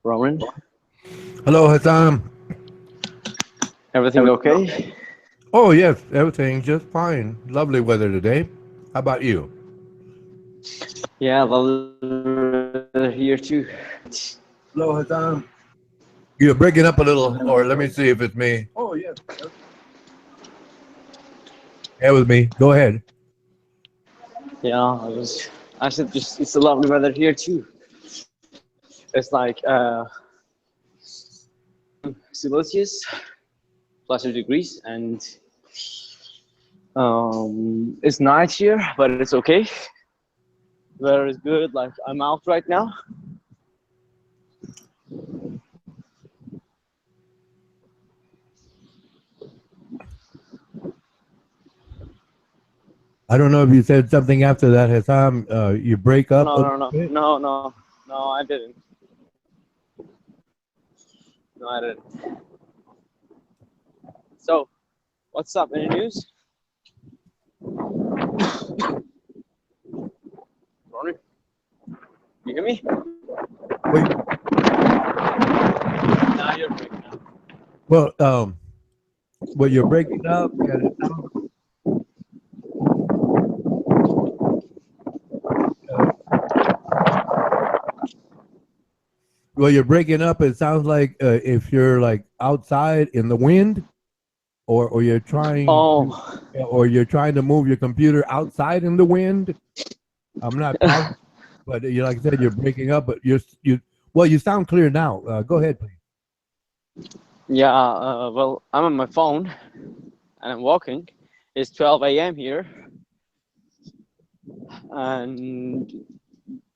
Roman, Hello, Hassan. everything okay? Oh, yes, everything just fine. Lovely weather today. How about you? Yeah, well, here too. Hello, Hassan. You're breaking up a little, or let me see if it's me. Oh, yes. Bear with me. Go ahead. Yeah, I said just it's a lovely weather here too. It's like 2 Celsius plus 2 degrees, and it's night here, but it's okay. Weather is good. Like I'm out right now. I don't know if you said something after that, Hassan. You break up a No, little no, no, bit. no, no, no. I didn't. No, I didn't. So, what's up? Any news? Ronnie, you hear me? Wait, Now you're breaking up. well, well, you're breaking up, and it sounds. Uh, well, you're breaking up. It sounds like if you're like outside in the wind, or you're trying to, Oh, or you're trying to move your computer outside in the wind. I'm not positive. But you, like I said, you're breaking up. But you. Well, you sound clear now. Go ahead, please. yeah. Well, I'm on my phone and I'm walking. It's 12 a.m. here, and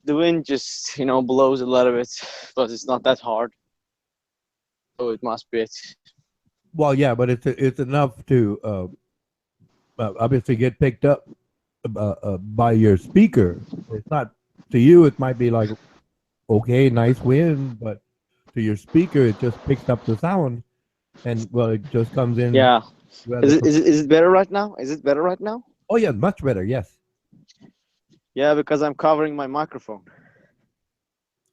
the wind just blows a little bit, but it's not that hard. So it must be it. Well, yeah, but it's enough to obviously get picked up by your speaker. It's not to you. It might be like okay, nice wind, but to your speaker, it just picks up the sound, and well, it just comes in Yeah. rather. Is it better right now? Is it better right now? Oh yeah, much better. Yes. Yeah, because I'm covering my microphone.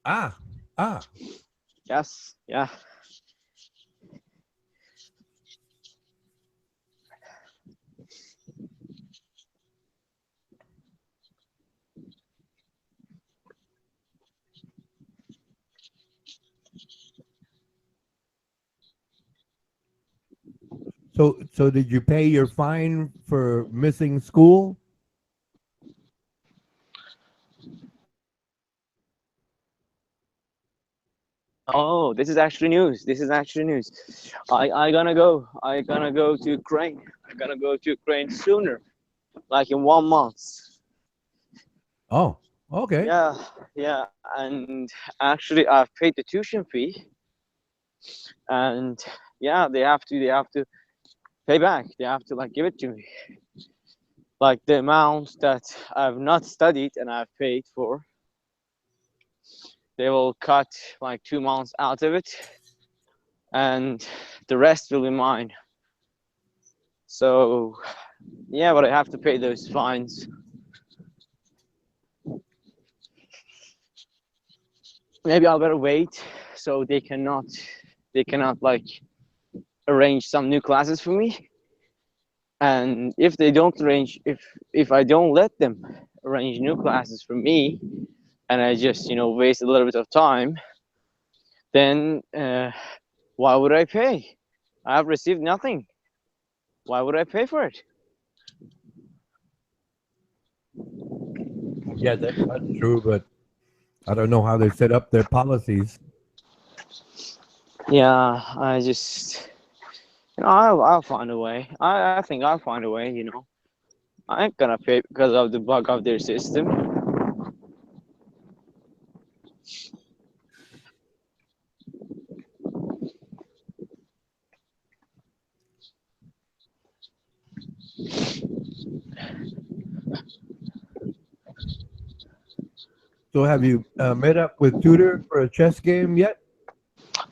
Ah, ah. Yes. Yeah. So did you pay your fine for missing school? Oh, this is actually news. This is actually news. I gonna go to Ukraine. I'm gonna go to Ukraine sooner, like in 1 month. Oh, okay. Yeah, yeah, and actually I've paid the tuition fee, and yeah, they have to pay back. They have to like give it to me, like the amount that I've not studied and I've paid for. They will cut like 2 months out of it, and the rest will be mine. So yeah, but I have to pay those fines. Maybe I'll better wait so they cannot like arrange some new classes for me. And if they don't arrange, if I don't let them arrange new classes for me, and I just waste a little bit of time, then why would I pay? I've received nothing. Why would I pay for it? Yeah, that's true, but I don't know how they set up their policies. Yeah, I just I'll find a way. I think I'll find a way. I ain't gonna pay because of the bug of their system. So have you met up with Tutor for a chess game yet?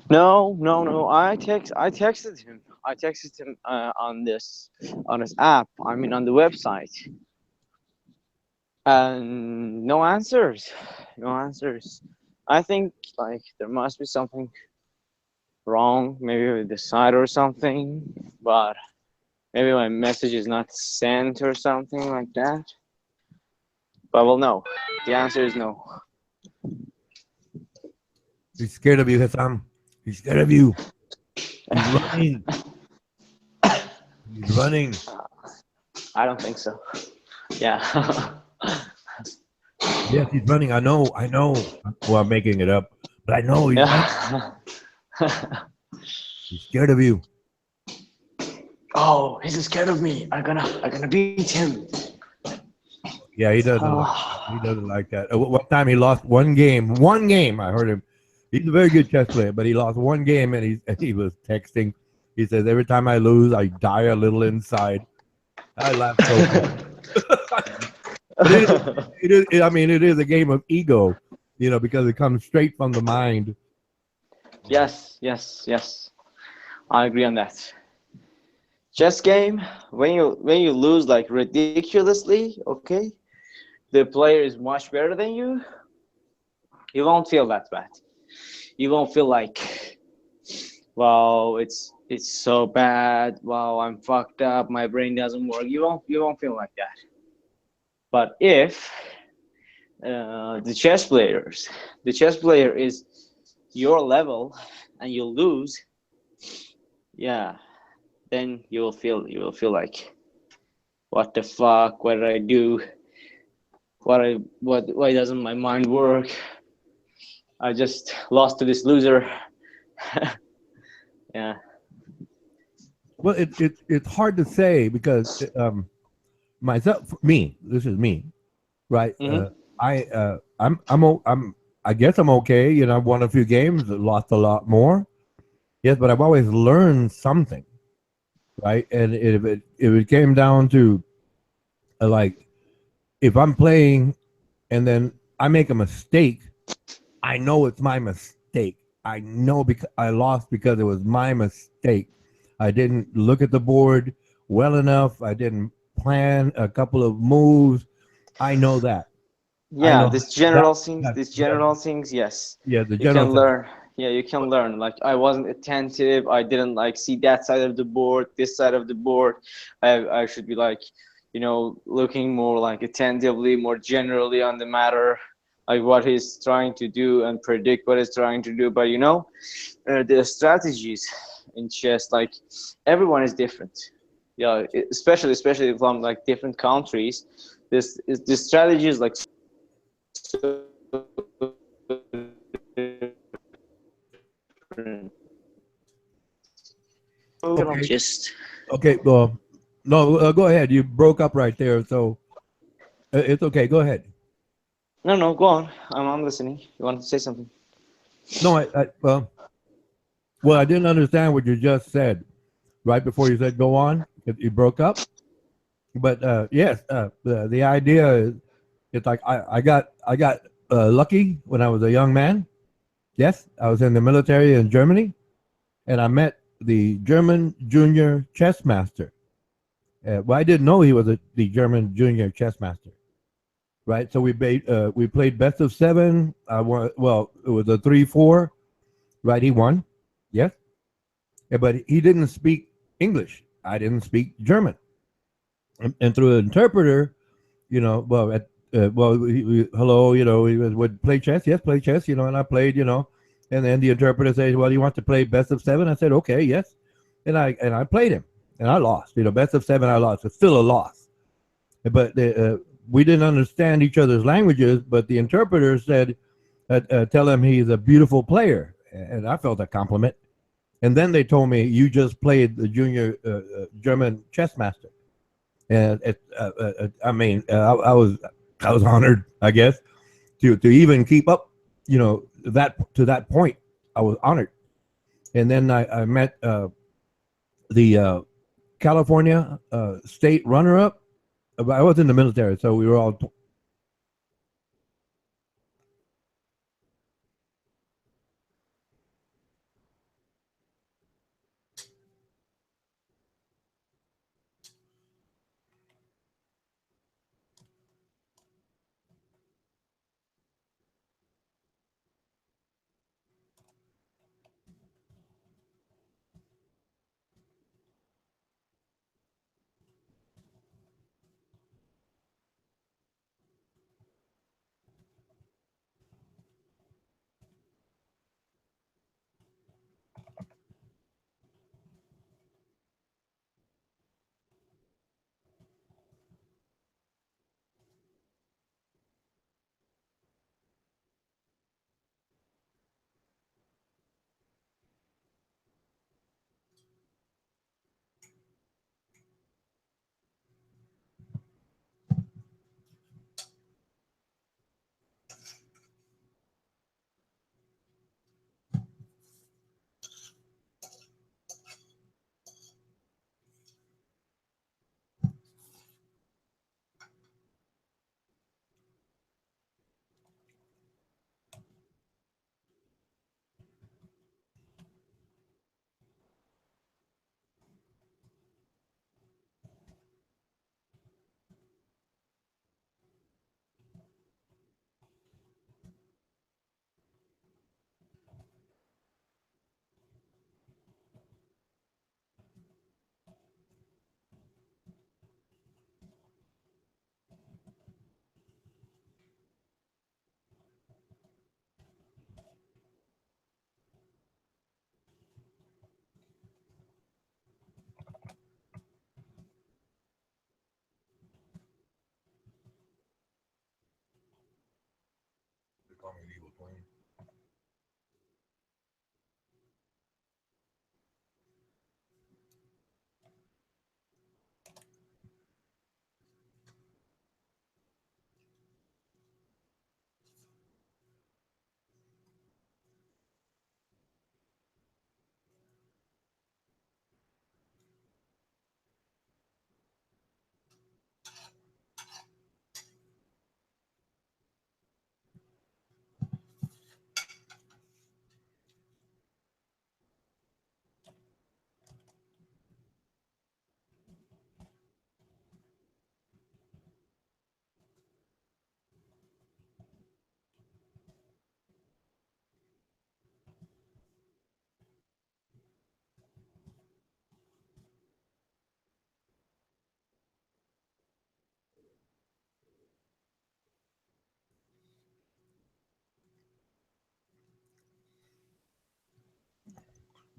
No, no, no. I texted him. I texted him on his app. I mean on the website, and no answers. No answers. I think like there must be something wrong, maybe with the site or something, but maybe my message is not sent or something like that. But well, no. The answer is no. He's scared of you, Hassam. He's scared of you. He's running. He's running. I don't think so. Yeah. Yes, he's running. I know. I know. Well, I'm making it up, but I know he's running. Yeah. He's scared of you. Oh, he's scared of me. I'm gonna beat him. Yeah, he doesn't like that. He doesn't like that. One time he lost one game. One game. I heard him. He's a very good chess player, but he lost one game, and he was texting. He says every time I lose, I die a little inside. I laughed so hard. But I mean, it is a game of ego, because it comes straight from the mind. Yes, yes, yes. I agree on that. Chess game, when you lose like ridiculously, okay, the player is much better than you won't feel that bad. You won't feel like, wow, it's so bad. Wow, I'm fucked up. My brain doesn't work. You won't feel like that. But if the chess player is your level, and you lose, yeah, then you will feel like, what the fuck? What did I do? Why doesn't my mind work? I just lost to this loser. Yeah. Well, it's hard to say because myself, me, this is me, right? Mm-hmm. I'm I guess I'm okay. I've won a few games, lost a lot more. Yes, but I've always learned something, right? And if it came down to like if I'm playing and then I make a mistake, I know it's my mistake. I know because I lost because it was my mistake. I didn't look at the board well enough. I didn't plan a couple of moves. I know that. I Yeah, know this that. general things, that these yeah, general things, yes. yeah, the You general can thing. learn. Yeah, you can learn. Like, I wasn't attentive. I didn't like see that side of the board, this side of the board. I should be like, looking more like attentively, more generally on the matter, like what he's trying to do and predict what he's trying to do. But the strategies in chess, like, everyone is different. Yeah, especially from like different countries. This strategy is like Okay. just Okay. Well, no, go ahead. You broke up right there, so it's okay. Go ahead. no, go on. I'm listening. You want to say something? No, well, I didn't understand what you just said right before you said go on. You broke up, but yes, the idea is it's like I got lucky when I was a young man. Yes, I was in the military in Germany, and I met the German junior chess master. Well, I didn't know he was the German junior chess master. Right, so we played best of seven. I won. Well, it was a 3-4. Right, he won. Yes. Yeah, but he didn't speak English. I didn't speak German, and through an interpreter, well, hello, he would play chess. Yes, play chess. And I played. And then the interpreter says, "Well, you want to play best of seven?" I said, "Okay, yes," and I played him, and I lost. Best of seven, I lost. It's still a loss, but we didn't understand each other's languages. But the interpreter said, "Tell him he's a beautiful player," and I felt a compliment. And then they told me you just played the junior German chess master, and I mean, I was honored, I guess, to even keep up, that to that point. I was honored, and then I met the California state runner-up. I was in the military, so we were all.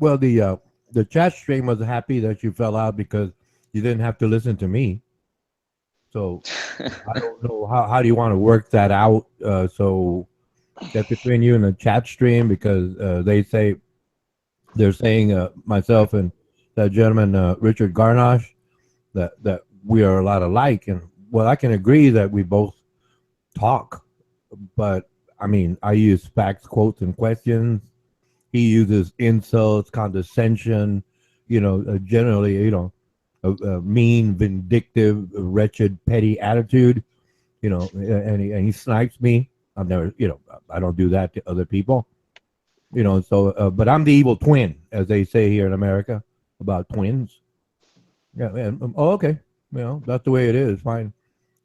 Well, the chat stream was happy that you fell out because you didn't have to listen to me. So I don't know how do you want to work that out. So that's between you and the chat stream because they're saying myself and that gentleman Richard Garnash that we are a lot alike, and well, I can agree that we both talk, but I mean, I use facts, quotes, and questions. He uses insults, condescension, generally, a mean, vindictive, wretched, petty attitude, and he snipes me. I've never, I don't do that to other people, so, but I'm the evil twin, as they say here in America about twins. Yeah, and, oh, okay. That's the way it is. Fine.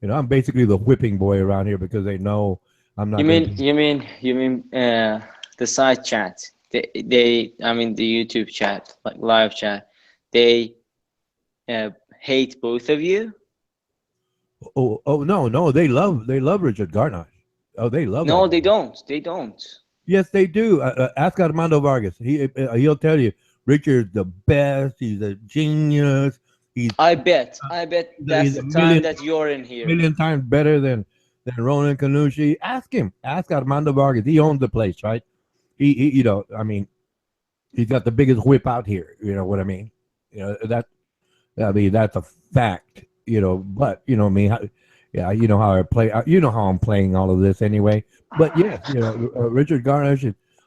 I'm basically the whipping boy around here because they know I'm You not going to mean be. the side chat? I mean the YouTube chat, like live chat. They uh, hate both of you. Oh, no, they love Richard Garnash. Oh, they love that No, they guy. don't. They don't. Yes, they do. Ask Armando Vargas. He'll tell you Richard's the best. He's a genius. He's I bet. I bet that's he's the a time million that you're in here. million times better than Ronan Canucci. Ask him. Ask Armando Vargas. He owns the place, right? He I mean, he's got the biggest whip out here. You know what I mean? That I mean that's a fact. But me, yeah, you know how I play. You know how I'm playing all of this anyway. But yes, Richard Garnish.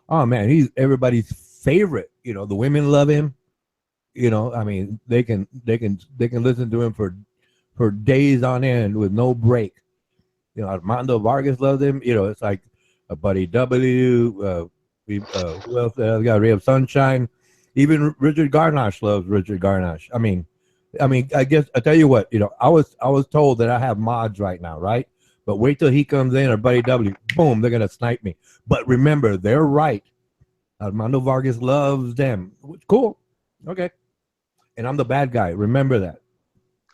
Oh man, he's everybody's favorite. The women love him. I mean, they can listen to him for days on end with no break. Armando Vargas loves him. It's like a Buddy W. Who else? Got Ray of Sunshine. Even Richard Garnash loves Richard Garnash. I mean, I guess I tell you what. I was told that I have mods right now, right? But wait till he comes in or Buddy W. Boom, they're gonna snipe me. But remember, they're right. Armando Vargas loves them. Cool. Okay. And I'm the bad guy. Remember that.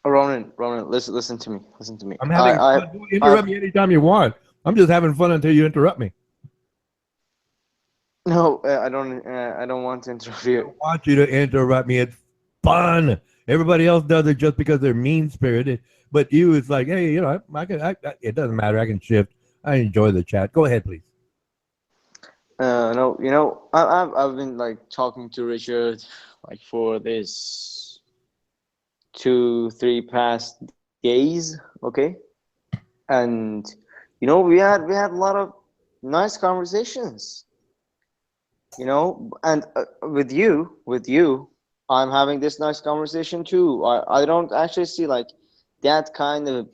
Ronan, listen to me. Listen to me. I'm having fun. I've Interrupt me anytime you want. I'm just having fun until you interrupt me. no, I don't want to interrupt I you. don't want you to interrupt me. It's fun. Everybody else does it just because they're mean spirited. But you, it's like, hey, I can. It doesn't matter. I can shift. I enjoy the chat. Go ahead, please. No, I've been like talking to Richard like for this 2, 3 past days, okay? And we had a lot of nice conversations, and with you, I'm having this nice conversation too. I don't actually see like that kind of,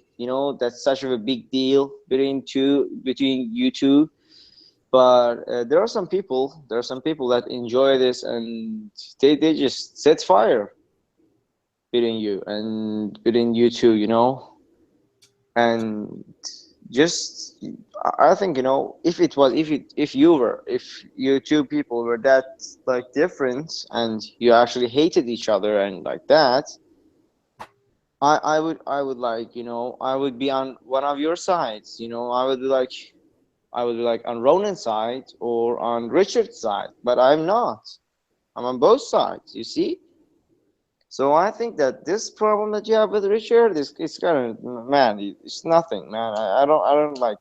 that's such of a big deal between you two. But there are some people that enjoy this, and they just set fire between you two, and just I think, if you two people were that like different and you actually hated each other and like that, I would like, I would be on one of your sides, I would be like on Ronan's side or on Richard's side, but I'm not. I'm on both sides, you see? So I think that this problem that you have with Richard is kind of, man, it's nothing, man. I don't like.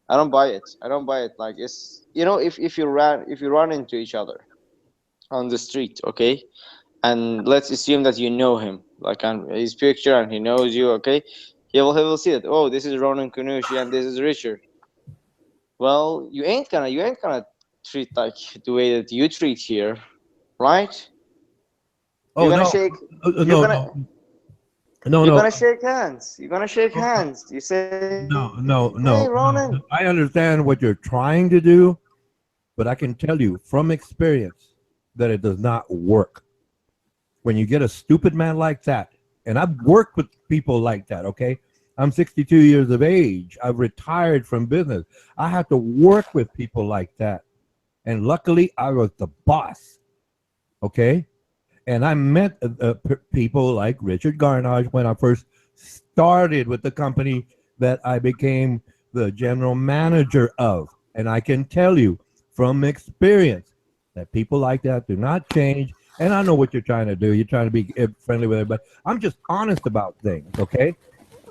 I don't buy it. I don't buy it. Like, it's, if you run into each other on the street, okay, and let's assume that you know him, like on his picture, and he knows you, okay, he will see that, oh, this is Ronan Kunushi and this is Richard. Well, you ain't gonna treat like the way that you treat here, right? You're Oh gonna no, shake. You're no, gonna no, no, you're no, gonna shake hands. You're gonna shake hands. You say, no, "Hey, no, no, Ronan." no. I understand what you're trying to do, but I can tell you from experience that it does not work. When you get a stupid man like that, and I've worked with people like that, okay? I'm 62 years of age. I've retired from business. I have to work with people like that. And luckily, I was the boss, okay? And I met people like Richard Garnage when I first started with the company that I became the general manager of. And I can tell you from experience that people like that do not change. And I know what you're trying to do. You're trying to be friendly with everybody. I'm just honest about things, okay?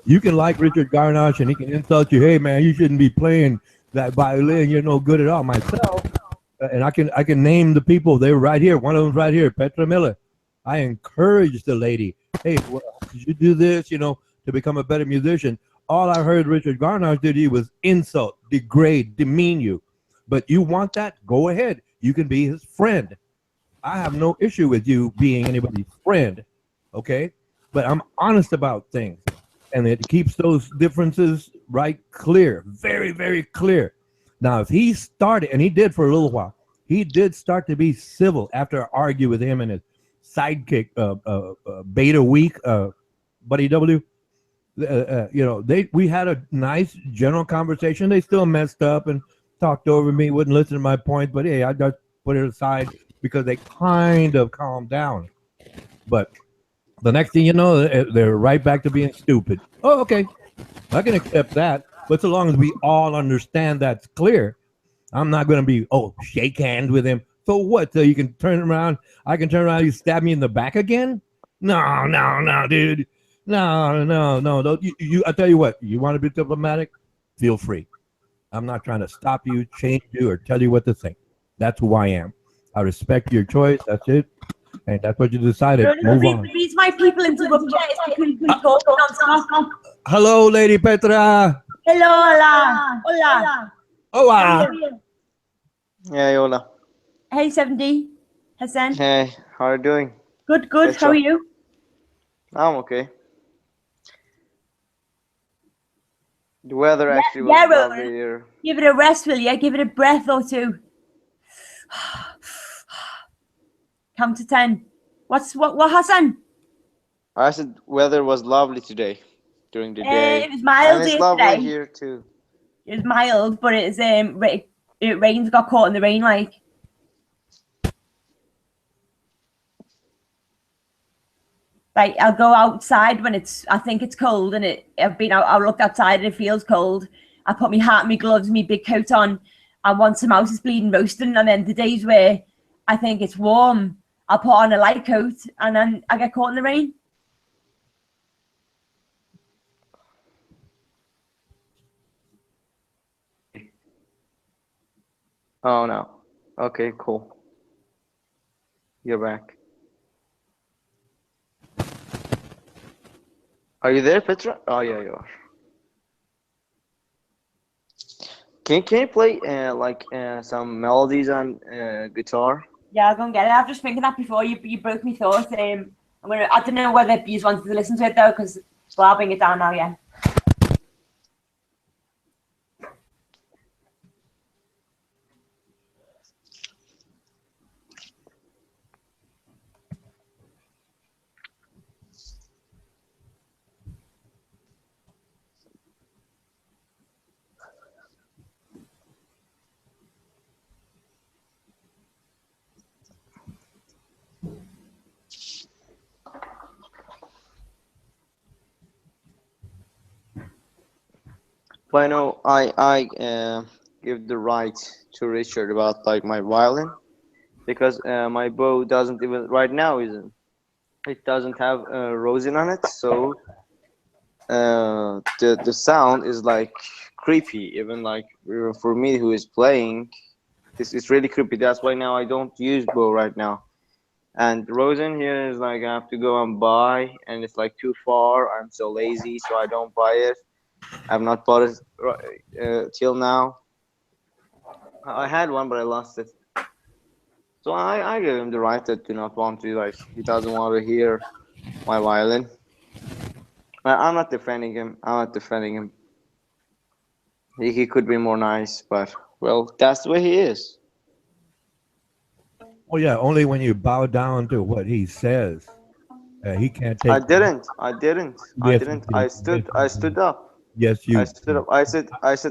You can like Richard Garnash and he can insult you. Hey, man, you shouldn't be playing that violin. You're no good at all. Myself, and I can name the people. They were right here. One of them's right here, Petra Miller. I encouraged the lady. Hey, well, could you do this? To become a better musician. All I heard Richard Garnash did you was insult, degrade, demean you. But you want that? Go ahead. You can be his friend. I have no issue with you being anybody's friend, okay? But I'm honest about things, and it keeps those differences right clear, very, very clear. Now, if he started, and he did for a little while, he did start to be civil after I argued with him and his sidekick, Beta Week, Buddy W. We had a nice general conversation. They still messed up and talked over me, wouldn't listen to my points, but hey, I just put it aside because they kind of calmed down. But the next thing you know, they're right back to being stupid. Oh, okay, I can accept that, but so long as we all understand that's clear, I'm not going to be shake hands with him. So what? So you can turn around? I can turn around. You stab me in the back again? No, no, no, dude. No, no, no. Don't, I tell you what. You want to be diplomatic? Feel free. I'm not trying to stop you, change you, or tell you what to think. That's who I am. I respect your choice. That's it. And that's what you decided. Move on. The reason why people interrupt you is because you talk non-stop. Hello, Lady Petra. Hello, hola. Hola. Hola. Yeah, Yola. Hey, 70. Hassan. Hey, how are you doing? Good, good. Yes, How are sir. you? I'm okay. The weather actually was yeah, lovely Ronan. here. Give it a rest, will you? Give it a breath or two. Count to 10. What, Hassan? I said weather was lovely today, during the day. It was mild And it's here lovely today. here too. It was mild, but it's it rains. Got caught in the rain, like. Like, I'll go outside when I think it's cold, and I looked outside and it feels cold. I put my hat, my gloves, my big coat on, and once the mouse is bleeding roasting, and then the days where I think it's warm, I'll put on a light coat, and then I get caught in the rain. Oh no. Okay, cool. You're back. Are you there, Petra? Oh yeah, you are. Can you play some melodies on guitar? Yeah, I'll go and get it. I was just thinking that before you broke me thought. I don't know whether you wanted to listen to it though, because I'll bring it down now. Yeah. But I know I give the right to Richard about like my violin, because my bow doesn't even right now isn't it doesn't have rosin on it, so the sound is like creepy. Even like for me who is playing, this is really creepy. That's why now I don't use bow right now. And Rosen here is like I have to go and buy, and it's like too far. I'm so lazy, so I don't buy it. I've not bought it till now. I had one, but I lost it. So I give him the right to not want to, like, he doesn't want to hear my violin. I'm not defending him. I'm not defending him. He could be more nice, but, well, that's the way he is. Oh yeah, only when you bow down to what he says. He can't take. I didn't. Yes, you did. I stood up. Yes, you. I stood up. I said,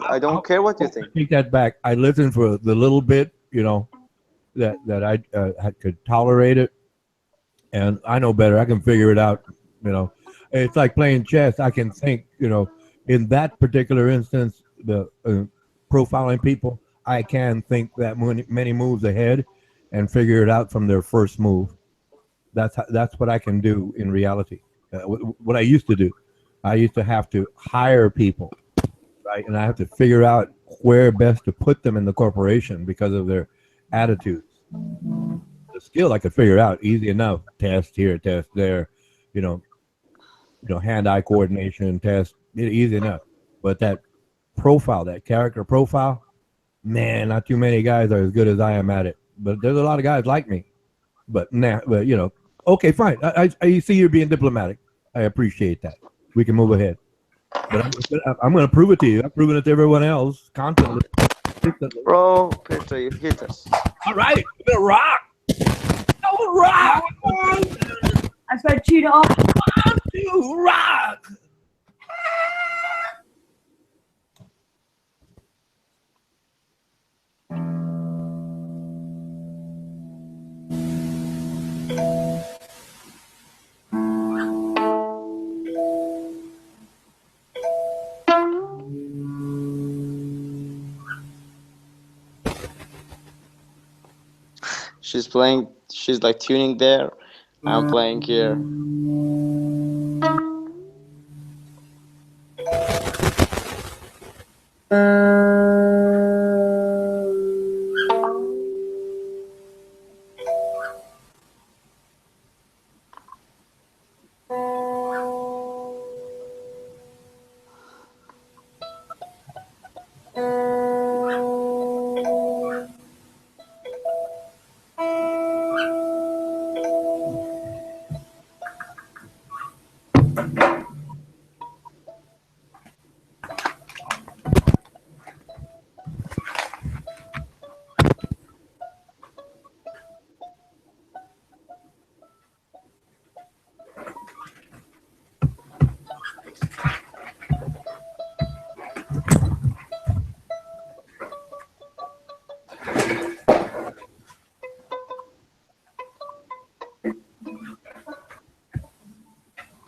I don't care what you think. Take that back. I listened for the little bit, that I could tolerate it, and I know better. I can figure it out. It's like playing chess. I can think. In that particular instance, the profiling people, I can think that many moves ahead, and figure it out from their first move. That's what I can do in reality. What I used to do, I used to have to hire people, right? And I have to figure out where best to put them in the corporation because of their attitudes. The skill I could figure out easy enough. Test here, test there, hand-eye coordination test, easy enough. But that profile, that character profile, man, not too many guys are as good as I am at it. But there's a lot of guys like me. But okay, fine. I see you're being diplomatic. I appreciate that. We can move ahead. But I'm going to prove it to you. I've proven it to everyone else constantly. Bro, Peter, you hit us. All right, we're going to rock. No, rock. I'm going to tune it off. 1, 2, rock. She's playing, she's like tuning there. I'm playing here.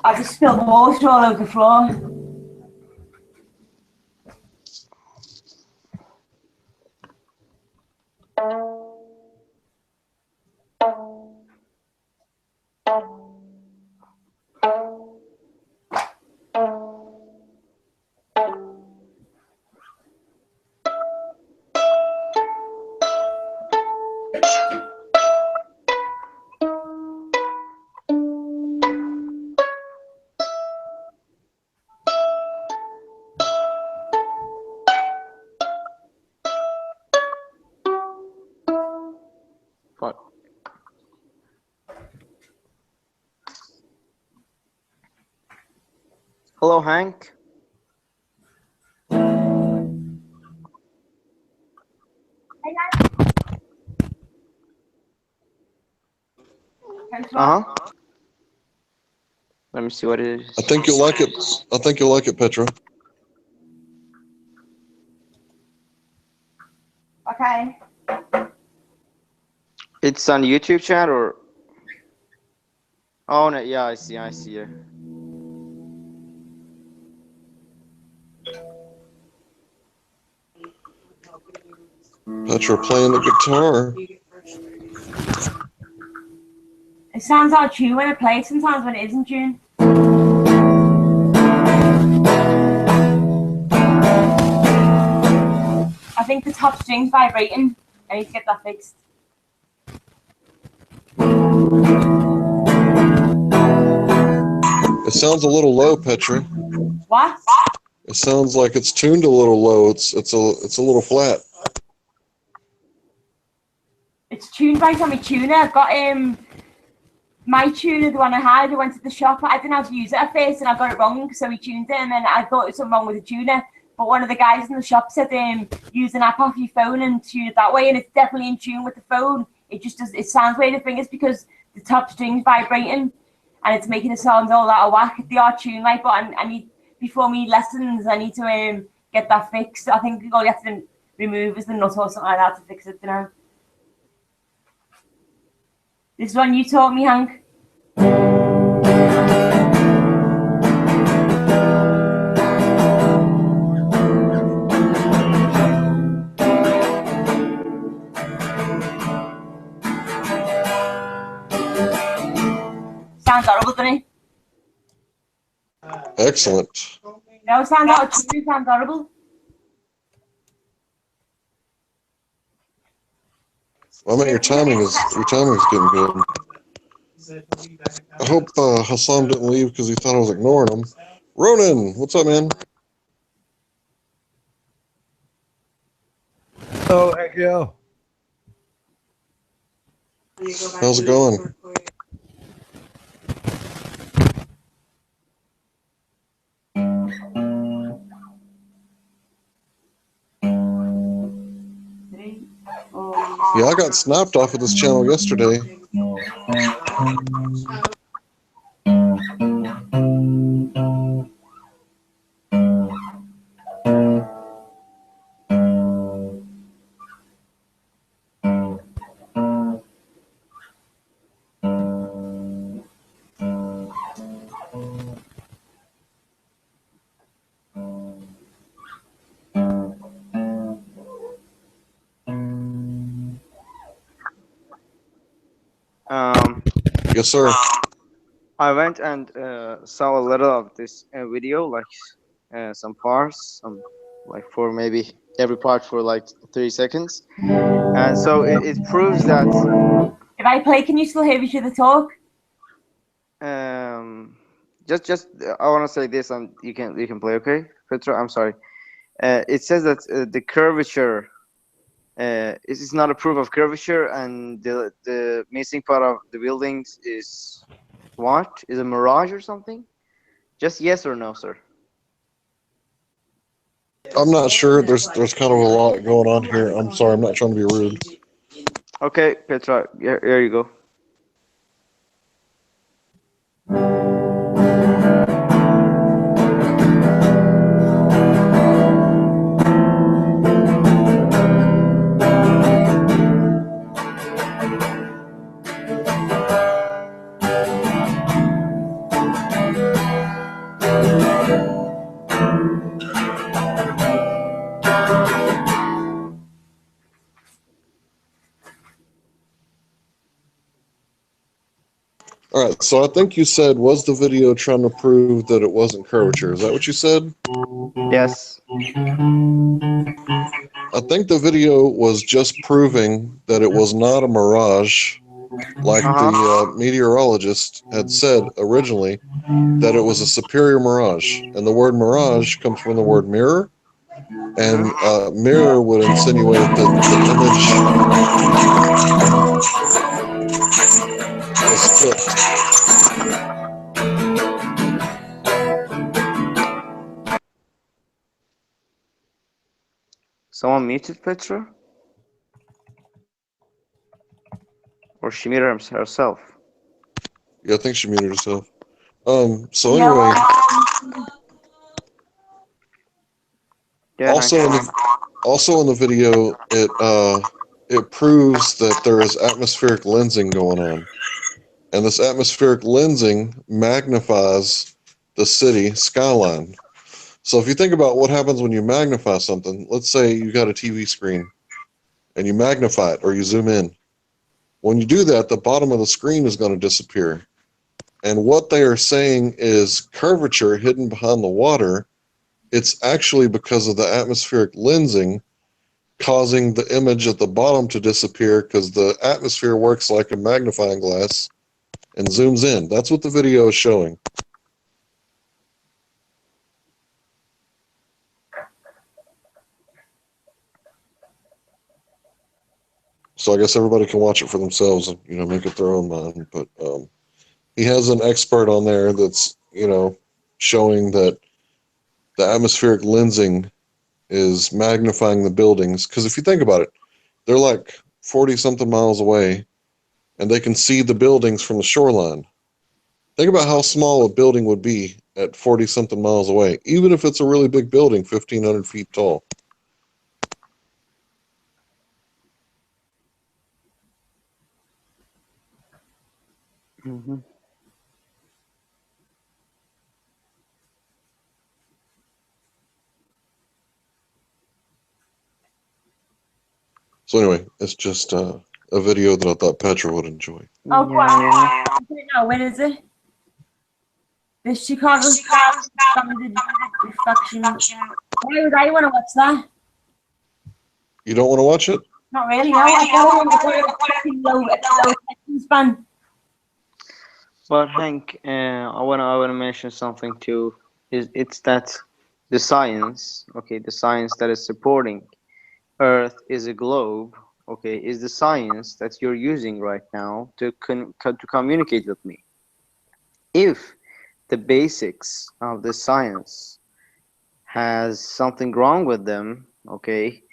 I just spilled water all over the floor. Hello, Hank. Let me see what it is. I think you'll like it. I think you'll like it, Petra. Okay. It's on YouTube chat or? Oh no, yeah, I see it. Petra playing the guitar. It sounds out of tune when I play it sometimes when it isn't tune. think the top string's vibrating. I need to get that fixed. It sounds a little low, Petra. What? It sounds like it's tuned a little low. It's a little flat. It's tuned right on my tuner. I've got my tuner, the one I had. I went to the shop. I didn't know how to use it at first, and I got it wrong. So he tuned it, and then I thought it was something wrong with the tuner. But one of the guys in the shop said, use an app off your phone and tune it that way, and it's definitely in tune with the phone. It just does. It sounds weird. I think it's because the top string's vibrating, and it's making it sound all out of whack. They are tuned right, but I need, before me lessons, I need to get that fixed. I think all you have to remove is the nut or something like that to fix it. You know. This one you taught me, Hank. Sounds horrible, doesn't it? Excellent. No, it sounds out of tune. Sounds horrible. Well, I mean, your timing is getting good. I hope Hassan didn't leave because he thought I was ignoring him. Ronan, what's up, man? Oh, heck yeah. How's it going? Yeah, I got snapped off of this channel yesterday. Yes, sir. I went and saw a little of this video, like some parts, like for maybe every part for like 30 seconds. And so it proves that If I play, can you still hear each other talk? just I want to say this, and you can play, okay, Petra? I'm sorry. It says that the curvature is not a proof of curvature, and the missing part of the buildings is what? Is a mirage or something? Just yes or no, sir. I'm not sure. There's kind of a lot going on here. I'm sorry. I'm not trying to be rude. Okay, Petra, here you go. All right. So I think you said, was the video trying to prove that it wasn't curvature? Is that what you said? Yes. I think the video was just proving that it was not a mirage, like the meteorologist had said originally, that it was a superior mirage. And the word mirage comes from the word mirror, and mirror would insinuate that the image was flipped. Someone muted Petra? Or she muted herself? Yeah, I think she muted herself. So anyway, Yeah, also in the video, it proves that there is atmospheric lensing going on, and this atmospheric lensing magnifies the city skyline. So if you think about what happens when you magnify something, let's say you got a TV screen and you magnify it or you zoom in. When you do that, the bottom of the screen is going to disappear. And what they are saying is curvature hidden behind the water. It's actually because of the atmospheric lensing causing the image at the bottom to disappear because the atmosphere works like a magnifying glass and zooms in. That's what the video is showing. So I guess everybody can watch it for themselves and, make up their own mind. But he has an expert on there that's, showing that the atmospheric lensing is magnifying the buildings. Because if you think about it, they're like 40-something miles away, and they can see the buildings from the shoreline. Think about how small a building would be at 40-something miles away, even if it's a really big building, 1,500 feet tall. Mm-hmm. So anyway, it's just a video that I thought Petra would enjoy. Oh, go on. Yeah. No, when is it? The Chicago Standard Reflection. Why would I want to watch that? You don't want to watch it? Not really, no. I don't want to low attention span. But Hank, I wanna mention something too. It's that the science, okay, the science that is supporting Earth is a globe, okay, is the science that you're using right now to communicate with me. If the basics of the science has something wrong with them, okay,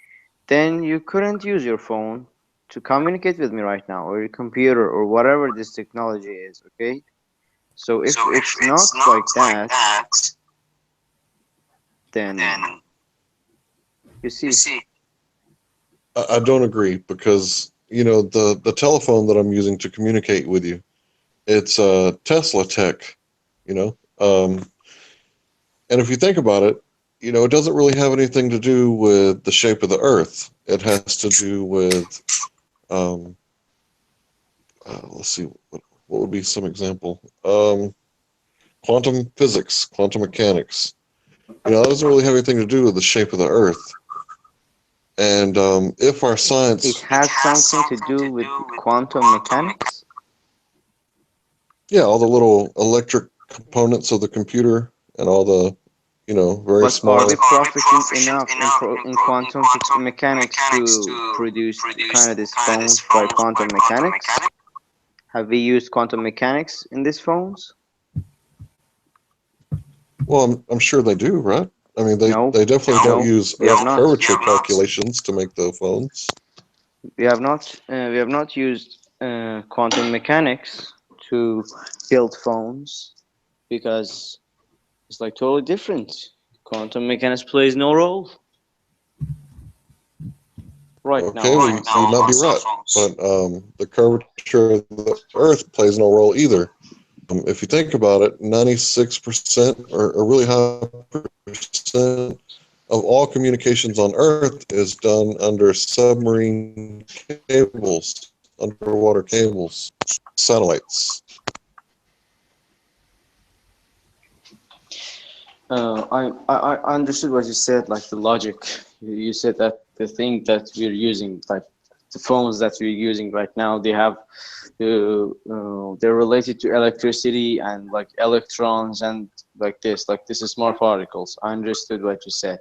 then you couldn't use your phone to communicate with me right now, or your computer, or whatever this technology is, okay? So if it's not like that, then you see. I don't agree because, the telephone that I'm using to communicate with you, it's Tesla tech, and if you think about it, it doesn't really have anything to do with the shape of the Earth. It has to do with, let's see, what would be some example? Quantum physics, quantum mechanics. That doesn't really have anything to do with the shape of the Earth. And if our science... It has something to do with quantum mechanics? Yeah, all the little electric components of the computer and all the, very But small... are we proficient enough in quantum mechanics to produce kind of these phones by quantum mechanics? Have we used quantum mechanics in these phones? Well, I'm sure they do, right? I mean, No. they definitely don't use We have Earth not. curvature calculations to make the phones. We have not used quantum mechanics to build phones because it's like totally different. Quantum mechanics plays no role right Okay, now. you might be right, but the curvature of the Earth plays no role either. If you think about it, 96% or a really high percent of all communications on Earth is done under submarine cables, underwater cables, satellites. I understood what you said, like the logic. You said that the thing that we're using, like the phones that we're using right now, they're related to electricity and like electrons and like this is small particles. I understood what you said.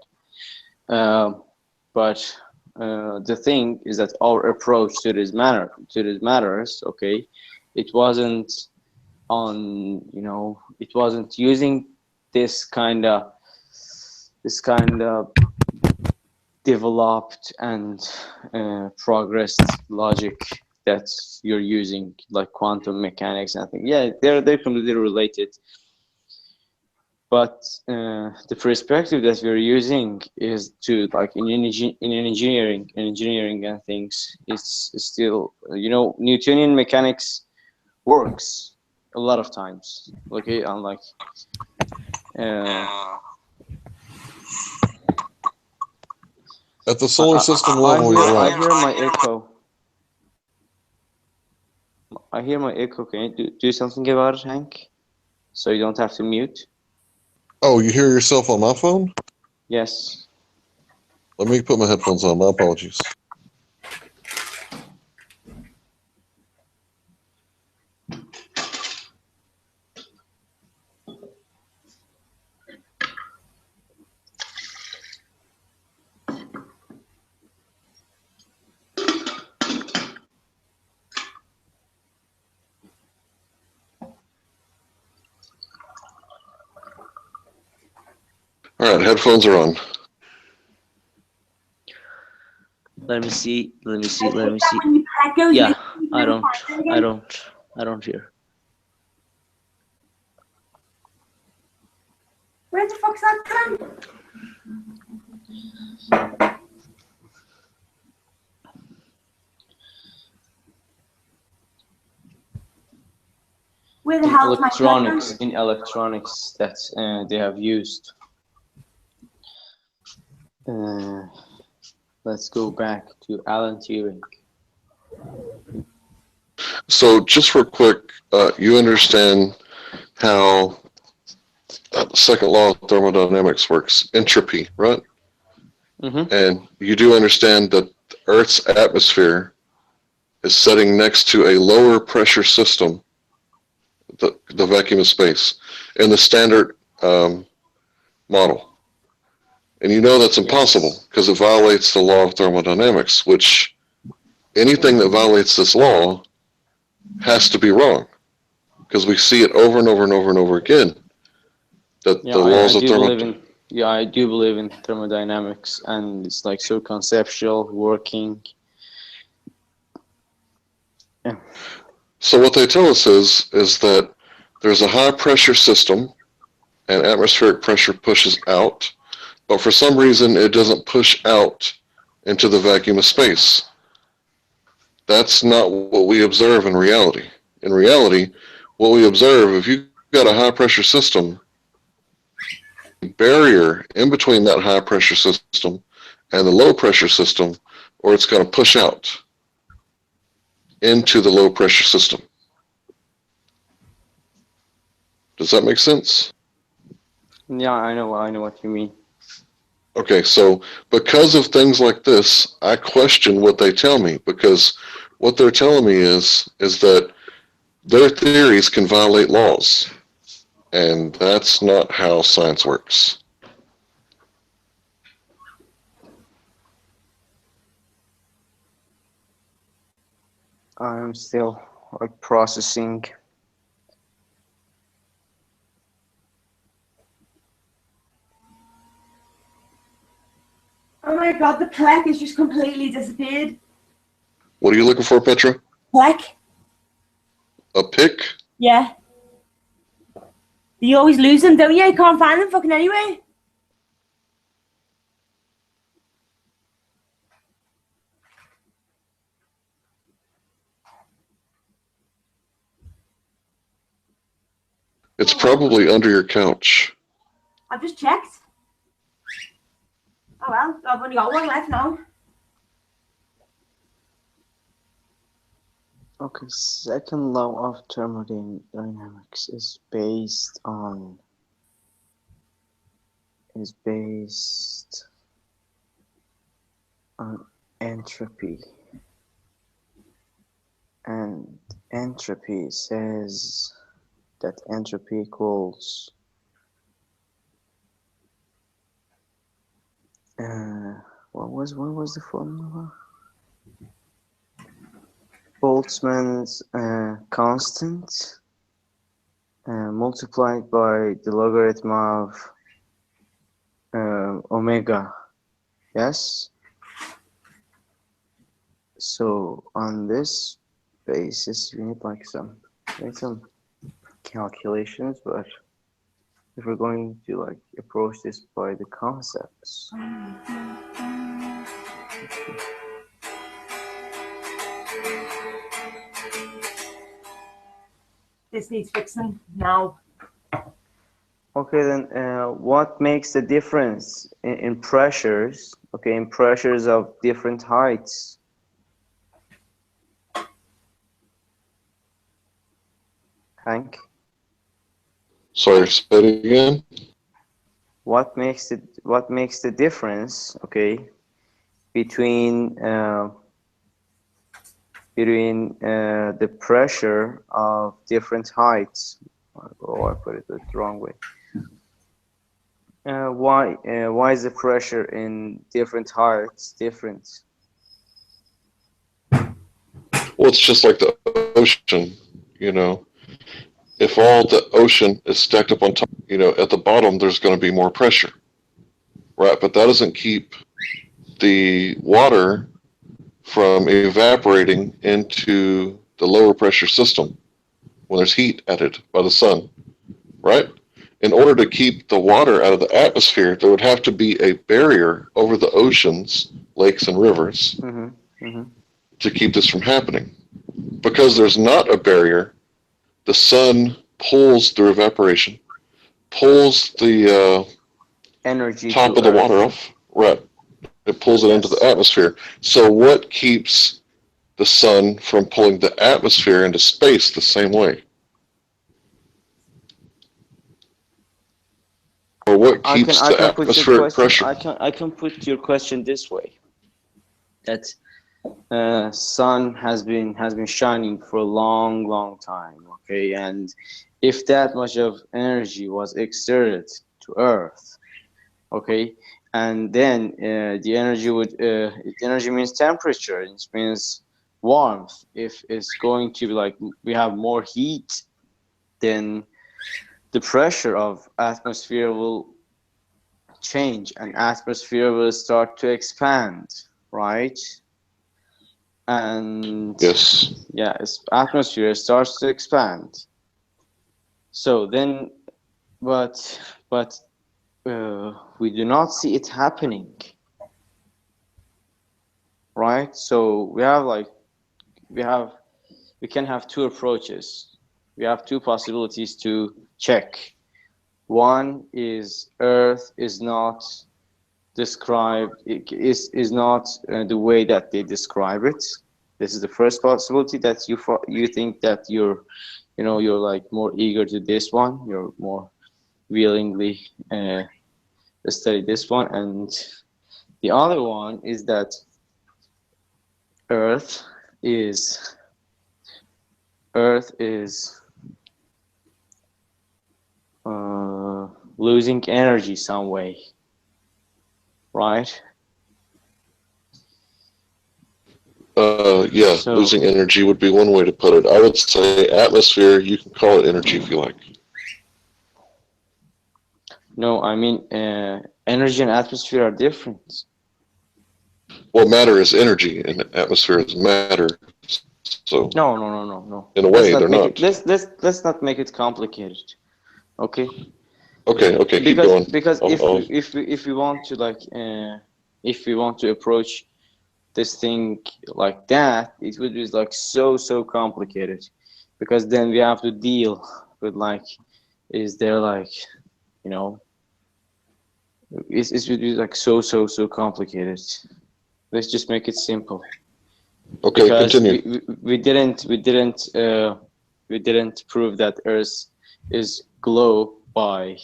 But the thing is that our approach to these matters, okay, it wasn't it wasn't using this kind of developed and progressed logic that you're using, like quantum mechanics. And I think, yeah, they're completely related. But the perspective that we're using is to, like, in engineering and things, it's still, Newtonian mechanics works a lot of times. Okay, unlike At the solar system level, you're right. I hear my echo. I hear my echo. Can you do something about it, Hank? So you don't have to mute. Oh, you hear yourself on my phone? Yes. Let me put my headphones on. My apologies. All right, headphones are on. Let me see. Let me see. I Let hate me that see. when your pet goes Yeah, missing, you I never don't. find it I again. don't. I don't hear. Where the fuck's that from? Where the hell's my Electronics, pet? in electronics that they have used. Let's go back to Alan Turing. So just real quick, you understand how the second law of thermodynamics works, entropy, right? Mm-hmm. And you do understand that Earth's atmosphere is sitting next to a lower pressure system, the vacuum of space, in the standard model. And you know that's impossible because it violates the law of thermodynamics, which anything that violates this law has to be wrong because we see it over and over and over and over again. That Yeah, the I laws of do believe in. thermodynamics. Yeah, I do believe in thermodynamics, and it's like so conceptual, working. Yeah. So what they tell us is that there's a high pressure system and atmospheric pressure pushes out, but for some reason it doesn't push out into the vacuum of space. That's not what we observe in reality. In reality, what we observe, if you've got a high pressure system, barrier in between that high pressure system and the low pressure system, or it's going to push out into the low pressure system. Does that make sense? Yeah, I know what you mean. Okay, so because of things like this, I question what they tell me because what they're telling me is that their theories can violate laws, and that's not how science works. I'm still like processing. Oh my god, the plaque has just completely disappeared. What are you looking for, Petra? Plaque? A pick? Yeah. You always lose them, don't you? You can't find them fucking anywhere. It's probably under your couch. I've just checked. Oh well, I've only got one left now. Okay, second law of thermodynamics is based on entropy, and entropy says that entropy equals what was the formula? Boltzmann's constant multiplied by the logarithm of omega. Yes. So on this basis, we need like some calculations, but if we're going to like approach this by the concepts. This needs fixing now. Okay, then what makes the difference in pressures? Okay, in pressures of different heights. Hank, Sorry, say it again. what makes the difference? Okay, between the pressure of different heights. Oh, I put it the wrong way. Why is the pressure in different heights different? Well, it's just like the ocean, you know. If all the ocean is stacked up on top, you know, at the bottom there's going to be more pressure, right? But that doesn't keep the water from evaporating into the lower pressure system when there's heat added by the sun, right? In order to keep the water out of the atmosphere, there would have to be a barrier over the oceans, lakes, and rivers to keep this from happening. Because there's not a barrier, the sun pulls through evaporation, pulls the Energy top to of the Earth. water off, right? It pulls it into the atmosphere. So what keeps the sun from pulling the atmosphere into space the same way? Or what keeps the atmospheric pressure? I can put your question this way: that sun has been shining for a long time, okay, and if that much of energy was exerted to Earth, okay, and then the energy would energy means temperature, it means warmth. If it's going to be like we have more heat, then the pressure of atmosphere will change and atmosphere will start to expand, right? And Yes. yeah, atmosphere starts to expand. So then, but we do not see it happening, right? So we can have two approaches. We have two possibilities to check. One is Earth is not described, is not the way that they describe it. This is the first possibility, that you think that you're like more eager to this one, you're more willingly study this one. And the other one is that Earth is losing energy some way, right? Yeah, So, losing energy would be one way to put it. I would say atmosphere, you can call it energy if you like. no, I mean, energy and atmosphere are different. Well, matter is energy and atmosphere is matter. So No. in a way, they're not. Let's not make it complicated. Okay. Okay, keep going. Because if we want to like if we want to approach this thing like that, it would be like so complicated, because then we have to deal with like, is there like, you know, it would be like so complicated. Let's just make it simple. Okay, Because continue. we didn't prove that Earth is globe by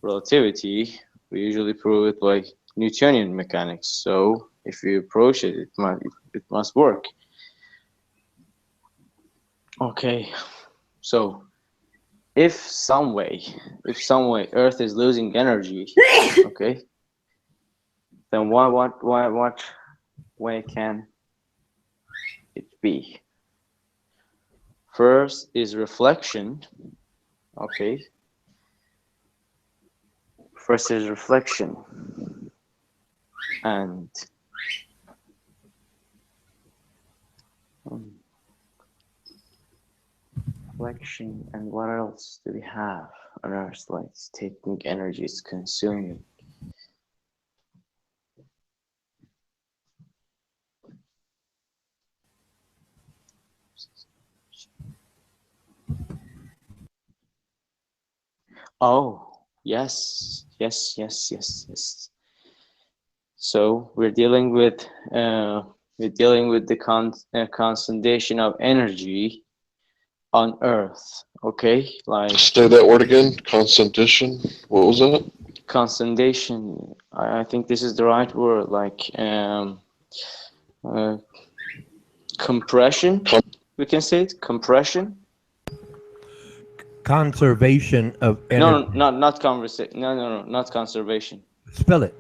relativity. We usually prove it by Newtonian mechanics. So if we approach it, it must work. Okay, so if some way Earth is losing energy, okay, then what way can it be? First is reflection, okay. First is reflection, and reflection, and what else do we have on Earth? Like, it's taking energy, it's consuming. Oh, yes. So we're dealing with the concentration of energy on Earth. Okay, like Say that word again. Concentration. What was that? concentration. I think this is the right word. Like Compression, we can say it, compression. Conservation of energy. No, not conversation. No, not conservation. Spell it.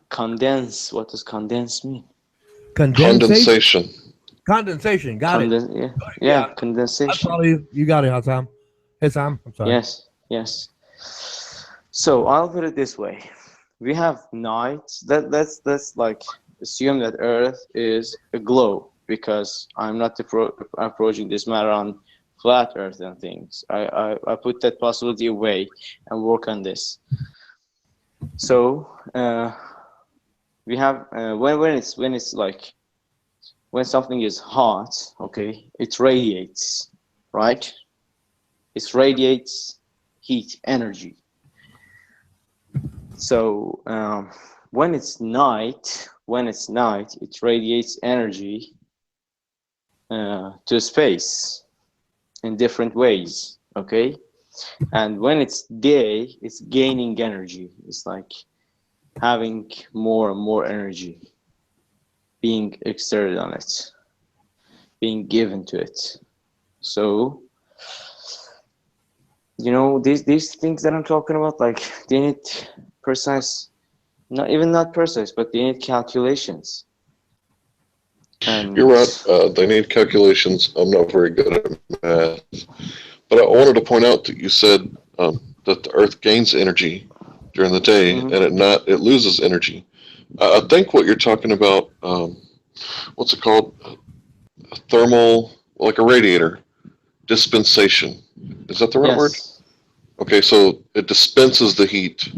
Condense. What does condense mean? Condensation. Condensation. Condensation. Got it. Yeah, That's condensation. probably you got it, Hassan. Hassan, I'm sorry. Yes. So I'll put it this way: we have nights. Let's like assume that Earth is a globe, because I'm not approaching this matter on flat Earth and things. I put that possibility away and work on this. So we have when it's like when something is hot, okay, it radiates, right? It radiates heat, energy. So when it's night, it radiates energy to space in different ways, okay? And when it's day, it's gaining energy. It's like having more and more energy being exerted on it, being given to it. So, you know, these things that I'm talking about, like they need precise, not precise, but they need calculations. And You're right. They need calculations. I'm not very good at math. But I wanted to point out that you said that the Earth gains energy during the day, and at night it loses energy. I think what you're talking about, what's it called? A thermal, like a radiator, dispensation. Is that the right word? Okay, so it dispenses the heat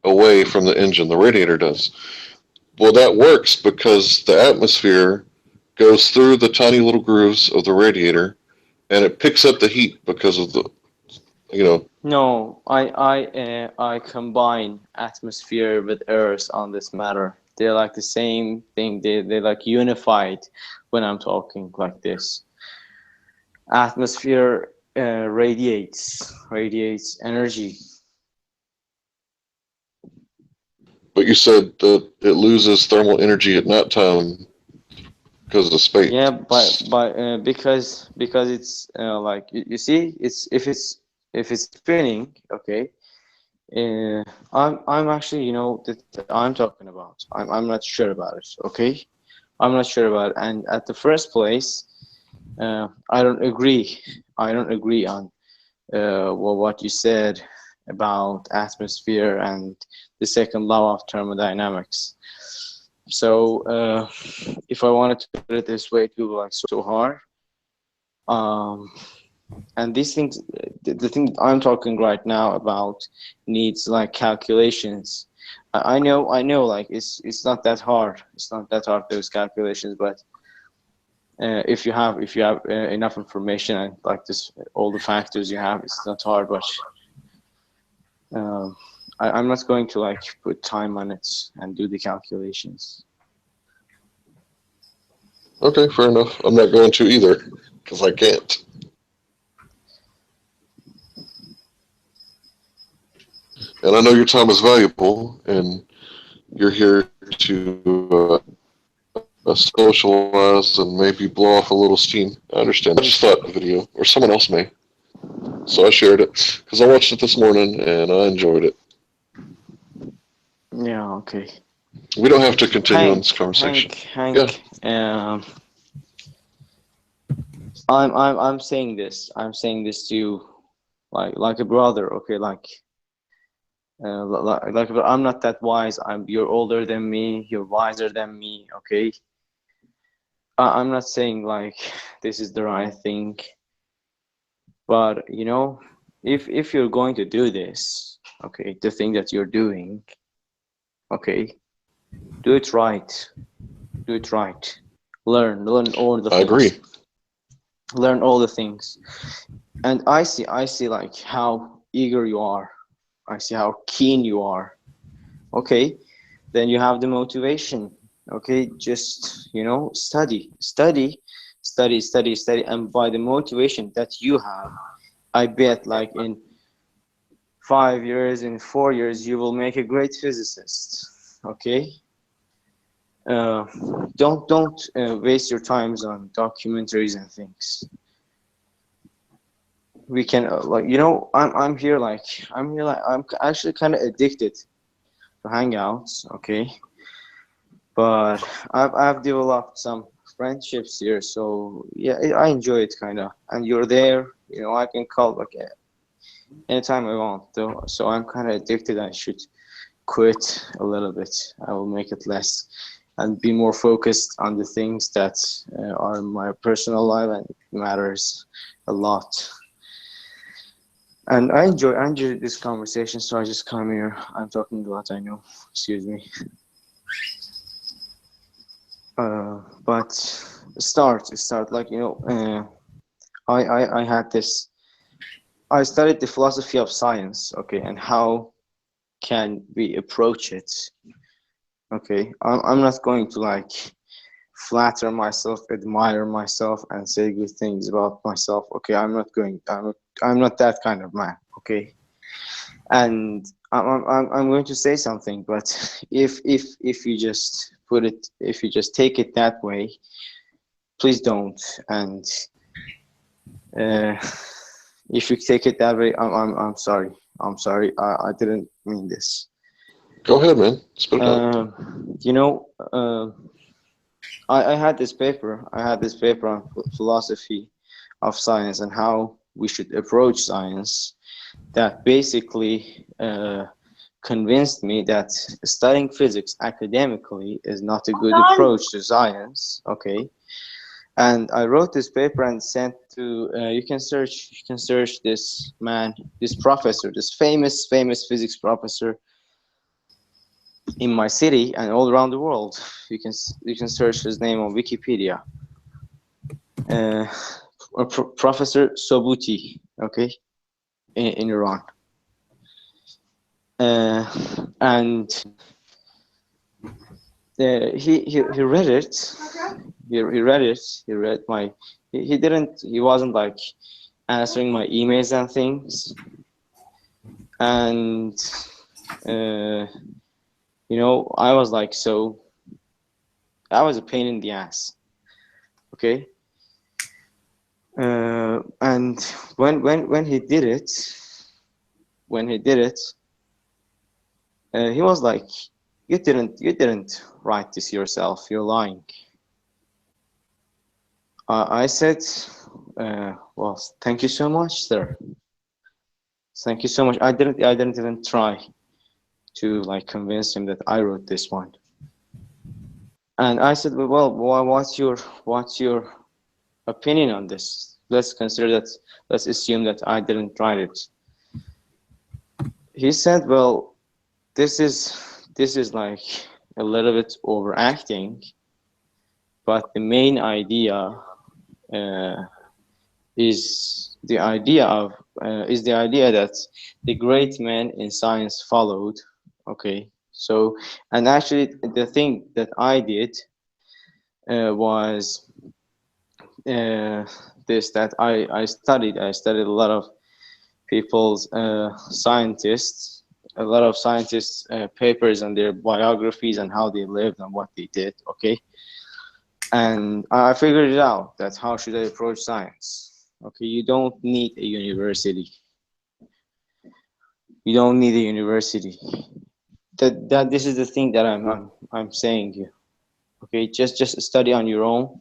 away from the engine. The radiator does. Well, that works because the atmosphere goes through the tiny little grooves of the radiator, and it picks up the heat because of the, you know. No, I combine atmosphere with Earth on this matter. They're like the same thing. They're like unified when I'm talking like this. Atmosphere radiates energy. But you said that it loses thermal energy at nighttime because of the space. Yeah, because it's like you see, it's if it's spinning, okay. I'm actually, you know, that I'm talking about. I'm not sure about it. Okay, I'm not sure about it. And at the first place, I don't agree. I don't agree on well, what you said about atmosphere and the second law of thermodynamics. So if I wanted to put it this way, it would be like so hard. And these things, the thing I'm talking right now about needs like calculations. I know, like it's not that hard. It's not that hard, those calculations. But if you have enough information and like this, all the factors you have, it's not hard. But I'm not going to like put time on it and do the calculations. Okay, fair enough. I'm not going to either because I can't. And I know your time is valuable, and you're here to socialize and maybe blow off a little steam. I understand. I just thought a video, or someone else may. So I shared it because I watched it this morning and I enjoyed it. Yeah. Okay. We don't have to continue on this conversation. Hank. Yeah. I'm saying this. I'm saying this to you, like a brother. Okay, like I'm not that wise. You're older than me. You're wiser than me. Okay. I'm not saying like this is the right thing, but you know, if you're going to do this, okay, the thing that you're doing, okay, do it right. Do it right. Learn all the things. I agree. Learn all the things. And I see like how eager you are. I see how keen you are. Okay, then you have the motivation. Okay, just, you know, study. And by the motivation that you have, I bet like in 5 years, in 4 years, you will make a great physicist. Okay. don't waste your times on documentaries and things. We can like, you know, I'm here like I'm actually kind of addicted to hangouts, okay, but I've developed some friendships here, so yeah, I enjoy it kind of. And you're there, you know, I can call like anytime I want though, so I'm kind of addicted. I should quit a little bit. I will make it less and be more focused on the things that are my personal life and matters a lot. And I enjoy this conversation, so I just come here. I'm talking a lot, I know. Excuse me. But start like, you know, I had this. I studied the philosophy of science, okay, and how can we approach it? Okay, I'm not going to like flatter myself, admire myself, and say good things about myself. Okay, I'm not that kind of man. Okay, and I'm going to say something, but if you just take it that way, please don't. And if you take it that way, I'm sorry. I didn't mean this. Go ahead, man. Spit it out. You know, I had this paper. On philosophy of science and how we should approach science. That basically convinced me that studying physics academically is not a good approach to science. Okay, and I wrote this paper and sent to. You can search this man, this professor, this famous physics professor in my city and all around the world. You can search his name on Wikipedia. Professor Sobuti, okay, in Iran. And he read it. He read it. He read my. He wasn't like answering my emails and things. And you know, I was like, so that was a pain in the ass. Okay. And when he did it, he was like, you didn't write this yourself. You're lying. I said, well, thank you so much, sir. Thank you so much. I didn't even try to like convince him that I wrote this one. And I said, well, what's your opinion on this? Let's assume that I didn't write it. He said, well, this is like a little bit overacting, but the main idea is the idea that the great men in science followed. Okay, so, and actually the thing that I did was this, that I studied a lot of people's scientists, papers and their biographies and how they lived and what they did. Okay, and I figured it out. That's how should I approach science. Okay, you don't need a university. You don't need a university. That this is the thing that I'm saying here. Okay, just study on your own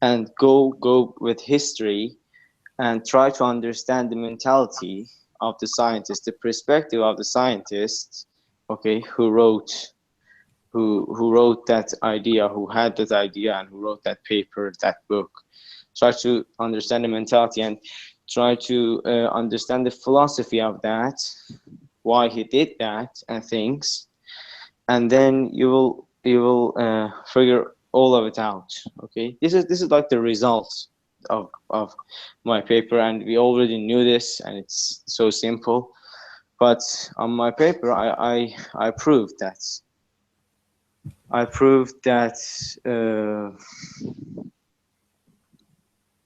and go with history and try to understand the mentality of the scientist, the perspective of the scientist, okay, who wrote that idea, who had that idea, and who wrote that paper, that book. Try to understand the mentality and try to understand the philosophy of that, why he did that and things, and then you will figure all of it out. Okay, this is like the results of my paper, and we already knew this, and it's so simple. But on my paper, I proved that.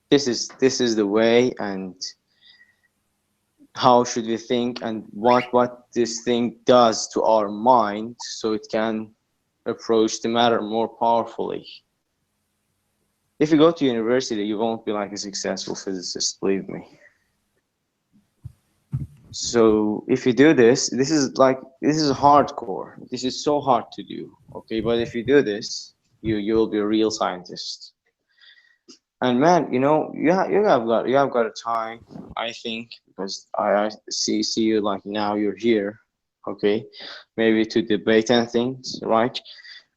This is the way, and how should we think, and what this thing does to our mind, so it can approach the matter more powerfully. If you go to university, you won't be like a successful physicist, believe me. So if you do this, this is hardcore. This is so hard to do, okay? But if you do this, you'll be a real scientist. And man, you know, you have got a time, I think, because I see you like now you're here, okay? Maybe to debate and things, right?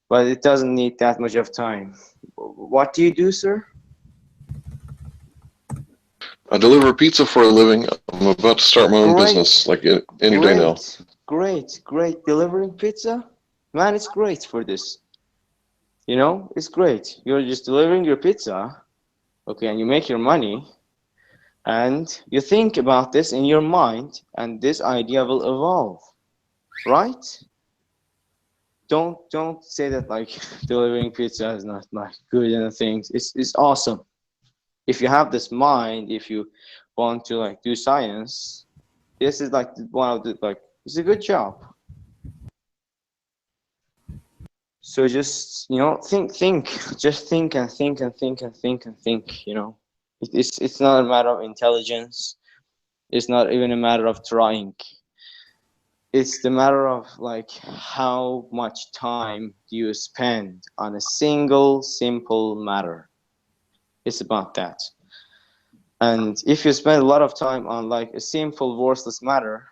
But it doesn't need that much of time. What do you do, sir? I deliver pizza for a living. I'm about to start my own business, like any day now. Great. Delivering pizza? Man, it's great for this. You know, it's great. You're just delivering your pizza, okay, and you make your money, and you think about this in your mind, and this idea will evolve, right? Don't say that like delivering pizza is not like good and things. It's awesome. If you have this mind, if you want to like do science, this is like one of the like it's a good job. So just, you know, just think and think and think and think and think, you know. It's not a matter of intelligence. It's not even a matter of trying. It's the matter of like how much time do you spend on a single simple matter. It's about that. And if you spend a lot of time on like a simple worthless matter,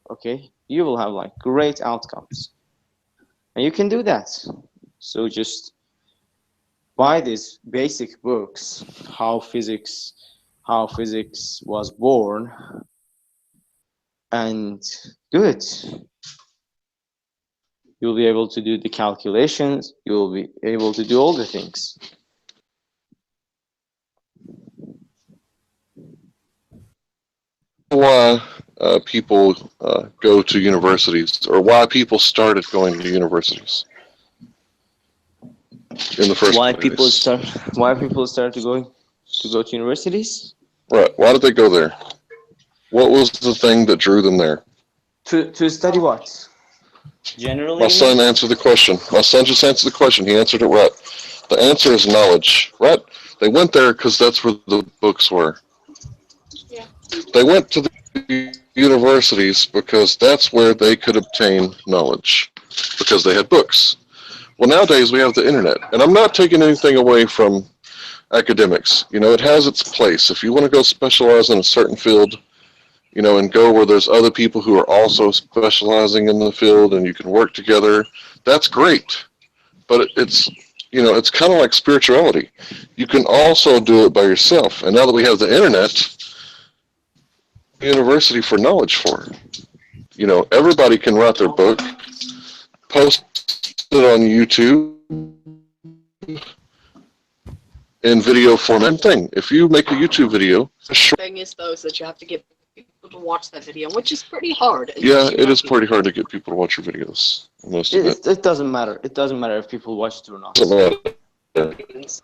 okay, you will have like great outcomes. And you can do that. So just buy these basic books, how physics was born, and do it. You'll be able to do the calculations, you'll be able to do all the things. Why people go to universities, or why people started going to universities in the first place. Why people start to go to universities? Right. Why did they go there? What was the thing that drew them there? To study what? Generally, My son answered the question. My son just answered the question. He answered it right. The answer is knowledge, right? They went there because that's where the books were. Yeah. They went to the universities because that's where they could obtain knowledge, because they had books. Well, nowadays we have the internet, and I'm not taking anything away from academics. You know, it has its place. If you want to go specialize in a certain field, you know, and go where there's other people who are also specializing in the field and you can work together, that's great. But it's, you know, it's kind of like spirituality. You can also do it by yourself. And now that we have the internet, university for knowledge for. You know, everybody can write their book, post it on YouTube in video format. Thing. If you make a YouTube video, The thing is, though, is that you have to get people to watch that video, which is pretty hard. Yeah, it is pretty hard to get people to watch your videos. It doesn't matter. It doesn't matter if people watch it or not. It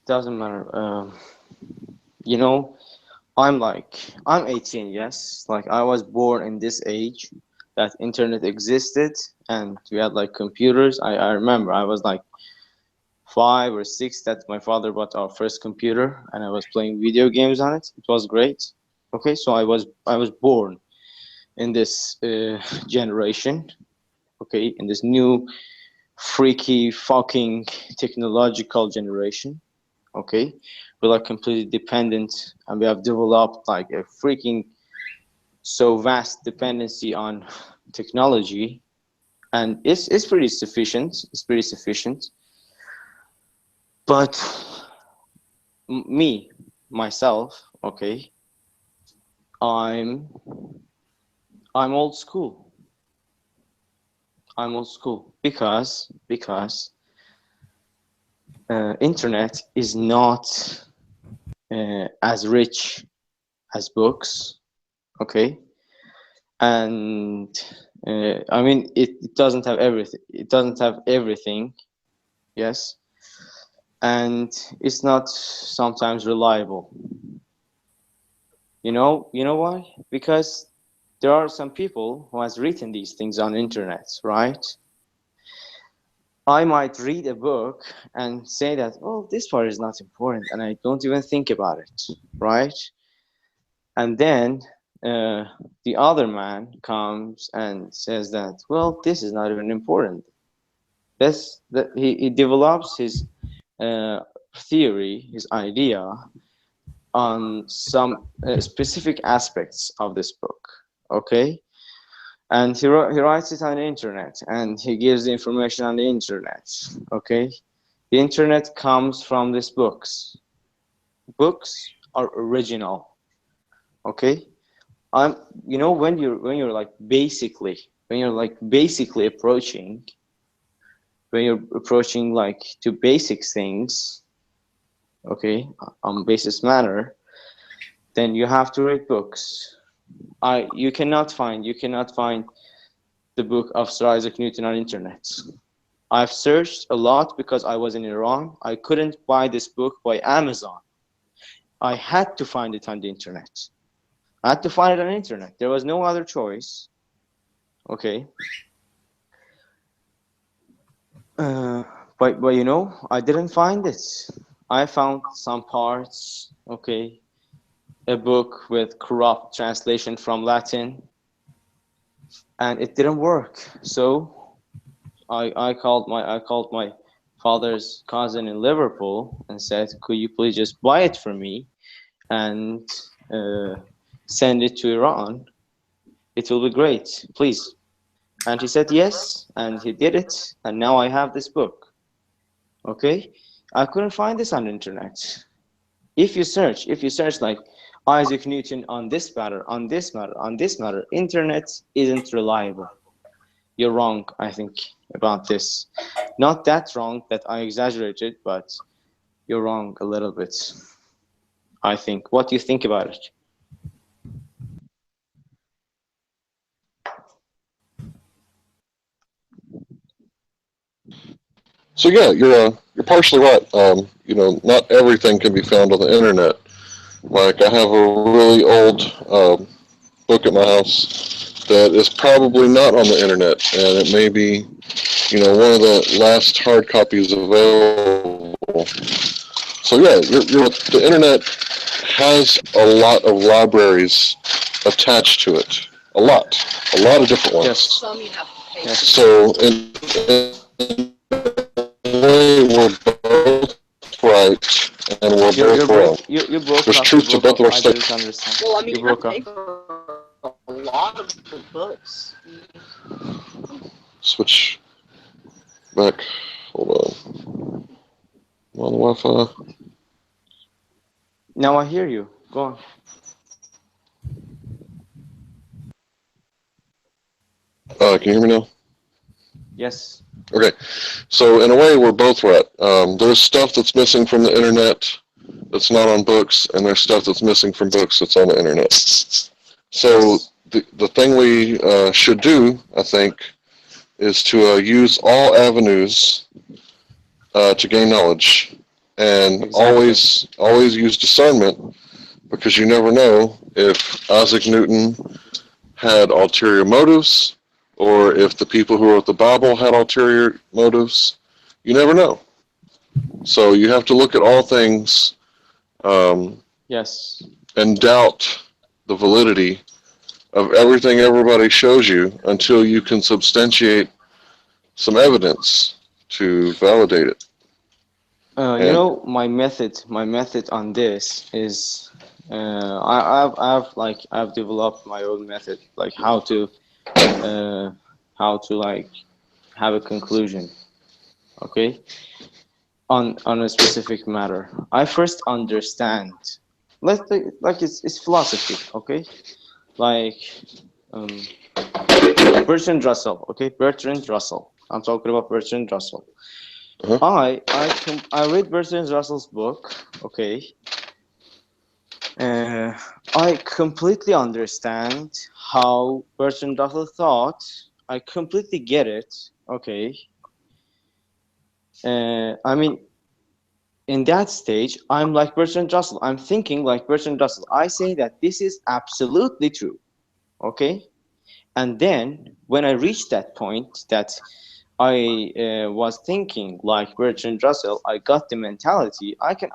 Doesn't matter. You know, I'm 18, yes. Like I was born in this age that internet existed and we had like computers. I remember I was like 5 or 6 that my father bought our first computer and I was playing video games on it. It was great. Okay, so I was born in this generation. Okay, in this new freaky fucking technological generation. Okay, we're like completely dependent and we have developed like a freaking so vast dependency on technology, and it's pretty sufficient. It's pretty sufficient. But myself, okay, I'm old school. I'm old school because internet is not as rich as books, okay, and I mean it doesn't have everything. It doesn't have everything, yes, and it's not sometimes reliable. You know why? Because there are some people who has written these things on internet, right? I might read a book and say that, well, this part is not important, and I don't even think about it, right? And then the other man comes and says that, well, this is not even important. He develops his theory, his idea, on some specific aspects of this book, okay? And he writes it on the internet, and he gives the information on the internet, okay? The internet comes from these books. Books are original, okay? You know, when you're like basically approaching, when you're approaching like to basic things, okay, on basis manner, then you have to read books. You cannot find the book of Sir Isaac Newton on internet. I've searched a lot because I was in Iran. I couldn't buy this book by Amazon. I had to find it on the internet. I had to find it on the internet. There was no other choice. Okay. But you know, I didn't find it. I found some parts, okay, a book with corrupt translation from Latin, and it didn't work. So I called my father's cousin in Liverpool and said, could you please just buy it for me and send it to Iran? It will be great, please. And he said yes, and he did it, and now I have this book. Okay, I couldn't find this on the internet. If you search like Isaac Newton on this matter, on this matter, on this matter, internet isn't reliable. You're wrong, I think, about this. Not that wrong that I exaggerated, but you're wrong a little bit, I think. What do you think about it? So yeah, you're partially right. You know, not everything can be found on the internet. Like I have a really old book at my house that is probably not on the internet, and it may be, you know, one of the last hard copies available. So yeah, the internet has a lot of libraries attached to it. A lot of different ones. Yes. Some you have to pay. Yes. So in a way, we're both right and we're both wrong. You broke There's up. truth to both of our I didn't statements. understand. Well, I mean, You you have broke to up. pay for a lot of the books. Switch back. Hold on. I'm on the Wi-Fi. Now I hear you. Go on. Can you hear me now? Yes. Okay. So in a way, we're both right. There's stuff that's missing from the internet that's not on books, and there's stuff that's missing from books that's on the internet. So the thing we should do, I think, is to use all avenues to gain knowledge, and Exactly. always use discernment, because you never know if Isaac Newton had ulterior motives, or if the people who wrote the Bible had ulterior motives. You never know. So you have to look at all things Yes. and doubt the validity of everything everybody shows you until you can substantiate some evidence to validate it. You know, my method on this is I've developed my own method, like how to like have a conclusion, okay, on a specific matter. I first understand. Let's take, like it's philosophy, okay, like Bertrand Russell, okay, Bertrand Russell. I'm talking about Bertrand Russell. Uh-huh. I read Bertrand Russell's book, okay. I completely understand how Bertrand Russell thought. I completely get it, okay. I mean, in that stage, I'm like Bertrand Russell. I'm thinking like Bertrand Russell. I say that this is absolutely true, okay. And then when I reach that point that I was thinking like Bertrand Russell. I got the mentality. I can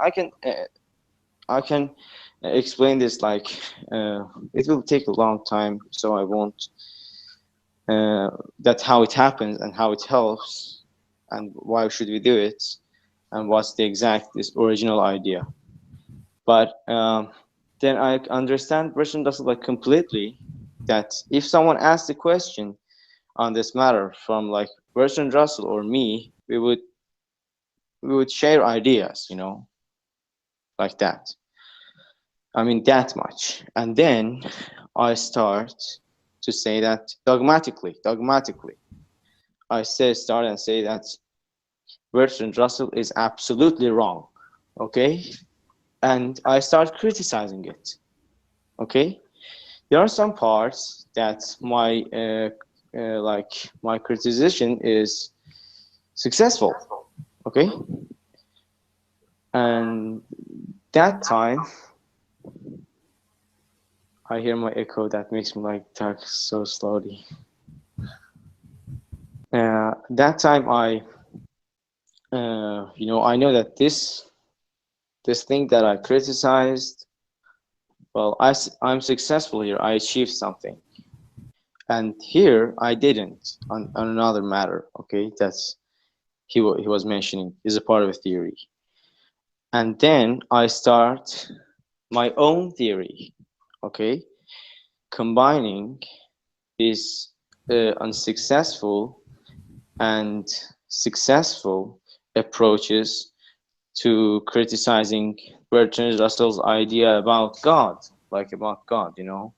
explain this like it will take a long time, so I won't. That's how it happens and how it helps, and why should we do it, and what's the exact this original idea. But then I understand Bertrand Russell like completely, that if someone asked a question on this matter from like Bertrand Russell or me, we would share ideas, you know, like that. I mean, that much. And then I start to say that dogmatically, I start and say that Bertrand Russell is absolutely wrong, okay? And I start criticizing it, okay? There are some parts that my my criticism is successful, okay? And that time, I hear my echo. That makes me like talk so slowly. That time I I know that this thing that I criticized, well, I'm successful here. I achieved something, and here I didn't on another matter. Okay, that's he was mentioning is a part of a theory, and then I start my own theory. Okay, combining these unsuccessful and successful approaches to criticizing Bertrand Russell's idea about God, like about God, you know,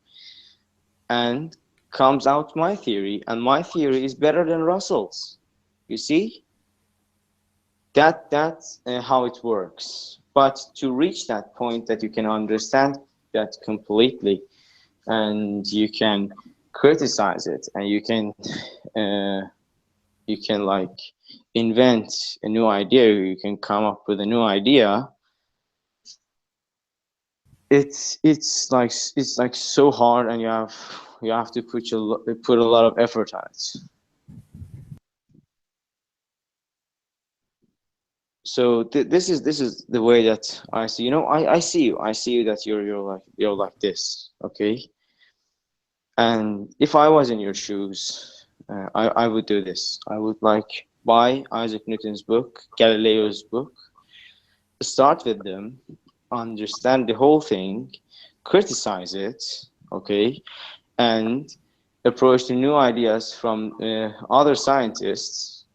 and comes out my theory, and my theory is better than Russell's. You see, that's how it works. But to reach that point that you can understand that completely, and you can criticize it, and you can like invent a new idea, you can come up with a new idea. It's like so hard, and you have to put a lot of effort on it. So this is the way that I see. You know, I see you that you're like this, okay? And if I was in your shoes, I would do this. I would like buy Isaac Newton's book, Galileo's book, start with them, understand the whole thing, criticize it, okay, and approach the new ideas from other scientists,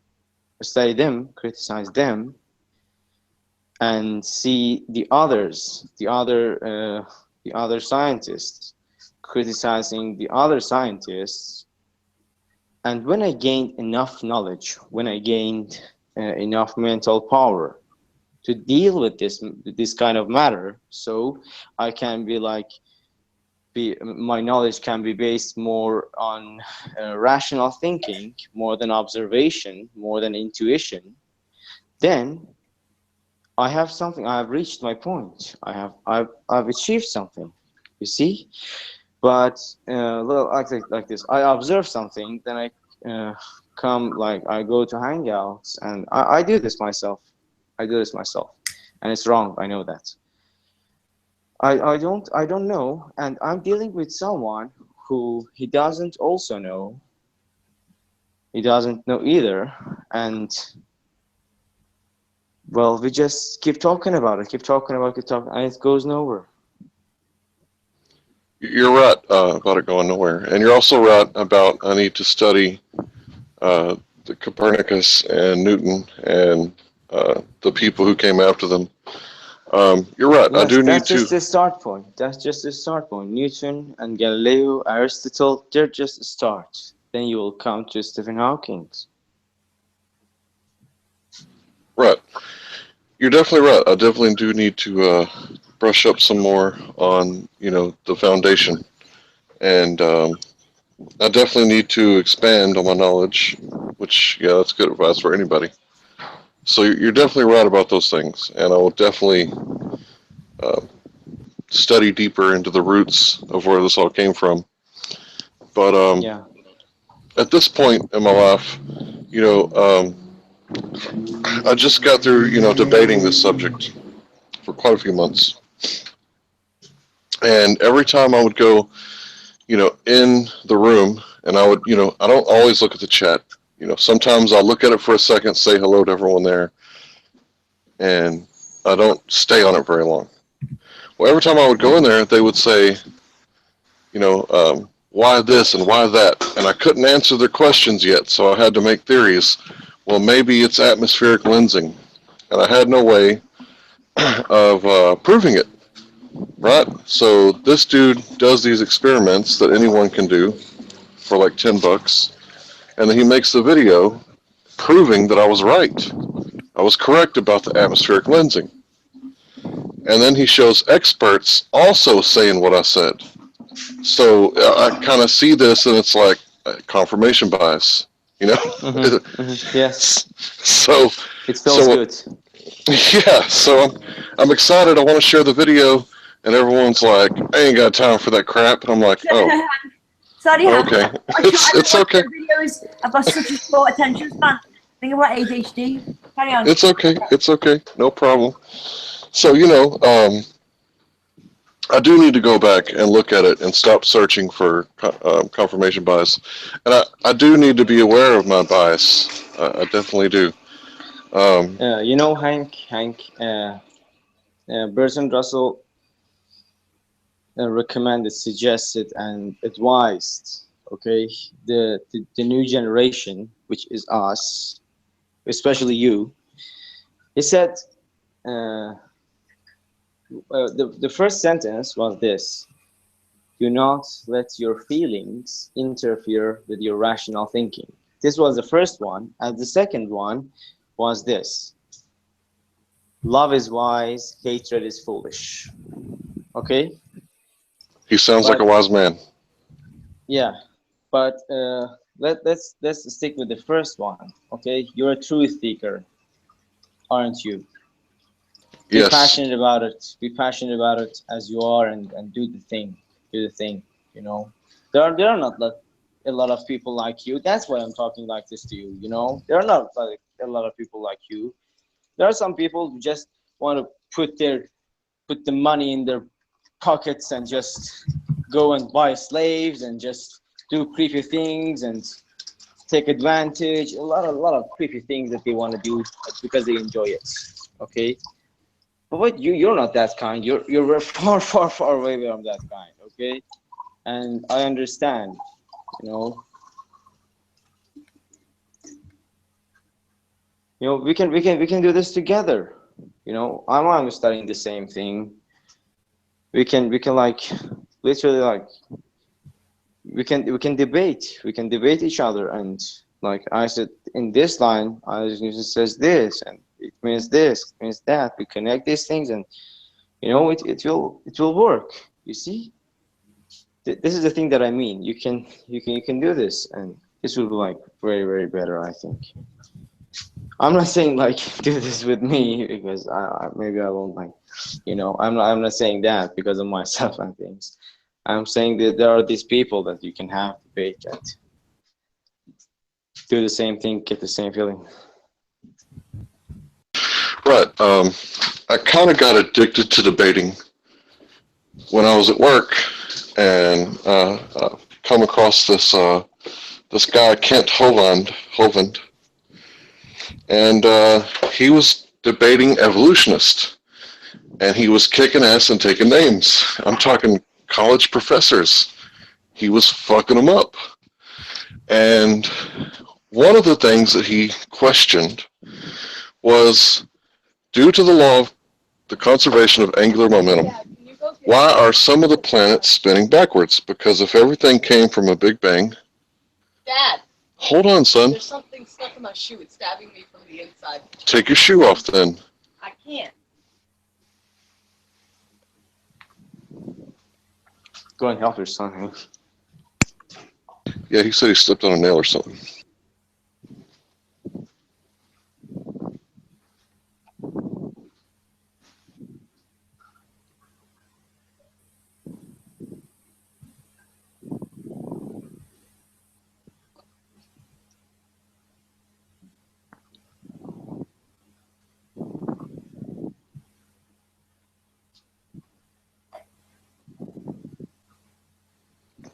study them, criticize them, and see the other scientists criticizing the other scientists. And when I gained enough knowledge, when I gained enough mental power to deal with this kind of matter, so I can be like my knowledge can be based more on rational thinking, more than observation, more than intuition, then I have something. I have reached my point. I've achieved something. You see, but like this. I observe something, then I come, like I go to hangouts, and I do this myself. and it's wrong. I know that. I don't know, and I'm dealing with someone who he doesn't also know. He doesn't know either, and well, we just keep talking about it, and it goes nowhere. You're right about it going nowhere, and you're also right about I need to study the Copernicus and Newton and the people who came after them. You're right. Yes, I do need that's to. just the start point. That's just the start point. Newton and Galileo, Aristotle, they're just a start. Then you will come to Stephen Hawking. Right. You're definitely right. I definitely do need to brush up some more on, the foundation, and I definitely need to expand on my knowledge. Which, yeah, that's good advice for anybody. So you're definitely right about those things, and I will definitely study deeper into the roots of where this all came from. But Yeah. at this point in my life, you know, I just got through, debating this subject for quite a few months. And every time I would go, in the room, and I would, I don't always look at the chat. Sometimes I'll look at it for a second, say hello to everyone there, and I don't stay on it very long. Well, every time I would go in there, they would say, why this and why that? And I couldn't answer their questions yet, so I had to make theories. Well, maybe it's atmospheric lensing. And I had no way of proving it, right? So this dude does these experiments that anyone can do for like $10, and then he makes the video proving that I was right. I was correct about the atmospheric lensing. And then he shows experts also saying what I said. So I kind of see this, and it's like confirmation bias, Yes, So it feels good. yeah, so I'm excited. I want to share the video, and everyone's like, "I ain't got time for that crap." And I'm like, "Oh, Sorry, okay, it's okay. Videos. I've got such a short attention span. Think about ADHD. Carry on. It's okay, no problem." So I do need to go back and look at it and stop searching for confirmation bias, and I do need to be aware of my bias. I definitely do. Hank, Bertrand Russell recommended, suggested, and advised, okay, the new generation, which is us, especially you. He said, the first sentence was this: do not let your feelings interfere with your rational thinking. This was the first one. And the second one was this: love is wise, hatred is foolish. Okay? He sounds like a wise man. Yeah, but let's stick with the first one. Okay, you're a truth seeker, aren't you? Be Yes. passionate about it. Be passionate about it as you are, and do the thing. Do the thing. There are not a lot of people like you. That's why I'm talking like this to you. There are not like a lot of people like you. There are some people who just want to put the money in their pockets and just go and buy slaves and just do creepy things and take advantage. A lot of creepy things that they want to do because they enjoy it. Okay. But you're not that kind. You're far away from that kind. Okay, and I understand. We can do this together. I'm studying the same thing. We can like literally like we can debate. We can debate each other, and like I said in this line, I just says this and it means this, it means that. We connect these things, and it will work. You see, this is the thing that I mean. You can do this, and this will be like very better, I think. I'm not saying like do this with me, because maybe I won't like, I'm not saying that because of myself and things. I'm saying that there are these people that you can have debate and do the same thing, get the same feeling. Right. I kind of got addicted to debating when I was at work, and come across this guy, Kent Hovind, and he was debating evolutionists, and he was kicking ass and taking names. I'm talking college professors. He was fucking them up. And one of the things that he questioned was, due to the law of the conservation of angular momentum, why are some of the planets spinning backwards? Because if everything came from a Big Bang... Dad! Hold on, son. There's something stuck in my shoe. It's stabbing me from the inside. Take your shoe off, then. I can't. Go and help your son, Hank. Yeah, he said he slipped on a nail or something.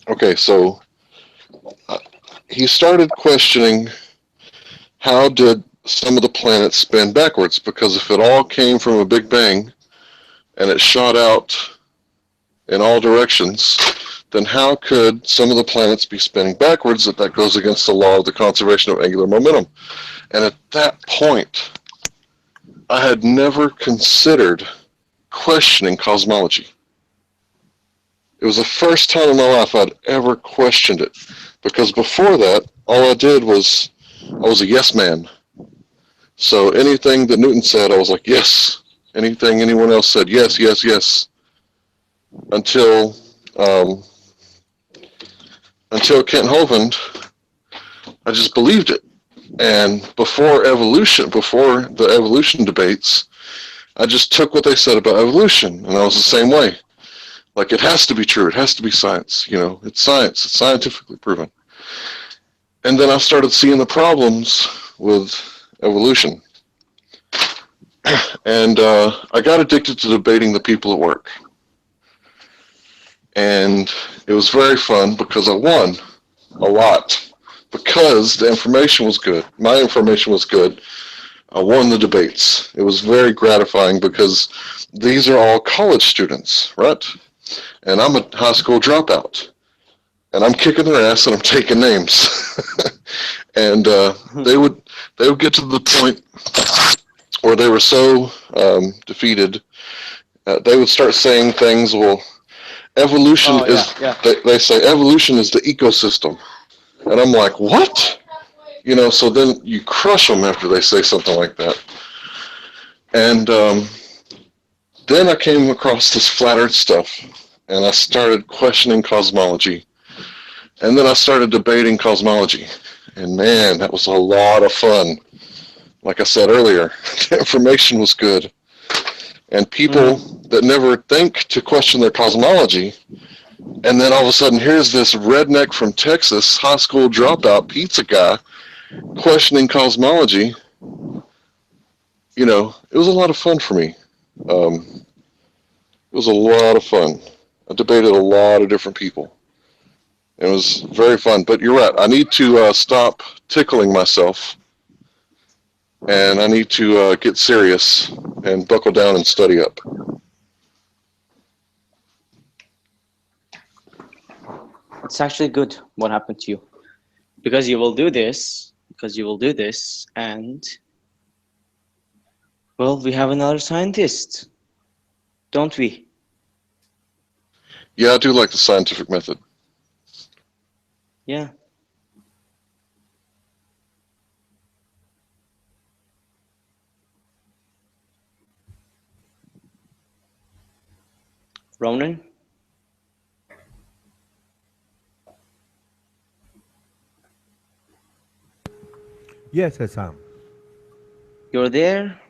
Okay, so he started questioning how did some of the planets spin backwards, because if it all came from a Big Bang and it shot out in all directions, then how could some of the planets be spinning backwards if that goes against the law of the conservation of angular momentum? And at that point, I had never considered questioning cosmology. It was the first time in my life I'd ever questioned it, because before that, all I did was I was a yes man. So anything that Newton said, I was like, yes. Anything anyone else said, yes, yes, yes. Until Kent Hovind, I just believed it. And before the evolution debates, I just took what they said about evolution, and I was the same way. Like, it has to be true. It has to be science. You know, it's science. It's scientifically proven. And then I started seeing the problems with evolution. And I got addicted to debating the people at work. And it was very fun because I won a lot. Because the information was good. My information was good. I won the debates. It was very gratifying because these are all college students, right? And I'm a high school dropout. And I'm kicking their ass and I'm taking names. And they would get to the point where they were so defeated, they would start saying things, well, evolution They say evolution is the ecosystem. And I'm like, what? You know, so then you crush them after they say something like that. And then I came across this flat earth stuff, and I started questioning cosmology. And then I started debating cosmology. And man, that was a lot of fun. Like I said earlier, the information was good. And people that never think to question their cosmology, and then all of a sudden here's this redneck from Texas, high school dropout pizza guy, questioning cosmology. You know, it was a lot of fun for me. It was a lot of fun. I debated a lot of different people. It was very fun. But you're right. I need to stop tickling myself, and I need to get serious and buckle down and study up. It's actually good what happened to you, because you will do this, and well, we have another scientist, don't we? Yeah, I do like the scientific method. Yeah. Ronan? Yes, Hassan. You're there?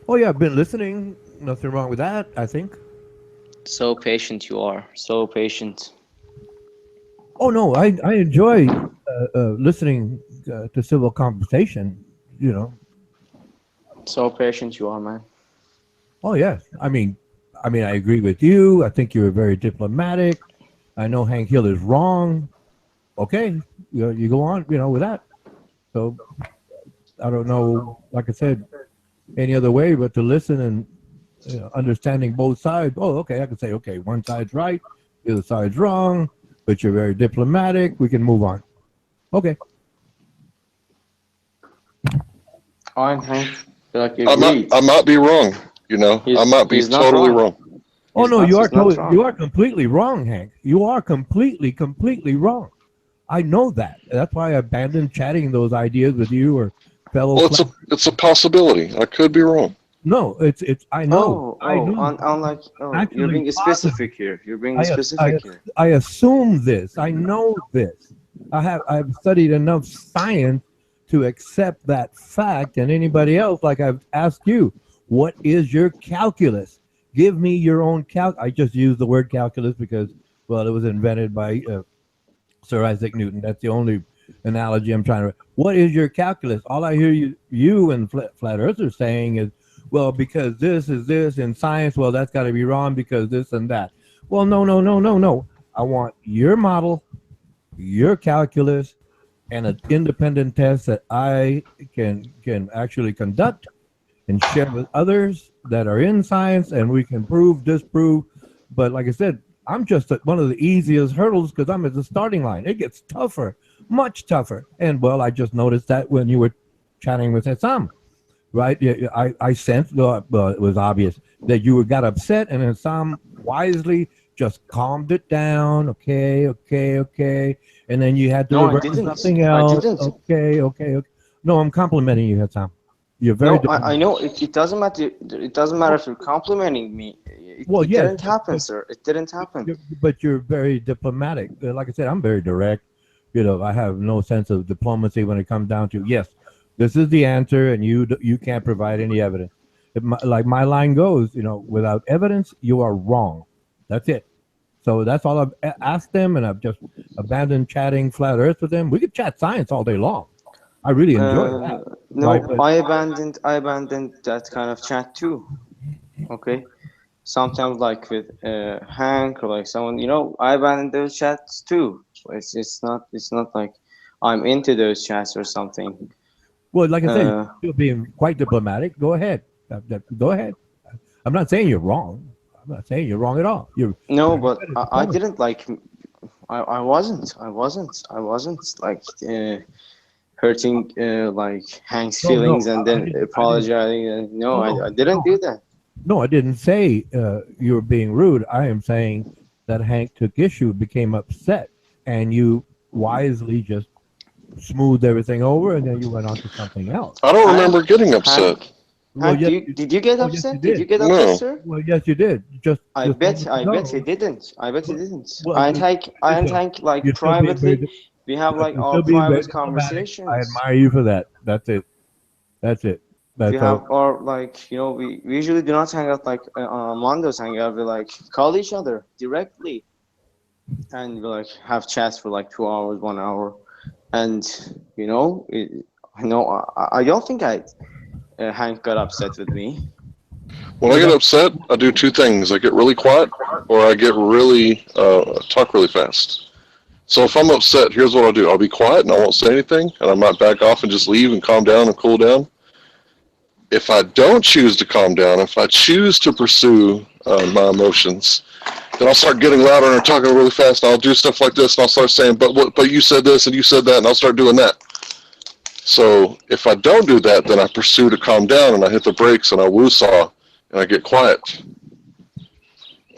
Oh yeah, I've been listening. Nothing wrong with that, I think. So patient you are, so patient. Oh no, I enjoy listening to civil conversation. You know. So patient you are, man. Oh yes, I mean, I agree with you. I think you're very diplomatic. I know Hank Hill is wrong. Okay, you go on, with that. So I don't know, like I said, any other way but to listen and understanding both sides. Oh, okay, I can say, okay, one side's right, the other side's wrong, but you're very diplomatic. We can move on. Okay. I'm Hank. Like you I might be wrong. I might be totally wrong. Oh no, you are completely wrong, Hank. You are completely wrong. I know that. That's why I abandoned chatting those ideas with you or fellow. Well, it's a possibility. I could be wrong. No, it's. I know. I know. Actually, you're being specific here. I assume this. I know this. I've studied enough science to accept that fact. And anybody else, like I've asked you, what is your calculus? Give me your own I just use the word calculus because, well, it was invented by Sir Isaac Newton. That's the only analogy I'm trying to. What is your calculus? All I hear you and flat earthers saying is, well, because this is this in science, well, that's got to be wrong because this and that. Well, no. I want your model, your calculus, and an independent test that I can actually conduct and share with others that are in science, and we can prove, disprove. But like I said, I'm just at one of the easiest hurdles because I'm at the starting line. It gets tougher, much tougher. And well, I just noticed that when you were chatting with Hassam, right? Yeah, I sensed, well, it was obvious that you got upset, and Hassam wisely just calmed it down. Okay. And then you had to No, I revert to didn't. something I else. didn't. Okay. No, I'm complimenting you, Hassam. You're very No, I know it doesn't matter. It doesn't matter if you're complimenting me. It yes, didn't happen, sir. It didn't happen. but you're very diplomatic. Like I said, I'm very direct. I have no sense of diplomacy when it comes down to yes, this is the answer, and you can't provide any evidence. Like my line goes, without evidence, you are wrong. That's it. So that's all I've asked them, and I've just abandoned chatting flat Earth with them. We could chat science all day long. I really enjoy that. No, Right, but- I abandoned that kind of chat too. Okay, sometimes like with Hank or like someone, I abandoned those chats too. It's not like I'm into those chats or something. Well, like I said, you're being quite diplomatic. Go ahead. Go ahead. I'm not saying you're wrong. I'm not saying you're wrong at all. No, but I didn't like. I wasn't like hurting like Hank's feelings and then apologizing. No, I didn't do that. No, I didn't say you were being rude. I am saying that Hank took issue, became upset, and you wisely just smoothed everything over, and then you went on to something else. I don't remember getting upset. Hank, did you get upset? Did you get upset, sir? Well, yes, you did. I bet he didn't. I bet he didn't. I think like privately, we have like our private conversations. I admire you for that. That's it. We have our like we usually do not hang out like on Mondays hang out. We like call each other directly, and we like have chats for like 2 hours, 1 hour, and I don't think Hank got upset with me. When I get upset, I do two things. I get really quiet, or I get really talk really fast. So if I'm upset, here's what I'll do. I'll be quiet and I won't say anything, and I might back off and just leave and calm down and cool down. If I don't choose to calm down, if I choose to pursue my emotions, then I'll start getting louder and talking really fast, and I'll do stuff like this, and I'll start saying, but you said this and you said that, and I'll start doing that. So if I don't do that, then I pursue to calm down, and I hit the brakes, and I woo-saw, and I get quiet.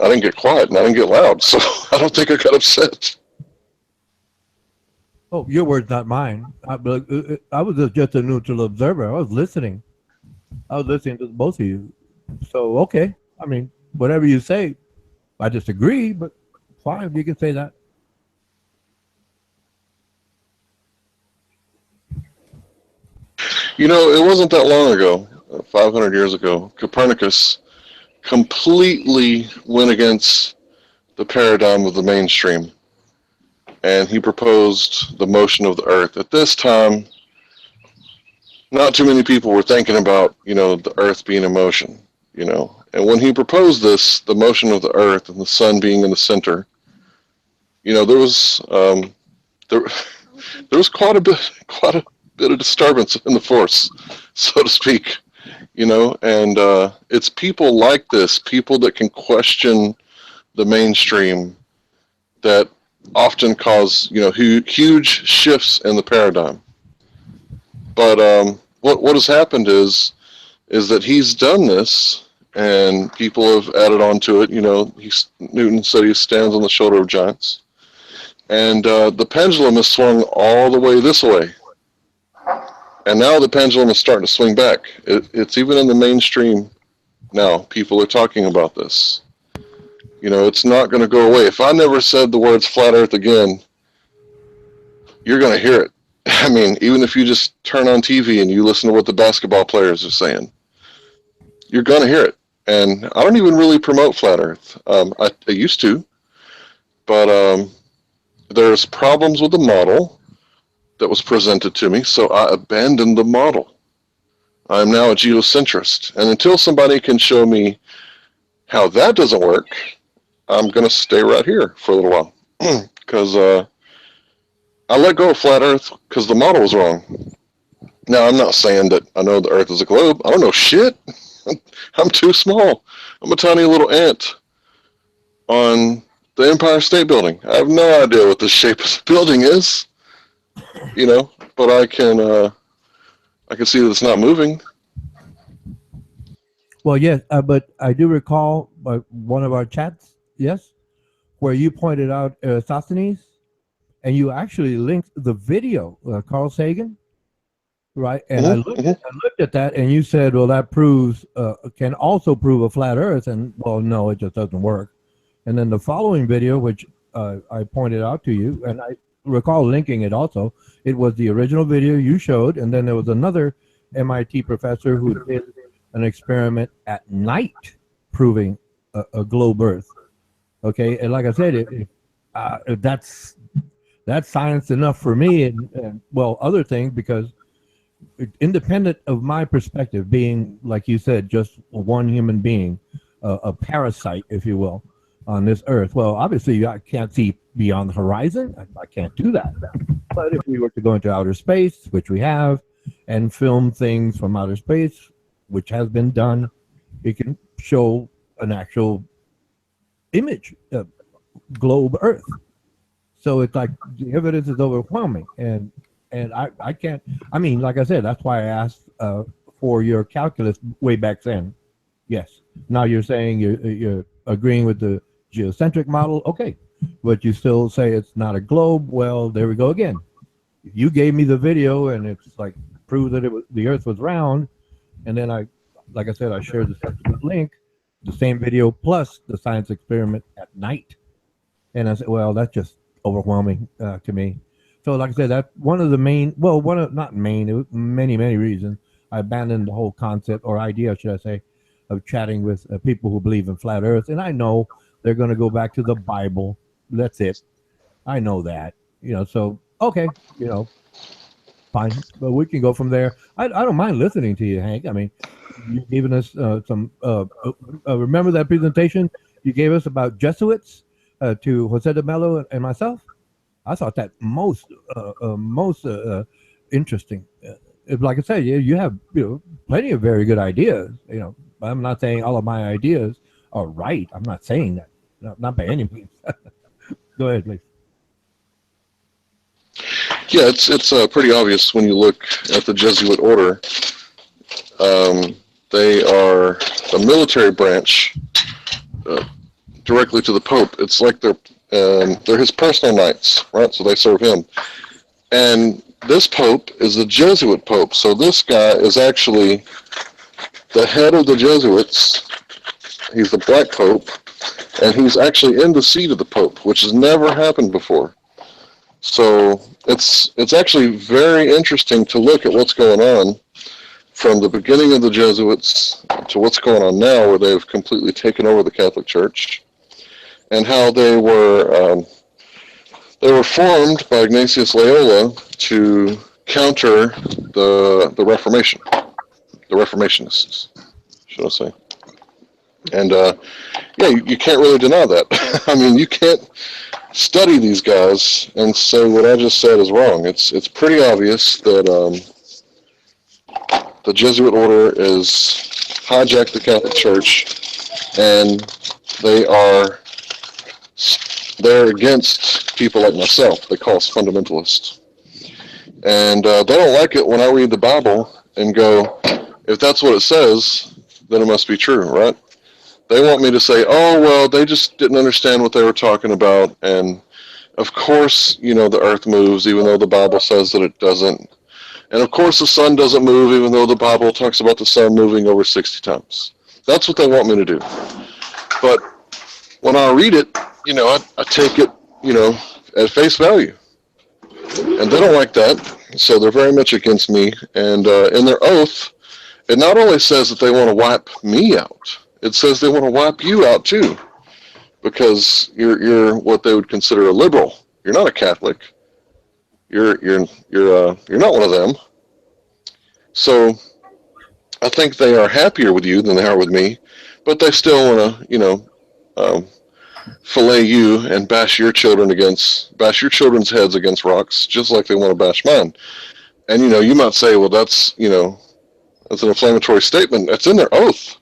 I didn't get quiet, and I didn't get loud, so I don't think I got upset. Oh, your words, not mine. I was just a neutral observer. I was listening to both of you. So, okay. I mean, whatever you say, I disagree, but fine, you can say that. It wasn't that long ago, 500 years ago, Copernicus completely went against the paradigm of the mainstream. And he proposed the motion of the Earth. At this time, not too many people were thinking about, the Earth being in motion, And when he proposed this, the motion of the Earth and the sun being in the center, there was quite a bit of disturbance in the force, so to speak, And it's people like this, people that can question the mainstream, that often cause huge shifts in the paradigm. But what has happened is that he's done this, and people have added on to it. Newton said he stands on the shoulder of giants, and the pendulum has swung all the way this way, and now the pendulum is starting to swing back. It's even in the mainstream now. People are talking about this. It's not going to go away. If I never said the words flat earth again, you're going to hear it. I mean, even if you just turn on TV and you listen to what the basketball players are saying, you're going to hear it. And I don't even really promote flat earth. I used to, but there's problems with the model that was presented to me, so I abandoned the model. I'm now a geocentrist. And until somebody can show me how that doesn't work, I'm going to stay right here for a little while. because I let go of flat Earth because the model was wrong. Now, I'm not saying that I know the Earth is a globe. I don't know shit. I'm too small. I'm a tiny little ant on the Empire State Building. I have no idea what the shape of the building is, but I can see that it's not moving. Well, yes, but I do recall one of our chats, yes, where you pointed out Sosthenes, and you actually linked the video, Carl Sagan, right? And I looked at that, and you said, well, that proves can also prove a flat Earth, and well, no, it just doesn't work. And then the following video, which I pointed out to you, and I recall linking it also, it was the original video you showed, and then there was another MIT professor who did an experiment at night proving a globe Earth. Okay, and like I said, that's science enough for me, and well, other things, because independent of my perspective, being like you said, just one human being, a parasite, if you will, on this Earth. Well, obviously, I can't see beyond the horizon. I can't do that. But if we were to go into outer space, which we have, and film things from outer space, which has been done, it can show an actual image of globe Earth. So it's like the evidence is overwhelming, and I can't. I mean, like I said, that's why I asked for your calculus way back then. Yes. Now you're saying you're agreeing with the geocentric model, okay, but you still say it's not a globe. Well, there we go again. You gave me the video, and it's like prove that the Earth was round, and then like I said, I shared the subsequent link, the same video plus the science experiment at night, and I said, well, that's just overwhelming to me. So, like I said, that's one of the main. Well, not main. It was many reasons I abandoned the whole concept or idea, should I say, of chatting with people who believe in flat Earth, and I know they're going to go back to the Bible. That's it. I know that. So okay, fine, but we can go from there. I don't mind listening to you, Hank. I mean, you've given us some. Remember that presentation you gave us about Jesuits to Jose de Mello and myself? I thought that most interesting. Like I said, you have plenty of very good ideas. I'm not saying all of my ideas are right. I'm not saying that. No, not by any means. Go ahead, please. Yeah, it's pretty obvious when you look at the Jesuit order. They are a military branch directly to the Pope. It's like they're his personal knights, right? So they serve him. And this Pope is the Jesuit Pope. So this guy is actually the head of the Jesuits. He's the Black Pope, and he's actually in the seat of the Pope, which has never happened before. So it's actually very interesting to look at what's going on from the beginning of the Jesuits to what's going on now, where they've completely taken over the Catholic Church, and how they were formed by Ignatius Loyola to counter the Reformation, the Reformationists, should I say. And yeah, you can't really deny that. I mean, you can't study these guys and say what I just said is wrong. It's pretty obvious that the Jesuit order is hijacked the Catholic Church, and they're against people like myself. They call us fundamentalists, and they don't like it when I read the Bible and go, if that's what it says, then it must be true, right? They want me to say, oh, well, they just didn't understand what they were talking about. And of course, the earth moves, even though the Bible says that it doesn't. And of course, the sun doesn't move, even though the Bible talks about the sun moving over 60 times. That's what they want me to do. But when I read it, I take it, at face value. And they don't like that. So they're very much against me. And in their oath, it not only says that they want to wipe me out, it says they want to wipe you out too, because you're what they would consider a liberal. You're not a Catholic. You're not one of them. So I think they are happier with you than they are with me, but they still want to fillet you and bash your children's heads against rocks, just like they want to bash mine. And you might say, well, that's an inflammatory statement. It's in their oath.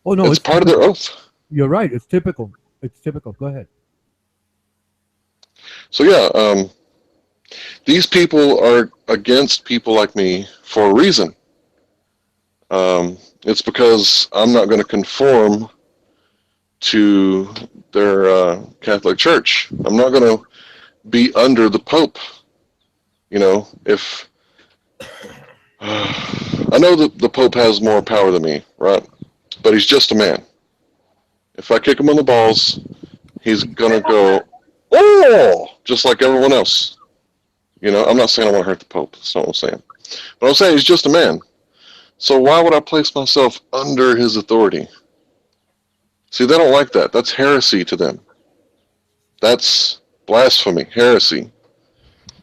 Oh no, it's part of their oath. You're right. It's typical. Go ahead. So yeah, these people are against people like me for a reason. It's because I'm not going to conform to their Catholic Church. I'm not going to be under the Pope. If I know that the Pope has more power than me, right? But he's just a man. If I kick him on the balls, he's going to go, oh, just like everyone else. I'm not saying I want to hurt the Pope. That's not what I'm saying. But I'm saying he's just a man. So why would I place myself under his authority? See, they don't like that. That's heresy to them. That's blasphemy, heresy.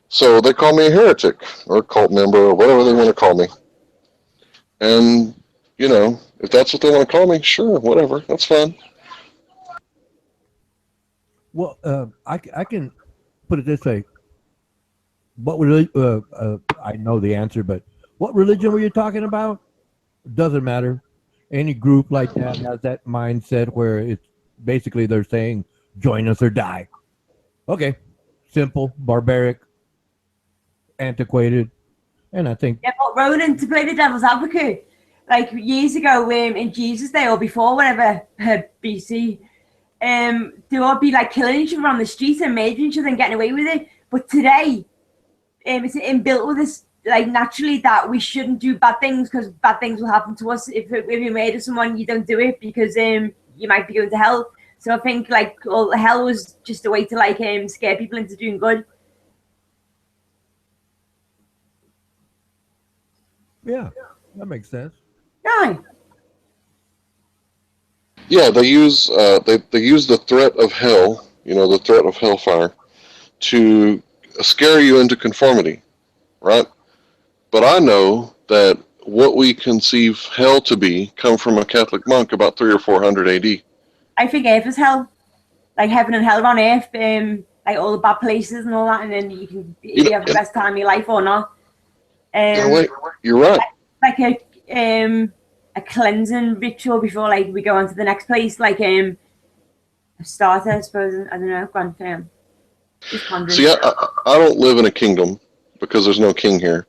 So they call me a heretic or a cult member or whatever they want to call me. And, if that's what they want to call me, sure, whatever. That's fine. Well, I can put it this way. I know the answer, but what religion were you talking about? Doesn't matter. Any group like that has that mindset where it's basically they're saying, join us or die. Okay. Simple, barbaric, antiquated. And I think... Yeah, but Ronan, to play the devil's advocate, like years ago in Jesus' day or before, whatever, BC, they would be like killing each other on the street and murdering each other and getting away with it. But today, it's inbuilt with us, like naturally, that we shouldn't do bad things because bad things will happen to us. If you murder someone, you don't do it because you might be going to hell. So I think hell was just a way to scare people into doing good. Yeah, that makes sense. Yeah. Yeah, they use the threat of hell, the threat of hellfire, to scare you into conformity, right? But I know that what we conceive hell to be come from a Catholic monk about 300 or 400 AD. I think Earth is hell, like heaven and hell on Earth, like all the bad places and all that, and then you can have the best time of your life or not. Wait, you're right. Like a cleansing ritual before we go on to the next place, like a starter, I suppose. I don't know. Go on, just pondering. See, I don't live in a kingdom because there's no king here,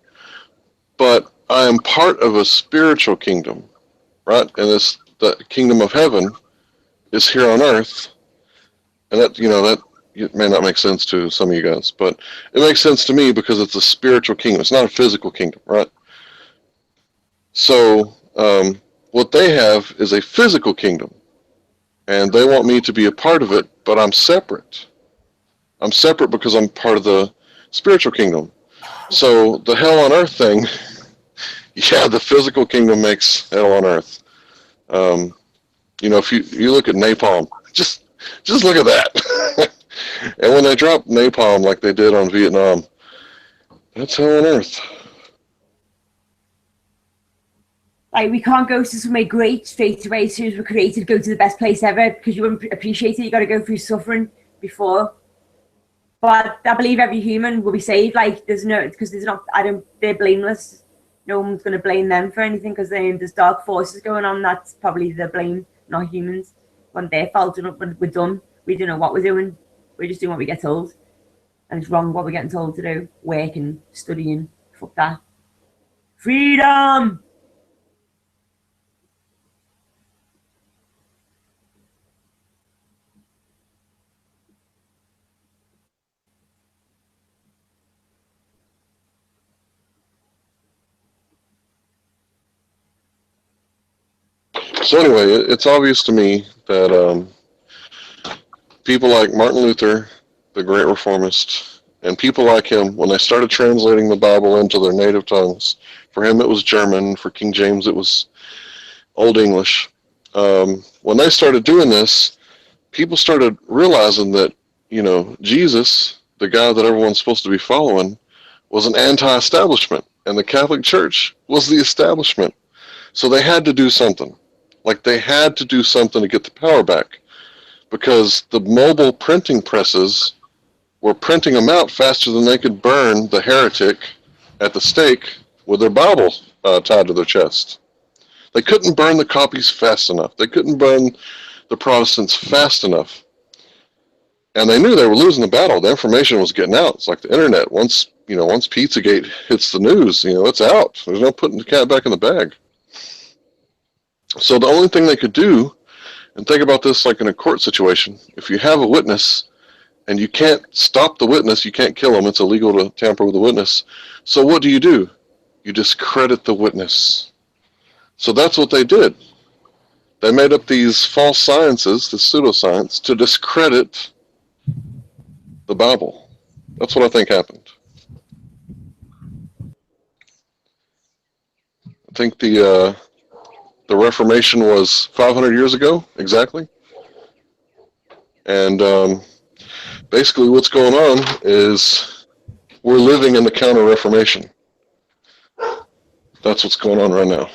but I am part of a spiritual kingdom, right? And the kingdom of heaven is here on earth, and that it may not make sense to some of you guys, but it makes sense to me because it's a spiritual kingdom. It's not a physical kingdom, right? So what they have is a physical kingdom, and they want me to be a part of it, but I'm separate. I'm separate because I'm part of the spiritual kingdom. So the hell on earth thing, yeah, the physical kingdom makes hell on earth. If you look at napalm, just look at that. And when they drop napalm like they did on Vietnam, that's hell on earth. Like, we can't go to somewhere great straight away as soon as we're created, go to the best place ever, because you wouldn't appreciate it. You got to go through suffering before. But I believe every human will be saved. Like, they're blameless. No one's going to blame them for anything because there's dark forces going on. That's probably the blame, not humans. When they're fault, when we're dumb, we don't know what we're doing. We're just doing what we get told. And it's wrong what we're getting told to do. Working, studying, fuck that. Freedom! So anyway, it's obvious to me that people like Martin Luther, the great reformist, and people like him, when they started translating the Bible into their native tongues, for him it was German, for King James it was Old English. When they started doing this, people started realizing that, Jesus, the guy that everyone's supposed to be following, was an anti-establishment, and the Catholic Church was the establishment. So they had to do something. Like, they had to do something to get the power back, because the mobile printing presses were printing them out faster than they could burn the heretic at the stake with their Bible tied to their chest. They couldn't burn the copies fast enough. They couldn't burn the Protestants fast enough. And they knew they were losing the battle. The information was getting out. It's like the internet. Once Pizzagate hits the news, it's out. There's no putting the cat back in the bag. So the only thing they could do, and think about this like in a court situation, if you have a witness and you can't stop the witness, you can't kill him. It's illegal to tamper with the witness. So what do? You discredit the witness. So that's what they did. They made up these false sciences, the pseudoscience, to discredit the Bible. That's what I think happened. I think the Reformation was 500 years ago, exactly. And basically what's going on is we're living in the Counter-Reformation. That's what's going on right now.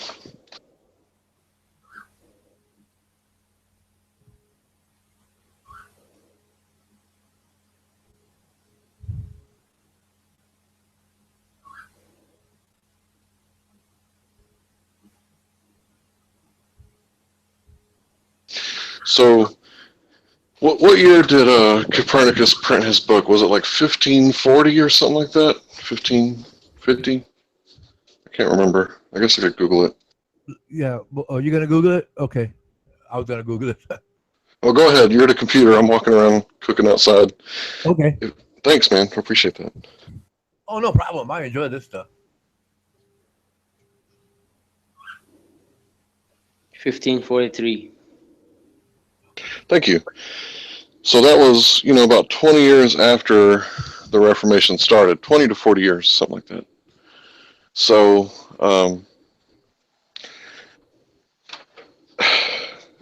So, what year did Copernicus print his book? Was it like 1540 or something like that? 1550? I can't remember. I guess I could Google it. Yeah. Are you gonna Google it? Okay. I was gonna Google it. Oh, go ahead. You're at a computer. I'm walking around cooking outside. Okay. Thanks, man. I appreciate that. Oh, no problem. I enjoy this stuff. 1543. Thank you. So that was, about 20 years after the Reformation started, 20 to 40 years, something like that. So,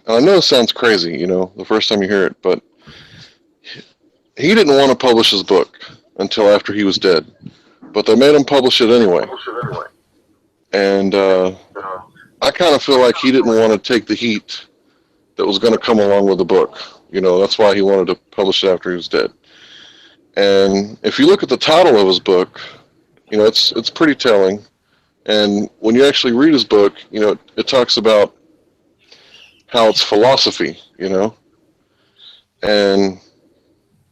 I know it sounds crazy, the first time you hear it, but he didn't want to publish his book until after he was dead, but they made him publish it anyway. And I kind of feel like he didn't want to take the heat that was going to come along with the book. That's why he wanted to publish it after he was dead. And if you look at the title of his book, it's pretty telling. And when you actually read his book, it talks about how it's philosophy, and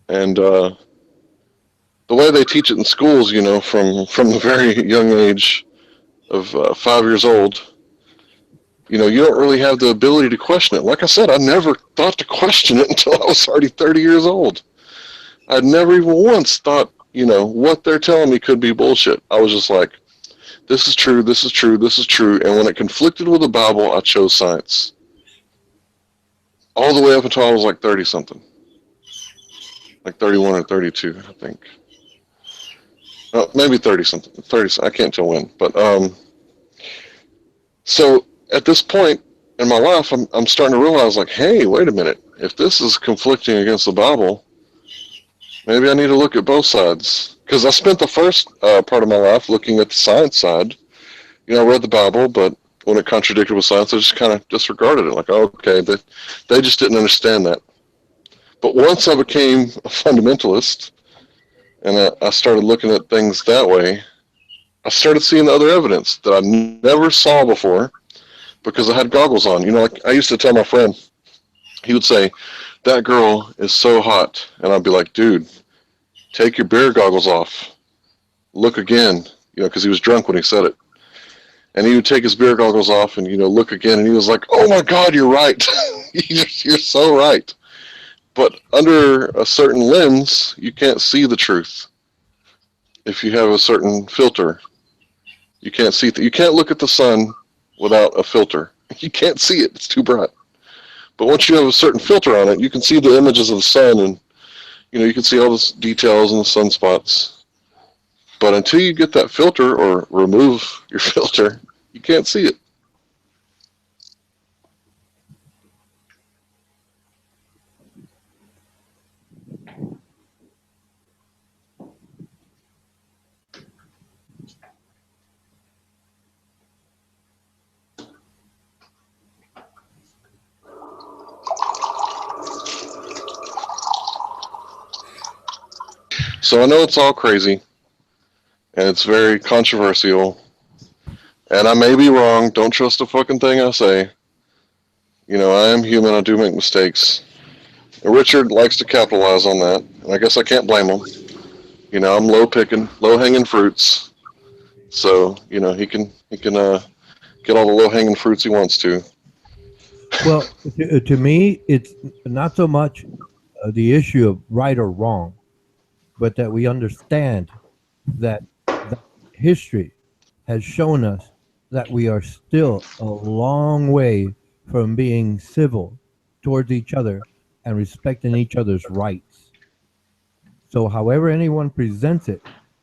the way they teach it in schools, from the very young age of 5 years old, you don't really have the ability to question it. Like I said, I never thought to question it until I was already 30 years old. I'd never even once thought, what they're telling me could be bullshit. I was just like, this is true, this is true, this is true. And when it conflicted with the Bible, I chose science. All the way up until I was like 30-something. Like 31 or 32, I think. Maybe 30-something. 30, I can't tell when. But, so at this point in my life, I'm starting to realize, like, hey, wait a minute. If this is conflicting against the Bible, maybe I need to look at both sides. Because I spent the first part of my life looking at the science side. I read the Bible, but when it contradicted with science, I just kind of disregarded it. Like, oh, okay, they just didn't understand that. But once I became a fundamentalist and I started looking at things that way, I started seeing the other evidence that I never saw before because I had goggles on. Like I used to tell my friend, he would say, that girl is so hot. And I'd be like, dude, take your beer goggles off. Look again, because he was drunk when he said it. And he would take his beer goggles off and, look again. And he was like, oh, my God, you're right. You're so right. But under a certain lens, you can't see the truth. If you have a certain filter, you can't see. You can't look at the sun without a filter. You can't see it. It's too bright. But once you have a certain filter on it, you can see the images of the sun and, you can see all the details and the sunspots. But until you get that filter or remove your filter, you can't see it. So I know it's all crazy, and it's very controversial, and I may be wrong. Don't trust a fucking thing I say. You know, I am human. I do make mistakes. And Richard likes to capitalize on that, and I guess I can't blame him. You know, I'm low hanging fruits. So you know, he can get all the low hanging fruits he wants to. Well, to me, it's not so much the issue of right or wrong, but that we understand that history has shown us that we are still a long way from being civil towards each other and respecting each other's rights. So, however anyone presents it,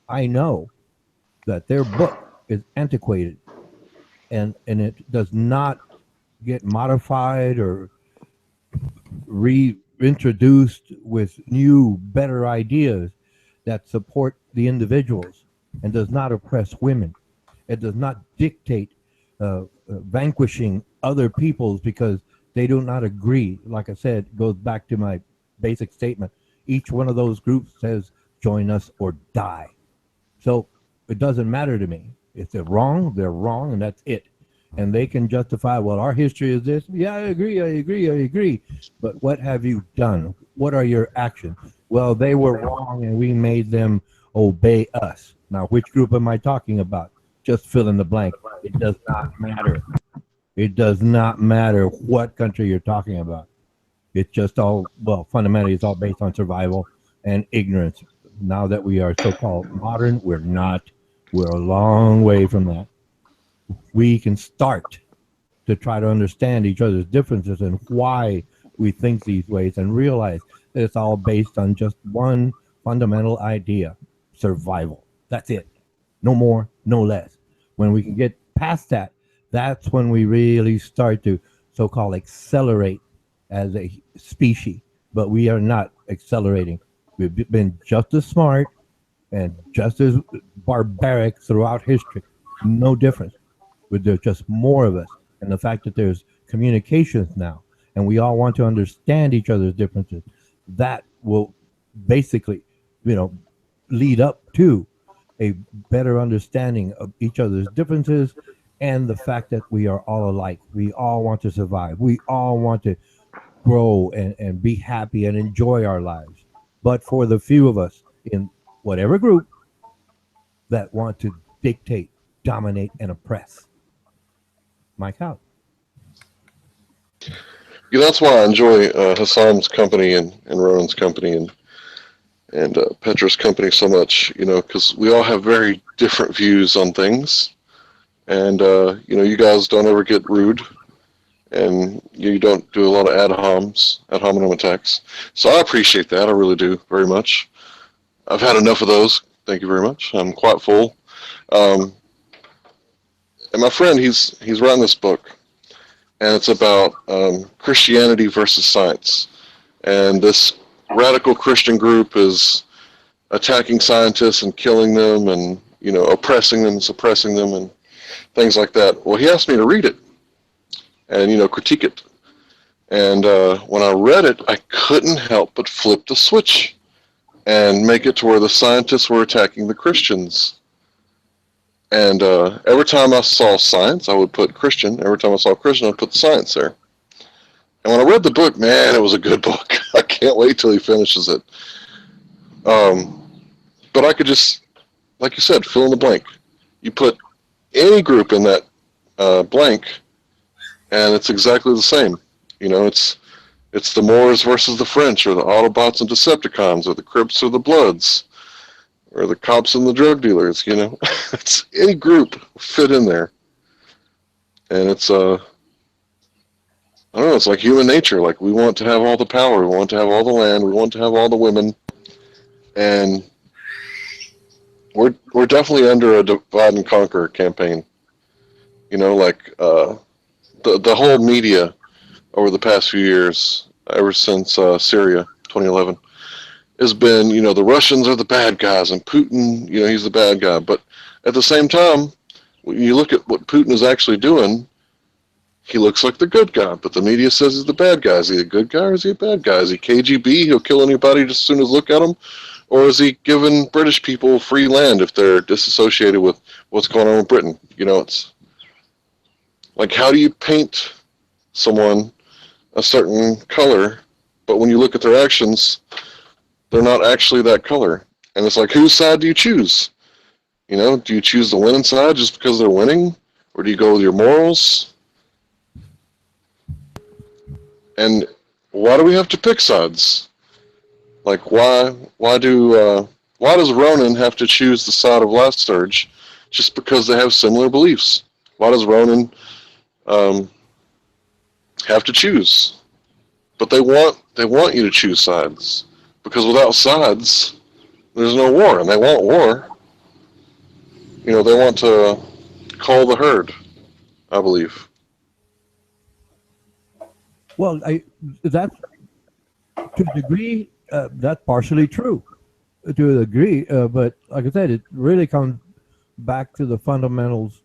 I know that their book is antiquated and it does not get modified or reintroduced with new, better ideas that support the individuals and does not oppress women. It does not dictate vanquishing other peoples because they do not agree. Like I said, it goes back to my basic statement. Each one of those groups says, join us or die. So it doesn't matter to me. If they're wrong, and that's it. And they can justify, well, our history is this. Yeah, I agree. But what have you done? What are your actions? Well, they were wrong and we made them obey us. Now, which group am I talking about? Just fill in the blank. It does not matter. It does not matter what country you're talking about. It's just all, well, fundamentally, it's all based on survival and ignorance. Now that we are so-called modern, we're not. We're a long way from that. We can start to try to understand each other's differences and why we think these ways and realize that it's all based on just one fundamental idea, survival. That's it. No more, no less. When we can get past that, that's when we really start to so-called accelerate as a species. But we are not accelerating. We've been just as smart and just as barbaric throughout history. No difference. But there's just more of us. And the fact that there's communications now, and we all want to understand each other's differences, that will basically, lead up to a better understanding of each other's differences and the fact that we are all alike. We all want to survive. We all want to grow and be happy and enjoy our lives. But for the few of us in whatever group that want to dictate, dominate, and oppress. Mike out. Yeah, that's why I enjoy Hassan's company and Ronan's company and Petra's company so much, because we all have very different views on things. And, you guys don't ever get rude, and you don't do a lot of ad hominem attacks. So I appreciate that. I really do very much. I've had enough of those. Thank you very much. I'm quite full. And my friend, he's writing this book, and it's about Christianity versus science. And this radical Christian group is attacking scientists and killing them and, oppressing them, suppressing them, and things like that. Well, he asked me to read it and, critique it. And when I read it, I couldn't help but flip the switch and make it to where the scientists were attacking the Christians. And every time I saw science, I would put Christian. Every time I saw Christian, I'd put the science there. And when I read the book, man, it was a good book. I can't wait till he finishes it. But I could just, like you said, fill in the blank. You put any group in that blank, and it's exactly the same. It's the Moors versus the French, or the Autobots and Decepticons, or the Crips or the Bloods, or the cops and the drug dealers. It's any group fit in there, and it's I don't know. It's like human nature. Like, we want to have all the power, we want to have all the land, we want to have all the women, and we're definitely under a divide and conquer campaign. The whole media over the past few years, ever since Syria 2011, has been, the Russians are the bad guys and Putin, he's the bad guy. But at the same time, when you look at what Putin is actually doing, he looks like the good guy, but the media says he's the bad guy. Is he a good guy or is he a bad guy? Is he KGB? He'll kill anybody just as soon as look at him? Or is he giving British people free land if they're disassociated with what's going on with Britain? You know, it's like, how do you paint someone a certain color, but when you look at their actions, they're not actually that color? And it's like, whose side do you choose? You know, do you choose the winning side just because they're winning? Or do you go with your morals? And why do we have to pick sides? Like, why does Ronan have to choose the side of Last Surge just because they have similar beliefs? Why does Ronan have to choose? But they want you to choose sides, because without sides, there's no war, and they want war. You know, they want to call the herd, I believe. Well, that's to a degree, that's partially true, to a degree. But like I said, it really comes back to the fundamentals,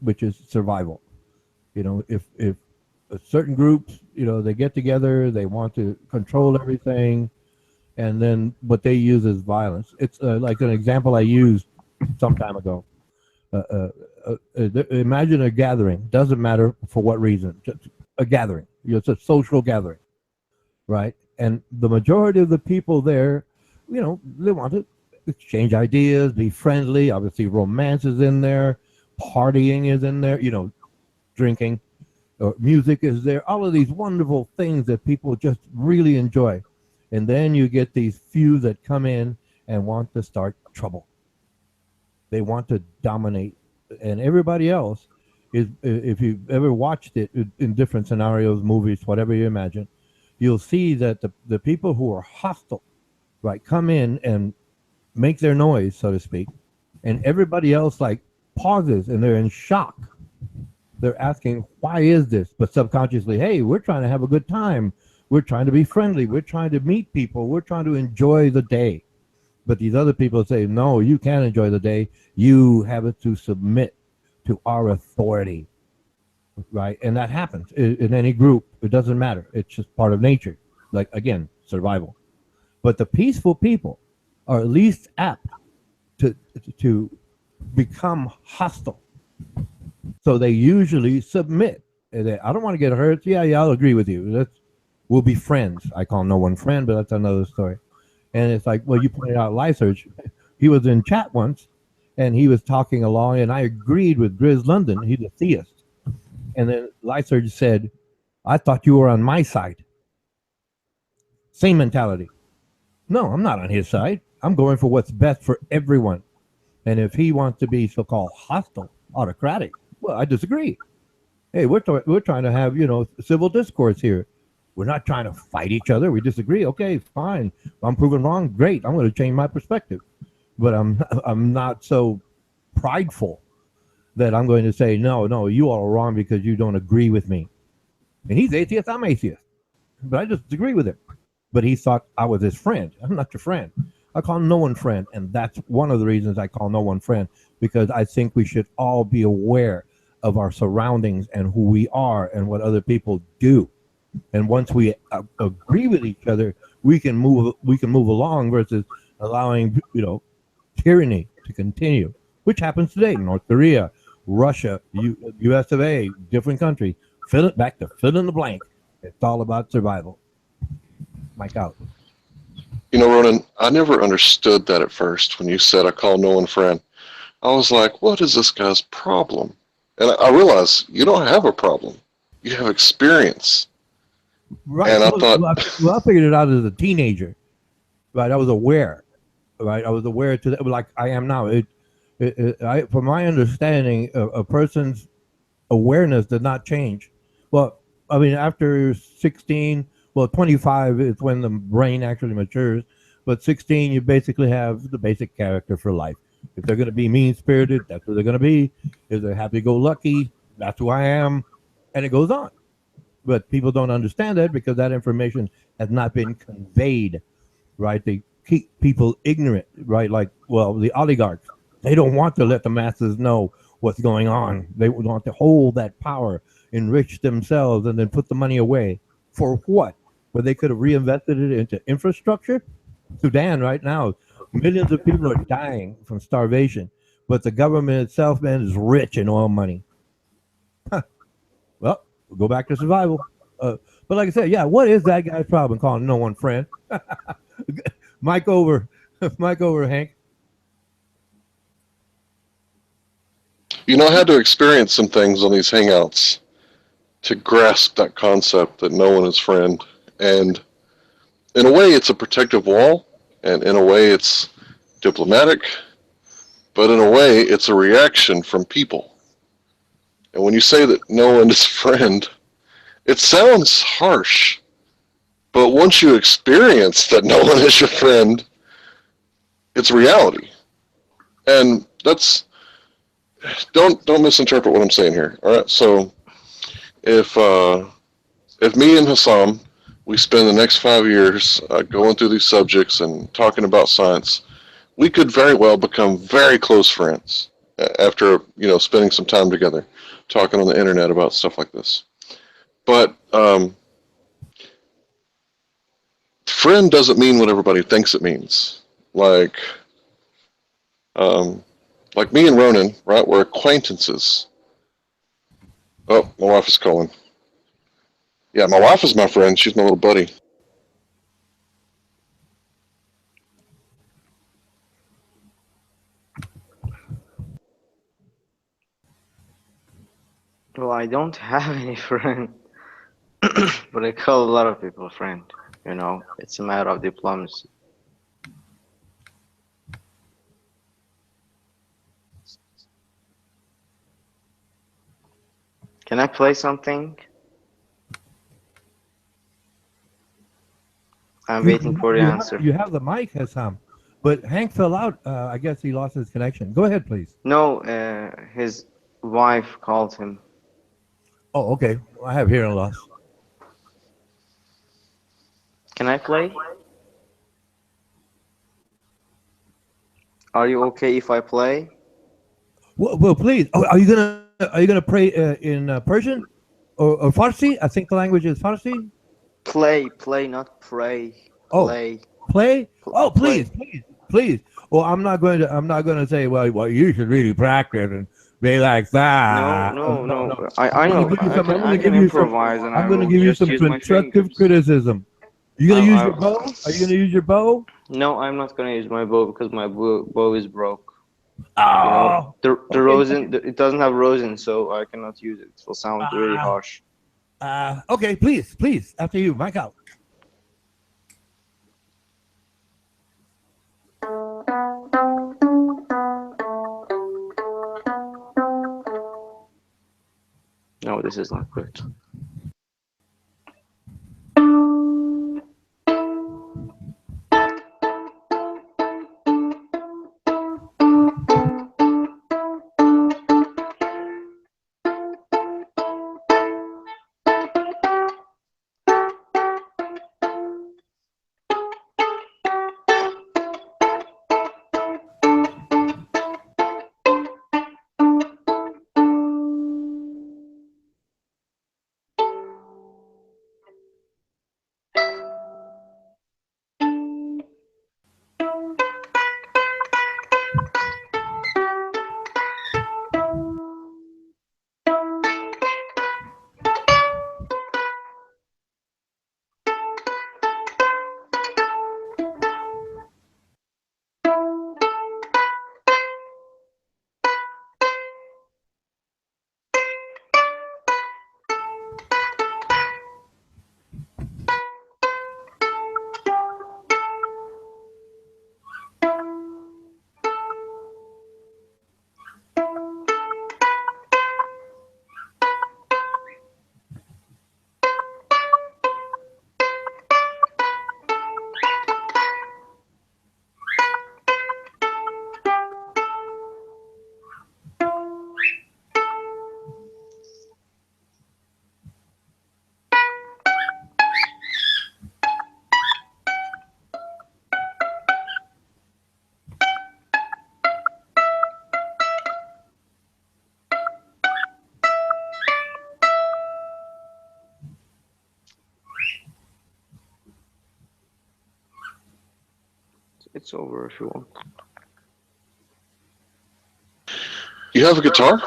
which is survival. You know, if certain groups, you know, they get together, they want to control everything, and then what they use is violence. It's like an example I used some time ago. Imagine a gathering. Doesn't matter for what reason. Just a gathering. You know, it's a social gathering, right? And the majority of the people there, you know, they want to exchange ideas, be friendly. Obviously, romance is in there, partying is in there. You know, drinking, or music is there. All of these wonderful things that people just really enjoy. And then you get these few that come in and want to start trouble. They want to dominate, and everybody else is. If you've ever watched it in different scenarios, movies, whatever you imagine, you'll see that the people who are hostile, right, come in and make their noise, so to speak, and everybody else like pauses and they're in shock. They're asking, why is this? But subconsciously, hey, we're trying to have a good time. We're trying to be friendly. We're trying to meet people. We're trying to enjoy the day. But these other people say, no, you can't enjoy the day. You have to submit to our authority, right? And that happens in any group. It doesn't matter. It's just part of nature. Like, again, survival. But the peaceful people are least apt to become hostile. So they usually submit. I don't want to get hurt. Yeah, I'll agree with you. We'll be friends. I call no one friend, but that's another story. And it's like, well, you pointed out Lyserge. He was in chat once, and he was talking along, and I agreed with Grizz London. He's a theist. And then Lyserge said, I thought you were on my side. Same mentality. No, I'm not on his side. I'm going for what's best for everyone. And if he wants to be so-called hostile, autocratic, well, I disagree. Hey, we're trying to have, you know, civil discourse here. We're not trying to fight each other. We disagree. Okay, fine. If I'm proven wrong, great. I'm going to change my perspective. But I'm not so prideful that I'm going to say, no, you all are wrong because you don't agree with me. And he's atheist, I'm atheist. But I just disagree with him. But he thought I was his friend. I'm not your friend. I call no one friend. And that's one of the reasons I call no one friend, because I think we should all be aware of our surroundings and who we are and what other people do. And once we agree with each other, we can move along versus allowing, you know, tyranny to continue, which happens today. North Korea, Russia, US of A, different countries. Fill in the blank. It's all about survival. Mike out. You know, Ronan, I never understood that at first when you said I call no one friend. I was like, what is this guy's problem? And I realized you don't have a problem. You have experience. Right. And I I figured it out as a teenager. Right. I was aware. Right. I was aware to that, like I am now. From my understanding, a person's awareness did not change. Well, I mean, after 16, well, 25 is when the brain actually matures. But 16, you basically have the basic character for life. If they're going to be mean-spirited, that's who they're going to be. If they're happy-go-lucky, that's who I am. And it goes on. But people don't understand that because that information has not been conveyed, right? They keep people ignorant, right? Like, well, the oligarchs, they don't want to let the masses know what's going on. They want to hold that power, enrich themselves, and then put the money away. For what? Where they could have reinvested it into infrastructure? Sudan right now, Millions of people are dying from starvation, but the government itself, man, is rich in oil money. Well, we'll go back to survival. But like I said, yeah, what is that guy's problem calling no one friend? Mike over, Mike over, Hank. You know, I had to experience some things on these hangouts to grasp that concept that no one is friend. And in a way, it's a protective wall, and in a way, it's diplomatic, but in a way, it's a reaction from people. And when you say that no one is friend, it sounds harsh, but once you experience that no one is your friend, it's reality. And that's don't misinterpret what I'm saying here. All right, so if me and Hassam, we spend the next 5 years going through these subjects and talking about science, we could very well become very close friends after spending some time together, talking on the internet about stuff like this. But friend doesn't mean what everybody thinks it means. Um, like me and Ronan, right? We're acquaintances. Oh, my wife is calling. Yeah, my wife is my friend. She's my little buddy. Well, I don't have any friend, but I call a lot of people friend. It's a matter of diplomacy. Can I play something? I'm waiting for the answer. You have the mic, Hassam, but Hank fell out. I guess he lost his connection. Go ahead, please. No, his wife called him. Oh, okay. I have hearing loss. Can I play? Are you okay if I play? Well, please. Oh, are you gonna pray in Persian or Farsi? I think the language is Farsi. Play, not pray. Play. Oh, play. Oh, Play. please. Well, I'm not going to say. Well, you should really practice and be like that. No. I know. I can improvise, and I'm I going to will give you just some use my constructive fingers. criticism. You going to use your bow? Are you going to use your bow? No, I'm not gonna use my bow because my bow is broke. Oh, The okay. rosin, it doesn't have rosin, so I cannot use it. It will sound really harsh. Okay, please. After you, Mike out. No, this is not good. It's over if you want. You have a guitar?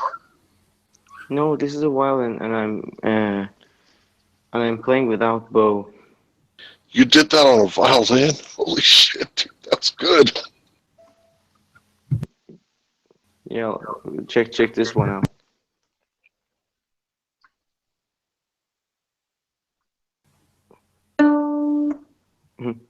No, this is a violin, and I'm playing without bow. You did that on a violin? Holy shit, dude, that's good. Yeah, check this one out. Mhm.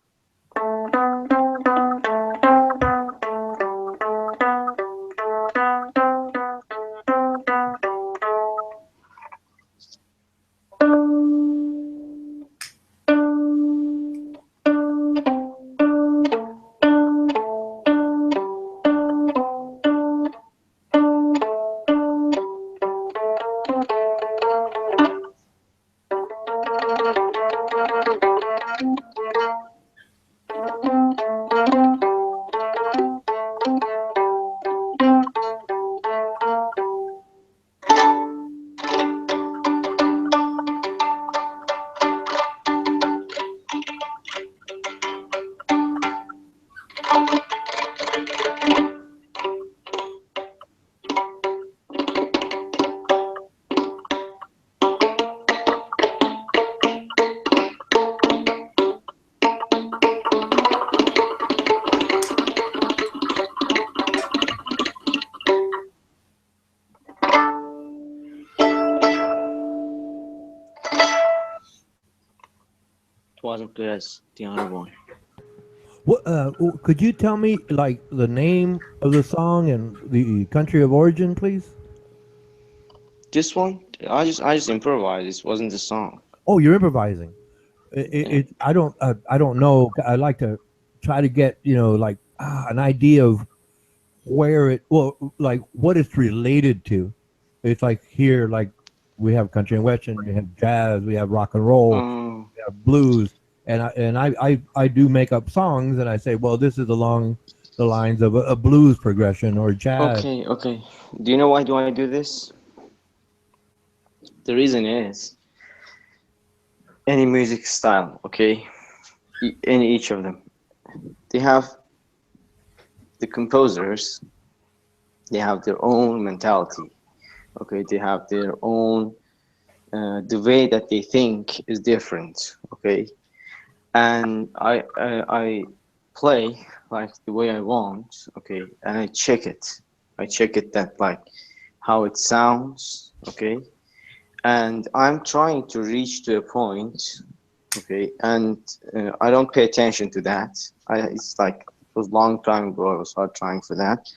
It wasn't good as the other one. What could you tell me like the name of the song and the country of origin, please? This one, I just improvised. This wasn't the song. Oh, you're improvising. Yeah. I don't know. I like to try to get like an idea of where it like what it's related to. It's like here, like we have country and western, we have jazz, we have rock and roll, Oh, we have blues, and I do make up songs, and I say, well, this is along the lines of a blues progression or jazz. okay. Do you know why do I do this? The reason is any music style, okay, in each of them, they have the composers. They have their own mentality. Okay, they have their own. The way that they think is different. Okay, and I play like the way I want. Okay, and I check it. I check it that like how it sounds. Okay, and I'm trying to reach to a point. Okay, and I don't pay attention to that. It's like it was a long time ago. I was hard trying for that,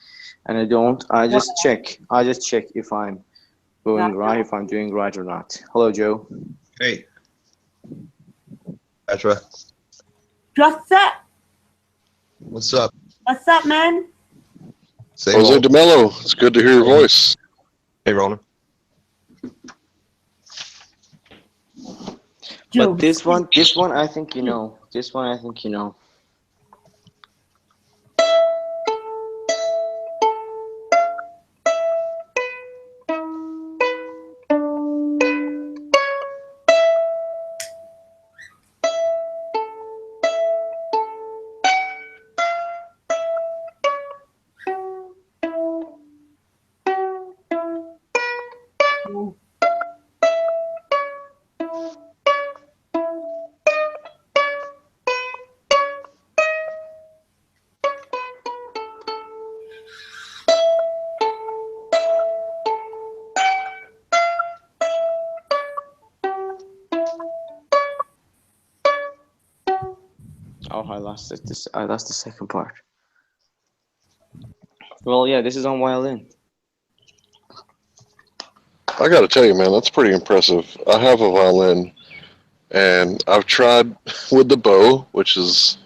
and I don't. I just check. I just check if I'm going right, if I'm doing right or not. Hello, Joe. Hey. Petra, What's up? what's up? What's up, man? Same Jose old. DeMello, it's good to hear your voice. Hey, Ronan. But this one, I think you know. This one, I think you know. Oh, I lost it. I lost the second part. Well, yeah, this is on violin. I got to tell you, man, that's pretty impressive. I have a violin, and I've tried with the bow, which is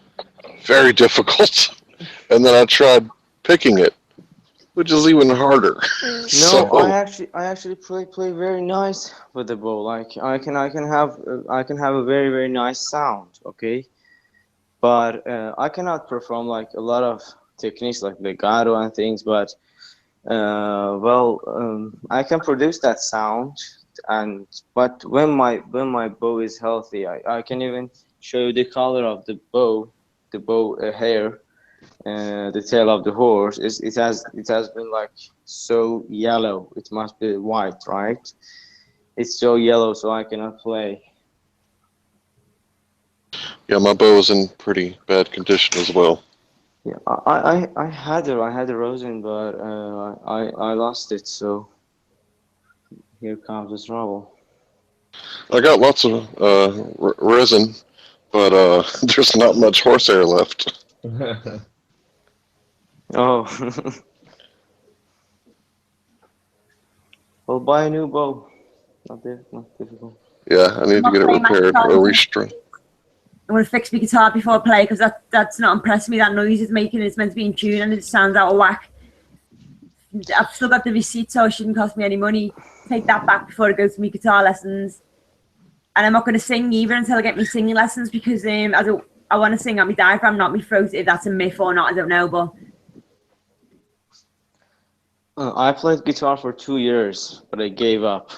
very difficult, and then I tried picking it, which is even harder. No, I actually play very nice with the bow. Like I can have a very very nice sound. Okay, but I cannot perform like a lot of techniques like legato and things. But I can produce that sound. And but when my bow is healthy, I can even show you the color of the bow hair. the tail of the horse is it has been like so yellow. It must be white, right? It's so yellow, so I cannot play. Yeah, my bow is in pretty bad condition as well. Yeah, I had a rosin, but I lost it. So here comes the trouble. I got lots of resin, but there's not much horsehair left. Oh, well, buy a new bow. Not difficult. Yeah, I need I'm to not get it playing my repaired guitar. or restrung. I'm gonna fix my guitar before I play because that's not impressing me. That noise it's making. It's meant to be in tune and it sounds out of whack. I've still got the receipt, so it shouldn't cost me any money. Take that back before I go to my guitar lessons. And I'm not going to sing either until I get my singing lessons because I want to sing on my diaphragm, not my throat. If that's a myth or not, I don't know. But I played guitar for 2 years, but I gave up.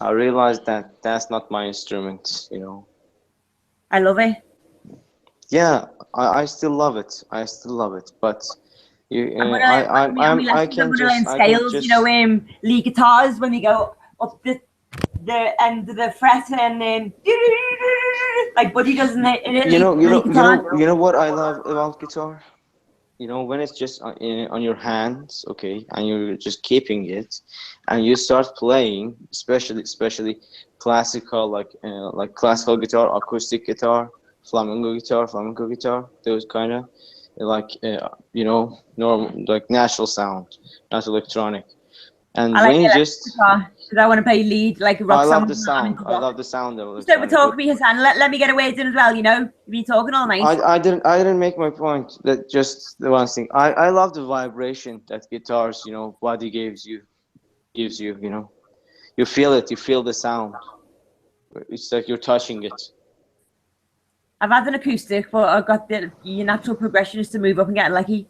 I realized that that's not my instrument, you know. I love it. Yeah, I still love it. I still love it, but you, I'm gonna on my lessons, I I'm can gonna learn just, I can scales. just. You know, lead guitars when you go up the end of the fret and then like Buddy does in lead guitar. You know what I love about guitar? You know, when it's just on your hands, okay, and you're just keeping it, and you start playing, especially classical, like classical guitar, acoustic guitar, flamenco guitar, those kind of like you know, normal like natural sound, not electronic. And I like when you electric just, guitar because I want to play lead like a rock I love song. the sound. I love the sound of Just over electronic, talk but me, Hassan. Let me get a word in as well. You know, you've been talking all night. I didn't make my point. That just the one thing. I love the vibration that guitars, you know, body gives you. You know, you feel it. You feel the sound. It's like you're touching it. I've had an acoustic, but I've got the your natural progression is to move up and get lucky.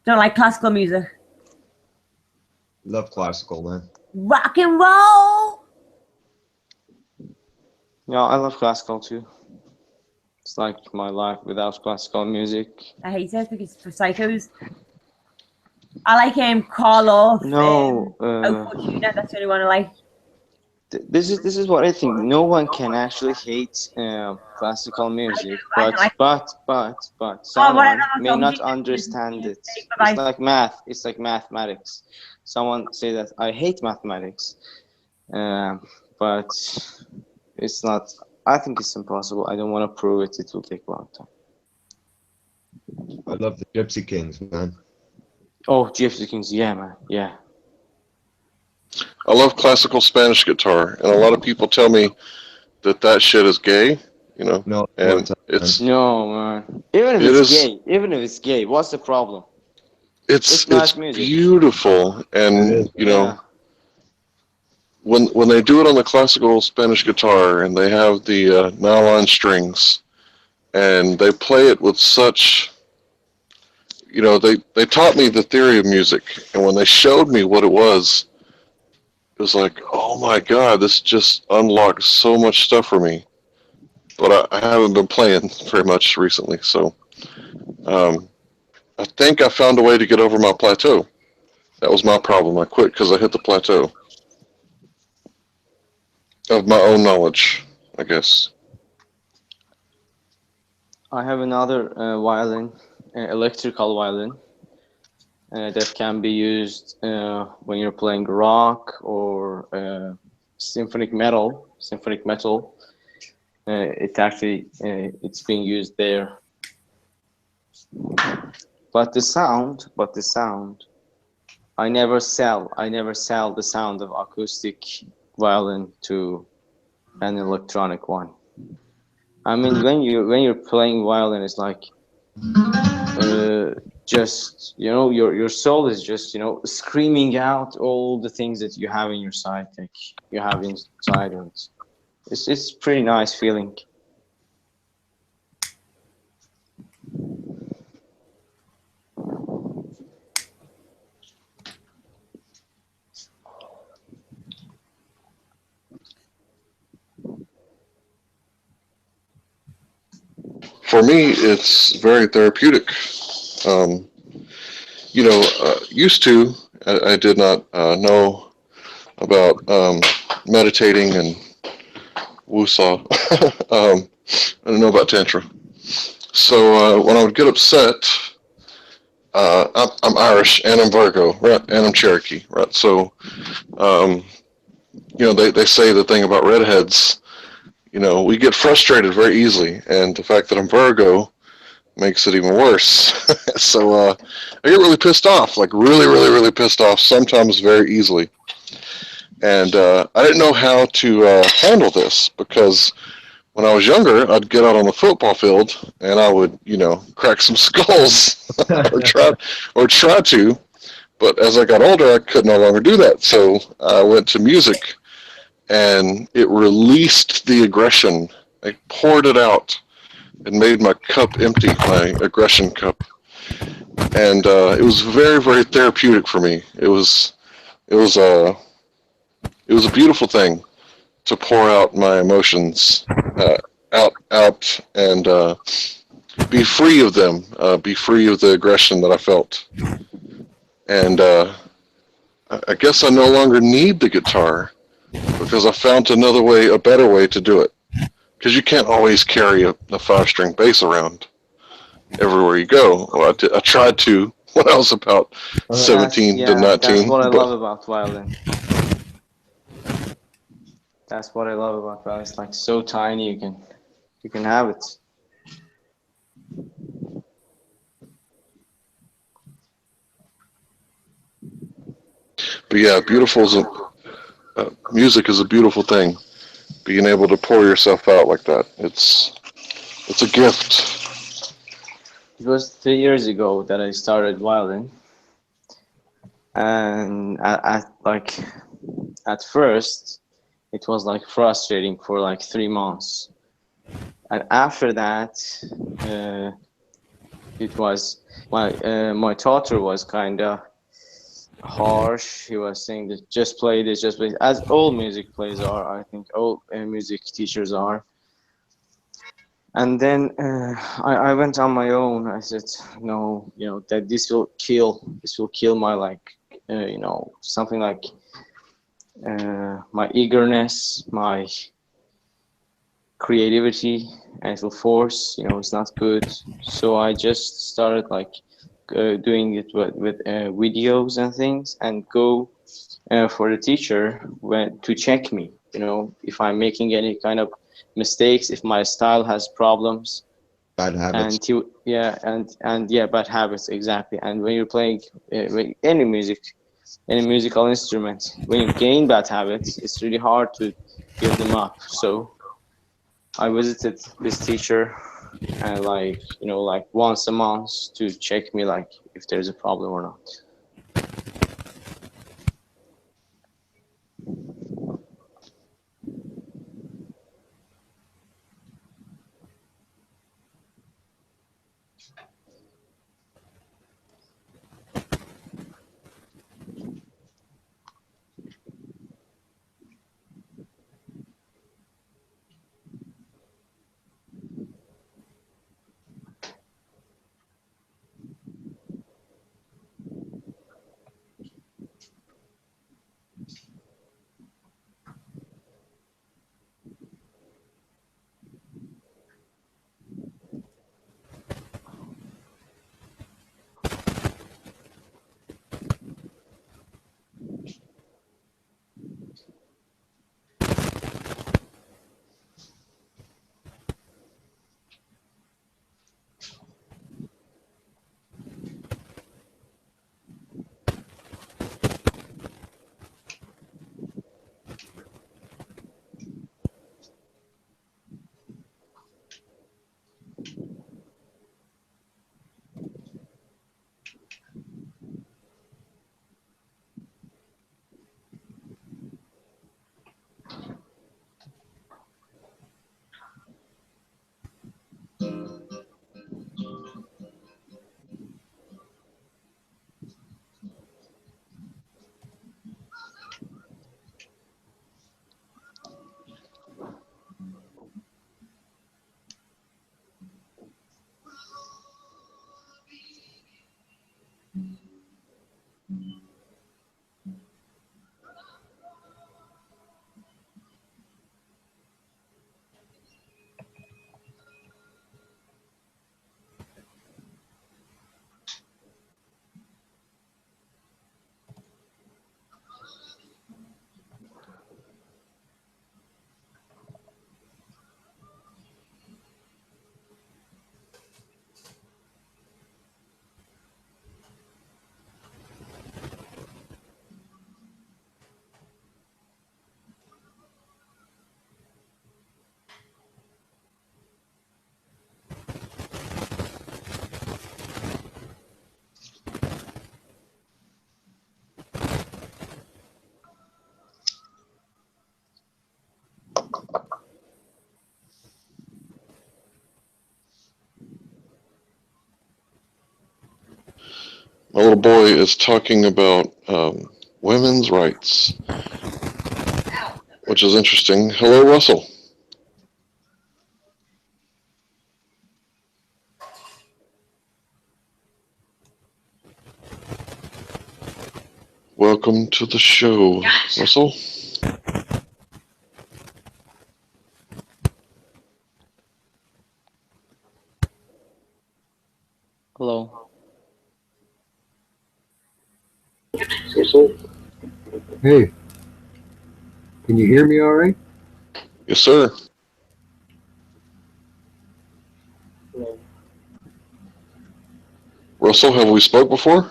Don't like classical music. Love classical, man. Rock and roll. Yeah, I love classical too. It's like my life without classical music. I hate it. I think it's for psychos. I like Call Off. No, Oh Fortuna. That's the only one I like. this is what I think. No one can actually hate classical music, I don't like. but Oh, whatever. someone may not understand it. It's Bye. like math. It's like mathematics. Someone say that I hate mathematics, but it's not. I think it's impossible. I don't want to prove it. It will take a long time. I love the Gypsy Kings, man. Oh, Gypsy Kings, yeah, man, yeah. I love classical Spanish guitar, and a lot of people tell me that shit is gay, you know, No, and it's No, man. Even if it's gay, what's the problem? it's nice music. beautiful, and you know, Yeah. when they do it on the classical Spanish guitar, and they have the nylon strings, and they play it with such, you know, they taught me the theory of music, and when they showed me what it was like, oh my god, this just unlocked so much stuff for me. But I haven't been playing very much recently, so I think I found a way to get over my plateau. That was my problem. I quit because I hit the plateau of my own knowledge, I guess. I have another violin, electrical violin, that can be used when you're playing rock or symphonic metal. It actually it's being used there. But the sound, I never sell the sound of acoustic violin to an electronic one. I mean, when you're playing violin, it's like just, you know, your soul is just, you know, screaming out all the things that you have in your side, like you have inside, and it's pretty nice feeling. for me, it's very therapeutic. Um, used to, I did not know about meditating and woosah. I didn't know about Tantra. So when I would get upset, I'm Irish and I'm Virgo, right? And I'm Cherokee, right? So, um, they say the thing about redheads, we get frustrated very easily. And the fact that I'm Virgo makes it even worse. So I get really pissed off, like really, really, really pissed off, sometimes very easily. And I didn't know how to handle this because when I was younger, I'd get out on the football field and I would, crack some skulls or try to. But as I got older, I could no longer do that. So I went to music and it released the aggression. I poured it out and made my cup empty, my aggression cup. And it was very, very therapeutic for me. It was a beautiful thing to pour out my emotions out and be free of them, be free of the aggression that I felt. And I guess I no longer need the guitar because I found a better way to do it. Because you can't always carry a 5-string bass around everywhere you go. Well, I tried to when I was about 17 to 19. That's what I but love about violin. That's what I love about violin. It's like so tiny, you can have it. But yeah, music is a beautiful thing. Being able to pour yourself out like that, it's a gift. It was 3 years ago that I started violin, and at first it was like frustrating for like 3 months, and after that it was my tutor was kind of harsh. He was saying that just play this, just play, as all music players are. I think all music teachers are. And then I went on my own. I said, no, that this will kill my something like my eagerness, my creativity, and it will force. It's not good. So I just started doing it with videos and things, and go for the teacher to check me. If I'm making any kind of mistakes, if my style has problems. Bad habits. And bad habits, exactly. And when you're playing any musical instrument, when you gain bad habits, it's really hard to give them up. So I visited this teacher and like once a month to check me if there's a problem or not. My little boy is talking about women's rights, which is interesting. Hello, Russell. Welcome to the show, Russell. Hello. Russell? Hey, can you hear me all right? Yes, sir. Russell, have we spoke before?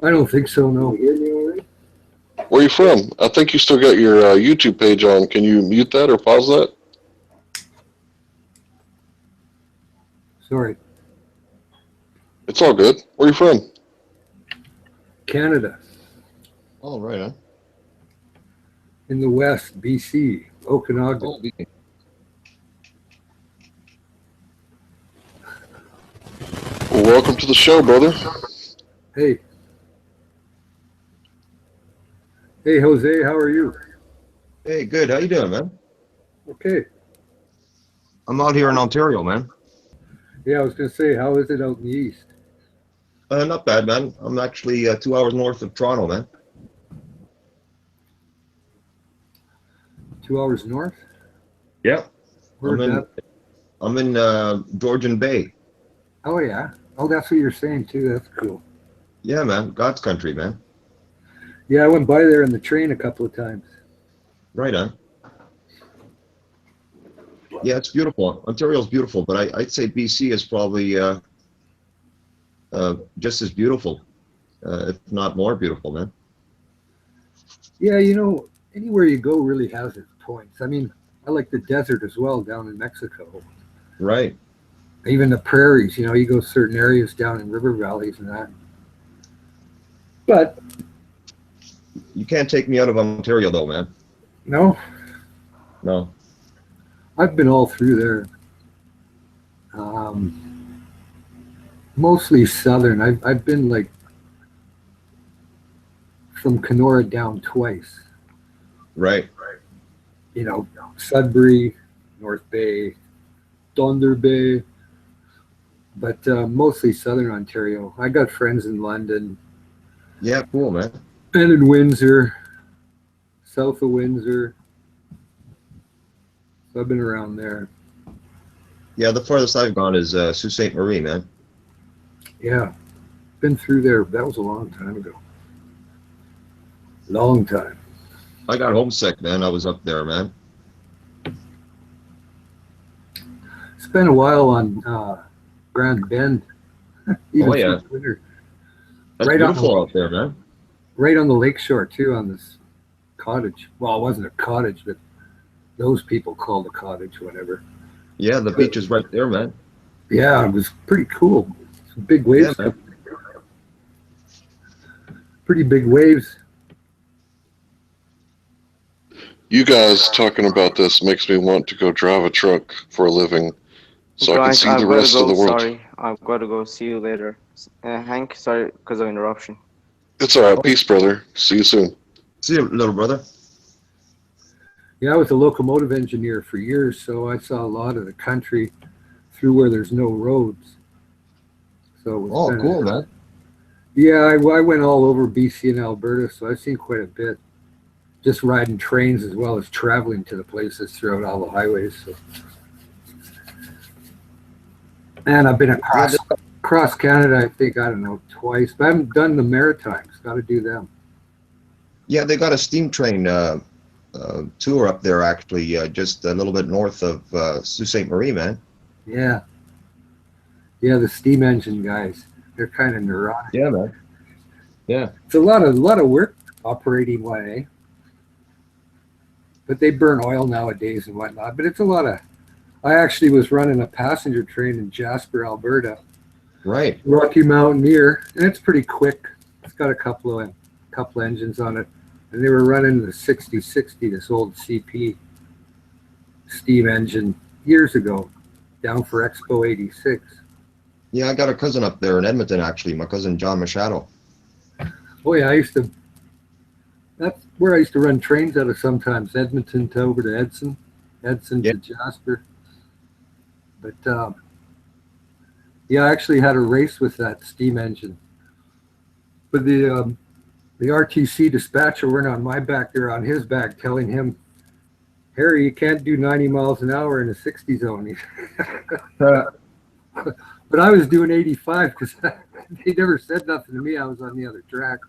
I don't think so, no. Where are you from? I think you still got your YouTube page on. Can you mute that or pause that? Sorry. It's all good. Where are you from? Canada, All right, huh? in the west, BC, Okanagan. Oh, Well, welcome to the show, brother. Hey. Hey, Jose, how are you? hey, good. How you doing, man? Okay. I'm out here in Ontario, man. Yeah, I was going to say, how is it out in the east? Not bad, man. I'm actually 2 hours north of Toronto, man. 2 hours north? Yeah. Where's that? I'm in Georgian Bay. Oh, yeah. Oh, that's what you're saying, too. That's cool. Yeah, man. God's country, man. Yeah, I went by there in the train a couple of times. Right on. Yeah, it's beautiful. Ontario's beautiful, but I'd say BC is probably just as beautiful, if not more beautiful, man. Yeah, you know, anywhere you go really has its points. I mean, I like the desert as well down in Mexico. Right. Even the prairies, you know, you go certain areas down in river valleys and that. But You can't take me out of Ontario, though, man. no, No. I've been all through there. Mostly southern. I've been like from Kenora down twice. Right. You know, Sudbury, North Bay, Thunder Bay, but mostly southern Ontario. I got friends in London Yeah, cool, man. and in Windsor, south of Windsor. So I've been around there. Yeah, the farthest I've gone is Sault Ste. Marie, man. Yeah, been through there. That was a long time ago. Long time. I got homesick, man. I was up there, man. Spent a while on Grand Bend. Even Oh, yeah. through winter. That's Right on beautiful the- out there, man. Right on the lakeshore too, on this cottage. Well, it wasn't a cottage, but those people called a cottage, whatever. Yeah, the beach is right there, man. Yeah, it was pretty cool. Some big waves. Yeah, man. Pretty big waves. You guys talking about this makes me want to go drive a truck for a living so I can Guys, see I've the got to rest go. of the world. Sorry, I've got to go. See you later. Hank, sorry because of interruption. It's all right. Peace, brother. See you soon. See you, little brother. Yeah, I was a locomotive engineer for years, so I saw a lot of the country through where there's no roads. So it was Oh, kinda- cool, man. Yeah, I went all over BC and Alberta, so I've seen quite a bit. Just riding trains as well as traveling to the places throughout all the highways. So. And I've been across Canada, I think, I don't know, twice. But I haven't done the Maritimes. Got to do them. Yeah, they got a steam train tour up there, actually, just a little bit north of Sault Ste. Marie, man. Yeah. Yeah, the steam engine guys. They're kind of neurotic. Yeah, man. Yeah. It's a lot of work operating one, eh? But they burn oil nowadays and whatnot. But it's a lot of. I actually was running a passenger train in Jasper, Alberta, Right. Rocky Mountaineer, and it's pretty quick. It's got a couple engines on it, and they were running the 6060, this old CP steam engine years ago, down for Expo '86. Yeah, I got a cousin up there in Edmonton, actually. My cousin John Machado. Oh yeah, that's where I used to run trains out of sometimes, Edmonton to over to Edson Yeah. to Jasper. But yeah, I actually had a race with that steam engine. But the RTC dispatcher weren't on my back, they're on his back, telling him, Harry, you can't do 90 miles an hour in a 60 zone. But I was doing 85 because they never said nothing to me. I was on the other track.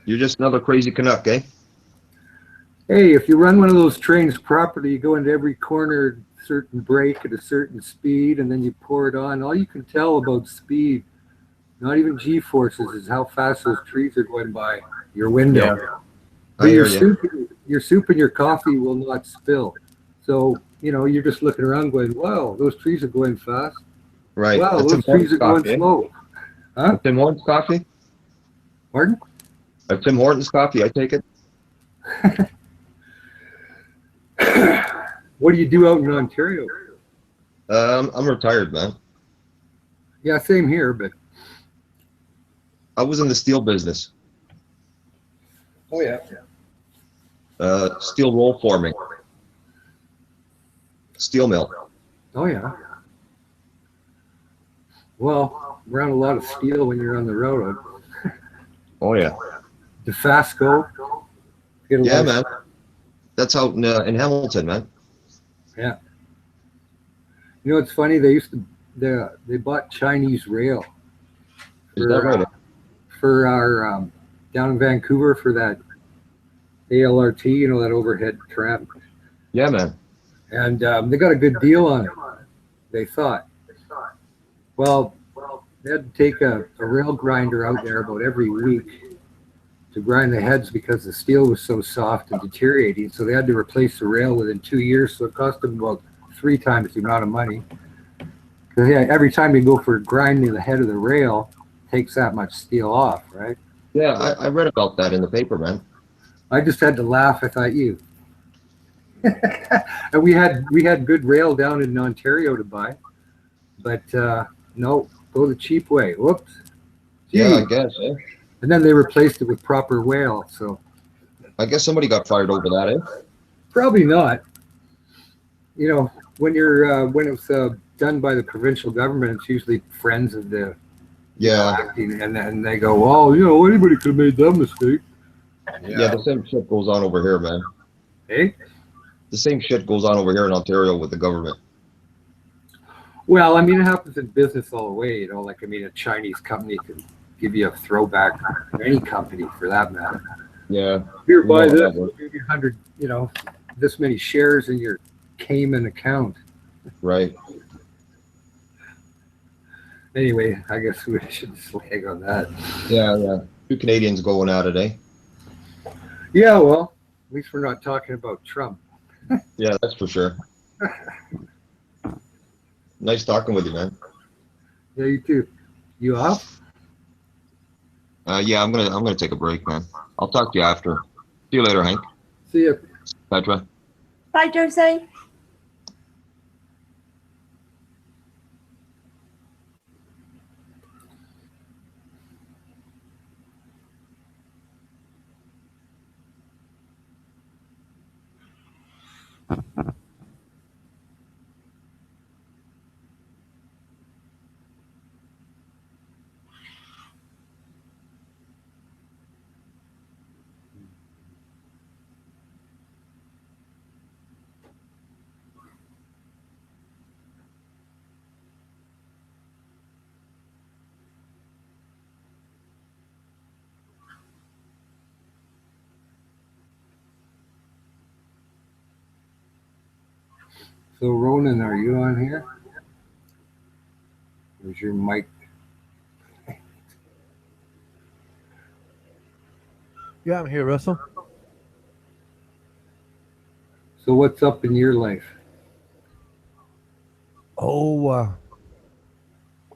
You're just another crazy Canuck, eh? Hey, if you run one of those trains properly, you go into every corner, certain brake at a certain speed, and then you pour it on. All you can tell about speed, not even G-forces, is how fast those trees are going by your window. Yeah. But I hear you. your soup and your coffee will not spill. So, you're just looking around going, wow, those trees are going fast. Right. Wow, That's those Tim trees are Hortons going coffee, slow. Huh? Tim Hortons coffee? Pardon? Tim Hortons coffee, I take it. What do you do out in Ontario? I'm retired, man. Yeah, same here, but. I was in the steel business. Oh, yeah. Steel roll forming. Steel mill. Oh, yeah. Well, around a lot of steel when you're on the railroad. Oh, yeah. DeFasco. Yeah, man. That's out in Hamilton, man. Yeah. It's funny. They bought Chinese rail. Is that right? For our down in Vancouver for that ALRT, that overhead tram. Yeah, man. And they got a good deal on it. They thought. Well, they had to take a rail grinder out there about every week to grind the heads because the steel was so soft and deteriorating. So they had to replace the rail within 2 years. So it cost them about 3 times the amount of money. Because every time you go for grinding the head of the rail, it takes that much steel off, right? Yeah, I read about that in the paper, man. I just had to laugh. I thought, you. And we had good rail down in Ontario to buy, but no, go the cheap way. Whoops. Gee. Yeah, I guess. Eh? And then they replaced it with proper rail. So I guess somebody got fired over that, eh? probably not. When it's done by the provincial government, it's usually friends of the acting, and then they go, "Oh, anybody could have made that mistake." Yeah, the same shit goes on over here, man. Hey. The same shit goes on over here in Ontario with the government. Well, it happens in business all the way, a Chinese company can give you a throwback, or any company for that matter. Yeah. Here, buy this, we'll give you 100, this many shares in your Cayman account. Right. Anyway, I guess we should slag on that. Yeah. 2 Canadians going at it, eh? Yeah, well, at least we're not talking about Trump. Yeah, that's for sure. Nice talking with you, man. Yeah, you too. You off? Yeah, I'm gonna take a break, man. I'll talk to you after. See you later, Hank. See ya. Petra. Bye, Jose. So, Ronan, are you on here? Where's your mic? Yeah, I'm here, Russell. So, what's up in your life? Oh,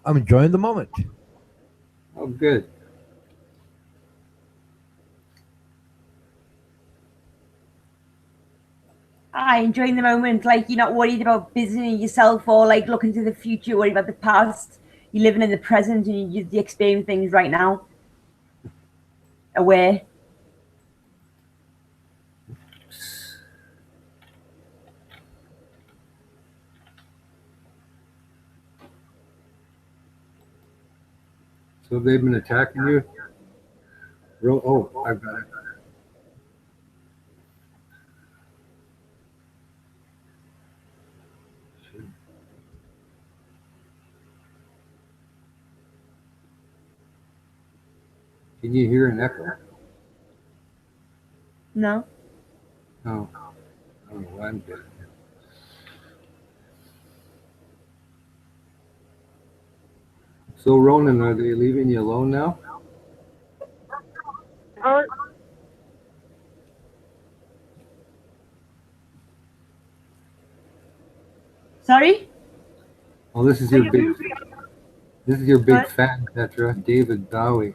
I'm enjoying the moment. Oh, good. Enjoying the moment. Like, you're not worried about busying yourself or like looking to the future, worried about the past. You're living in the present and you're experiencing things right now. Aware. So they've been attacking you? Oh, I've got it. Can you hear an echo? No. No. I don't know why I'm doing it. So, Ronan, are they leaving you alone now? Sorry? Oh, this is your big fan, Petra, David Bowie.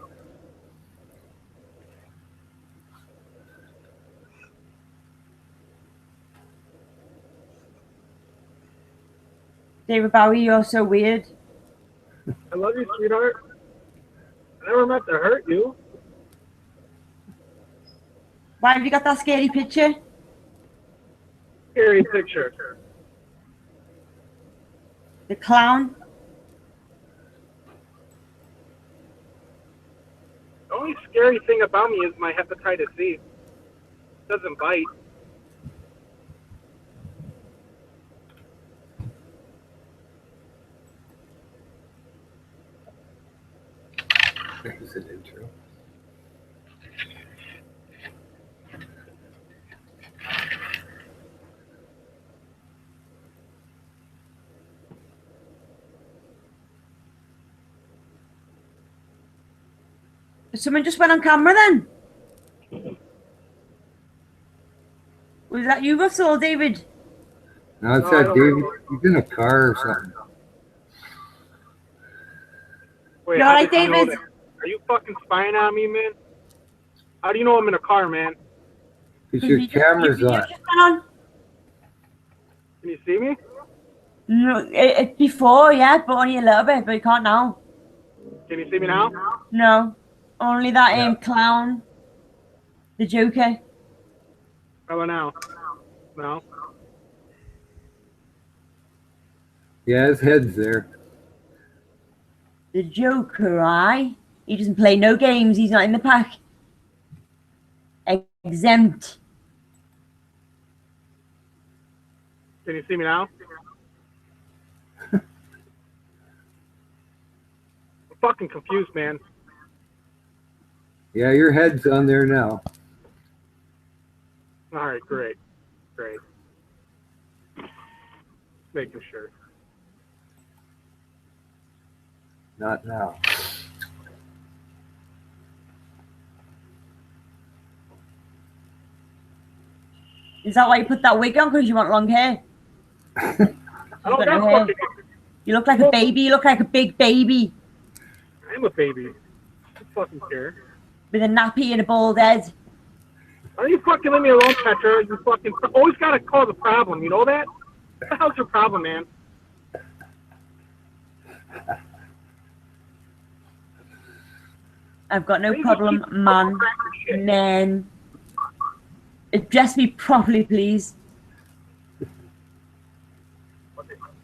David Bowie, you're so weird. I love you, sweetheart. I never meant to hurt you. Why have you got that scary picture? Scary picture. The clown? The only scary thing about me is my hepatitis C. It doesn't bite. There's an intro. Someone just went on camera then? Was that you, Russell, or David? No, it's that David. He's in a car or something. Wait, You how alright, did you know David? that? Are you fucking spying on me, man? How do you know I'm in a car, man? Because your camera's on. Just went on. Can you see me? No, before, yeah, but only a little bit, but you can't now. Can you see me now? No. Only that clown. The Joker. How about now? No. Yeah, his head's there. The Joker, aye? He doesn't play no games, he's not in the pack. Exempt. Can you see me now? I'm fucking confused, man. Yeah, your head's on there now. All right, great. Great. Making sure. Not now. Is that why you put that wig on? Because you want long hair? I don't got got no hair. fucking. You look like a baby. You look like a big baby. I'm a baby. I don't fucking care. With a nappy and a bald head. Why don't you fucking leave me alone, Petra? You fucking always gotta cause a problem. You know that? What the hell's your problem, man? I've got no problem, man. Men. Address me properly, please.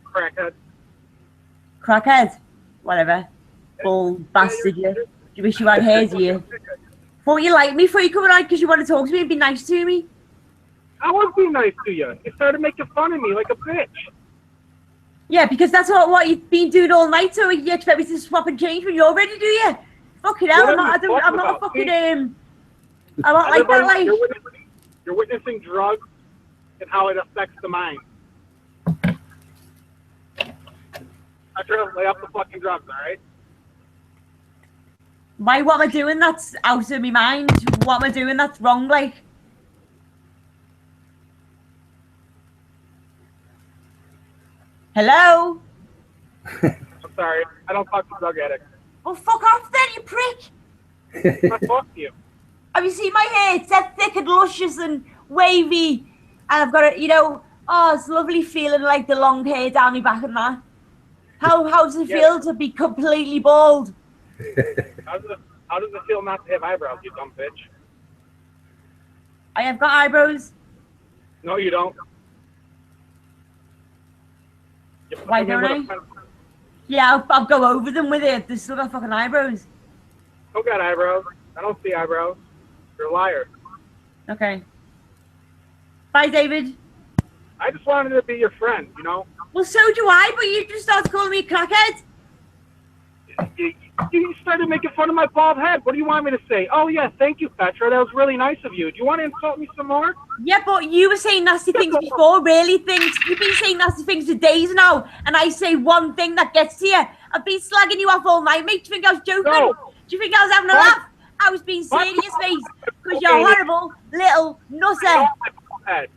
Crackhead. Crackhead. Whatever. Bald bastard, you. You wish you had hair, do you? Thought you liked me before you come around because you want to talk to me and be nice to me. I was being nice to you. You started making fun of me like a bitch. Yeah, because that's what you've been doing all night, so you expect me to swap and change when you're ready, do you? Fucking hell, I'm not a fucking, I'm not like that, like. You're witnessing drugs and how it affects the mind. I try to lay off the fucking drugs, alright? Why, what am I doing that's out of my mind? What am I doing that's wrong, like? Hello? I'm sorry, I don't talk to drug addicts. Well, fuck off then, you prick! I talk to you. Have you seen my hair? It's that thick and luscious and wavy. I've got it, you know, oh, it's lovely feeling like the long hair down my back and that. How does it feel to be completely bald? How does it feel not to have eyebrows, you dumb bitch? I have got eyebrows. No, you don't. Why don't I? Yeah, I'll go over them with it. They still got fucking eyebrows. Who got eyebrows? I don't see eyebrows. You're a liar. Okay. Bye, David. I just wanted to be your friend, you know? Well, so do I, but you just started calling me a crackhead. You started making fun of my bald head. What do you want me to say? Oh, yeah, thank you, Petra. That was really nice of you. Do you want to insult me some more? Yeah, but you were saying nasty things before, really things. You've been saying nasty things for days now, and I say one thing that gets to you. I've been slagging you off all night, mate. Do you think I was joking? No. Do you think I was having a laugh? I was being serious, mate, because you're a horrible little nutter. You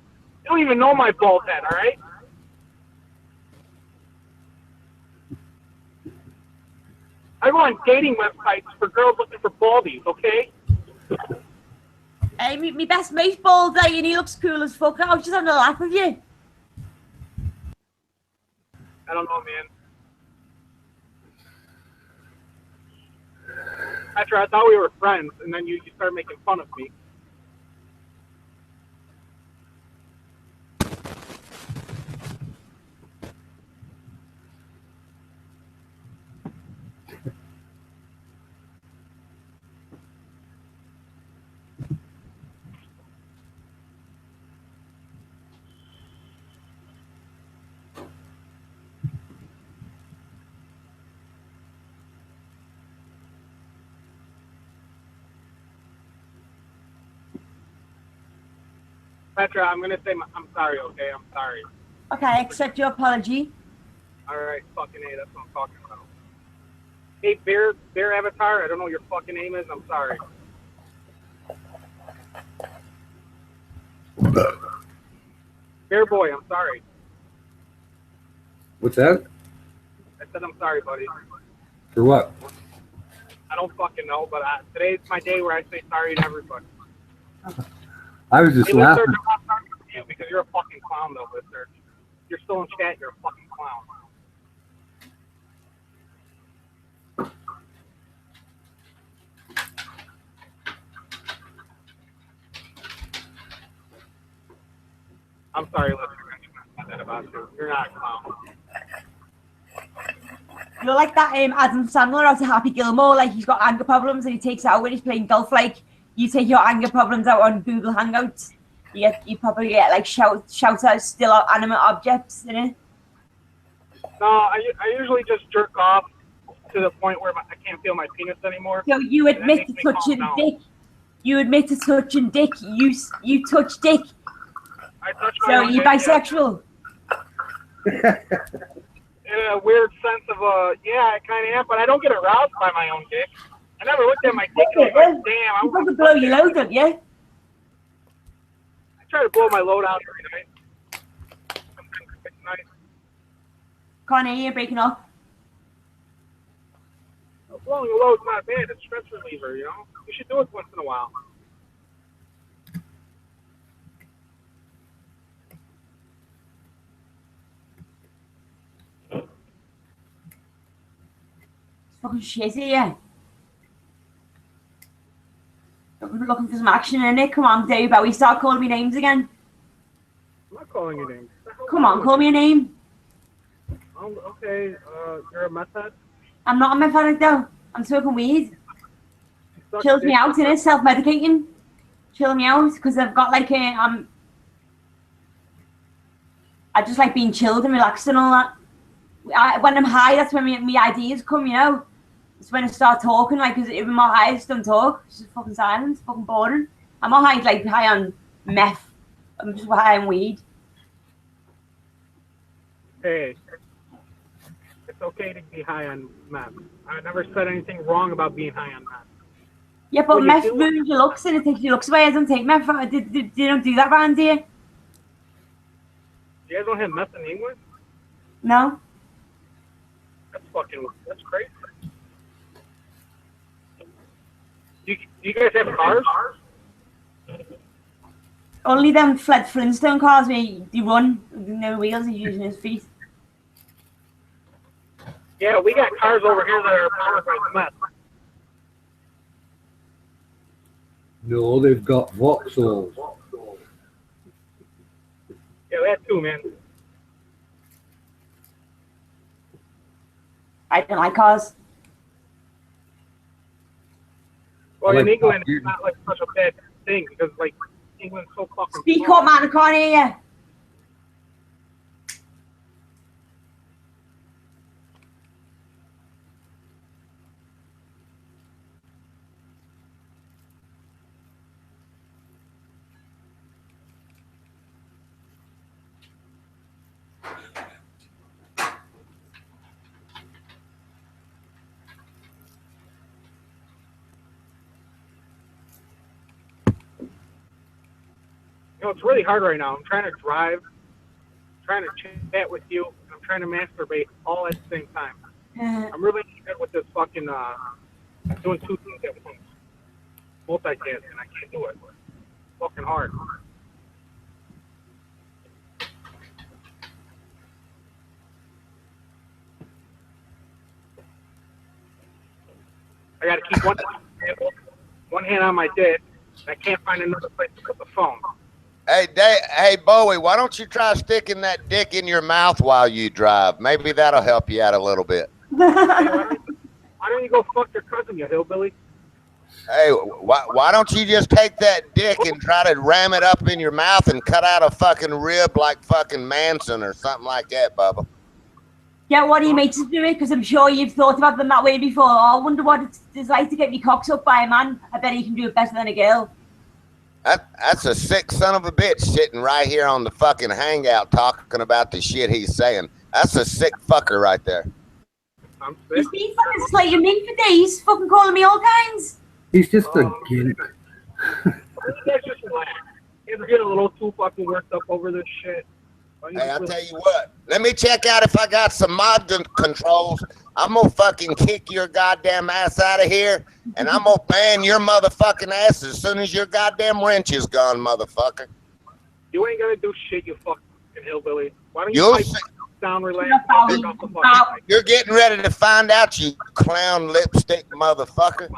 don't even know my bald head, all right? I go on dating websites for girls looking for baldies, okay? Hey, my best mate's bald, and he looks cool as fuck. I was just having a laugh with you. I don't know, man. Petra, I thought we were friends, and then you started making fun of me. Petra, I'm going to say I'm sorry, okay? I'm sorry. Okay, I accept your apology. All right, fucking A, that's what I'm talking about. Hey, Bear Avatar, I don't know what your fucking name is. I'm sorry. Bear Boy, I'm sorry. What's that? I said I'm sorry, buddy. For what? I don't fucking know, but today's my day where I say sorry to everybody. I was just Hey, Lister, laughing. I'm not sorry to you because you're a fucking clown, though, Lister. You're still in chat, you're a fucking clown. I'm sorry, Lister. I said that about you. You're not a clown. You're like that Adam Sandler out of Happy Gilmore, like he's got anger problems and he takes it out when he's playing golf. Like you take your anger problems out on Google Hangouts. You probably get like shout out still animate objects in it. No, I usually just jerk off to the point where I can't feel my penis anymore. So you admit to touching dick. You admit to touching dick. You touch dick. I touch my So own you're dick, bisexual. Yeah. In a weird sense of yeah, I kind of am, but I don't get aroused by my own dick. I never looked at my dick and was like, damn, I You want to blow your load, don't you? I try to blow my load out every night. Sometimes it's nice. Can't hear you, breaking up. Blowing a load's not bad. It's stress reliever, you know. You should do it once in a while. Fucking shitty, yeah. Looking for some action in it. Come on, Dave Bowie, start calling me names again. I'm not calling you names. Come on, call me a name. Oh, okay, you're a meth head? I'm not a meth addict though. I'm smoking weed. Suck Chills me dick. out, innit? Self-medicating. Chill me out, because I've got like I just like being chilled and relaxed and all that. When I'm high, that's when my ideas come, you know. It's when I start talking, like, because even my high, I just don't talk. It's just fucking silence, fucking boring. I'm not high, like, high on meth. I'm just high on weed. Hey, it's okay to be high on meth. I never said anything wrong about being high on meth. Yeah, but Well, you meth do- ruins your looks and it takes your looks away. I don't take meth. You don't do that around here? You guys don't have meth in England? No? That's crazy. Do you guys have cars? Only them Flintstone cars where you run with no wheels, he's using his feet. Yeah, we got cars over here that are powered by cement. No, they've got Vauxhalls. Yeah, that too, man. I don't like cars. Well, I in like England, Top it's not like such a bad thing because like England's so fucking Speak small. up, man, I can't hear you. You know, it's really hard right now. I'm trying to drive, trying to chat with you, and I'm trying to masturbate all at the same time. I'm really good with this fucking doing two things at once. Multitasking, I can't do it. It's fucking hard. I gotta keep one hand on my dick. I can't find another place to put the phone. Hey, Bowie, why don't you try sticking that dick in your mouth while you drive? Maybe that'll help you out a little bit. Hey, why don't you go fuck your cousin, you hillbilly? Hey, why don't you just take that dick and try to ram it up in your mouth and cut out a fucking rib like fucking Manson or something like that, Bubba? Yeah, what do you make to do it? Because I'm sure you've thought about them that way before. I wonder what it's like to get your cocks up by a man. I bet he can do it better than a girl. That's a sick son of a bitch sitting right here on the fucking hangout talking about the shit he's saying. That's a sick fucker right there. I'm sick. He's been fucking slating me for days, fucking calling me all kinds. He's just a gimp. You guys just relax. You ever get a little too fucking worked up over this shit? Hey, I'll tell you what. Let me check out if I got some mod controls. I'm gonna fucking kick your goddamn ass out of here, and I'm gonna ban your motherfucking ass as soon as your goddamn wrench is gone, motherfucker. You ain't gonna do shit, you fucking hillbilly. Why don't You'll you see. down, relax, and pick up the fucking mic? You're getting ready to find out, you clown lipstick motherfucker.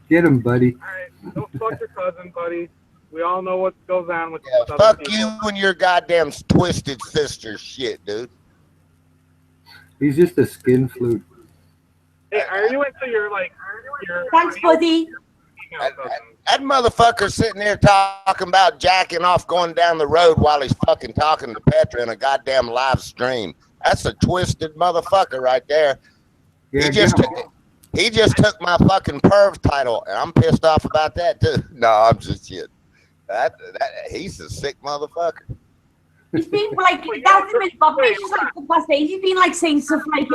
Get him, buddy. Alright, don't fuck your cousin, buddy. We all know what goes on with Yeah, other fuck people. you and your goddamn twisted sister shit, dude. He's just a skin flute. Hey, are you into your, like, your... Thanks, buddy. That motherfucker sitting there talking about jacking off going down the road while he's fucking talking to Petra in a goddamn live stream. That's a twisted motherfucker right there. Yeah, He just took my fucking perv title, and I'm pissed off about that too. No, I'm just kidding. He's a sick motherfucker. He's been like that's the most obvious. Just like the past days, he's been like saying stuff like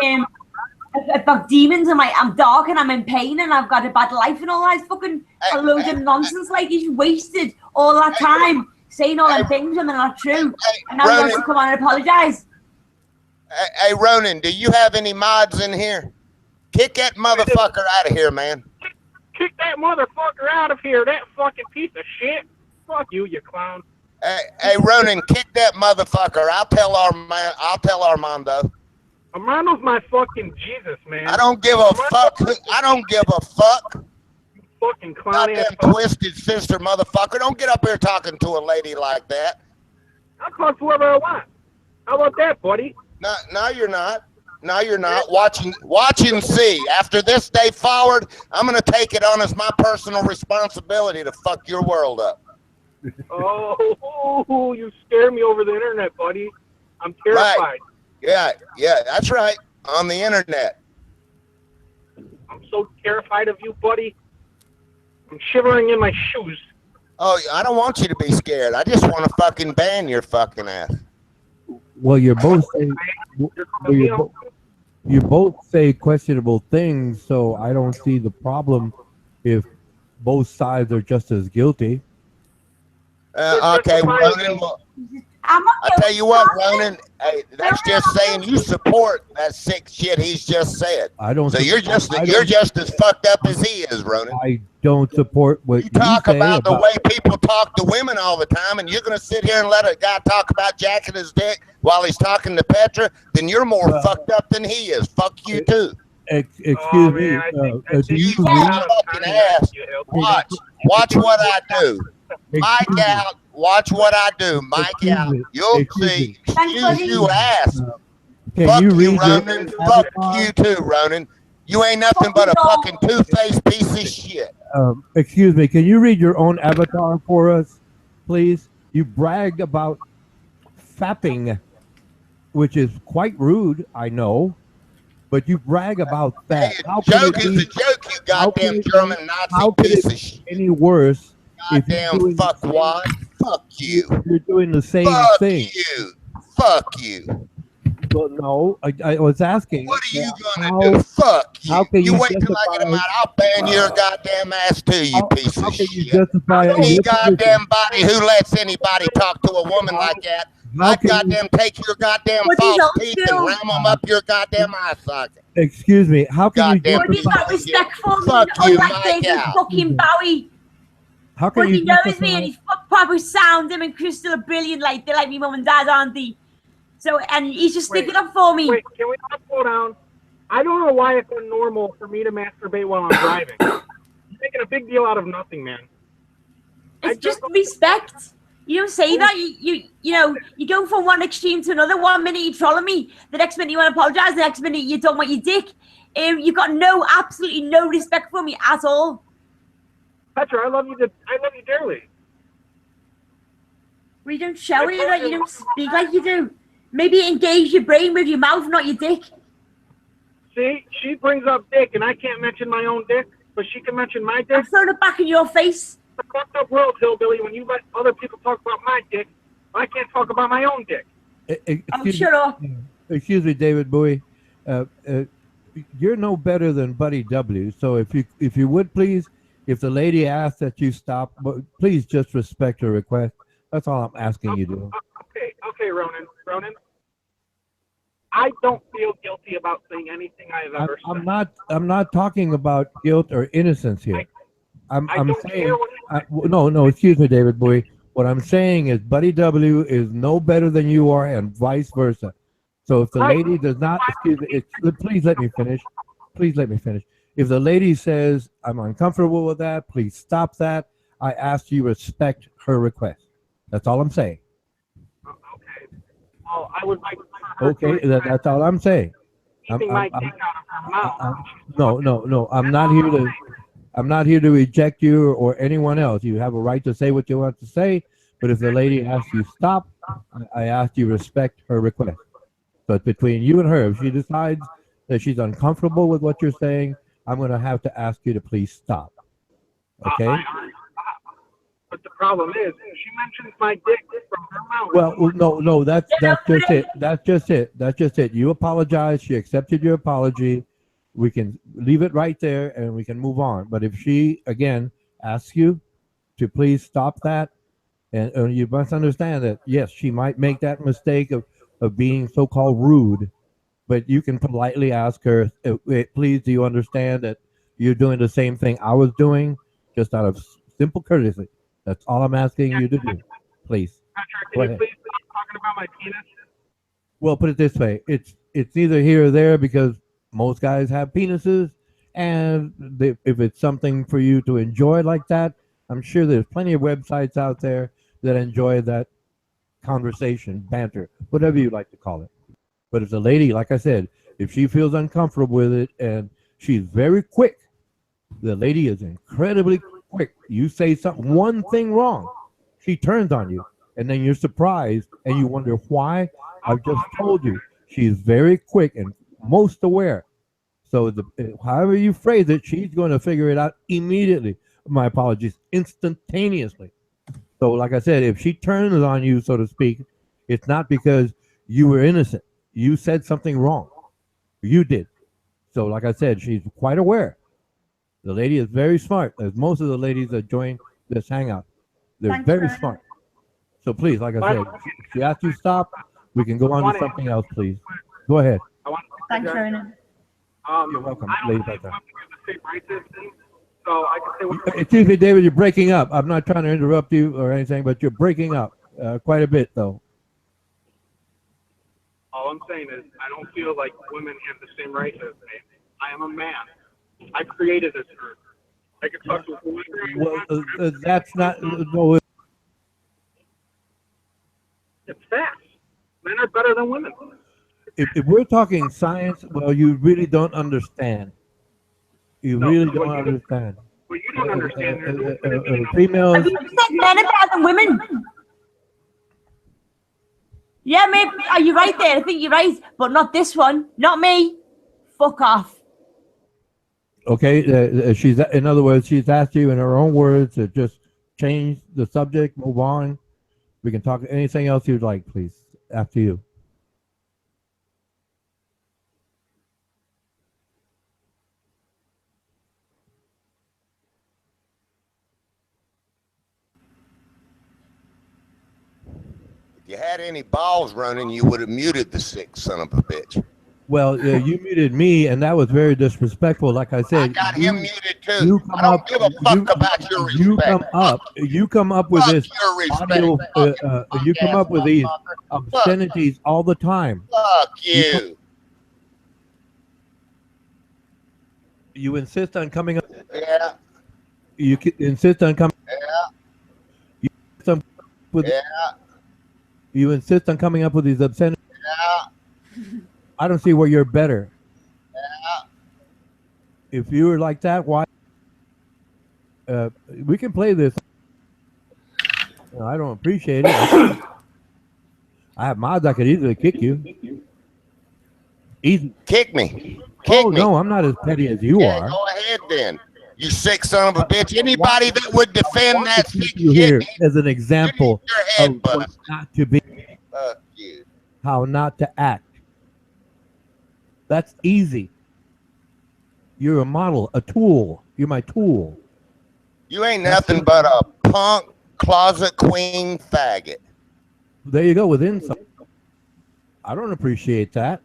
about demons and like I'm dark and I'm in pain and I've got a bad life and all that fucking a load of nonsense. Like he's wasted all that time saying all them things and they're not true. And now he wants to come on and apologize. Hey, Ronan, do you have any mods in here? Kick that motherfucker out of here, man. Kick that motherfucker out of here, that fucking piece of shit. Fuck you, you clown. Hey, Ronan, kick that motherfucker. I'll tell Armando. Armando's my fucking Jesus, man. I don't give a fuck. I don't give a fuck. You fucking clown Goddamn ass. twisted sister motherfucker. Don't get up here talking to a lady like that. I'll talk to whoever I want. How about that, buddy? No, you're not. No, you're not. Watch and see. After this day forward, I'm going to take it on as my personal responsibility to fuck your world up. Oh, you scared me over the internet, buddy. I'm terrified. Right. Yeah, that's right. On the internet. I'm so terrified of you, buddy. I'm shivering in my shoes. Oh, I don't want you to be scared. I just want to fucking ban your fucking ass. Well, you both say questionable things, so I don't see the problem if both sides are just as guilty. Okay, Ronan, I'm not I tell you what, guilty. Ronan, hey, that's just saying you support that sick shit he's just said. I don't. So you're just I you're don't, just as fucked up as he is, Ronan. I don't support what You you talk say about the way people talk to women all the time, and you're going to sit here and let a guy talk about jacking his dick while he's talking to Petra, then you're more fucked up than he is. Fuck you, too. Excuse me. Man, I think Do you you read? got Fucking ass. Watch what I do. Mic out. Watch what I do. Mic out. You'll see. Excuse you, ass. Can Fuck you you, read your Ronan. Fuck you, too, Ronan. You ain't nothing but a fucking two-faced piece of shit. Excuse me. Can you read your own avatar for us, please? You brag about fapping, which is quite rude, I know, but you brag about that. Hey, How a can joke it is be? a joke, you How can goddamn it be- German Nazi How can piece it of be shit. any worse if you're Goddamn doing, fuckwad. Fuck you. you're doing the same Fuck thing? you. Fuck you. Well, no, I was asking. What are you gonna how, do? Fuck you. how can You you wait till I get him out. I'll ban your goddamn ass too, you piece how of can you shit. justify Any your goddamn body who lets anybody talk to a woman like that, How I'd can you- goddamn take your goddamn What is false up, teeth Phil? and ram them up your goddamn eye socket. Excuse me. How can you Goddamn Woody's justify? not respectful. Fuck you, Unlike Mike David out. fucking Bowie. How can Woody you knows justify? me and he's proper sound. Him and Crystal are brilliant. Like they're like me mum and dad, aren't they? So and he's just sticking up for me. Wait, can we all slow down? I don't know why it's normal for me to masturbate while I'm driving. You're making a big deal out of nothing, man. It's just respect. You don't say that. You know you go from one extreme to another. 1 minute you're trolling me, the next minute you want to apologize, the next minute you're talking about your dick. You've got absolutely no respect for me at all. Petra, I love you dearly. Well, you don't show it. You don't speak like you do. Maybe engage your brain with your mouth, not your dick. See, she brings up dick, and I can't mention my own dick, but she can mention my dick. I'm throwing it back in your face. It's a fucked up world, hillbilly. When you let other people talk about my dick, I can't talk about my own dick. Shut up. Excuse me, David Bowie. You're no better than Buddy W. So if you would please, if the lady asks that you stop, please just respect her request. That's all I'm asking you to. Okay, Ronan. I don't feel guilty about saying anything I have ever said. I'm not talking about guilt or innocence here. I'm don't saying care what no. Excuse me, David Bowie. What I'm saying is Buddy W is no better than you are, and vice versa. So if the lady does not, excuse me, please let me finish. Please let me finish. If the lady says I'm uncomfortable with that, please stop that. I ask you respect her request. That's all I'm saying. Okay. Well, I would like. Okay, that's all I'm saying. Keeping my dick out of her mouth. No. I'm not here to reject you or anyone else. You have a right to say what you want to say, but if the lady asks you stop, I ask you respect her request. But between you and her, if she decides that she's uncomfortable with what you're saying, I'm going to have to ask you to please stop. Okay? But the problem is, she mentions my dick from her mouth. Well, no, that's just it. That's just it. You apologize. She accepted your apology. We can leave it right there and we can move on. But if she, again, asks you to please stop that, and you must understand that, yes, she might make that mistake of being so-called rude, but you can politely ask her, please, do you understand that you're doing the same thing I was doing, just out of simple courtesy? That's all I'm asking you to do. Please. Patrick, can you please stop talking about my penis? Well, put it this way. It's either here or there, because most guys have penises, and if it's something for you to enjoy like that, I'm sure there's plenty of websites out there that enjoy that conversation, banter, whatever you like to call it. But if the lady, like I said, if she feels uncomfortable with it and she's very quick, the lady is incredibly quick. You say something, one thing wrong, she turns on you, and then you're surprised and you wonder why. I've just told you, she's very quick and most aware. So however you phrase it, she's going to figure it out immediately. My apologies, instantaneously. So like I said, if she turns on you, so to speak, it's not because you were innocent. You said something wrong. You did. So like I said, she's quite aware. The lady is very smart, as most of the ladies that join this hangout. They're very smart. So please, like I said, she asked you to stop. We can go on to something else, please. Go ahead. I want Thanks, Ronan. You're welcome, I don't Lady believe Petra. women are the same race as men, so I can say what Excuse me, David, you're breaking up. I'm not trying to interrupt you or anything, but you're breaking up quite a bit, though. all I'm saying is I don't feel like women have the same rights as me. I am a man. I created this earth. I can talk to whoever I Well, want. that's not. No, It's facts. Men are better than women. if we're talking science, well, you really don't understand. You No, really what don't you- understand. What you don't understand, there's no women Females. Have you said men are better than women? Yeah, maybe. Are you right there? I think you're right, but not this one. Not me. Fuck off. Okay, she's. In other words, she's asked you in her own words to just change the subject, move on. We can talk anything else you'd like, please. After you. If you had any balls running, you would have muted the sick son of a bitch. Well, you muted me, and that was very disrespectful. Like I I said, got him muted too. you come I don't up. give a fuck about your You respect. come up. You come up with Fuck this your respect. audio. Fucking You come punk-ass up with these motherfucker. obscenities all the time. Fuck you. You insist on coming up. Yeah, You insist on coming. yeah, You insist on with. yeah, You insist on coming up with these obscenities. yeah, I don't see where you're better. yeah. If you were like that, why? We can play this. I don't appreciate it. I have mods. I could easily kick you. Easy. Kick me. Kick Oh me. no, I'm not as petty as you Yeah, are. go ahead then. You sick son of a bitch. Anybody that would defend that To keep sick you here shit, as an example your head of what busted. not to be, Fuck you. how not to act. That's easy. You're a model, a tool. You're my tool. You ain't nothing but a punk closet queen faggot. There you go with insight. I don't appreciate that.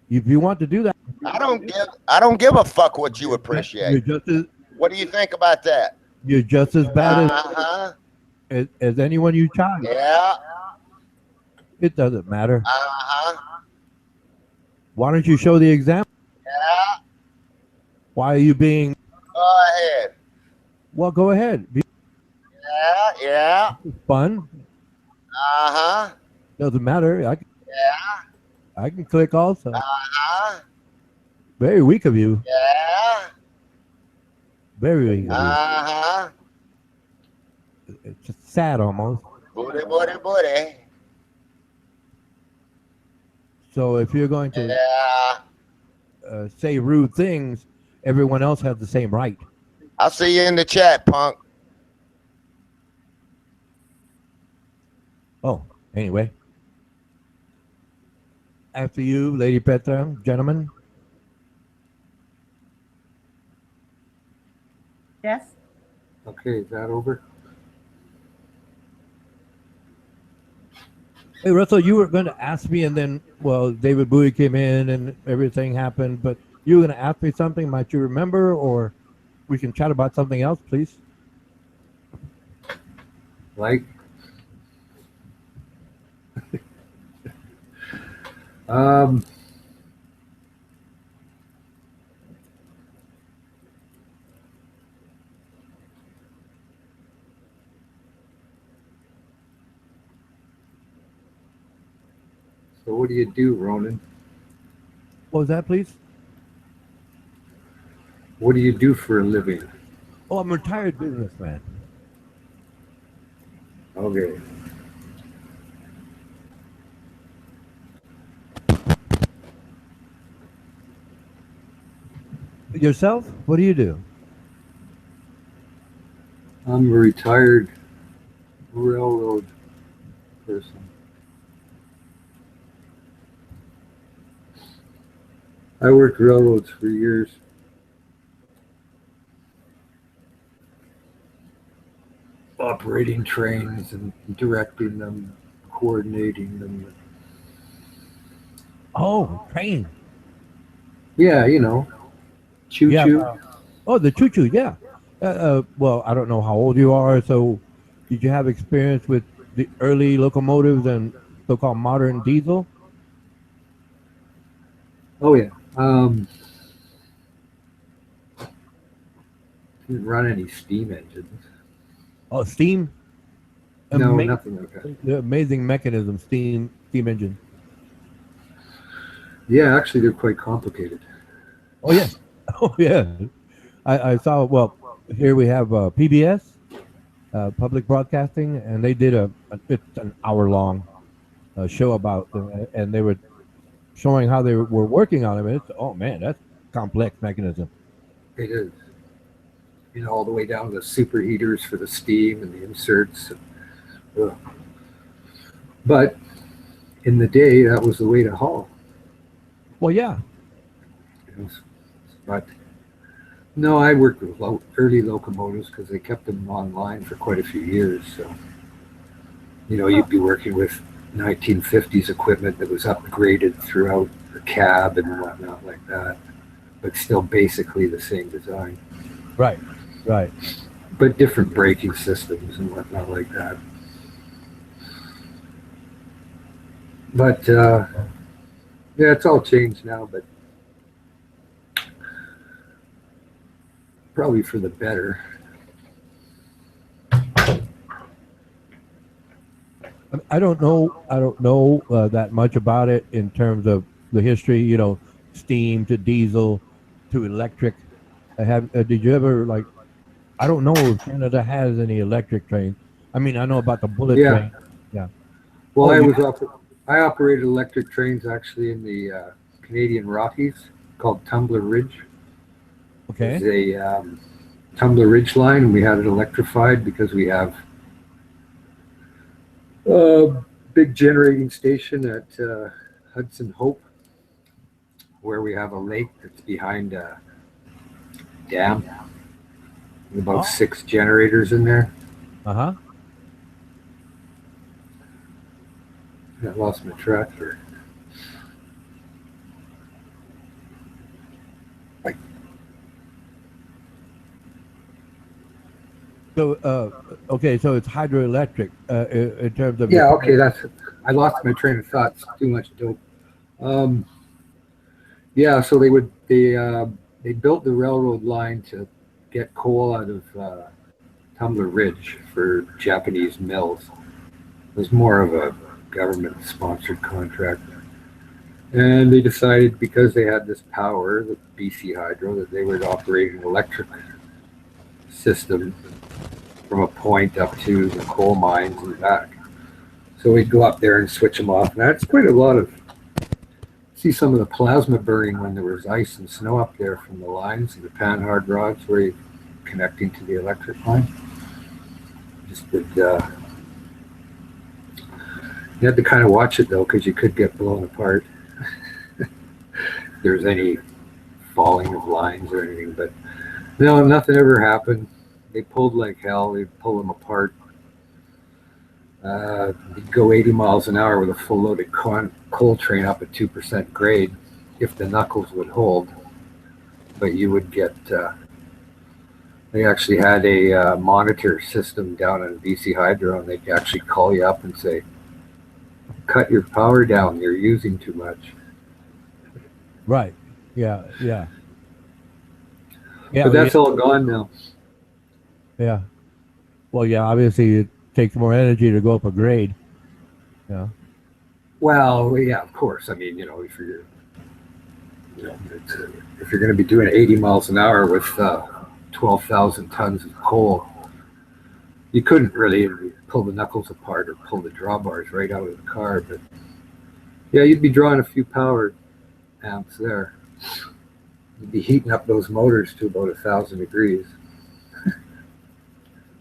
If you want to do that, I don't give a fuck what you you're appreciate. just as What do you think about that? you're just as bad Uh-huh. as anyone you child. Yeah. It doesn't matter. Uh-huh. Why don't you show the example? Yeah. Why are you being? Go ahead. Well, go ahead. Be Yeah, yeah. fun. Uh-huh. Doesn't matter. Yeah. I can click also. Uh-huh. Very weak of you. Yeah. Very weak of Uh-huh. you. It's just sad almost. Booty, booty, booty. So if you're going to Yeah. say rude things, everyone else has the same right. I'll see you in the chat, punk. Oh, anyway. After you, Lady Petra, gentlemen. Yes. Okay, is that over? Hey, Russell, you were going to ask me, and then, well, David Bowie came in and everything happened, but you were going to ask me something. Might you remember, or we can chat about something else, please? Like? um, so what do you do, Ronan? What was that, please? What do you do for a living? Oh, I'm a retired businessman. Okay. Yourself? What do you do? I'm a retired railroad person. I worked railroads for years. operating trains and directing them, coordinating them. Oh, train. Yeah, choo-choo. Yeah. Oh, the choo-choo. Yeah. Well, I don't know how old you are. So, did you have experience with the early locomotives and so-called modern diesel? Oh yeah. Didn't run any steam engines. Oh, steam. No, nothing like that. The amazing mechanism, steam engine. Yeah, actually, they're quite complicated. Oh yeah. Oh yeah. I saw. Well, here we have PBS, public broadcasting, and they did it's an hour-long show about them, and they were showing how they were working on them. And it's, oh man, that's complex mechanism. It is. All the way down to the superheaters for the steam and the inserts. But in the day, that was the way to haul. Well, yeah. But no, I worked with early locomotives because they kept them online for quite a few years. So, you'd be working with 1950s equipment that was upgraded throughout the cab and whatnot like that, but still basically the same design. Right. But different braking systems and whatnot like that. But yeah, it's all changed now, but probably for the better. I don't know that much about it in terms of the history. Steam to diesel to electric. Did you ever I don't know if Canada has any electric trains. I mean, I know about the bullet train. Yeah. Well, I operated electric trains actually in the Canadian Rockies called Tumbler Ridge. Okay. It's a Tumbler Ridge line, and we had it electrified because we have a big generating station at Hudson Hope, where we have a lake that's behind a dam. About 6 generators in there. Uh-huh. I lost my tractor. So, okay, so it's hydroelectric in terms of... Yeah, okay, I lost my train of thought. It's too much dope. Yeah, so they built the railroad line to get coal out of Tumbler Ridge for Japanese mills. It was more of a government-sponsored contract. And they decided, because they had this power, the BC Hydro, that they would operate an electric system from a point up to the coal mines and back. So we'd go up there and switch them off. And that's quite a lot of... See some of the plasma burning when there was ice and snow up there from the lines and the panhard rods where you're connecting to the electric line. Just would... You had to kind of watch it, though, because you could get blown apart. If there's any falling of lines or anything. But no, nothing ever happened. They pulled like hell. They'd pull them apart. You'd go 80 miles an hour with a full loaded coal train up at 2% grade if the knuckles would hold. But you would get... they actually had a monitor system down in BC Hydro, and they'd actually call you up and say, cut your power down, you're using too much. Right. Yeah. But that's all gone now. Yeah. Well, yeah, obviously it takes more energy to go up a grade. Yeah. Well, yeah, of course. I mean, if you're going to be doing 80 miles an hour with 12,000 tons of coal, you couldn't really pull the knuckles apart or pull the drawbars right out of the car. But yeah, you'd be drawing a few power amps there. You'd be heating up those motors to about 1,000 degrees.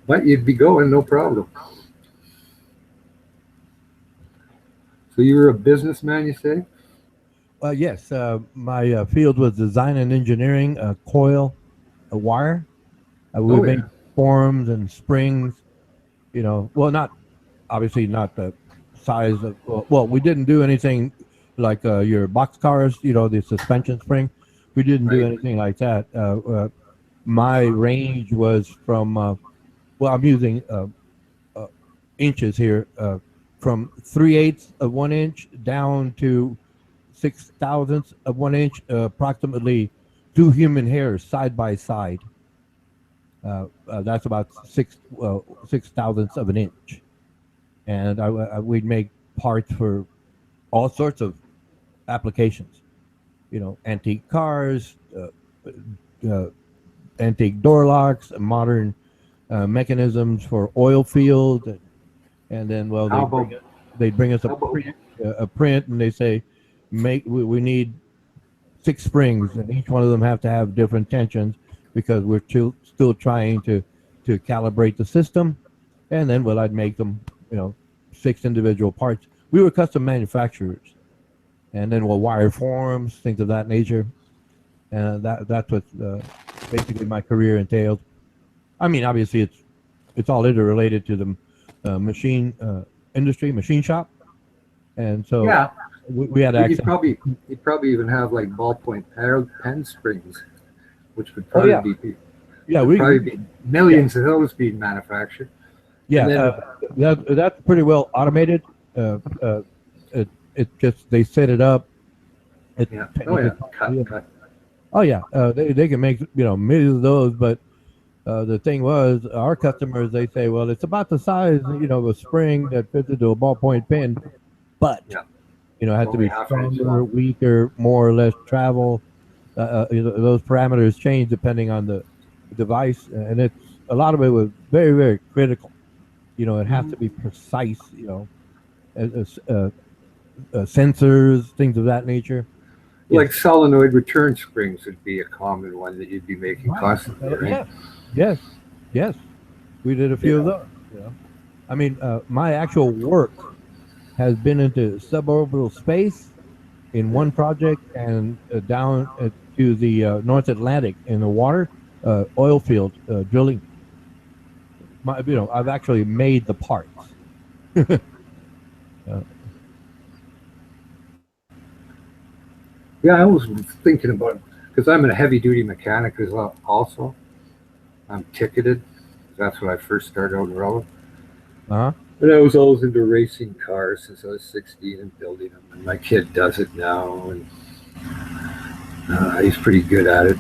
But you'd be going, no problem. So you were a businessman, you say? Yes. My field was design and engineering, coil, wire. We made forms and springs You know, well, not obviously not the size of. Well, we didn't do anything like your box cars. You know, the suspension spring. We didn't do Right. anything like that. My range was from. Well, I'm using inches here, from 3/8 of 1 inch down to 6 thousandths of 1 inch, approximately 2 human hairs side by side. That's about 6 thousandths of an inch, and we'd make parts for all sorts of applications. You know, antique cars, uh, antique door locks, modern mechanisms for oil field, and then well How about they'd bring us how about a print, and they say we need 6 springs, and each one of them have to have different tensions because we're still trying to calibrate the system. And then well I'd make them, you know, 6 individual parts. We were custom manufacturers, and then we'll wire forms, things of that nature, and that's what basically my career entailed. I mean, obviously it's all interrelated to the machine industry, machine shop, and so yeah? we had You'd access. probably even have like ballpoint pen springs, which would Oh, probably yeah. be Yeah, probably be millions of those being manufactured. yeah, And then- that's pretty well automated. It just they set it up. It, Yeah. it Oh yeah. just- Cut. Oh yeah, they can make, you know, millions of those, but the thing was, our customers, they say, well, it's about the size, you know, of a spring that fits into a ballpoint pen, but Yeah. you know, it has to Only be half an inch stronger, long. weaker, more or less travel. You know, those parameters change depending on the device, and it's a lot of it was very, very critical. You know, it has to be precise. You know, sensors, things of that nature. Like solenoid return springs would be a common one that you'd be making constantly, right? Yes, yes. We did a few of those. You know, I mean, my actual work has been into suborbital space in one project, and down to the North Atlantic in the water oil field drilling. You know, I've actually made the parts. Yeah, I was thinking about, because I'm a heavy duty mechanic as well. Also, I'm ticketed. That's when I first started out in railroad. Uh-huh. And I was always into racing cars since I was 16 and building them. And my kid does it now, and he's pretty good at it.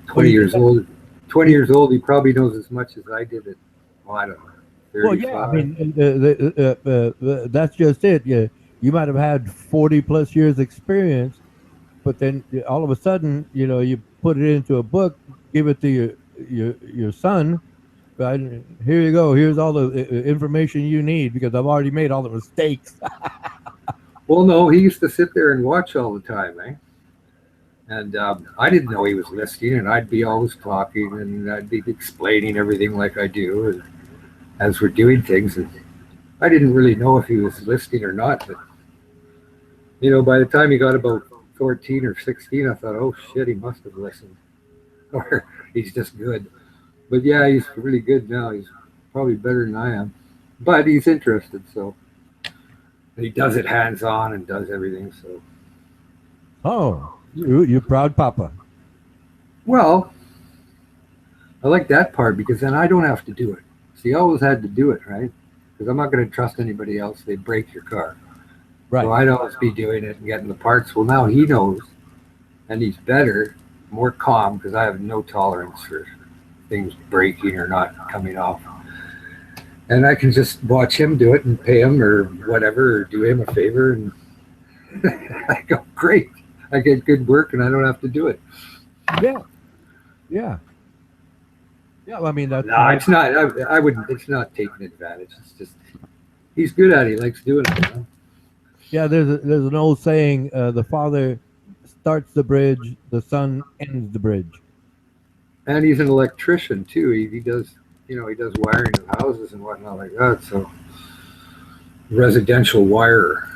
20 years old. 20 years old. He probably knows as much as I did it. Well, I don't know. 35. Well, yeah, I mean, that's just it. You might have had 40+ years experience, but then all of a sudden, you know, you put it into a book, give it to your son. Right? Here you go. Here's all the information you need because I've already made all the mistakes. Well, no, he used to sit there and watch all the time, eh? And I didn't know he was listening, and I'd be always talking, and I'd be explaining everything like I do, and as we're doing things, and I didn't really know if he was listening or not. But you know, by the time he got about 14 or 16, I thought, oh shit, he must have listened, or he's just good. But yeah, he's really good now. He's probably better than I am, but he's interested, so he does it hands on and does everything. So, Oh, you proud papa. well, I like that part because then I don't have to do it. See, I always had to do it, right? Because I'm not going to trust anybody else. They break your car. Right. So I'd always be doing it and getting the parts. Well, now he knows, and he's better, more calm, because I have no tolerance for things breaking or not coming off. And I can just watch him do it and pay him or whatever, or do him a favor, and I go, great. I get good work, and I don't have to do it. Yeah. Yeah. Yeah. Well, I mean, that's No, it's not. I wouldn't. It's not taking advantage. It's just he's good at it. He likes doing it. You know? Yeah. There's an old saying: the father starts the bridge, the son ends the bridge. And he's an electrician too. He does, you know, he does wiring of houses and whatnot like that. So residential wirer.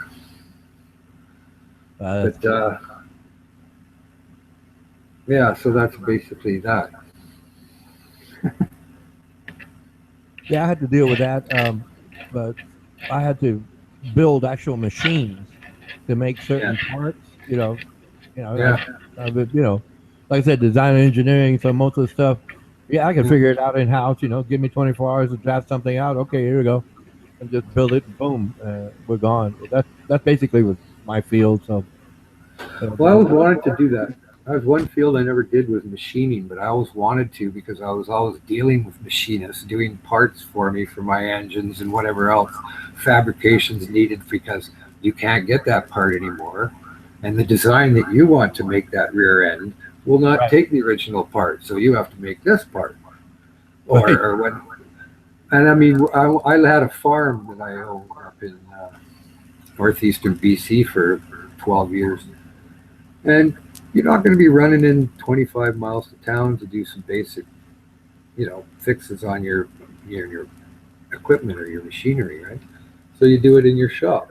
But yeah, so that's basically that. Yeah, I had to deal with that. But I had to build actual machines to make certain parts. Yeah. Like I said, design and engineering. So most of the stuff, yeah, I can figure it out in house. Give me 24 hours to draft something out. Okay, here we go, and just build it. And boom, we're gone. That basically was my field. So, Well, I always wanted to do that. That was one field I never did was machining, but I always wanted to because I was always dealing with machinists doing parts for me for my engines and whatever else fabrications needed because you can't get that part anymore. And the design that you want to make that rear end will not take the original part, so you have to make this part. Or when, and I mean, I had a farm that I owned up in northeastern BC for 12 years. And you're not going to be running in 25 miles to town to do some basic, fixes on your equipment or your machinery, right? So you do it in your shop.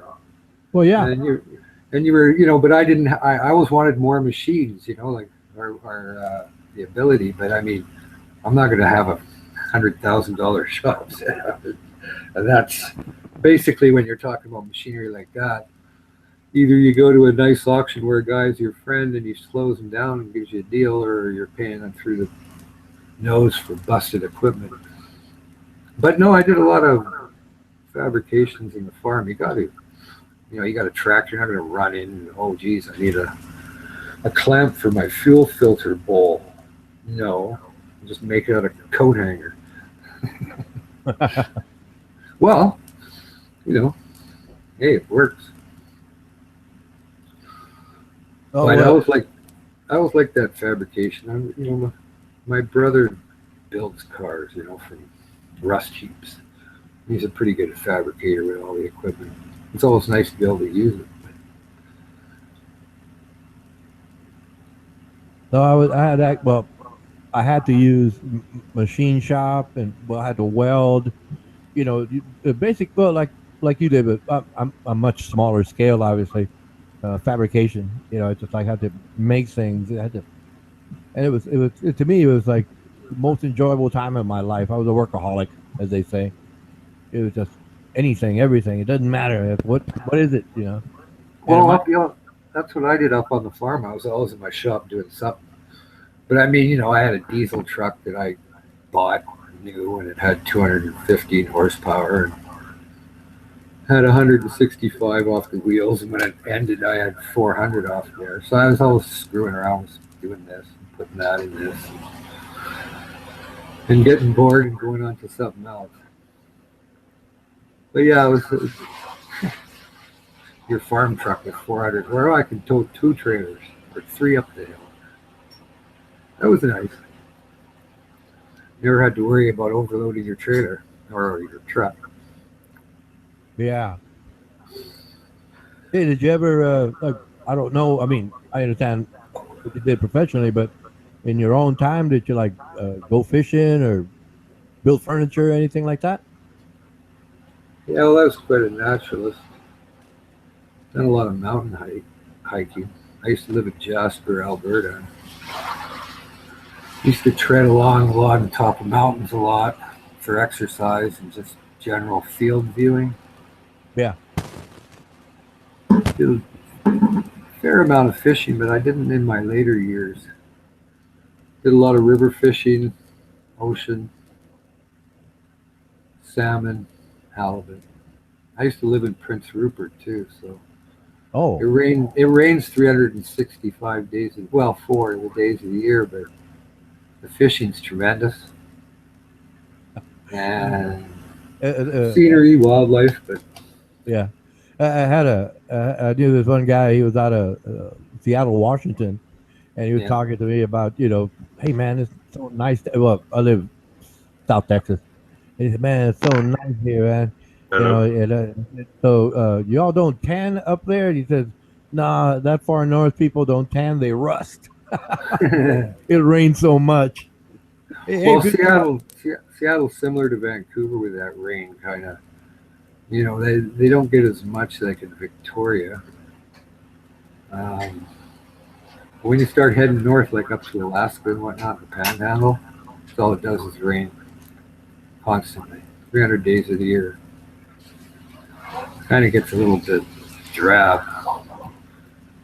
Well, yeah. And you were, but I didn't. I always wanted more machines, like the ability. But I mean, I'm not going to have $100,000 shop set up. And that's basically when you're talking about machinery like that. Either you go to a nice auction where a guy's your friend and he slows them down and gives you a deal, or you're paying them through the nose for busted equipment. But no, I did a lot of fabrications in the farm. You got to, you got a tractor. You're not going to run in and, oh, geez, I need a clamp for my fuel filter bowl. No, just make it out of coat hanger. Well, hey, it works. Oh, but well. I was like that fabrication. My brother builds cars, from rust heaps. He's a pretty good fabricator with all the equipment. It's always nice to be able to use it. So I had to use machine shop and I had to weld. The basic like you did, but I'm a much smaller scale, obviously. Fabrication, it's just like I had to make things. And to me, it was like the most enjoyable time of my life. I was a workaholic, as they say. It was just anything, everything. It doesn't matter what is it, Well, that's what I did up on the farm. I was always in my shop doing something. But I mean, I had a diesel truck that I bought new, and it had 215 horsepower and had 165 off the wheels. And when it ended, I had 400 off there. So I was always screwing around with doing this and putting that in this and getting bored and going on to something else. But yeah, it was your farm truck with 400, where I can tow 2 trailers or 3 up the hill. That was nice. Never had to worry about overloading your trailer or your truck. Yeah. Hey, did you ever, I don't know, I mean, I understand what you did professionally, but in your own time, did you go fishing or build furniture or anything like that? Yeah, well, I was quite a naturalist. Done a lot of mountain hiking. I used to live in Jasper, Alberta. Used to tread along on top of mountains a lot for exercise and just general field viewing. Yeah. Did a fair amount of fishing, but I didn't in my later years. Did a lot of river fishing, ocean, salmon, halibut. I used to live in Prince Rupert too, so it rains 365 days, 4 of the days of the year, but the fishing's tremendous. And scenery, wildlife, but yeah. I knew this one guy, he was out of Seattle, Washington, and he was talking to me about, hey man, it's so nice. Well, I live South Texas. And he said, man, it's so nice here, man. So y'all don't tan up there? And he says, nah, that far north people don't tan, they rust. It rains so much. Well, Seattle's similar to Vancouver with that rain, kind of. They don't get as much like in Victoria. When you start heading north, like up to Alaska and whatnot, the Panhandle, all it does is rain constantly. 300 days of the year. Kind of gets a little bit drab.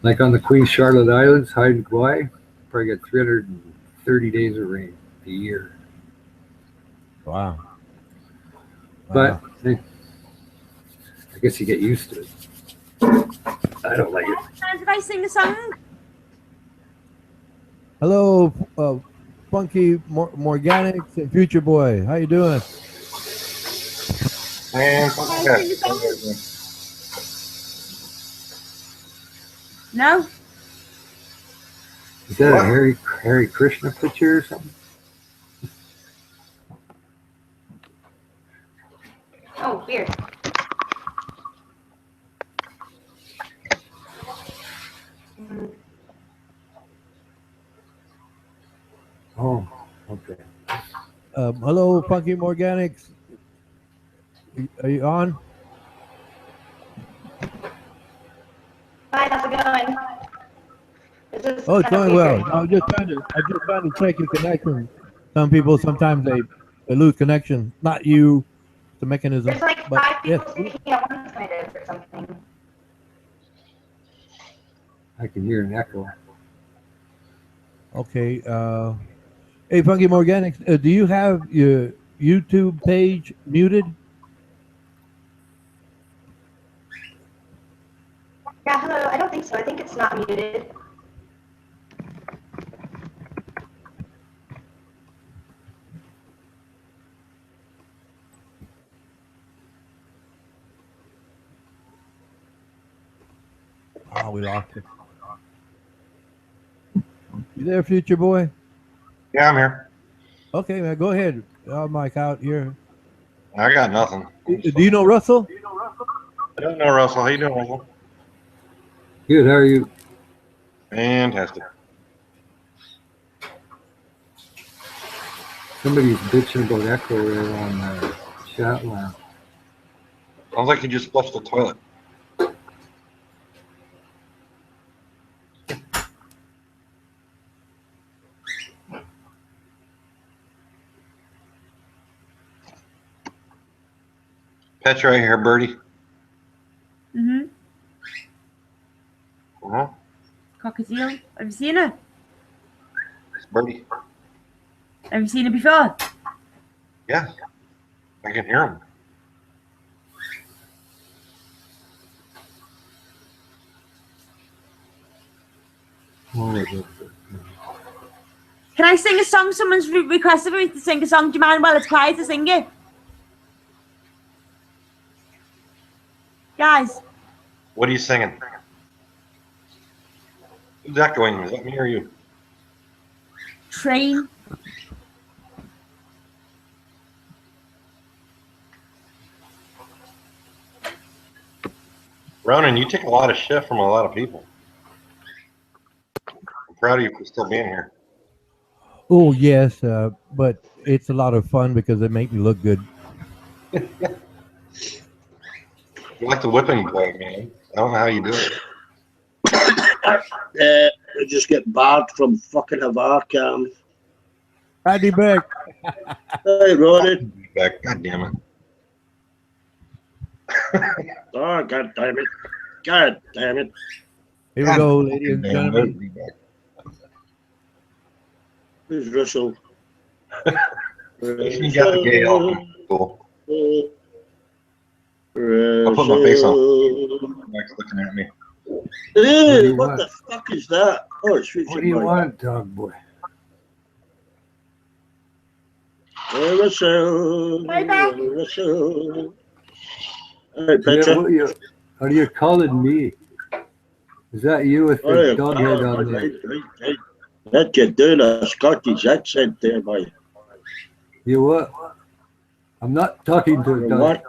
Like on the Queen Charlotte Islands, Hawaii and Kauai, probably get 330 days of rain a year. Wow. But I guess you get used to it. I don't like it. Did I sing a song? Hello, Funky Morganics and Future Boy. How you doing? Man, No? Is that a Hare Krishna picture or something? Oh, weird. Oh, okay. Hello, Funky Morganics. Are you on? Hi, how's it going? Oh, it's going well. I was just trying to check your connection. Some people sometimes they lose connection. Not you, the mechanism. There's like but 5 people yes. speaking at once, kind of, or something. I can hear an echo. Okay. Hey, Funky Morganics, do you have your YouTube page muted? Yeah, hello. I don't think so. I think it's not muted. Oh, we lost it. You there, Future Boy? yeah, I'm here. Okay, man, go ahead. I'll mic out here. I got nothing. Do you know Russell? I don't know, Russell. How you doing, Russell? Good, how are you? Fantastic. Somebody's bitching about echo there on the chat line. Sounds like you just flushed the toilet. Petra right here, Birdie. Mm-hmm. Uh-huh. Cockatiel. Have you seen her? It's Birdie. Have you seen her before? Yeah. I can hear him. Can I sing a song? Someone's requested for me to sing a song. Do you mind while it's quiet to sing it? Guys. What are you singing? Who's echoing? Is that me or you? Train. Ronan, you take a lot of shit from a lot of people. I'm proud of you for still being here. Oh, yes, but it's a lot of fun because it makes me look good. You like the whipping boy, man. I don't know how you do it. I just get barred from fucking Havar Cam. Andy back. Hey, Ronan. Back. God damn it. Oh, God damn it. God damn it. Here we go, ladies and gentlemen. Who's Russell? You got the gay album. Cool. I'll put my face on. Mike's looking at me. Hey, what the fuck is that? Oh, it's Future Boy. What do you want, dog boy? Hey, Russell. Hey, back. Russell. Hey, Yeah, Petra. what are you calling me? Is that you with the Hey, dog head on there? right. That you're doing a Scottish accent there, boy. You what? I'm not talking to a dog. What?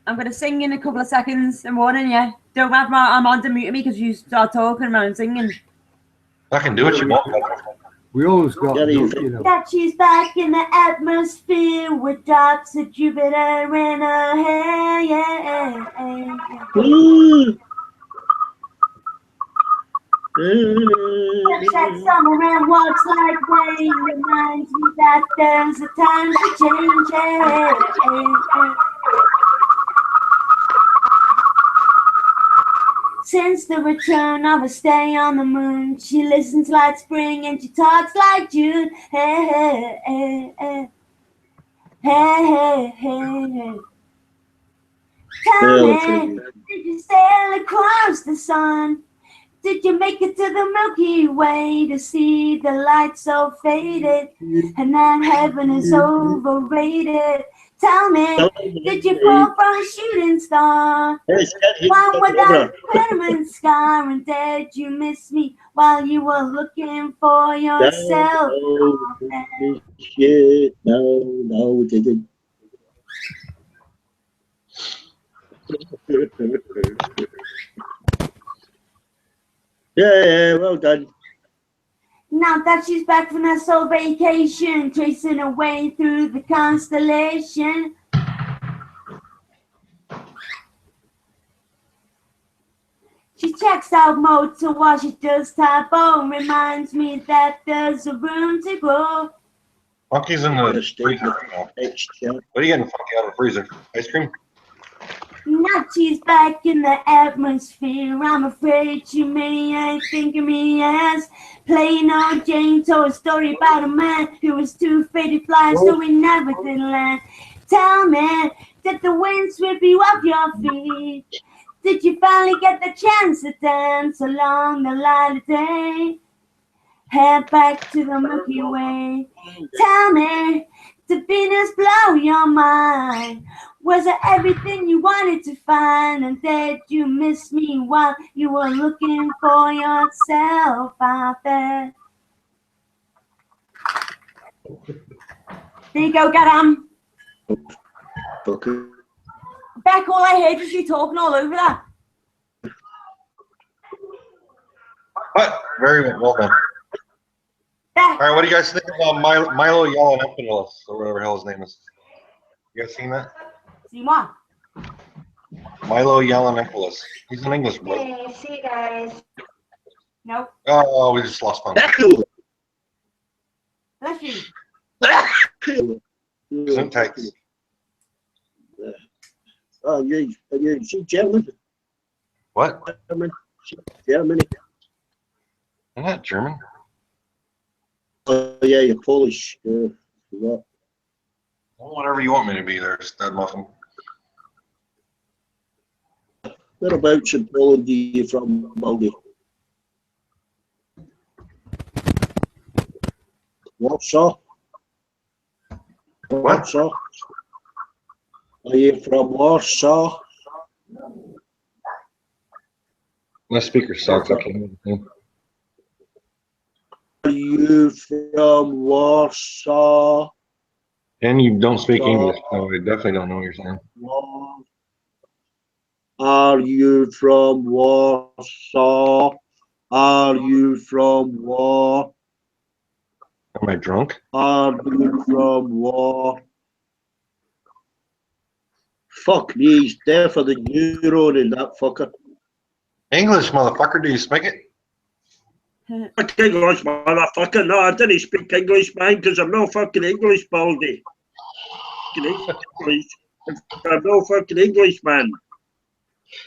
I'm going to sing in a couple of seconds. I'm warning you. Don't have my on to mute me because you start talking when I'm singing. I can do what you want. We always got, Yeah, you know. That she's back in the atmosphere with drops of Jupiter in her hair. Yeah. that summer and walks like rain reminds me that there's a time to change. Since the return of a stay on the moon, she listens like spring and she talks like June. Hey, hey, hey, hey. Hey, hey, hey, hey. Tell me, did you sail across the sun? Did you make it to the Milky Way to see the light so faded and that heaven is overrated? Tell me, did you fall from a shooting star? One without a permanent scar, and did you miss me while you were looking for yourself? No, didn't. Yeah, well done. Now that she's back from her soul vacation, tracing her way through the constellation. She checks out motor while she does typo. Reminds me that there's a room to grow. Funky's in the freezer right now. What are you getting, Funky, out of the freezer? Ice cream? Now she's back in the atmosphere. I'm afraid she may ain't think of me as plain old Jane told a story about a man who was too afraid to fly, so he never did land. Tell me, did the wind sweep you off your feet? Did you finally get the chance to dance along the light of day? Head back to the Milky Way. Tell me, did Venus blow your mind? Was it everything you wanted to find? And did you miss me while you were looking for yourself out there? There you go, get 'em. Beck, all I heard was you talking all over that. What? Very well done. All right, what do you guys think about Milo Yiannopoulos, or whatever the hell his name is? You guys seen that? See what? Milo Yiannopoulos. He's an English boy. Hey, see you guys. Nope. Oh, we just lost Funky. Bless you. Syntax. Oh, you see German? What? Germany. I'm not German. Oh, yeah, you're Polish. Well, whatever you want me to be there, stud muffin. Whereabouts in Poland are you from, Baldy? Warsaw? Warsaw? Are you from Warsaw? My speaker sucks. I can't hear anything. Are you from Warsaw? And you don't speak English, so I definitely don't know what you're saying. Are you from Warsaw? Are you from War? Am I drunk? Are you from War? Fuck me, he's there for the neuron in that fucker. English, motherfucker. Do you speak it? English, motherfucker. No, I didn't speak English, man, because I'm no fucking English, Baldy. English. I'm no fucking English, man.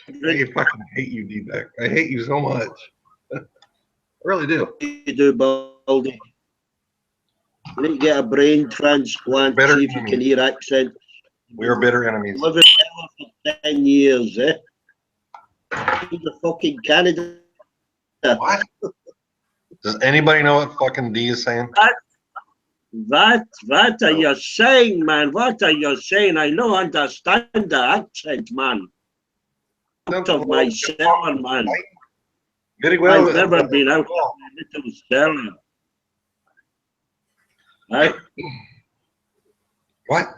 I fucking hate you, D-Back. I hate you so much. I really do. You do, Baldy. You need to get a brain transplant, Better see if you can hear accents. We are bitter enemies. Living for 10 years, eh? In the fucking Canada. What? Does anybody know what fucking D is saying? What are you saying, man? What are you saying? I don't understand the accent, man. Out of my cellar, man. Very well. I've never been out of my little cellar. Right? What?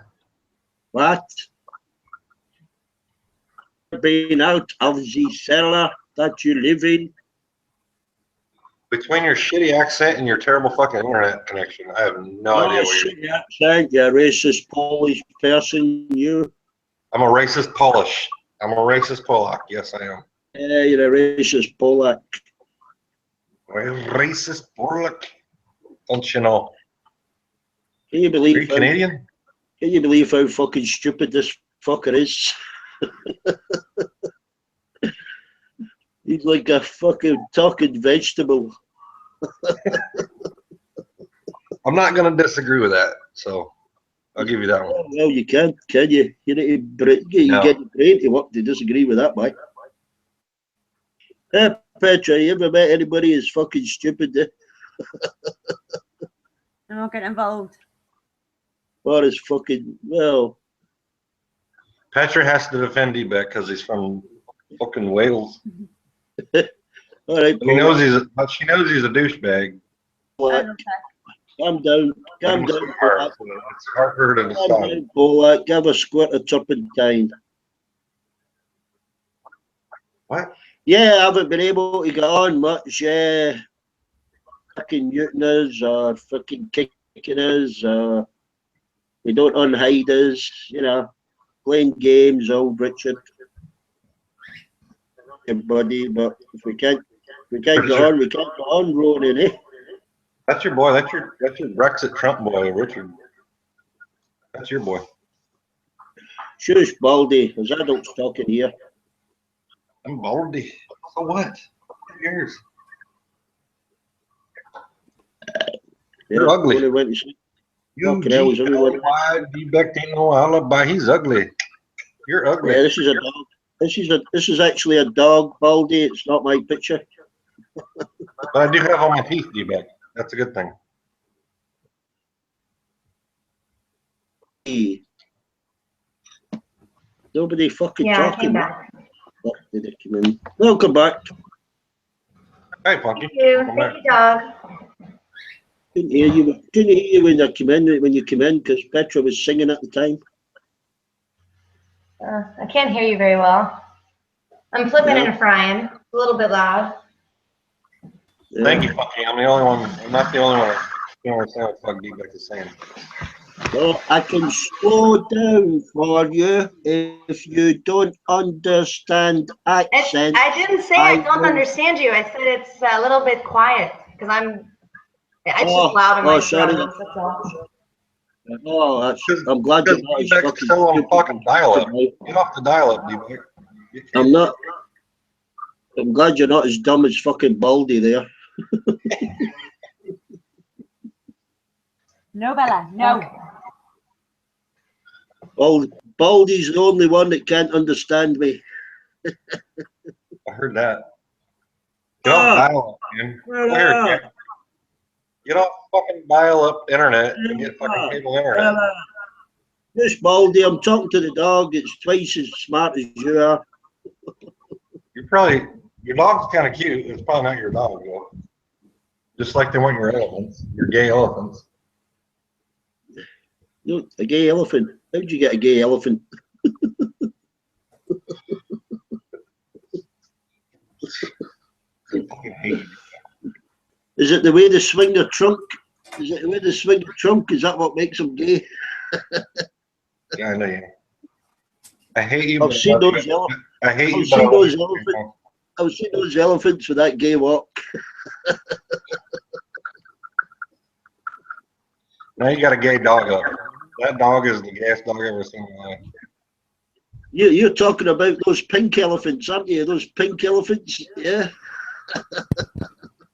What? Been out of the cellar that you live in? Between your shitty accent and your terrible fucking internet connection, I have no idea what you're... Shitty accent, you racist Polish person, you. I'm a racist Polish. I'm a racist Polak. Yes, I am. Yeah, you're a racist Polak. Well, racist Pollock. Don't you know? Can you Are believe you Canadian? Can you believe how fucking stupid this fucker is? He's like a fucking talking vegetable. I'm not going to disagree with that, so I'll give you that one. Oh, well, you can you? You need to you get your brain to work to disagree with that, mate. Hey, Petra, you ever met anybody who's fucking stupid? I'm not getting involved. Or is fucking, well... Petra has to defend Debek because he's from fucking Wales. All right, she knows he's a douchebag. What? Calm down. Calm down. It's hard for her to Calm decide. down, Polak. Give a squirt of turpentine. What? Yeah, I haven't been able to get on much. Yeah. Fucking muting us or fucking kicking us or we don't unhide us, you know. Playing games, old Richard. Everybody, but if we can't get on, we can't get on, Ronan, eh? That's your boy. That's your Brexit Trump boy, Richard. That's your boy. Shush, Baldy. There's adults talking here. I'm Baldy. So what? Who cares? You're ugly. You wide Debek ain't no alibi. He's ugly. You're ugly. Yeah, this is a dog. This is actually a dog, Baldy. It's not my picture. But I do have all my teeth, Debek. That's a good thing. Hey. Nobody fucking Yeah, I talking. came back. Did it come in? Welcome back. Hey, Funky. Thank you. Thank you, dog. Couldn't hear you when you came in because Petra was singing at the time. I can't hear you very well. I'm flipping and frying. A little bit loud. Yeah. Thank you, Funky. I'm the only one. I'm not the only one. You don't understand what fuck Debek is saying. So I can slow down for you if you don't understand accent. I didn't say I don't understand you. I said it's a little bit quiet because it's just loud in my surroundings. That's all. Oh, I'm glad you're not as fucking still on stupid fucking as dial-up. tonight. Get off the dial-up, Debek. I'm not. I'm glad you're not as dumb as fucking Baldy there. No, Bella, no. Baldy's the only one that can't understand me. I heard that. Get off dial-up, man. Get off fucking dial-up internet and get fucking cable internet. This Baldy, I'm talking to the dog. It's twice as smart as you are. Your dog's kind of cute. It's probably not your dog, though. Just like they want your elephants, your gay elephants. No, a gay elephant. How'd you get a gay elephant? Is it the way they swing their trunk? Is it the way they swing the trunk? Is that what makes them gay? Yeah, I know you. I hate you. I've seen those elephants. I've seen those elephants with that gay walk. Now you got a gay dog up. That dog is the gayest dog I've ever seen in my life. You're talking about those pink elephants, aren't you? Those pink elephants, yeah.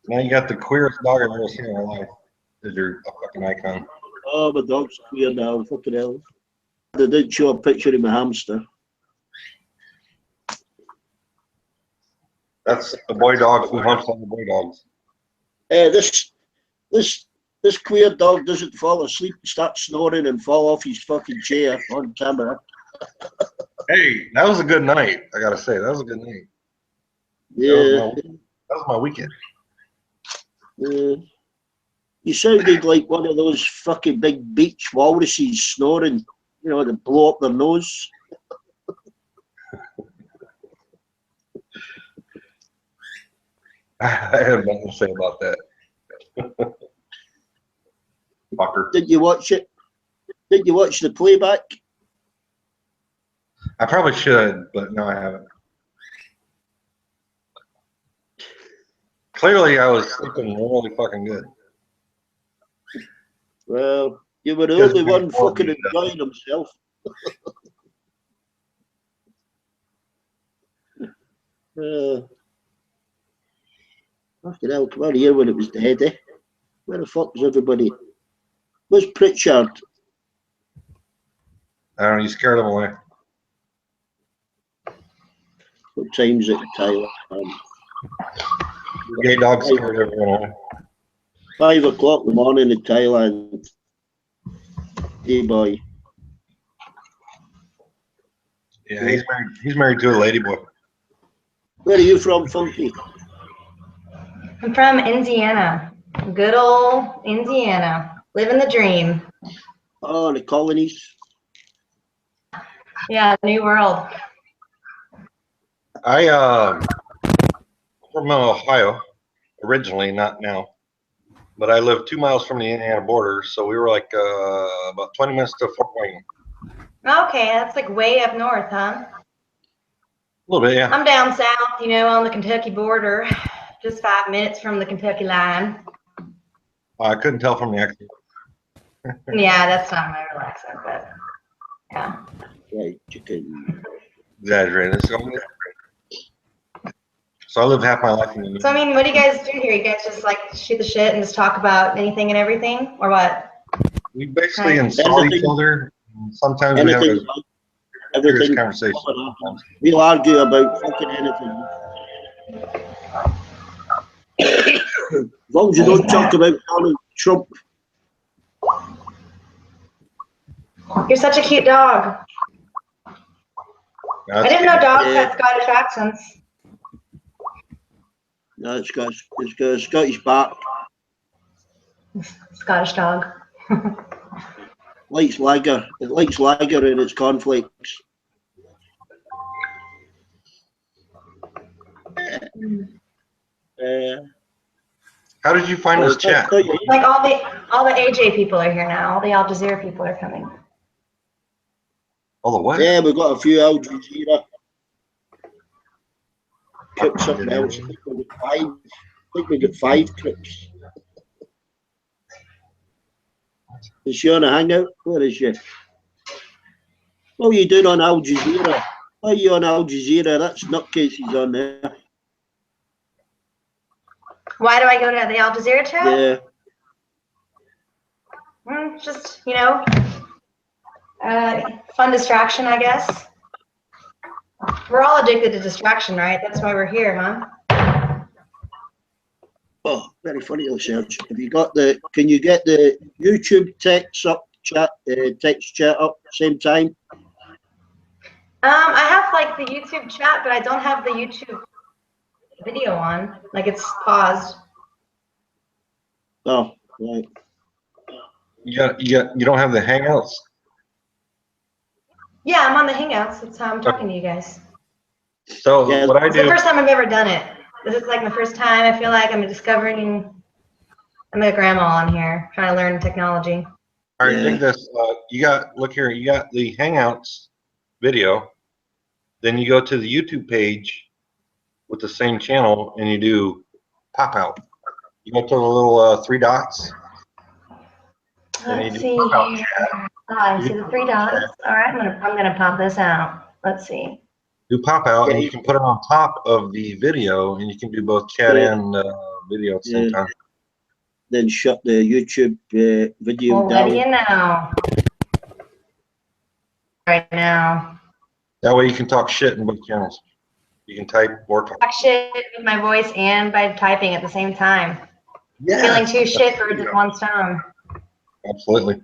Now you got the queerest dog I've ever seen in my life. Is your a fucking icon? Oh, my dog's queer now. Fucking hell. They didn't show a picture of my hamster. That's the boy dog who hunts on the boy dogs. This queer dog doesn't fall asleep and start snoring and fall off his fucking chair on camera. Hey, that was a good night. I gotta say, that was a good night. Yeah. That was my weekend. You sounded like one of those fucking big beach walruses snoring, you know, to blow up their nose. I have nothing to say about that. Fucker. Did you watch it? Did you watch the playback? I probably should, but no, I haven't. Clearly, I was sleeping really fucking good. Well, you were the Because only we one all fucking need that. enjoying himself. Fucking hell, come on here when it was dead, eh? Where the fuck was everybody? Where's Pritchard? I don't know, you scared them away. What time's it in Thailand? The gay dog scared everyone away. 5 o'clock in the morning in Thailand. Hey boy. Yeah, he's married to a lady boy. Where are you from, Funky? I'm from Indiana. Good old Indiana. Living the dream. Oh, the colonies. Yeah, New World. I'm from Ohio, originally, not now. But I live 2 miles from the Indiana border, so we were like about 20 minutes to Fort Wayne. Okay, that's like way up north, huh? A little bit, yeah. I'm down south, you know, on the Kentucky border. Just 5 minutes from the Kentucky line. I couldn't tell from the accent. Yeah, that's not my real accent, but yeah. Right, chicken. Exaggerated. So I lived half my life in the So, I mean, what do you guys do here? You guys just like shoot the shit and just talk about anything and everything, or what? We basically insult each other. Sometimes we have a serious conversation. We'll argue about fucking anything. As long as you don't talk about Donald Trump. You're such a cute dog. I didn't know dogs had Scottish accents. No, it's got a Scottish bark. Scottish dog. Likes lager. It likes lager in its cornflakes. How did you find this chat? Like all the AJ people are here now. All the Al Jazeera people are coming. All the what? Yeah, we've got a few Al Jazeera. Clips up now. I think we got 5 clips. Is she on a hangout? Where is she? What are you doing on Al Jazeera? Why are you on Al Jazeera? That's nutcases on there. Why do I go to the Al Jazeera chat? Yeah. Just, you know, fun distraction, I guess. We're all addicted to distraction, right? That's why we're here, huh? Oh, very funny research. Have you got can you get the YouTube text chat up same time? I have like the YouTube chat, but I don't have the YouTube video on. Like it's paused. Oh, right. You don't have the Hangouts? Yeah, I'm on the Hangouts. That's how I'm talking to you guys. So what I do? It's the first time I've ever done it. This is like my first time. I feel like I'm discovering. I'm a grandma on here, trying to learn technology. All right, dig this. Look here. You got the Hangouts video. Then you go to the YouTube page with the same channel, and you do pop out. You go to the little 3 dots. Let's see here. I see the 3 dots. All right, I'm gonna pop this out. Let's see. Do pop out, and you can put it on top of the video, and you can do both chat and video at the same time. Then shut the YouTube video Well, down. what do you know? Right now. That way you can talk shit in both channels. You can type or talk. Talk shit with my voice and by typing at the same time. Yeah. Feeling 2 shit birds with 1 stone. Absolutely.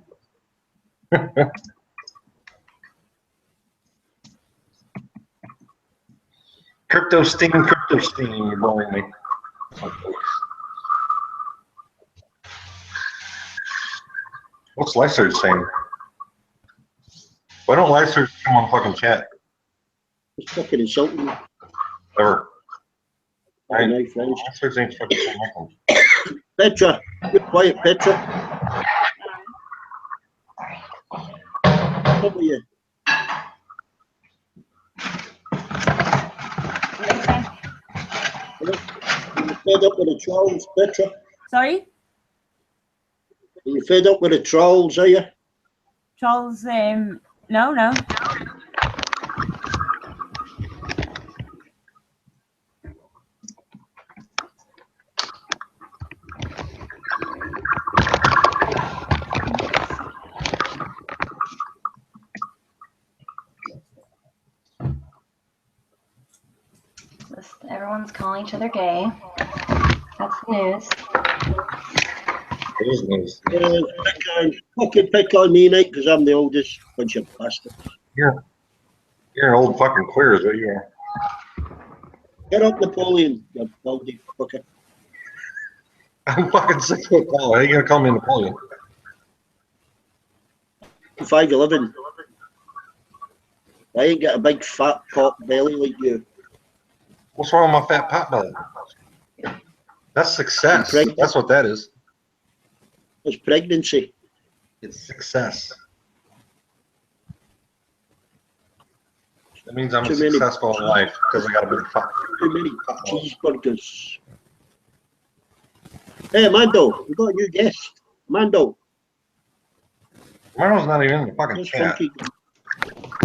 Crypto steam, you're boring me. What's Lyser's saying? Why don't Lyser's come on fucking chat? It's fucking insulting. Ever. Lyser's ain't fucking saying nothing. Petra, you're quiet, Petra. How are you? fed up with the trolls, Petra? Sorry? Are you fed up with the trolls, are you? Trolls, no. Everyone's calling each other gay. That's the news. It is news. Fucking pick on me, Nick, because I'm the oldest bunch of bastards. You're an old fucking queer, is what you are. Get up, Napoleon, you baldy fucker. I'm fucking 6 foot tall. How are you gonna call me Napoleon? 5'11". I ain't got a big fat pot belly like you. What's wrong with my fat pot belly? That's success. That's what that is. It's pregnancy. It's success. That means I'm successful in life because I got a big pot. Too many cheeseburgers. Hey, Mando, we got a new guest. Mando. Mando's not even in the fucking chat.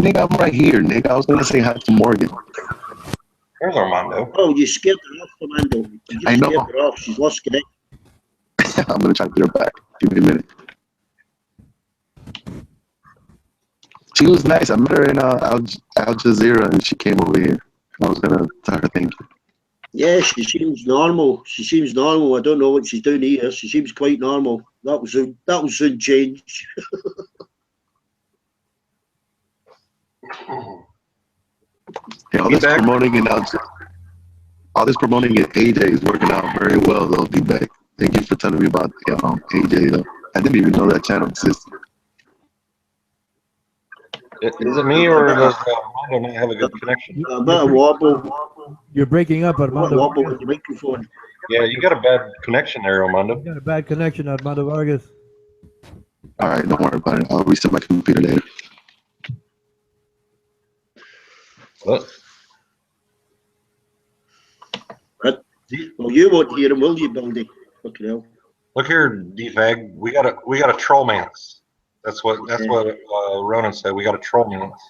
Nick, I'm right here, Nick. I was going to say hi to Morgan. There's Armando. Oh, you scared her off, Mando. I know. Scared her off. She's lost connection. I'm going to try to get her back. Give me a minute. She was nice. I met her in Al Jazeera, and she came over here. I was going to tell her thank you. Yeah, she seems normal. She seems normal. I don't know what she's doing here. She seems quite normal. That was soon change. Hey, all this promoting and AJ is working out very well, though. D-Back. Thank you for telling me about AJ, though. I didn't even know that channel existed. Is it me or does Armando not have a good connection? About a wobble. You're breaking up, Armando. Wobble with the microphone. Yeah, you got a bad connection there, Armando. You got a bad connection, Armando Vargas. All right, don't worry about it. I'll reset my computer later. What? Well, you won't hear him, will you, Baldy? Fucking hell. Look here, D-Fag. We got a troll man's. That's what Ronan said. We got a troll man's.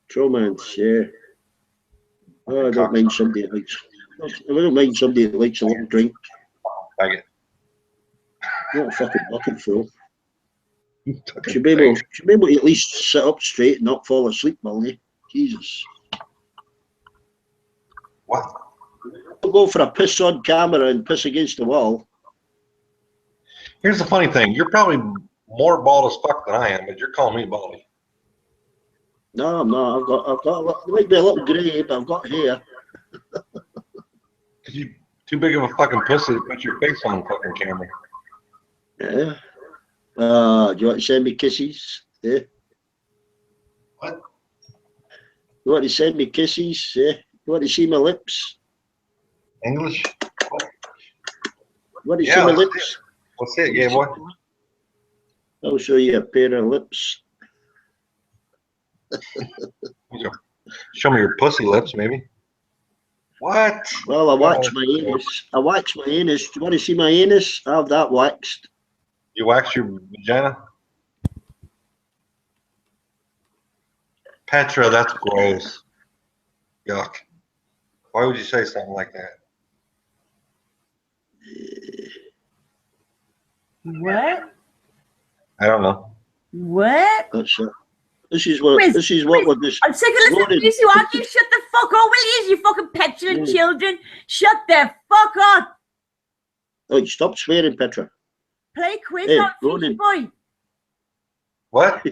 Troll man's, yeah. Oh, I don't mind somebody that likes. I don't mind somebody that likes a little drink. Bag it. Not a fucking bucket full. Should be able to at least sit up straight and not fall asleep, Baldy. Jesus. What? Don't go for a piss on camera and piss against the wall. Here's the funny thing. You're probably more bald as fuck than I am, but you're calling me baldy. No, I'm not. I've got. It might be a little grey, but I've got hair. Cause you too big of a fucking pussy to put your face on the fucking camera. Yeah. Do you want to send me kisses? Yeah. What? You want to send me kisses? Yeah. You want to see my lips? English? You want to see my lips? Let's see it, yeah, boy. I'll show you a pair of lips. Show me your pussy lips, maybe. What? Well, I wax my anus. I wax my anus. Do you want to see my anus? I have that waxed. You wax your vagina? Petra, that's gross. Yuck. Why would you say something like that? What? I don't know. What? That's it. This is what we're just. I'm sick of listening to you argue. Shut the fuck up, will you fucking petulant children? Shut the fuck up. Oh, stop swearing, Petra. Play quiz Hey, on Ronan. Boy. What?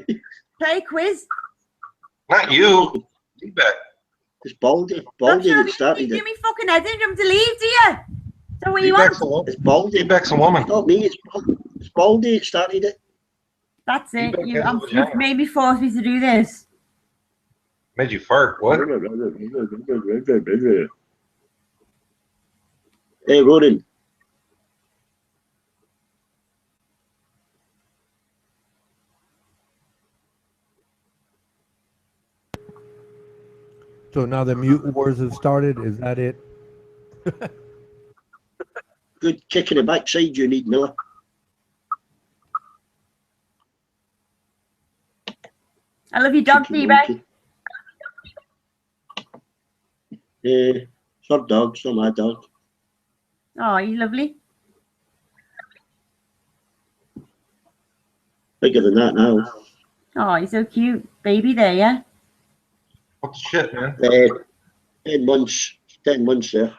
Play quiz. Not you. You bet. It's Baldy. Baldy that started Give it. me fucking head in them to leave, do you? So what you want? It's Baldy. Beck's a woman. Not me. It's Baldy that started it. That's it. Feedback You, has a you've vagina. made me force me to do this. Made you fart. What? Hey, Ronan. So now the mute wars have started. Is that it? good kick in the backside you need, Miller. I love your dog, T-Bag. It's her dog, it's not my dog. Oh, he's lovely. Bigger than that now. Oh, he's so cute. Baby there, yeah? What the shit, man? 10 months. 10 months there.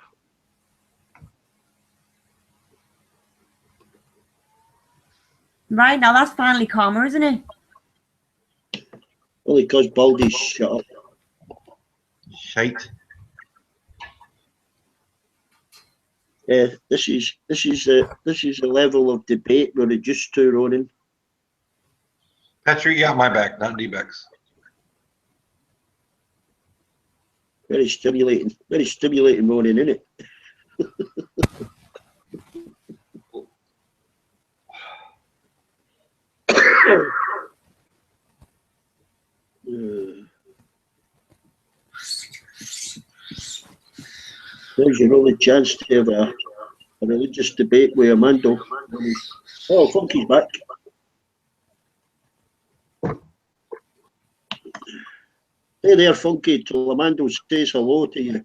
Right, now that's finally calmer, isn't it? Only because Baldy's shut up. Shite. This is the level of debate we're reduced to, Ronan. Patrick, you got my back, not D-Beck's. Very stimulating, Ronan, isn't it? There's your only chance to have a religious debate with Armando. Oh, Funky's back. Hey there, Funky, till Armando says hello to you.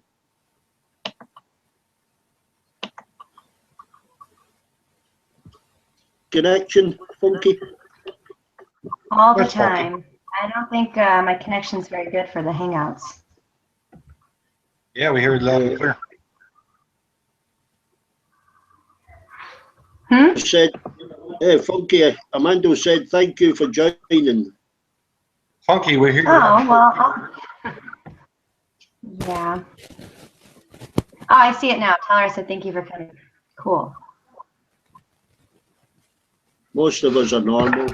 Connection, Funky? All the time. I don't think my connection's very good for the Hangouts. Yeah, we hear it loud and clear. Hmm? Said, hey, Funky, Armando said thank you for joining. Funky, we're here. Oh, well. Yeah. Oh, I see it now. Tell her I said thank you for coming. Cool. Most of us are normal.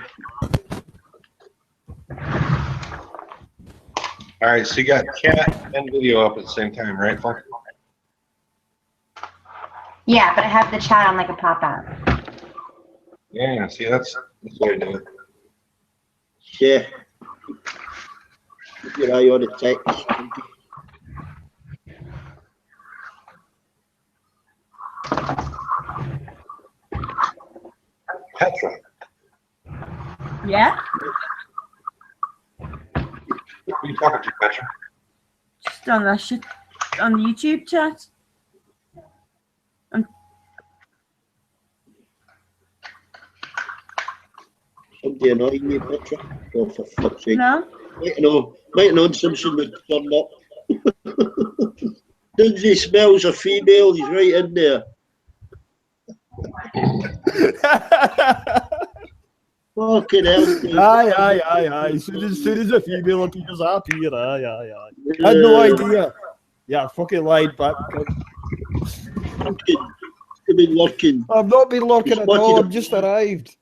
All right, so you got chat and video up at the same time, right, Funky? Yeah, but I have the chat on like a pop-out. Yeah, see, that's the way to do it. Yeah. Keep your eye on the text. Petra. Yeah? Who are you talking to, Petra? Just on that shit, on the YouTube chat. Somebody annoying you, Petra? Oh, for fuck's sake. No? Might know Simpson would turn up. Lindsay smells a female, he's right in there. Fucking hell. Aye. Soon as a female appears up here, aye. I had no idea. Yeah, fucking lied back. You've been lurking. I've not been lurking at all, I've just arrived.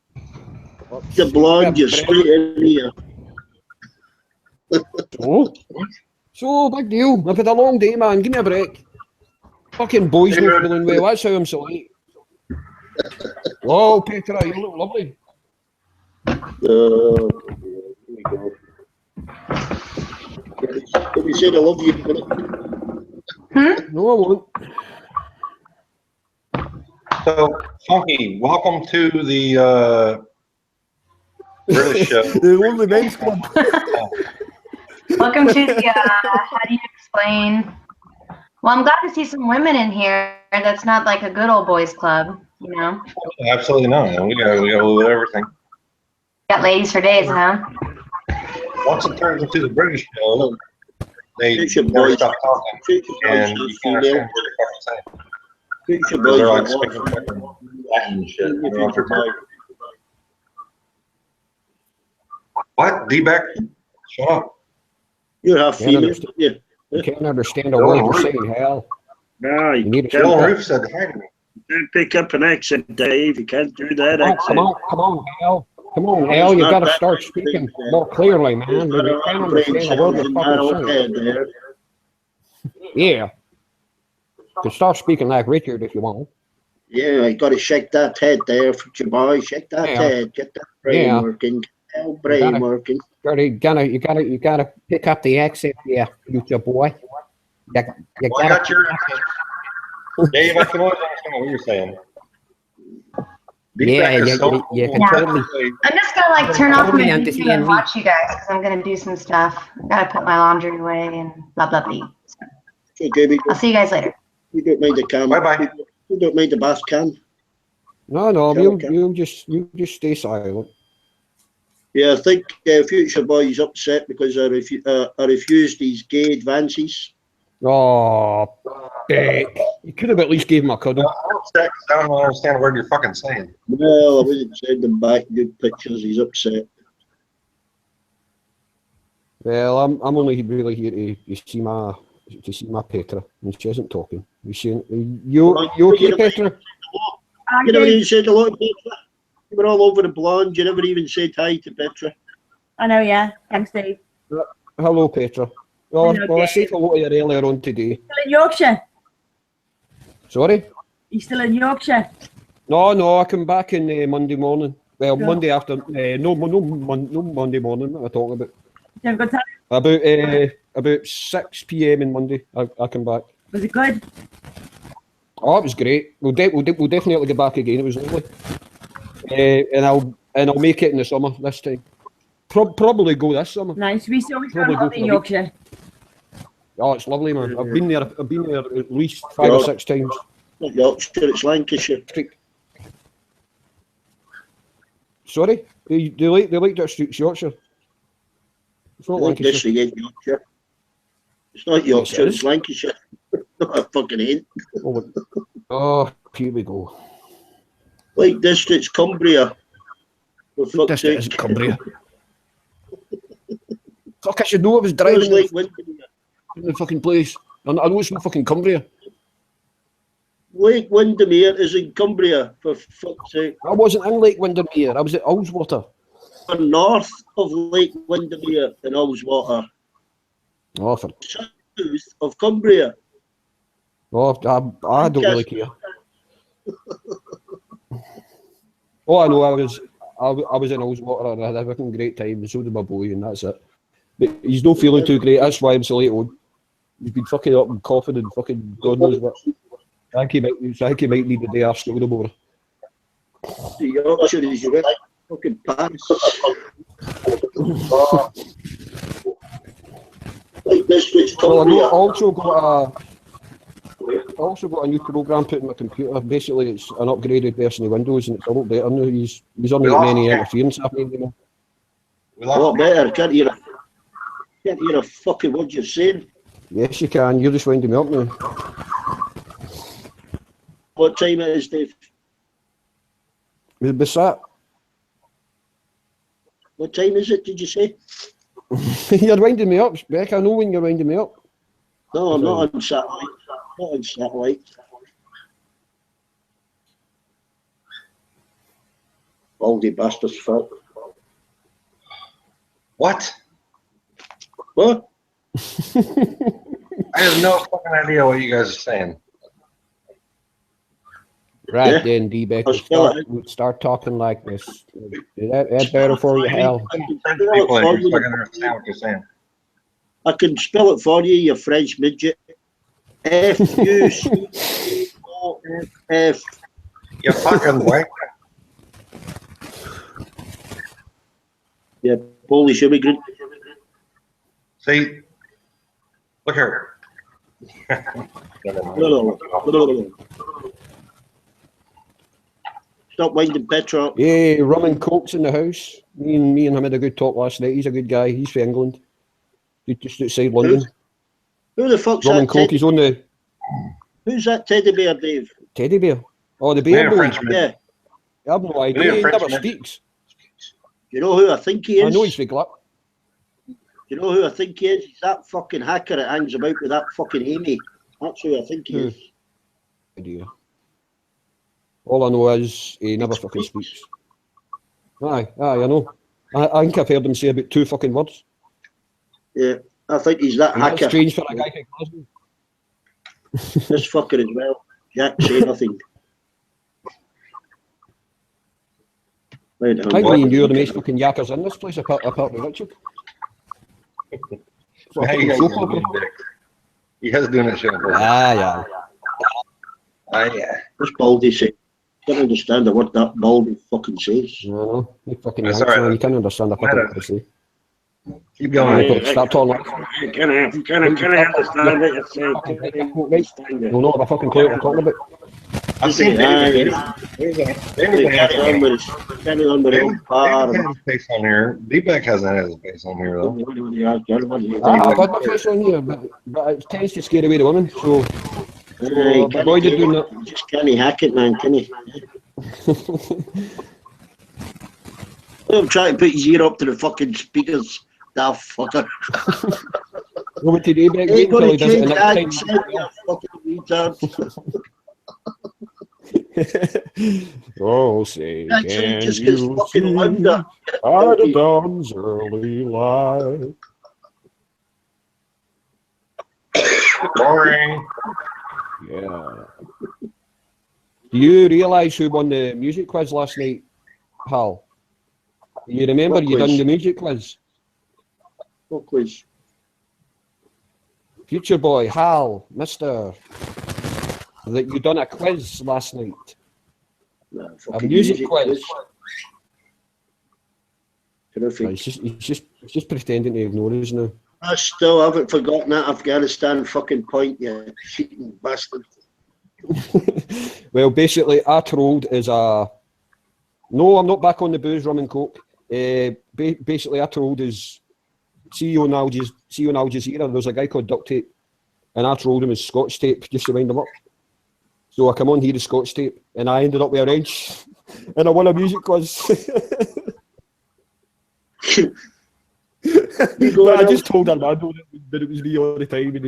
The blonde, you're straight in here. So, big deal. I've had a long day, man. Give me a break. Fucking boys not feeling well. That's how I'm so late. Whoa, Petra, you look lovely. Here we go. Let me say I love you. No, I won't. So, Funky, welcome to the British show. The Only Men's Club. Welcome to the, how do you explain? Well, I'm glad to see some women in here. That's not like a good old boys club, you know? Absolutely not. We got a little bit of everything. Got ladies for days, huh? Once it turns into the British show, they never stop talking, and you can't understand what they're fucking saying. Because they're like speaking fucking Latin shit. You know what they're talking. What? D-Beck? Shut up. You're half female. You can't understand a word you're saying, Hal. No, you need to Dylan Roof said hi to me. Don't pick up an accent, Dave. You can't do that accent. Come on, Hal. Come on, Hal. You got to start speaking more clearly, man. You can't understand a word you're fucking saying. Yeah. You can start speaking like Richard if you want. Yeah, you got to shake that head there for your boy. Shake that head. Get that brain working. Get that brain working. You gotta pick up the accent, future boy. I got your accent. Dave, I can always understand what you're saying. Feedback is so you cool. can totally. I'm just gonna like turn off Totally my understand video and me. watch you guys because I'm gonna do some stuff. I gotta put my laundry away and blah blah blah. Okay, I'll see you guys later. We don't mind the cam. Bye-bye. We don't mind the bath cam. No, Sure, you just stay silent. Yeah, I think Future Boy's upset because I refused his gay advances. Oh, you could have at least gave him a cuddle. I'm upset 'cause I don't understand a word you're fucking saying. Well, I wouldn't send him back good pictures. He's upset. Well, I'm only really here to see my Petra, and she isn't talking. You okay, Petra? You never even said hello to Petra. You were all over the blonde. You never even said hi to Petra. I know, yeah. Thanks, Dave. Hello, Petra. Well, I said hello to you earlier on today. Still in Yorkshire? Sorry? You still in Yorkshire? No, I come back in Monday morning. Well, Sure. Monday after. No Monday morning. What am I talking about? Did you have a good time? About 6 p.m. on Monday. I come back. Was it good? Oh, it was great. We'll definitely get back again. It was lovely. And I'll make it in the summer this time. Probably go this summer. Nice. We saw we Probably go go in for a Yorkshire. Oh, it's lovely, man. I've been there at least 5 or 6 times. Not Yorkshire, it's Lancashire. Sorry? They like that street Yorkshire. It's not Lancashire. This again, Yorkshire. It's not Yorkshire, it's Lancashire. I fucking ain't. Oh, here we go. Lake District's Cumbria. For fuck's sake. Isn't Cumbria. Fuck, I should know I was driving Lake in the fucking place. I know it's not fucking Cumbria. Lake Windermere is in Cumbria, for fuck's sake. I wasn't in Lake Windermere, I was at Ullswater. North of Lake Windermere in Ullswater. Oh, South of Cumbria. Oh, I don't really care. Oh, I know, I was in Ullswater and I had a fucking great time, and so did my boy, and that's it. But he's not feeling too great, that's why I'm so late on. He's been fucking up and coughing and fucking God knows what. I think he might need a day off school tomorrow. Yorkshire is your fucking Paris. Lake District's Well, Cumbria. I also got a new program put in my computer. Basically, it's an upgraded version of Windows, and it's a lot better now. He's unlike any interference happening anymore. A lot better. Can't hear a fucking word you're saying. Yes, you can. You're just winding me up now. What time it is, Dave? What's that? What time is it, did you say? You're winding me up, Beck. I know when you're winding me up. No, I'm not on satellite. Not on satellite. Baldy bastard's fault. What? What? I have no fucking idea what you guys are saying. Right Yeah. then, D-Beck, start talking like this. Is that better for you, Hal? People that you fucking understand what you're saying. I can spell it for you, you French midget. F-U-C-O-F-F. You fucking wank. Yeah, Polish immigrant. See? Look here. No. Stop winding Petra up. Hey, rum and coke's in the house. Me and him had a good talk last night. He's a good guy. He's from England. He's just outside London. Who the fuck's Rum that and coke. He's on the Who's that teddy bear, Dave? teddy bear. Oh, the bear boy. Frenchman. Yeah. I have no idea. He never speaks. You know who I think he is? I know he's from Gluck. You know who I think he is? He's that fucking hacker that hangs about with that fucking Amy. That's who I think he is. Idea. All I know is he never fucking speaks. Aye, I know. I think I've heard him say about 2 fucking words. Yeah, I think he's that And hacker. that's strange for a guy from Glasgow. This fucker as well. Jack say nothing. I think me and you are the most fucking yakkers in this place, apart from Richard. He has doing a show. Yeah. Yeah. What's Baldy say? can't understand what that baldy fucking says. No, you fucking That's Yanks, all right. man. You can't understand a fucking Meta. what they say. Keep going. Look, stop talking. Can I understand what you're saying? Can I understand it? You'll know what the fucking clue we're talking about. I've seen David. Carry on with David it. Bar. has his face on here. D-Beck hasn't had his face on here, though. I've had my face on here, but it tends to scare away the women, so avoid doing that. Just can't hack it, man, can he? I'm trying to put his ear up to the fucking speakers, that fucker. Over to D-Beck, wait until he does it the next time. Fucking retard. Oh, say, That's can just his you fucking see wonder. by the dawn's early light? Boring. Yeah. Do you realise who won the music quiz last night, Hal? You remember What you quiz? done the music quiz? What quiz? Future boy, Hal, Mister, that you done a quiz last night. Nah, A music quiz. Terrific. He's just pretending to ignore us now. I still haven't forgotten that Afghanistan fucking point, you cheating bastard. Well, basically, I trolled as a... No, I'm not back on the booze, rum and coke. Basically, I trolled as... See you on Al Jazeera, there's a guy called Duct Tape, and I trolled him as Scotch Tape, just to wind him up. So I come on here as Scotch Tape, and I ended up with a wrench, and I won a music quiz. But I just told Armando that it was me all the time, and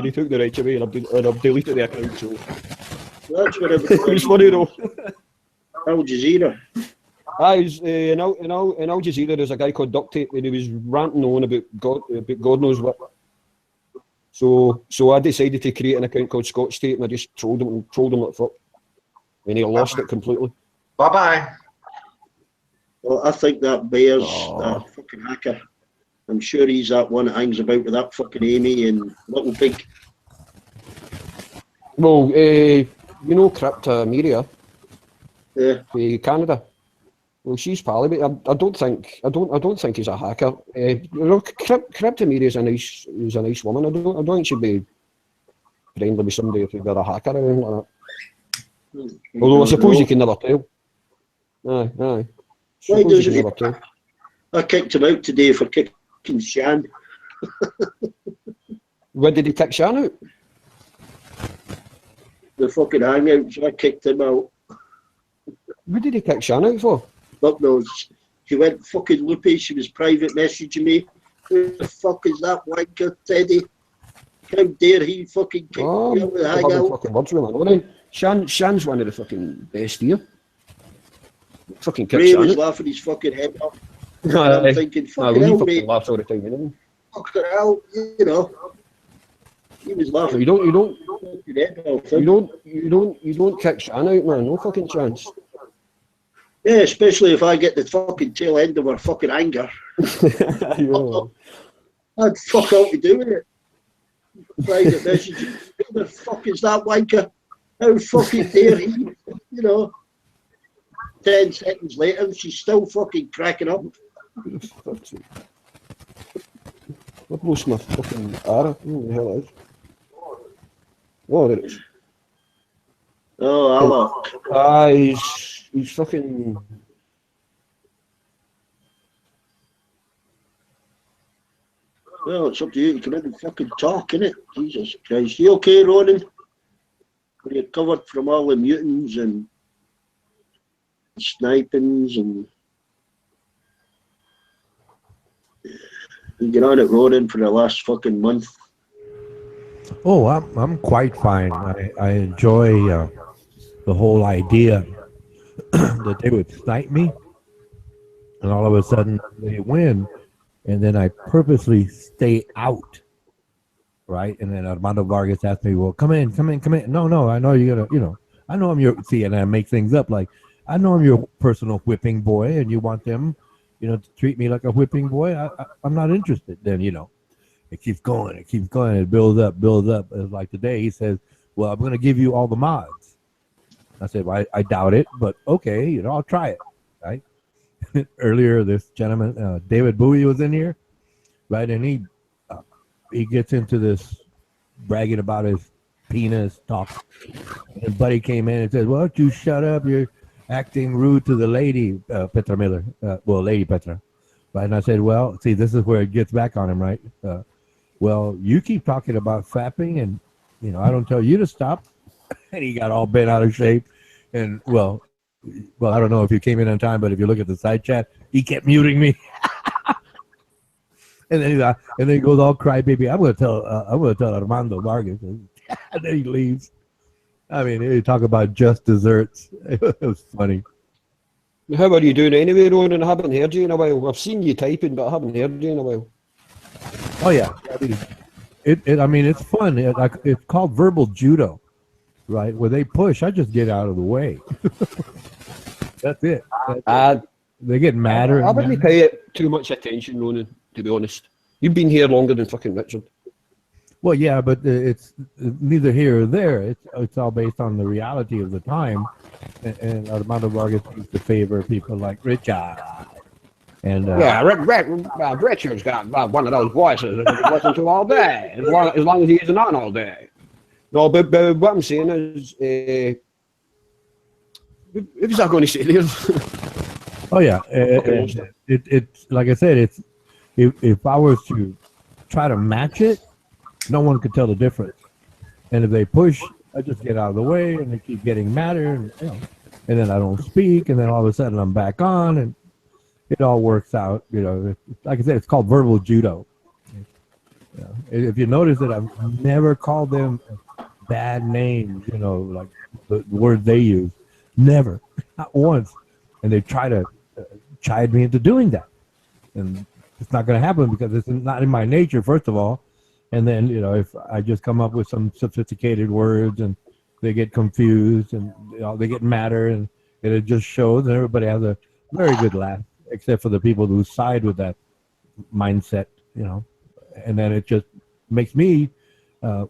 he took the wrench away, and I've deleted the account, so... That's what It was funny though. Al Jazeera. In Al Jazeera, there's a guy called Duct Tape, and he was ranting on about God knows what. So I decided to create an account called Scotch Tape, and I just trolled him like fuck, and he lost it completely. Bye-bye. Well, I think that bears that fucking hacker. I'm sure he's that one that hangs about with that fucking Amy and Little Pig. Well, you know Cryptomeria? Yeah. Canada. Well, she's pally, but I don't think he's a hacker. Cryptomeria is a nice woman. I don't think she'd be friendly with somebody if they're a hacker or anything like that. Although I suppose you can never tell. Aye. Why does You can he? never tell. I kicked him out today for kicking Shan. When did he kick Shan out? The fucking hangout, so I kicked him out. What did he kick Shan out for? Fuck knows. She went fucking loopy. She was private messaging me. Who the fuck is that wanker, Teddy? How dare he fucking kick me out with a hangout? Fucking words with him, wasn't he? Shan's one of the fucking best here. Fucking kick Ray Shan was out. laughing his fucking head off. And I'm thinking, He fucking hell, fucking mate. laughs all the time, you know. Fucking hell, you know. He was laughing. You don't kick Shan out, man. No fucking chance. Yeah, especially if I get the fucking tail end of her fucking anger. I'd fuck out to do with it. Private message. Who the fuck is that wanker? How fucking dare he? You know. 10 seconds later, and she's still fucking cracking up. I've lost my fucking arrow. What the hell is it? Oh, there it is. Oh, hello. He's fucking... Well, it's up to you. You can only fucking talk, innit? Jesus Christ. You okay, Ronan? Are you covered from all the mutants and snipings and... You get on it, Ronan, for the last fucking month. Oh, I'm quite fine. I enjoy the whole idea that they would snipe me, and all of a sudden they win, and then I purposely stay out, right? And then Armando Vargas asked me, "Well, come in." No, I know you're gonna, I know I'm your. See, and I make things up like I know I'm your personal whipping boy, and you want them, to treat me like a whipping boy. I'm not interested. Then it keeps going, it builds up. It's like today he says, well, I'm going to give you all the mods. I said, well, I doubt it, but okay, you know, I'll try it, right? Earlier, this gentleman, David Bowie, was in here, right? And he gets into this bragging about his penis talk. And Buddy came in and said, well, don't you shut up, you're acting rude to the lady, Petra Miller, Lady Petra. Right? And I said, well, see, this is where it gets back on him, right? Well, you keep talking about fapping, and, you know, I don't tell you to stop. And he got all bent out of shape. And, well, I don't know if you came in on time, but if you look at the side chat, he kept muting me. and then he goes all crybaby. I'm gonna tell Armando Vargas. And then he leaves. I mean, he talk about just desserts. It was funny. How are you doing anyway, Ronan? I haven't heard you in a while. I've seen you typing, but I haven't heard you in a while. Oh yeah, I mean, it's fun. It's called verbal judo, right? Where they push, I just get out of the way. That's it. They get madder. I wouldn't pay it too much attention, Ronan, to be honest. You've been here longer than fucking Richard. Well, yeah, but it's neither here or there. It's all based on the reality of the time. And Armando Vargas used to favor people like Richard. And Richard's got one of those voices that he listens to all day, as long as he isn't on all day. No, but what I'm saying is, who's that going to say there? Oh yeah, it's like I said, it's if I was to try to match it, no one could tell the difference. And if they push, I just get out of the way, and they keep getting madder, and you know, and then I don't speak, and then all of a sudden I'm back on, and it all works out. You know, like I said, it's called verbal judo. You know, if you notice that I've never called them bad names, you know, like the words they use, never, not once, and they try to chide me into doing that, and it's not going to happen because it's not in my nature, first of all. And then, you know, if I just come up with some sophisticated words and they get confused and you know, they get madder, and it just shows, and everybody has a very good laugh, except for the people who side with that mindset, you know. And then it just makes me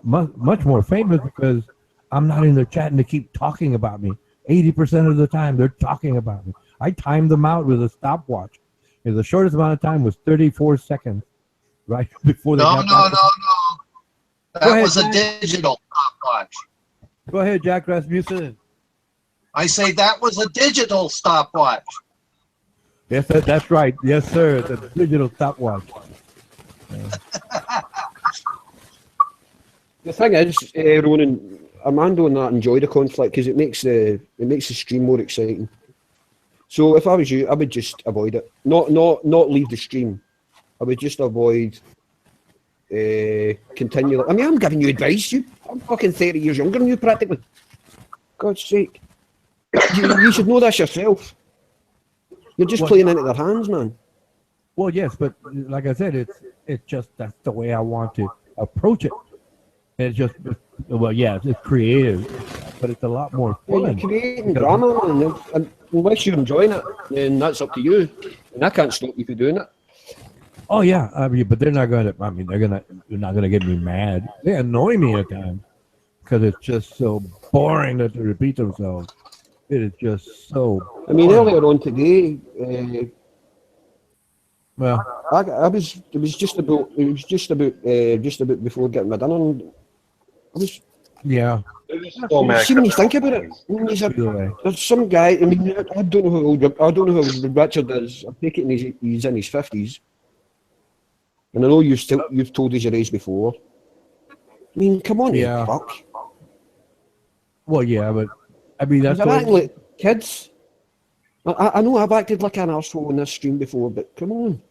much more famous because I'm not in there chatting to keep talking about me. 80% of the time, they're talking about me. I timed them out with a stopwatch. And the shortest amount of time was 34 seconds, right before they got back. That was a digital stopwatch. Go ahead, Jack Rasmussen. I say that was a digital stopwatch. Yes, that's right. Yes, sir. It's a digital stopwatch. The thing is, Ronan, Armando and that enjoy the conflict because it makes the stream more exciting. So if I was you, I would just avoid it. Not leave the stream. I would just avoid continually. I mean, I'm giving you advice. I'm fucking 30 years younger than you practically. God's sake. You should know this yourself. You're just playing into their hands, man. Well, yes, but like I said, it's just that's the way I want to approach it. It's just, well, yeah, it's creative, but it's a lot more fun. Well, you're creating drama, and unless you're enjoying it, then that's up to you. And I can't stop you from doing it. Oh yeah, I mean, but they're not going to. I mean, they're not going to get me mad. They annoy me at times because it's just so boring that they repeat themselves. It is just so. I mean, earlier on today, well, it was just about before getting my dinner. And I was. Yeah. See, when you think about it, there's some guy. I mean, I don't know how old Richard is. I take it he's in his 50s. And I know you've told us your age before. I mean, come on, yeah. Fuck. Well, yeah, but I mean that's acting like kids. I know I've acted like an arsehole in this stream before, but come on.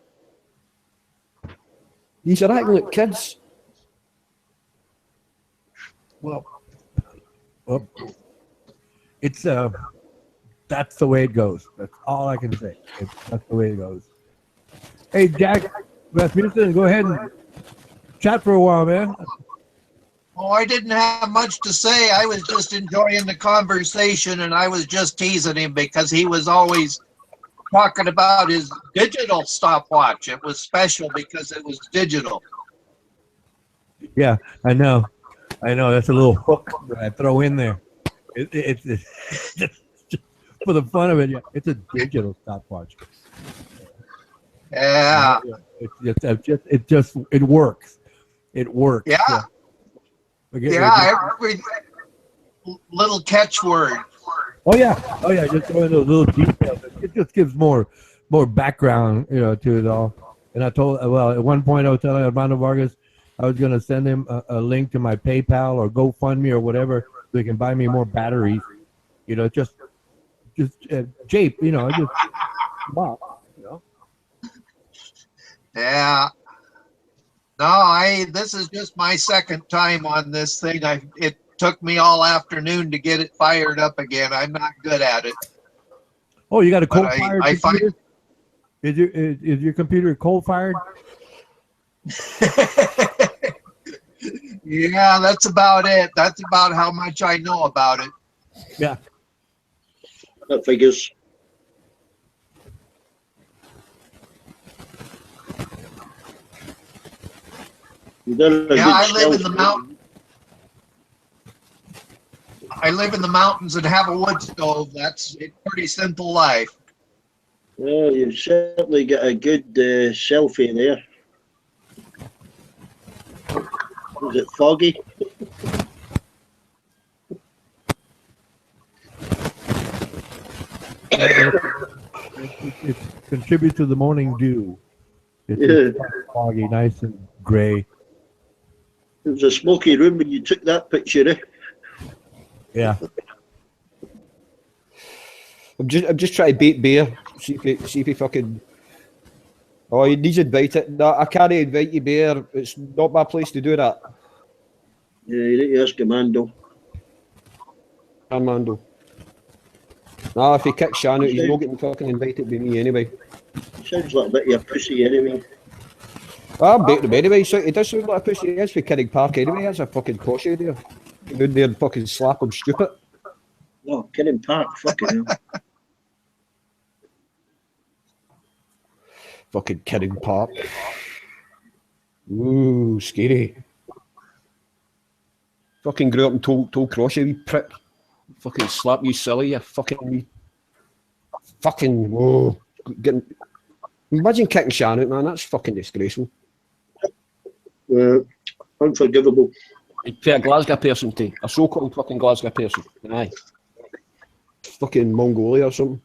These are acting like kids. Well, it's that's the way it goes. That's all I can say. That's the way it goes. Hey, Jack Rasmussen, go ahead and chat for a while, man. Oh, I didn't have much to say. I was just enjoying the conversation, and I was just teasing him because he was always talking about his digital stopwatch. It was special because it was digital. Yeah, I know. That's a little hook that I throw in there. It's just for the fun of it. Yeah, it's a digital stopwatch. Yeah. It works. It works. Yeah. Every little catchword. Oh yeah. Just going those little details. It just gives more background, to it all. And I told, at one point I was telling Armando Vargas I was going to send him a link to my PayPal or GoFundMe or whatever so he can buy me more batteries. Just Jape, just Bob, Yeah. No, this is just my second time on this thing. It took me all afternoon to get it fired up again. I'm not good at it. Oh, you got a coal-fired I computer? Is your computer coal-fired? Yeah, that's about it. That's about how much I know about it. Yeah. That figures. I live in the mountain. I live in the mountains and have a wood stove. That's a pretty simple life. Well, you've certainly got a good selfie there. Is it foggy? It contributes to the morning dew. It's foggy, nice and gray. It was a smoky room when you took that picture, eh? Yeah. I'm just trying to beat beer. See if he fucking. Oh, he needs to invite it. No, I can't invite you, beer. It's not my place to do that. Yeah, you need to ask Armando. Armando. No, if he kicks Shan out, he's not getting fucking invited by me anyway. Sounds like a bit of a pussy anyway. I'm beating him anyway. So it does sound like a pussy. He is for Kinning Park anyway. That's a fucking caution there. Go in there and fucking slap him stupid. No, Kinning Park, fucking hell. Fucking Kinning Park. Ooh, scary. Fucking grew up and told Cross, you wee prick. Fucking slap you silly, you fucking wee. Fucking, whoa. Imagine kicking Shan out, man. That's fucking disgraceful. Unforgivable. For a Glasgow person, too. A so-called fucking Glasgow person. Aye. Fucking Mongolia or something.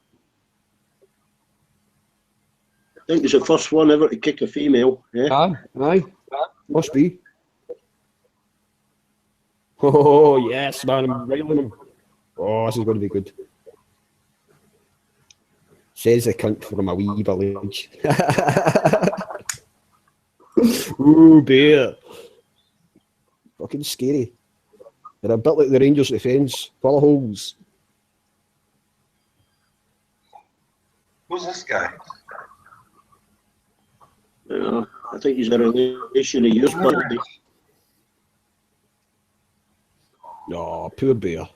I think he's the first one ever to kick a female. Yeah. Aye. Must be. Oh, yes, man. I'm railing him. Oh, this is going to be good. Says the cunt from a wee village. Ooh, bear. Fucking scary. They're a bit like the Rangers defence, full of holes. Who's this guy? I think he's a relation of yours, buddy. No, poor bear.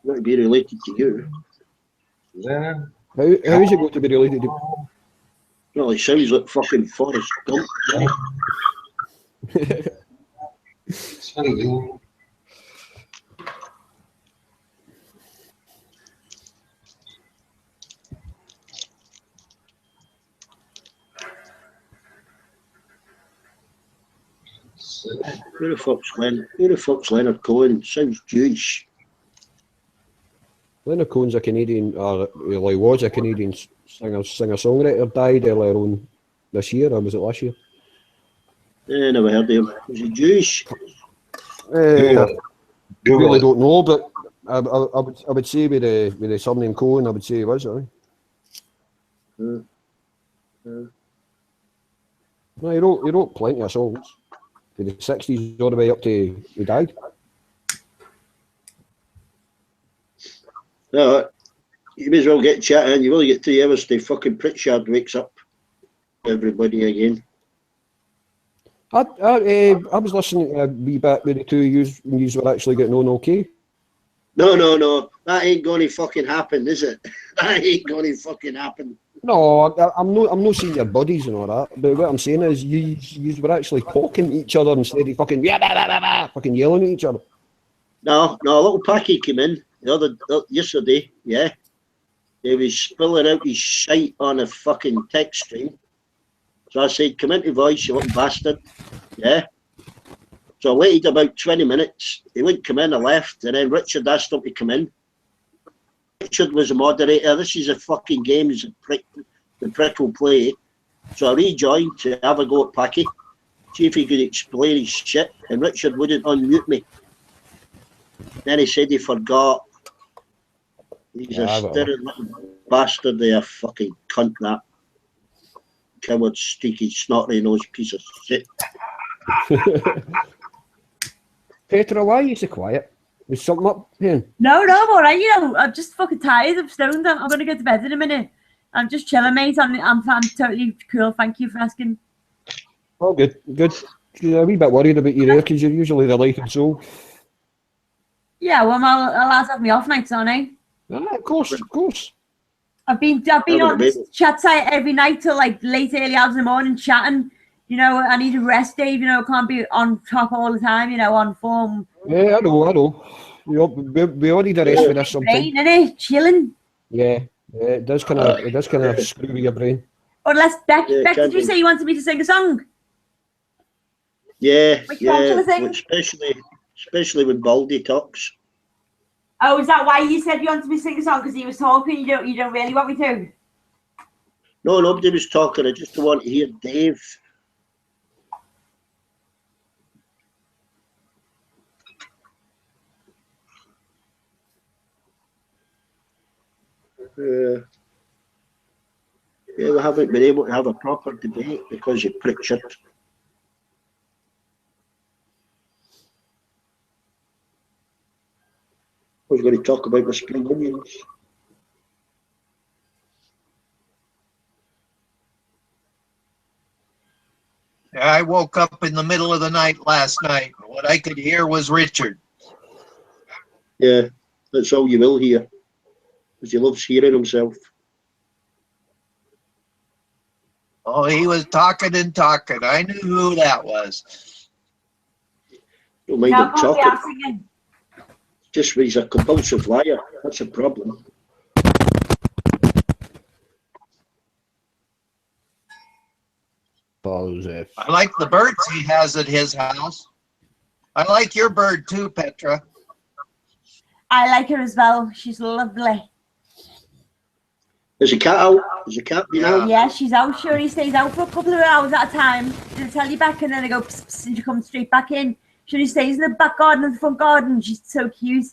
Might be related to you. How is it going to be related to? Well, he sounds like fucking Forrest Gump. It's funny, dude. Who the fuck's Leonard Cohen? Sounds Jewish. Leonard Cohen's a Canadian, or well, he was a Canadian singer-songwriter, died earlier on this year, or was it last year? I never heard of him. Was he Jewish? I really don't know, but I would say with the surname Cohen, I would say he was, aye. No, he wrote plenty of songs. In the 60s all the way up to he died. No, you may as well get chatting. You only get 3 hours till fucking Pritchard wakes up everybody again. I was listening a wee bit with the two of you when you were actually getting on okay. No. That ain't gonna fucking happen, is it? That ain't gonna fucking happen. No, I'm not seeing your bodies and all that. But what I'm saying is, you were actually talking to each other instead of fucking fucking yelling at each other. No, little Packy came in. yesterday, yeah. He was spilling out his shite on a fucking text stream. So I said, come into voice, you little bastard. Yeah. So I waited about 20 minutes. He wouldn't come in, I left, and then Richard asked him to come in. Richard was a moderator. This is a fucking game, the prick will play. So I rejoined to have a go at Packy, see if he could explain his shit, and Richard wouldn't unmute me. Then he said he forgot. He's a stirring little bastard there, fucking cunt that. Coward, streaky, snotty nose piece of shit. Petra, why are you so quiet? Is something up here? No, I'm all right. You know, I'm just fucking tired. I'm stoned. I'm going to go to bed in a minute. I'm just chilling, mate. I'm totally cool. Thank you for asking. Oh, good. Yeah, a wee bit worried about you there because you're usually the life and soul. Yeah, well, I'll have me off nights, aren't I? Of course. I've been on this chat site every night till like late early hours in the morning chatting. You know, I need a rest, Dave. You know, I can't be on top all the time. You know, on form. Yeah, I know. We all need a rest for this sometimes. Innit? Chilling. Yeah, it does kind of screw with your brain. Unless Beck, did you say you wanted me to sing a song? Yeah, Which song shall I sing? Especially when Baldy talks. Oh, is that why you said you wanted me to sing a song? Because he was talking. You don't really want me to? No, nobody was talking. I just want to hear Dave. We haven't been able to have a proper debate because you Pritchard. I was going to talk about the spring onions. I woke up in the middle of the night last night. What I could hear was Richard. Yeah, that's all you will hear. Because he loves hearing himself. Oh, he was talking and talking. I knew who that was. Don't mind him talking. Just he's a compulsive liar. That's a problem. I like the birds he has at his house. I like your bird too, Petra. I like her as well. She's lovely. Is a cat out? Is a cat been out? Yeah, she's out. She only stays out for a couple of hours at a time. She'll tell you back and then they go pss, pss, and she comes straight back in. She only stays in the back garden and the front garden. She's so cute.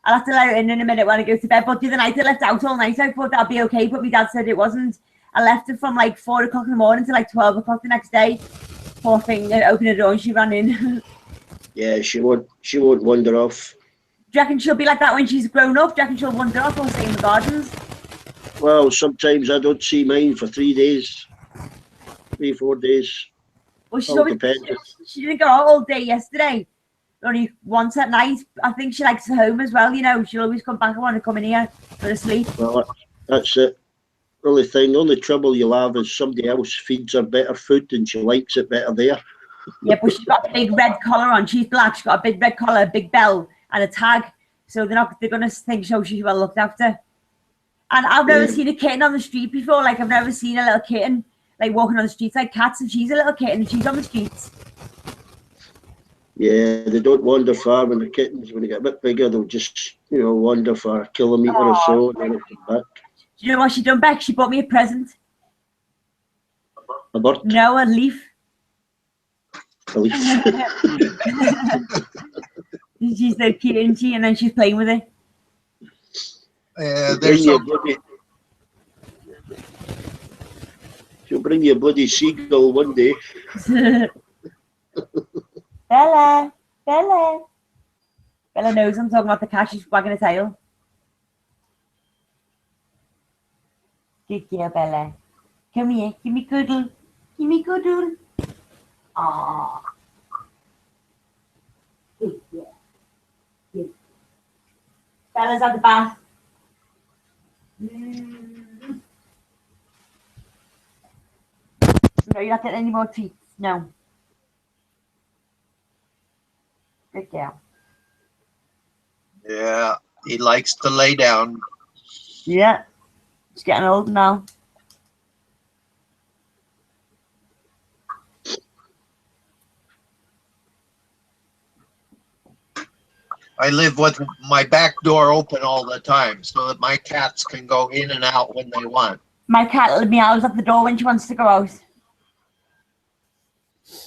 I'll have to let her in a minute when I go to bed. But the other night I left out all night. I thought that'd be okay, but my dad said it wasn't. I left her from like 4 o'clock in the morning to like 12 o'clock the next day. Poor thing. I opened the door and she ran in. Yeah, she won't wander off. Do you reckon she'll be like that when she's grown up? Do you reckon she'll wander off or stay in the gardens? Well, sometimes I don't see mine for 3 days. 3-4 days. Well, she didn't go out all day yesterday. Only once at night. I think she likes the home as well, you know. She'll always come back and want to come in here for a sleep. Well, that's it. The only trouble you'll have is somebody else feeds her better food and she likes it better there. Yeah, but she's got a big red collar on. She's black. She's got a big red collar, a big bell, and a tag. So they're gonna think she's well looked after. And I've never seen a kitten on the street before. Like I've never seen a little kitten like walking on the streets like cats. And she's a little kitten. And she's on the streets. Yeah, they don't wander far when the kittens. When they get a bit bigger, they'll just wander for a kilometre or so and then they'll come back. Do you know what she done back? She bought me a present. A bird? No, a leaf. A leaf. She's so cute, isn't she? And then she's playing with it. She'll bring you a bloody seagull one day. Bella. Bella knows I'm talking about the cat. She's wagging her tail. Good girl, Bella. Come here. Give me cuddle. Give me cuddle. Aww. Good girl. Good. Bella's at the bath. No, you're not getting any more treats. No. Good girl. Yeah, He likes to lay down. Yeah. He's getting old now. I live with my back door open all the time so that my cats can go in and out when they want. My cat meows at the door when she wants to go out.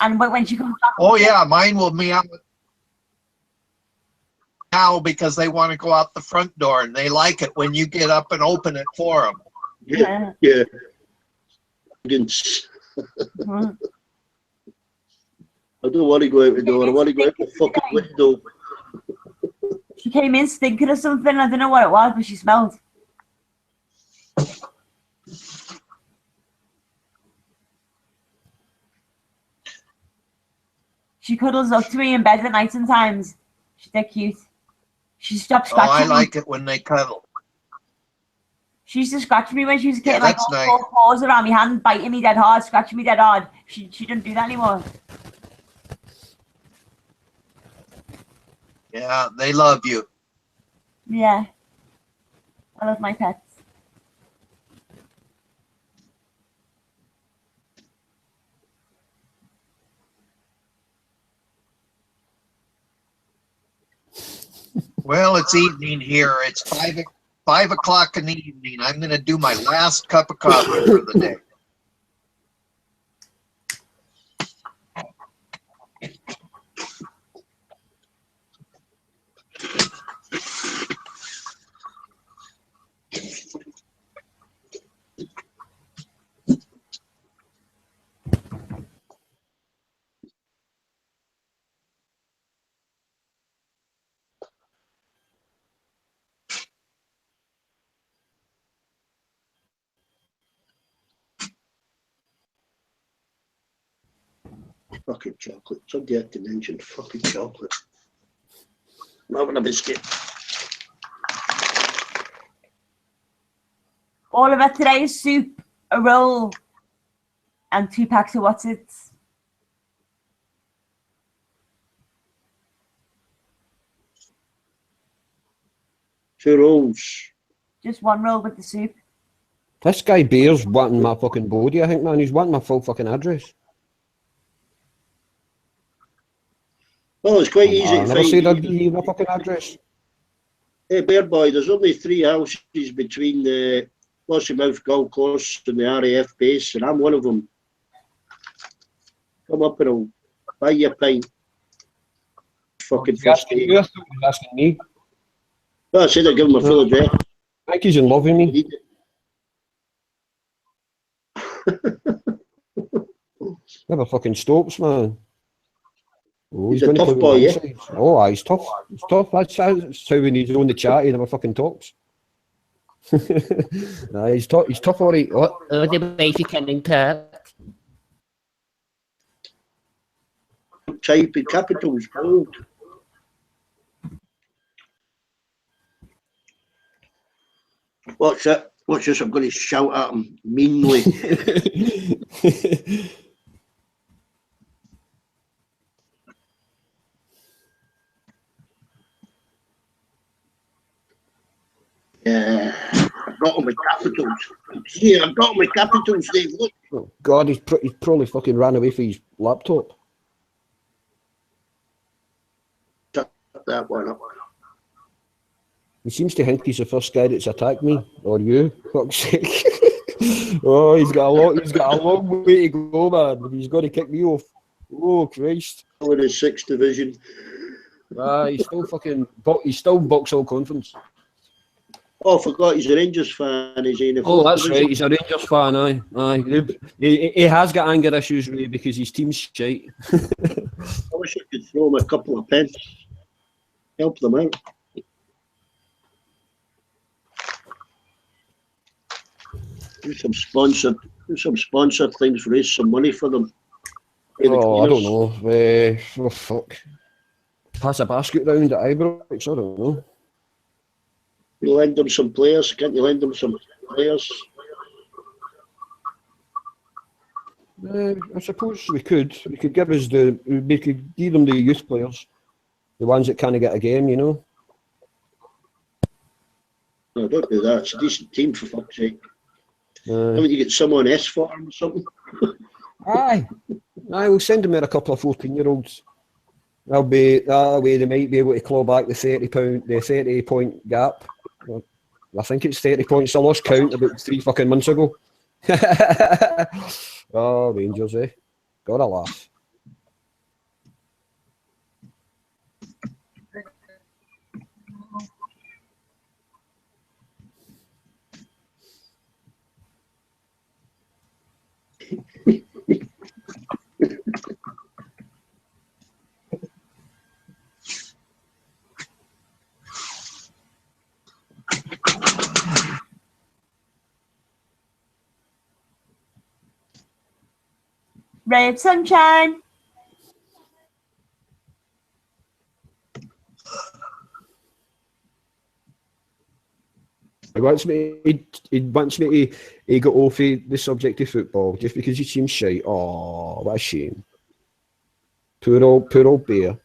And when she comes back... Oh yeah, mine will meow now because they want to go out the front door, and they like it when you get up and open it for them. Yeah. Yeah. I don't want to go out the door. I want to go out the fucking window. She came in stinking or something. I don't know what it was, but she smelled. She cuddles up to me in bed at night sometimes. She's that cute. She stopped scratching me. I like it when they cuddle. She used to scratch me when she was a kid, Yeah, like that's nice. all paws around my hand, biting me dead hard, scratching me dead hard. She doesn't do that anymore. Yeah, they love you. Yeah. I love my pets. Well, it's evening here. It's 5 o'clock in the evening. I'm going to do my last cup of coffee for the day. Fucking chocolate. Somebody had to mention fucking chocolate. I'm having a biscuit. All of it today is soup, a roll, and 2 packs of What's-Its. Two rolls. Just 1 roll with the soup. This guy Bear's wanting my fucking body, I think, man. He's wanting my full fucking address. Well, it's quite easy I to never find. said I'd give you my fucking address. Hey, Bear Boy, there's only 3 houses between the Lossiemouth Golf Course and the RAF base, and I'm one of them. Come up and I'll buy you a pint. Fucking first day. You're asking me. Well, I said I'd give him a full address. I think he's in love with me. Never fucking stops, man. Oh, He's a gonna tough come boy, yeah? inside. Oh, he's tough. He's tough. That's how when he's on the chat, he never fucking talks. Nah, he's tough. He's tough, alright. The basic ending talk. Type in capitals, bold. Watch it. Watch this. I'm going to shout at him meanly. Yeah, I've got all my capitals. Yeah, I've got all my capitals, Dave. Look. Oh, God, he's probably fucking ran away for his laptop. Shut that one up. He seems to think he's the first guy that's attacked me, or you. Fuck's sake. Oh, he's got a long way to go, man. He's got to kick me off. Oh Christ. We're in the 6th division. He's still fucking. He's still Vauxhall Conference. Oh, I forgot he's a Rangers fan. Is he in the Oh, 4th that's division? right. He's a Rangers fan, aye. He has got anger issues, really, because his team's shite. I wish I could throw him a couple of pence. Help them out. Do some sponsored things, raise some money for them. Oh, I don't know. Oh, fuck. Pass a basket round at Ibrox, I don't know. You lend them some players, can't you lend them some players? I suppose we could. We could give them the youth players, the ones that kind of get a game, you know. No, don't do that. It's a decent team, for fuck's sake. Uh, Haven't you get someone S for him or something? aye. We'll send them there a couple of 14-year-olds. That way they might be able to claw back the 30-point gap. I think it's 30 points. I lost count about 3 fucking months ago. Oh, Rangers, eh? Gotta laugh. Ray of sunshine. He wants me to get off the subject of football just because he seems shy. Oh, what a shame. Poor old Bear.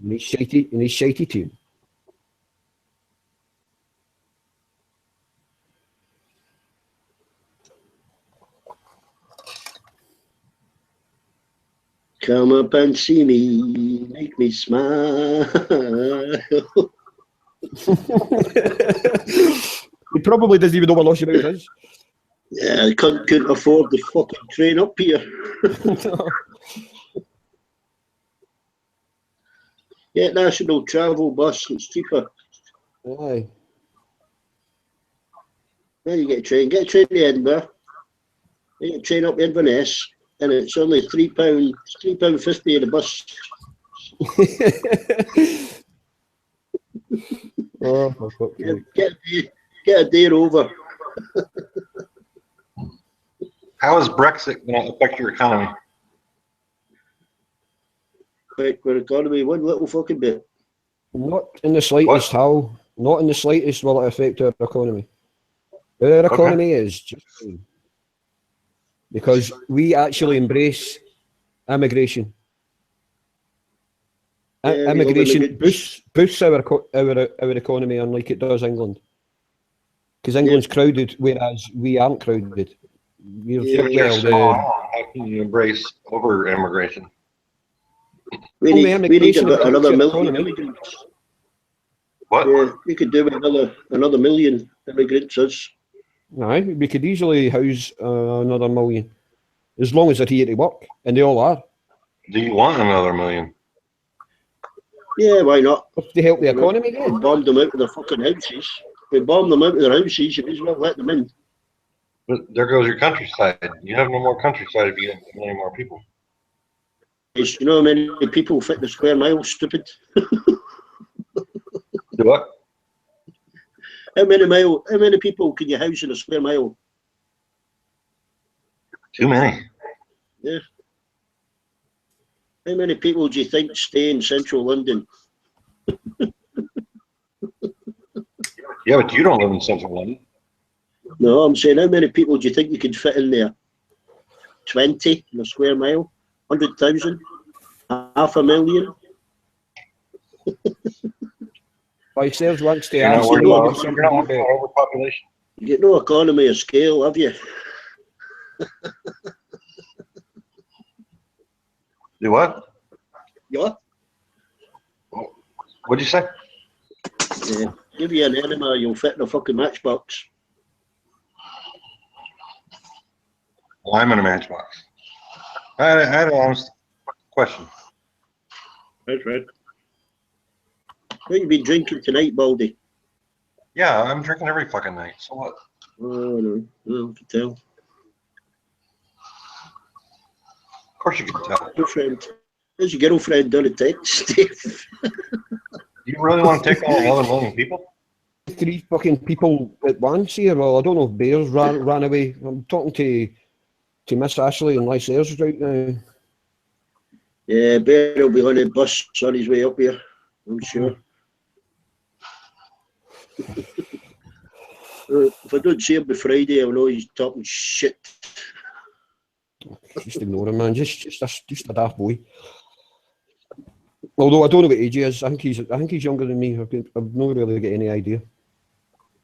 And his shitey team. Come up and see me, make me smile. He probably doesn't even know what loss about is. Yeah, I couldn't afford the fucking train up here. Get national travel bus, it's cheaper. Aye. Then you get a train to Edinburgh. You get a train up to Inverness, and it's only £3.50 in the bus. Oh, for fuck's sake. Get a day over. How is Brexit going to affect your economy? Affect our economy one little fucking bit. Not in the slightest, how? Not in the slightest will it affect our economy. Our economy is just fine. Because we actually embrace immigration. Yeah, Immigration boosts our economy unlike it does England. Because England's crowded, whereas we aren't crowded. How can you embrace over immigration? We need another million immigrants. What? Yeah, we could do with another million immigrants. Aye, we could easily house another million. As long as they're here to work, and they all are. Do you want another million? Yeah, why not? To help the economy, We bomb them out of their fucking houses. We bomb them out of their houses, you may as well let them in. But there goes your countryside. You have no more countryside if you get many more people. You know how many people fit the square mile, stupid? Do what? How many people can you house in a square mile? Too many. Yeah. How many people do you think stay in central London? Yeah, but you don't live in central London. No, I'm saying how many people do you think you could fit in there? 20 in a square mile? 100,000? 500,000? Yourselves wants to You're ask not you worried about overpopulation. You get no economy of scale, have you? Do what? Yeah. What'd you say? Yeah. Give you an enema, you'll fit in a fucking matchbox. Well, I'm in a matchbox. I had an honest question. That's right. What you been drinking tonight, Baldy? Yeah, I'm drinking every fucking night. So what? Oh, no, I can tell. Of course you can tell. Girlfriend. There's your girlfriend on the text, Steve. You really want to take on another million people? 3 fucking people at once here. Well, I don't know if Bears ran away. I'm talking to Miss Ashley and Lysair's right now. Yeah, Bear will be on a bus on his way up here, I'm sure. If I don't see him by Friday, I'll know he's talking shit. Just ignore him, man. Just a daft boy. Although I don't know what age he is. I think he's younger than me. I've not really got any idea.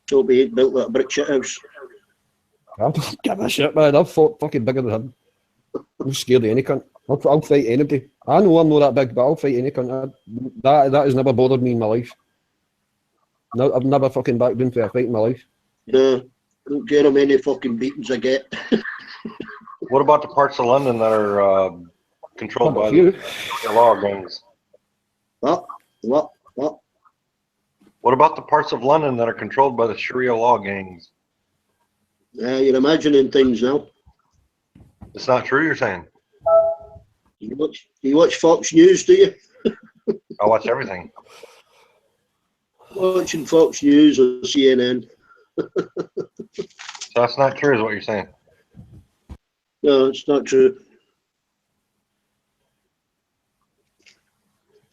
So be it, built like a brick shit house. I don't give a shit, man. I'm fucking bigger than him. I'm scared of any cunt. I'll fight anybody. I know I'm not that big, but I'll fight any cunt. That has never bothered me in my life. No, I've never fucking backed down for a fight in my life. Yeah, don't care how many fucking beatings I get. What about the parts of London that are controlled by the law gangs? What? What about the parts of London that are controlled by the Sharia law gangs? Yeah, you're imagining things now. It's not true, you're saying? You watch Fox News, do you? I watch everything. Watching Fox News or CNN. So that's not true, is what you're saying? No, it's not true.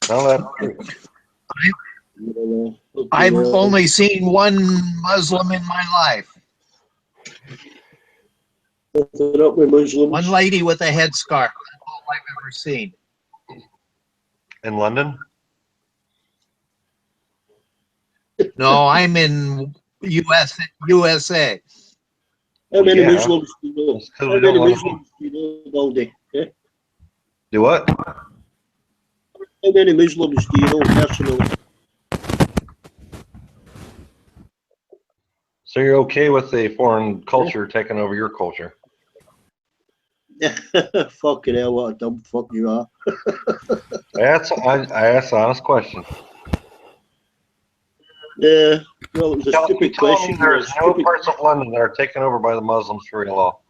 No, that's true. I've only seen one Muslim in my life. One lady with a headscarf. That's all I've ever seen. In London? No, I'm in USA. How many Yeah. Muslims do you know? It's 'cause How we don't many let Muslims do you know, Baldy? Yeah? Do what? How many Muslims do you know personally? So you're okay with a foreign culture taking over your culture? Fucking hell, what a dumb fuck you are. I asked an honest question. Yeah, well, it was a You stupid tell me question. there's no parts of London that are taken over by the Muslim Sharia law.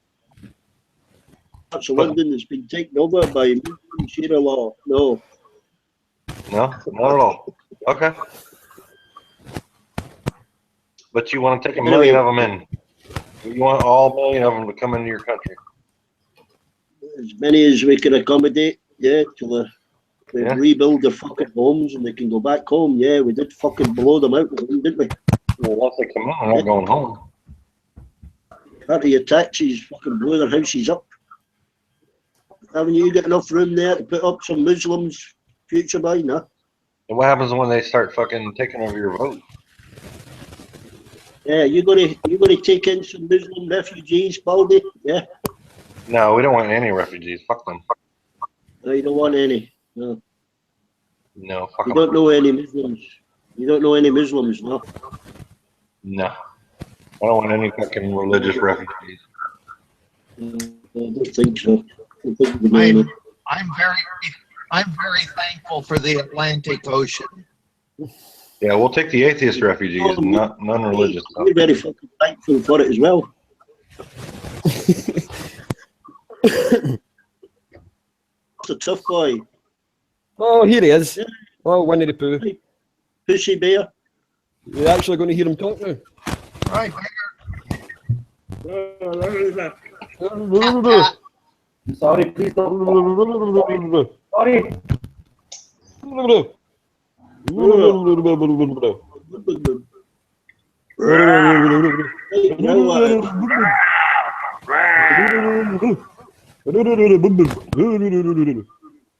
Parts of London that's been taken over by Muslim Sharia law. No. No, not at all. Okay. But you want to take a million of them in. You want all million of them to come into your country. As many as we can accommodate, yeah, till they rebuild their fucking homes and they can go back home. Yeah, we did fucking blow them out, didn't we? Well, once they come in, they're not going home. Part of your taxes fucking blow their houses up. Haven't you got enough room there to put up some Muslims future by now? And what happens when they start fucking taking over your vote? Yeah, you gonna take in some Muslim refugees, Baldy? Yeah. No, we don't want any refugees. Fuck them. No, you don't want any. No. No, fuck You them. don't know any Muslims. You don't know any Muslims, no? No. I don't want any fucking religious refugees. I don't think so. I don't think we know any. I'm very thankful for the Atlantic Ocean. Yeah, we'll take the atheist refugees, not non-religious. We're very fucking thankful for it as well. It's a tough boy. Oh, here he is. Oh, Winnie the Pooh. Pushy bear. You're actually going to hear him talk now. Right. Sorry, please don't. Sorry.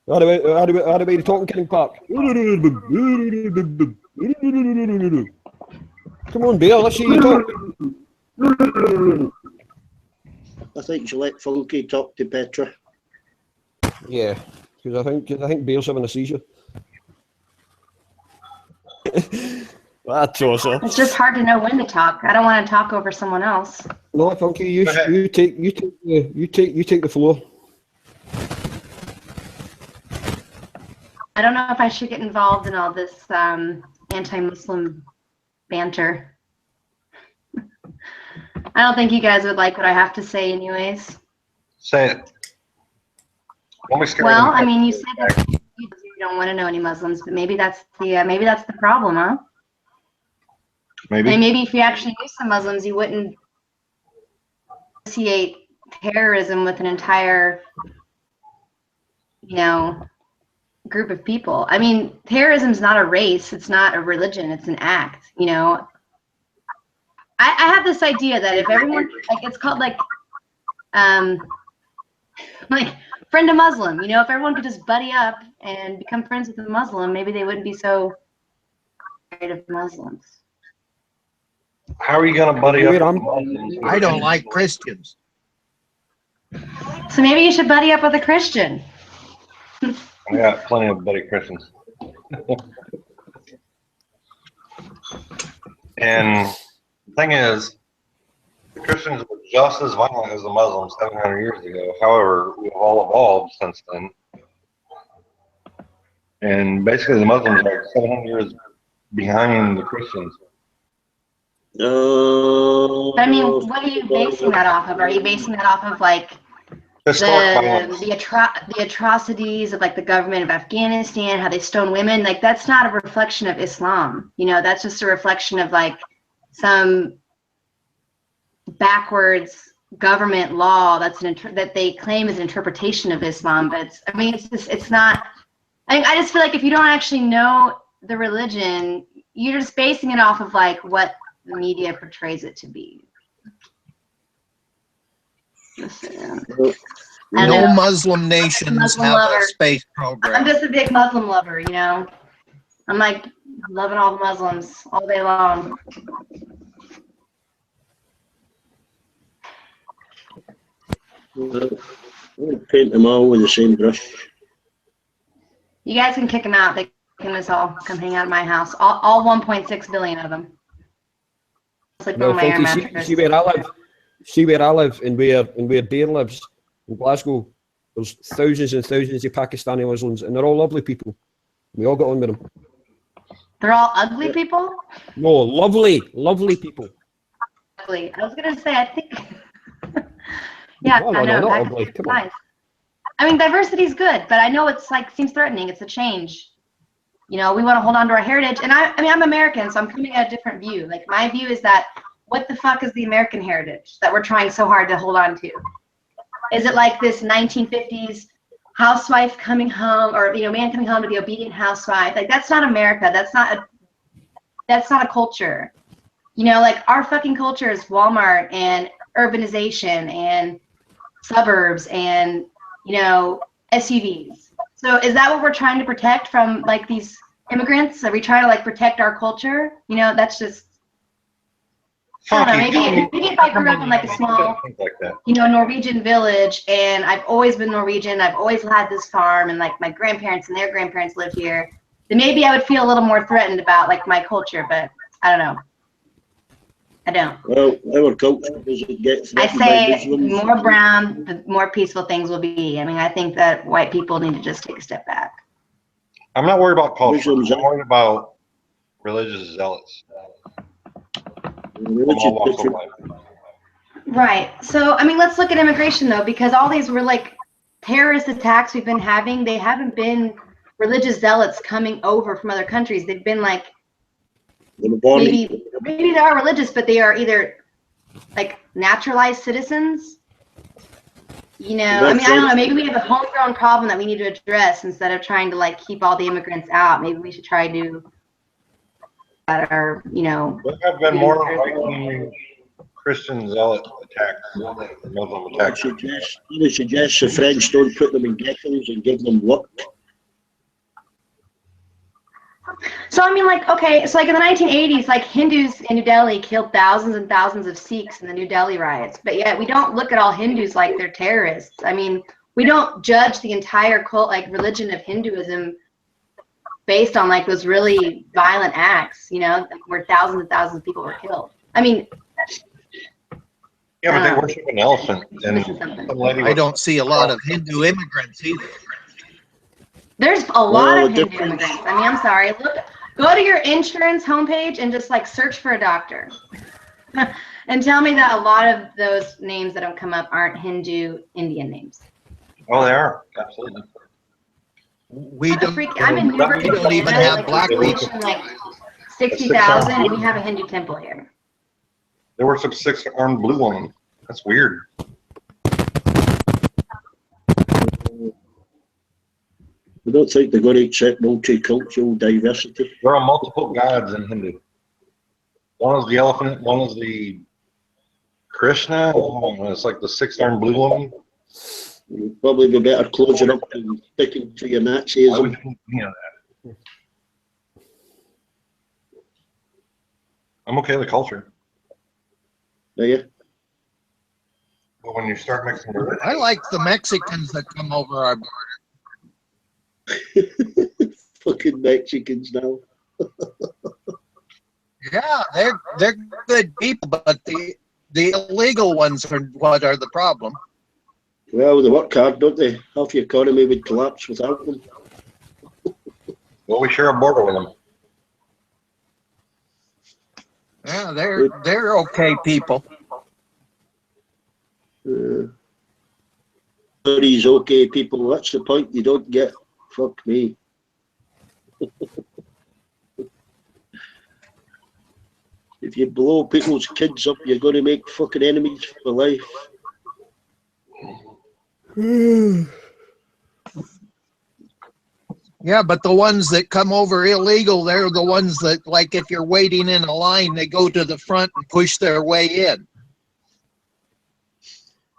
How do we talking, King Park? Come on, Bear, let's see you talk. I think you let Funky talk to Petra. Yeah, because I think Bear's having a seizure. That's awesome. It's just hard to know when to talk. I don't want to talk over someone else. No, Funky, you take the floor. I don't know if I should get involved in all this anti-Muslim banter. I don't think you guys would like what I have to say anyways. Say it. Well, I mean, you said that you don't want to know any Muslims, but maybe that's the problem, huh? Maybe. And maybe if you actually knew some Muslims, you wouldn't associate terrorism with an entire, group of people. I mean, terrorism is not a race. It's not a religion. It's an act. I have this idea that if everyone, it's called like friend a Muslim. If everyone could just buddy up and become friends with a Muslim, maybe they wouldn't be so afraid of Muslims. How are you going to buddy up? Weird, with Muslims? I don't like Christians. So maybe you should buddy up with a Christian. I got plenty of buddy Christians. And the thing is, the Christians were just as violent as the Muslims 700 years ago. However, we've all evolved since then. And basically, the Muslims are 700 years behind the Christians. I mean, what are you basing that off of? Are you basing that off of like the atrocities of like the government of Afghanistan, how they stone women? Like that's not a reflection of Islam. You know, that's just a reflection of like some backwards government law that they claim is an interpretation of Islam. But it's not. I just feel like if you don't actually know the religion, you're just basing it off of like what the media portrays it to be. No Muslim nations have a space program. I'm just a big Muslim lover, you know. I'm like loving all the Muslims all day long. We'll paint them all with the same brush. You guys can kick them out. They can just all come hang out at my house. All 1.6 billion of them. It's like No, my air thank you. mattress. See where I live. See where I live and where Dare lives in Glasgow. There's thousands and thousands of Pakistani Muslims, and they're all lovely people. We all got on with them. They're all ugly people? No, lovely people. Ugly. I was gonna say, I think. Yeah, No, I know. not Pakistan's ugly. Come on. nice. I mean, diversity is good, but I know it's like seems threatening. It's a change. You know, we want to hold on to our heritage, and I mean, I'm American, so I'm coming at a different view. Like my view is that what the fuck is the American heritage that we're trying so hard to hold on to? Is it like this 1950s housewife coming home, or you know, man coming home to the obedient housewife? Like that's not America. That's not a culture. You know, like our fucking culture is Walmart and urbanization and suburbs and you know SUVs. So is that what we're trying to protect from like these immigrants? Are we trying to like protect our culture? You know, that's just. I don't know, maybe if I grew up in like a small, you know, Norwegian village, and I've always been Norwegian, I've always had this farm, and like my grandparents and their grandparents lived here, then maybe I would feel a little more threatened about like my culture, but I don't know. I don't. Well, our culture doesn't get I threatened by say Muslims. the more brown, the more peaceful things will be. I mean, I think that white people need to just take a step back. I'm not worried about culture. I'm worried about religious zealots. Right. So, I mean, let's look at immigration, though, because all these were like terrorist attacks we've been having. They haven't been religious zealots coming over from other countries. They've been like, maybe they are religious, but they are either like naturalized citizens. You know, I mean, I don't know. Maybe we have a homegrown problem that we need to address instead of trying to like keep all the immigrants out. Maybe we should try to that are, you know. There have been more right-wing Christian zealot attacks than Muslim attacks. I suggest the French don't put them in ghettos and give them work. So I mean, like, okay, so like in the 1980s, like Hindus in New Delhi killed thousands and thousands of Sikhs in the New Delhi riots, but yet we don't look at all Hindus like they're terrorists. I mean, we don't judge the entire cult, like religion of Hinduism based on like those really violent acts, you know, where thousands and thousands of people were killed. I mean, yeah, but they worship an elephant. And I don't see a lot of Hindu immigrants either. There's a lot of Hindu immigrants. I mean, I'm sorry. Look, go to your insurance homepage and just like search for a doctor, and tell me that a lot of those names that don't come up aren't Hindu Indian names. Oh, they are absolutely. We don't. I'm in Newburgh, We don't even have black people. Like 60,000, and we have a Hindu temple here. They worship 6-armed blue woman. That's weird. I don't think they're going to accept multicultural diversity. There are multiple gods in Hindu. One is the elephant, one is the Krishna, it's like the 6-armed blue woman. You'd probably be better closing up and sticking to your Nazism. I'm okay with the culture. Do you? But when you start mixing religion, I like the Mexicans that come over our border. Fucking Mexicans now. Yeah, they're good people, but the illegal ones are what are the problem. Well, they work hard, don't they? Half the economy would collapse without them. well, we share a border with them. Yeah, they're okay people. These okay people, that's the point you don't get. Fuck me. If you blow people's kids up, you're going to make fucking enemies for life. Yeah, but the ones that come over illegal, they're the ones that, like, if you're waiting in a line, they go to the front and push their way in.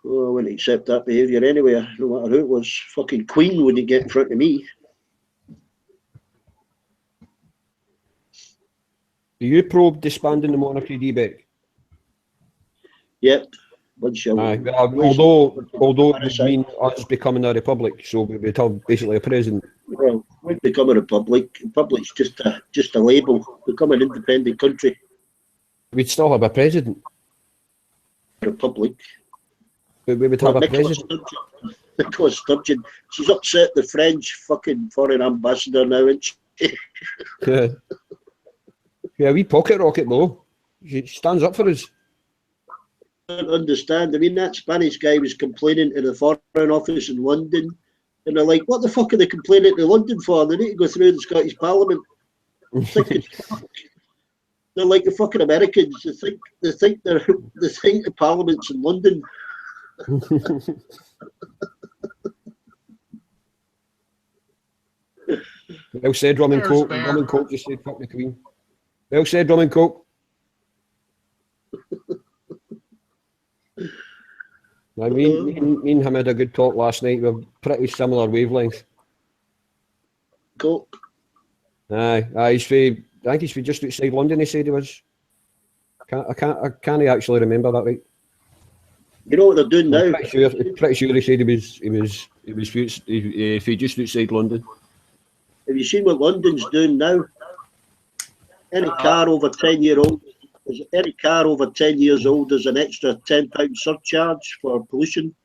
Oh, I wouldn't accept that behaviour anyway, no matter who it was. Fucking Queen wouldn't get in front of me. Do you probe disbanding the monarchy, D-Beck? Yep. Once you Aye, although it would mean us becoming a republic, so we would have basically a president. Well, we become a republic. Republic's just a label. Become an independent country. We'd still have a president. Republic. But we would have a president. Nicola Sturgeon. She's upset the French fucking foreign ambassador now, isn't she? Yeah, we pocket rocket though. She stands up for us. I don't understand. I mean, that Spanish guy was complaining to the Foreign Office in London, and they're like, "What the fuck are they complaining to London for? They need to go through the Scottish Parliament." They're like the fucking Americans. They think the Parliament's in London. Well said, Rum and Coke. Rum and Coke just said, "Fuck the Queen." Well said, Rum and Coke. I mean, me and him had a good talk last night. We're pretty similar wavelengths. Coke. Aye. I think he's from just outside London. He said he was. I can't actually remember that right. You know what they're doing now? Pretty sure he said he was just outside London. Have you seen what London's doing now? Any car over 10 years old is an extra £10 surcharge for pollution.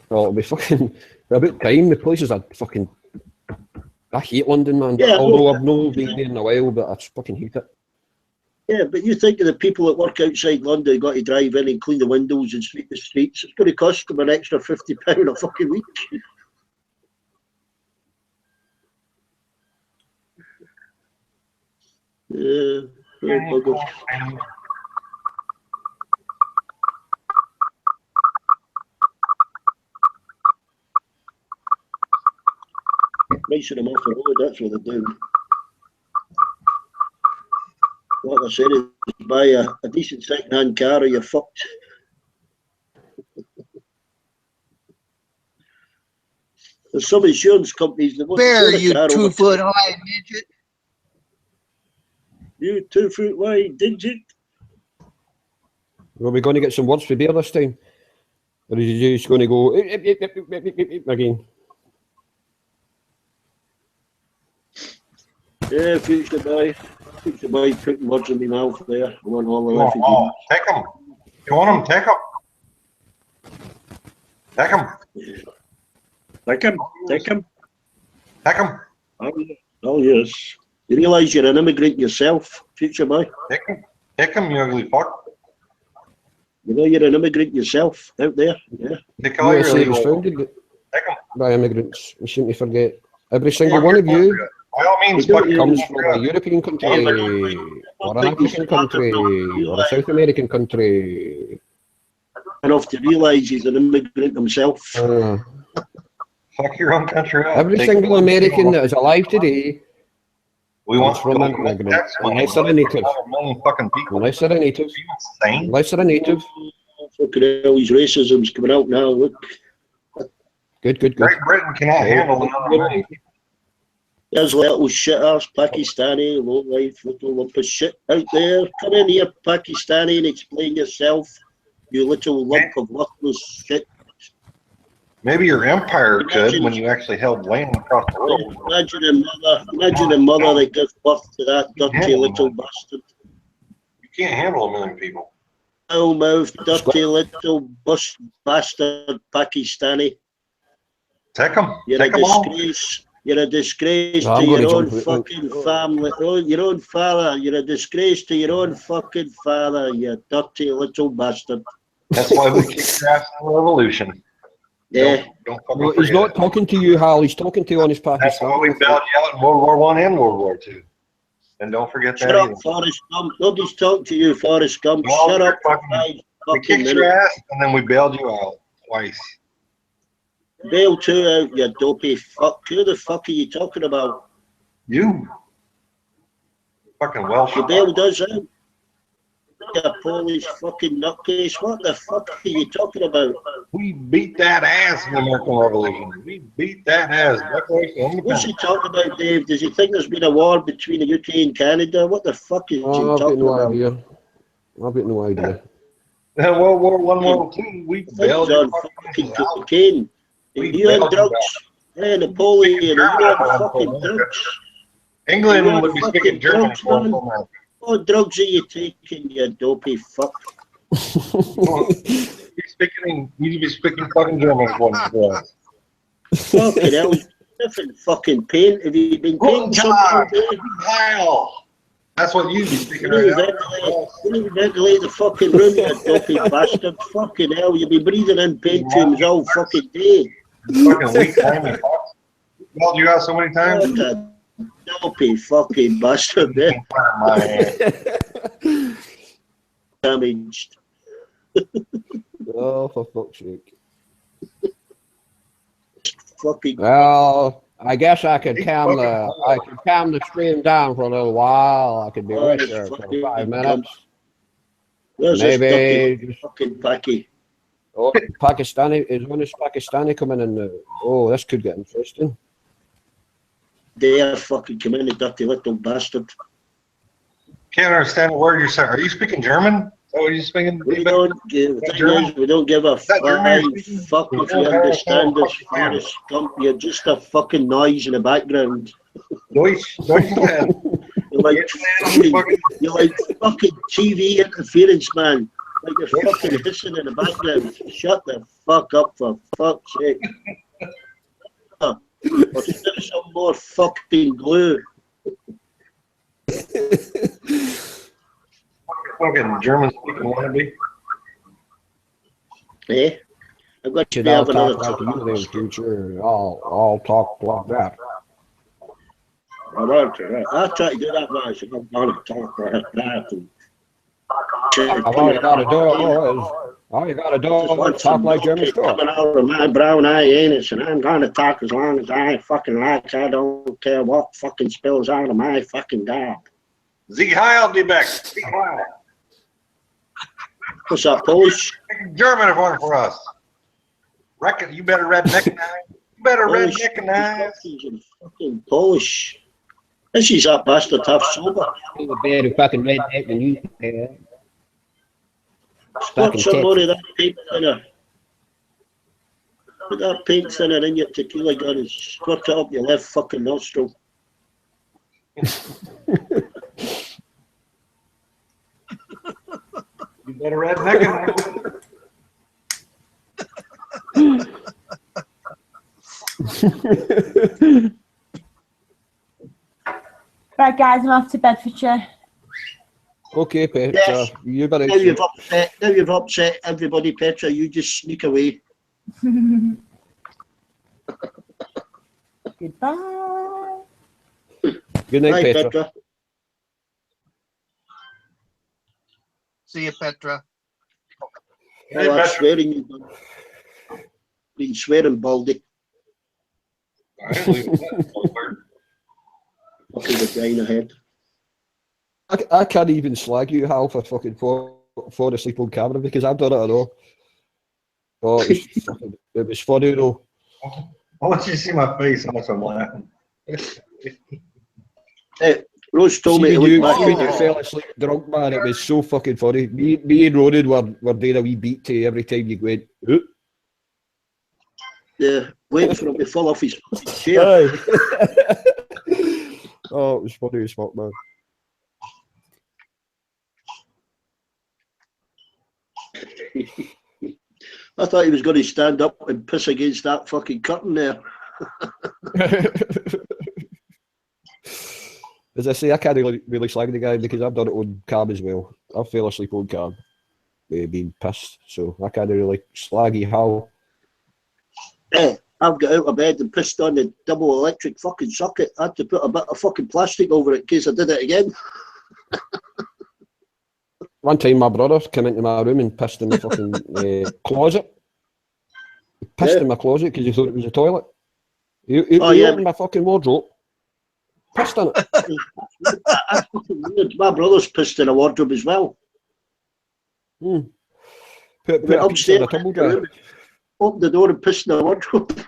Well, it'll be fucking about time. The places are fucking. I hate London, man. Yeah, although I've not been there in a while, but I fucking hate it. Yeah, but you think of the people that work outside London, got to drive in and clean the windows and sweep the streets. It's going to cost them an extra £50 a fucking week. Racing them off the road, that's what they're doing. Like I said, is buy a decent second-hand car or you're fucked. There's some insurance companies that want to Bear, insure a you car 2 over foot high midget. You 2 foot wide digit. Are we going to get some words for Bear this time? Or is he just going to go again? Yeah, future boy putting words in my mouth there. I want all the refugees. Oh, take them. You want them? Take them. Take them. Take him. Take him. Take them. Oh, yes. You realise you're an immigrant yourself, future boy? Take them. Take them, you ugly fuck. You know you're an immigrant yourself out there, yeah. USA was founded by immigrants. We seem to forget. Every single one of you comes from a European country, or an African country, or a South American country. Enough to realise he's an immigrant himself. Fuck your own country up. Every single American that is alive today comes from an immigrant, unless they're a native. Unless they're a native. Unless they're a native. Look at all these racism's coming out now, look. Good. Great Britain cannot handle another money. There's little shit-ass Pakistani, low-life little lump of shit out there. Come in here, Pakistani, and explain yourself, you little lump of worthless shit. Maybe your empire could when you actually held land across the world. Imagine a mother that gives birth to that dirty little bastard. You can't handle a million people. Foul-mouthed, dirty little bastard Pakistani. Take them. You're Take a them all. disgrace. You're a disgrace No, to I'm gonna your own jump fucking family, your own father. You're a disgrace to your own fucking father, you dirty little bastard. That's why we kicked your ass in the revolution. Yeah. Don't fucking No, he's forget not it. talking to you, Hal. He's talking to you on his That's Pakistan. why we bailed you out in World War I and World War II. And don't forget Shut that up, either. Forrest Gump. Nobody's talking to you, Forrest Gump. No, Shut you're up for fucking- 5 We fucking kicked your minutes. ass and then we bailed you out twice. Bail 2 out, you dopey fuck. Who the fuck are you talking about? You. Fucking Welsh. You bailed us out. You Polish fucking nutcase. What the fuck are you talking about? We beat that ass in the American Revolution. We beat that ass. Declaration of What's he Independence. talking about, Dave? Does he think there's been a war between the UK and Canada? What the fuck is he Oh, I've got talking no about? idea. I've got no idea. In World War I, World War II, we Things bailed you on fucking cocaine. We You on bailed you drugs? out. Hey, Napoleon, are you on fucking drugs? England You on would be fucking speaking German drugs, for man? America. What drugs are you taking, you dopey fuck? You need to be speaking fucking German for us. Fucking hell, different fucking paint. Have you been Guten painting something all Tag, day? Heil. That's what you'd be speaking You right need to ventilate the fucking room, you dopey bastard. Fucking hell, you'll be breathing in paint fumes all fucking day. now. Fucking weak timing. Bailed you out so many times. What a dopey fucking bastard, eh? My hand. Damaged. Oh, for fuck's sake. Fucking. Well, I guess I could calm the stream down for a little while. I could be Oh, right this there for fucking 5 minutes. Where's Maybe this just- dirty fucking Packy? Oh, Pakistani is one is Pakistani coming in. Oh, this could get interesting. Dare fucking come in, the dirty little bastard. Can't understand a word you're saying. Are you speaking German? Are you speaking? We don't give, the thing German? is, we don't give a that German flying speaking? fuck We if don't you understand understand what us, you can. Forrest Gump. You're just a fucking noise in the background. Deutsch, Deutschland. You're like fucking TV interference, man. Like you're fucking hissing in the background. Shut the fuck up, for fuck's sake. Or stir some more fucking glue. Fucking German speaking wannabe. Eh? I've got to Should be I'll have another talk like you in the future. I'll talk like that. I want to. Right. I'll try to do that, man. So I'm going to talk like that. And All you gotta do is talk like Jeremy Stewart. coming out of my brown eye anus, and I'm going to talk as long as I fucking like. I don't care what fucking spills out of my fucking gob. Sieg Heil, die Beck. Sieg Heil. What's up, Polish? German is one for us. Reckon you better redneck and you better redneck and Fucking Polish. This is that bastard half sober. I'm a better fucking redneck than you can. Put some more of that paint thinner. Put that paint thinner in your tequila gun and squirt it up your left fucking nostril. You better redneck and Right, guys, I'm off to Bedfordshire. Okay, Petra, Yes. you better. Now you've upset everybody, Petra. You just sneak away. Goodbye. Good night, Bye, Petra. Petra. See you, Petra. Oh, I'm swearing you've been swearing, Baldy. Fucking vagina head. I can't even slag you, Hal, for fucking fall asleep on camera because I've done it at all. Oh, it was funny though. I want you to see my face how much I'm laughing. Hey, Rose told me See to when look back. you fell asleep drunk, man, it was so fucking funny. Me and Ronan were doing a wee beat to you every time you went, "Oop." Yeah, waiting for him to fall off his chair. Aye. Oh, it was funny as fuck, man. I thought he was going to stand up and piss against that fucking curtain there. As I say, I can't really slag the guy because I've done it on cab as well. I fell asleep on cab, being pissed, so I can't really slaggy how. Yeah, I've got out of bed and pissed on the double electric fucking socket. I had to put a bit of fucking plastic over it in case I did it again. One time my brother came into my room and pissed in the fucking closet. He pissed in my closet because he thought it was a toilet. He opened my fucking wardrobe. Pissed in it. That's fucking weird. My brother's pissed in a wardrobe as well. Put a pizza in a tumble guy. Opened the door and pissed in the wardrobe.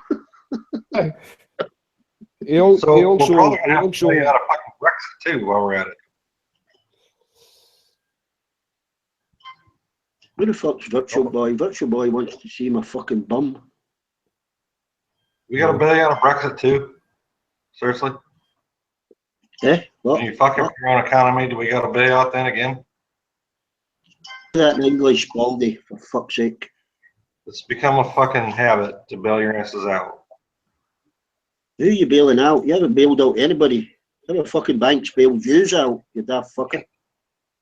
He also we're probably gonna have to show you how to fucking Brexit too while we're at it. Who the fuck's Virtual Boy? Virtual Boy wants to see my fucking bum. We got to bail you out of Brexit too. Seriously? Yeah. What? When you fucking for your own economy, do we got to bail you out then again? That in English, Baldy, for fuck's sake. It's become a fucking habit to bail your asses out. Who are you bailing out? You haven't bailed out anybody. How the fucking banks bailed yous out, you daft fucker.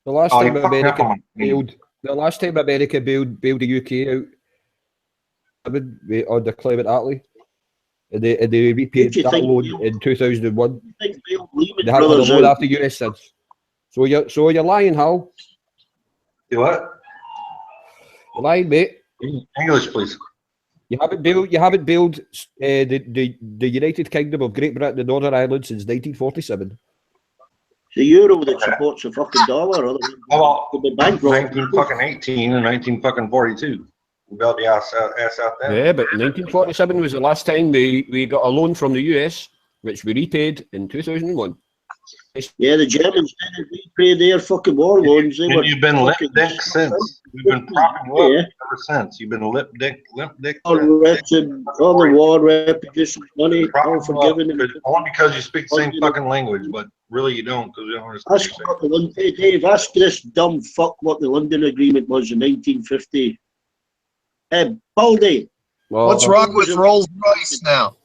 The last time America bailed the UK out on the Clement Attlee, and they repaid that loan in 2001. They haven't had a loan after US since. So you're lying, Hal. You what? You're lying, mate. English, please. You haven't bailed the United Kingdom of Great Britain and Northern Ireland since 1947. The euro that supports the fucking dollar, or the bank 1918 and 1942. We bailed the ass out there. Yeah, but 1947 was the last time we got a loan from the US, which we repaid in 2001. Yeah, the Germans didn't repay their fucking war loans. You've been lip dick since. We've been propping you up ever since. You've been lip dick. All the war reparations money, all forgiven. Only because you speak the same fucking language, but really you don't, because you don't understand. Dave, ask this dumb fuck what the London Agreement was in 1950. Baldy. What's wrong with Rolls Royce now?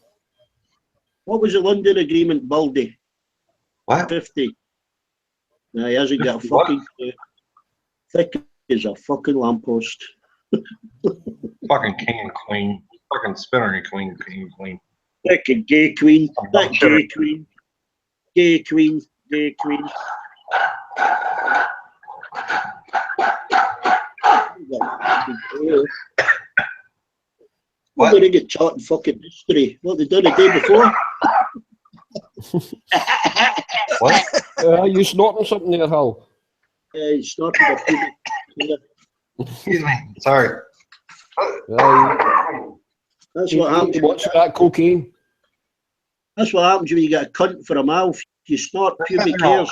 What was the London Agreement, Baldy? What? 50. No, he hasn't got a fucking clue. Thick as a fucking lamppost. Fucking king and queen. Fucking spinnery queen. Fucking gay queen. That gay queen. Gay queen. Gay queen. What? We're going to get taught in fucking history. What they done the day before? What? You snorting something there, Hal? Yeah, he snorted a pubic. Excuse me. Sorry. That's what happens. What's that cocaine? That's what happens when you get a cunt for a mouth. You snort pubic hairs.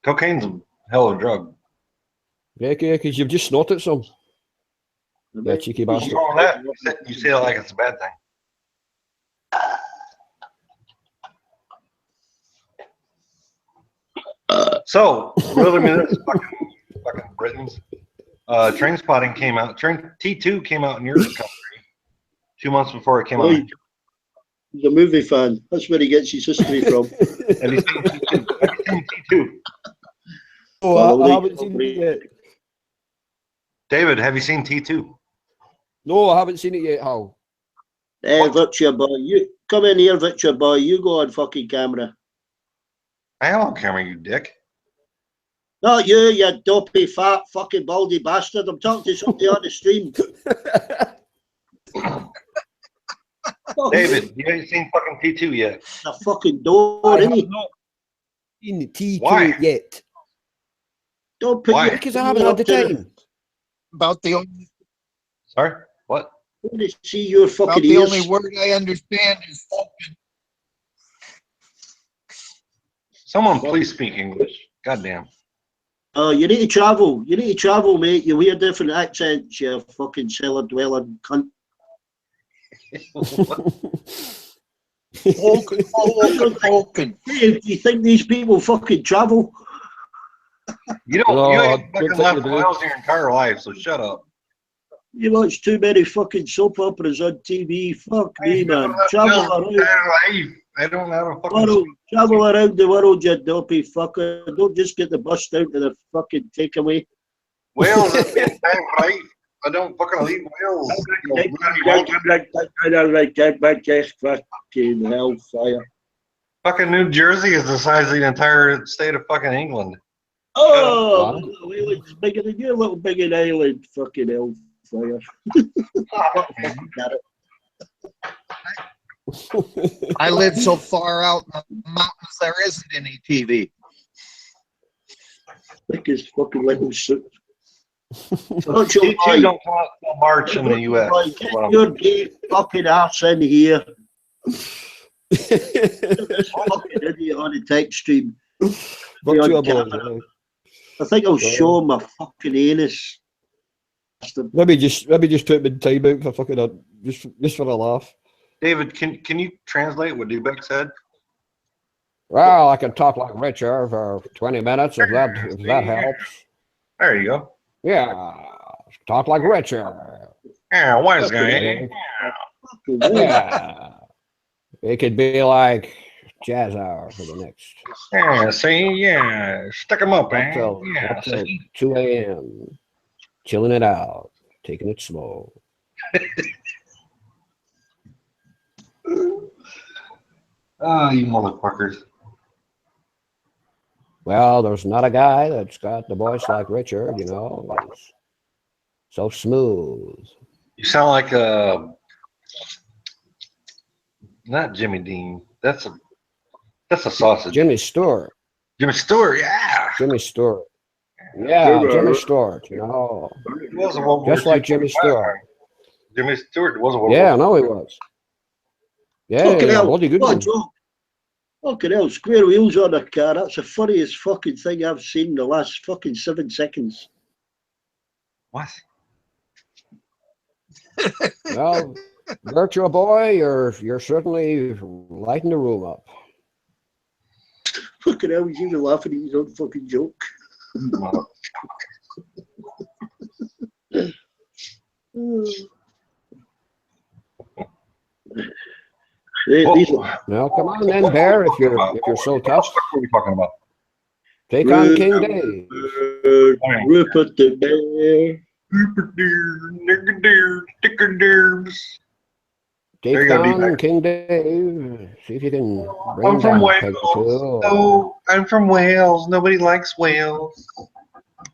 Cocaine's a hell of a drug. Yeah, because you've just snorted some. Yeah, cheeky bastard. You say it like it's a bad thing. So, really, I mean, this fucking Britons. Train Spotting came out. T2 came out in your country 2 months before it came out. He's a movie fan. That's where he gets his history from. Have you seen T2? Oh, I haven't seen it yet. David, have you seen T2? No, I haven't seen it yet, Hal. Hey, Virtua Boy, you come in here, Virtua Boy. You go on fucking camera. I am on camera, you dick. Not you, you dopey, fat, fucking baldy bastard. I'm talking to somebody on the stream. David, you haven't seen fucking T2 yet. The fucking door, I isn't he? have not seen T2 yet. Don't put Because I haven't had the time. About the only. Sorry? What? I want to see your fucking About the ears. only word I understand is open. Someone please speak English. Goddamn. Oh, you need to travel. You need to travel, mate. You hear different accents, you fucking cellar dwelling cunt. Do you think these people fucking travel? You ain't fucking left Wales your entire life, so shut up. You watch too many fucking soap operas on TV. Fuck me, man. Travel around. I don't have a fucking... Travel around the world, you dopey fucker. Don't just get the bus down to the fucking takeaway. Wales, that's being damn right. I don't fucking leave Wales. Fucking hellfire. Fucking New Jersey is the size of the entire state of fucking England. Oh, it's bigger than your little biggin island. Fucking hellfire. I live so far out in the mountains there isn't any TV. Thick as fucking little soup. YouTube don't come out till March in the US. Get your gay fucking ass in here. This fucking idiot on the text stream. I think I'll show him my fucking anus. Maybe just put in time out for fucking just for a laugh. David, can you translate what Dubek said? Well, I can talk like Richard for 20 minutes if that helps. There you go. Yeah, talk like Richard. Yeah, wise guy. Yeah. It could be like jazz hour for the next. Yeah, see, yeah, stick them up, man. Up till 2 a.m. Chilling it out, taking it slow. Oh, you motherfuckers. Well, there's not a guy that's got the voice like Richard, you know. It's so smooth. You sound like not Jimmy Dean. That's a sausage. Jimmy Stewart. Jimmy Stewart, yeah. Jimmy Stewart. Yeah, Jimmy Stewart, you know. He was a World War Just like II Jimmy Stewart. Jimmy Stewart was a World Yeah, War no, he was. Yeah, Fucking hell. bloody good What a one. joke. Fucking hell, square wheels on a car. That's the funniest fucking thing I've seen in the last fucking 7 seconds. What? Well, Virtual Boy, you're certainly lighting the room up. Fucking hell, he's even laughing at his own fucking joke. Now, come on then, Bear, if you're so tough. What are we talking about? Take on King Dave. Rupert the Bear. Rupert deer, nigger deer, sticker deers. Take on King Dave. See if you can bring I'm from down Peg Wales. 2. Oh, I'm from Wales. Nobody likes Wales.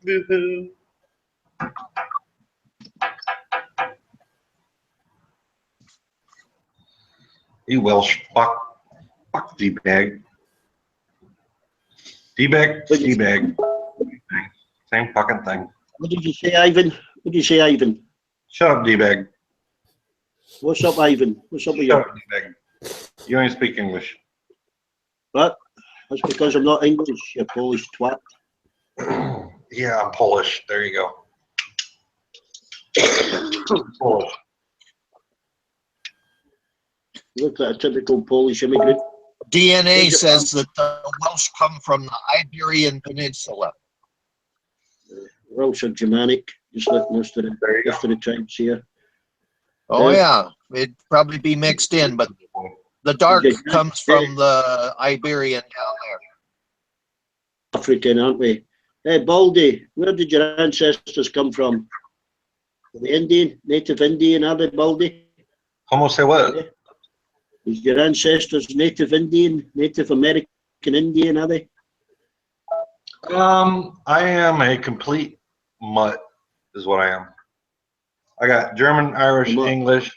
Boo-hoo. You Welsh fuck. Fuck D-bag. D-bag, D-bag. Same fucking thing. What did you say, Ivan? What did you say, Ivan? Shut up, D-bag. What's up, Ivan? What's up with you? Shut up, D-bag. You ain't speak English. What? That's because I'm not English, you Polish twat. Yeah, I'm Polish. There you go. Polish. You look like a typical Polish immigrant. DNA says that the Welsh come from the Iberian Peninsula. Welsh are Germanic, just like most of the tribes here. Oh yeah, it'd probably be mixed in, but the dark comes from the Iberian down there. African, aren't we? Hey, Baldy, where did your ancestors come from? The Indian, native Indian, are they, Baldy? Como say what? Is your ancestors native Indian, Native American Indian, are they? I am a complete mutt, is what I am. I got German, Irish, English,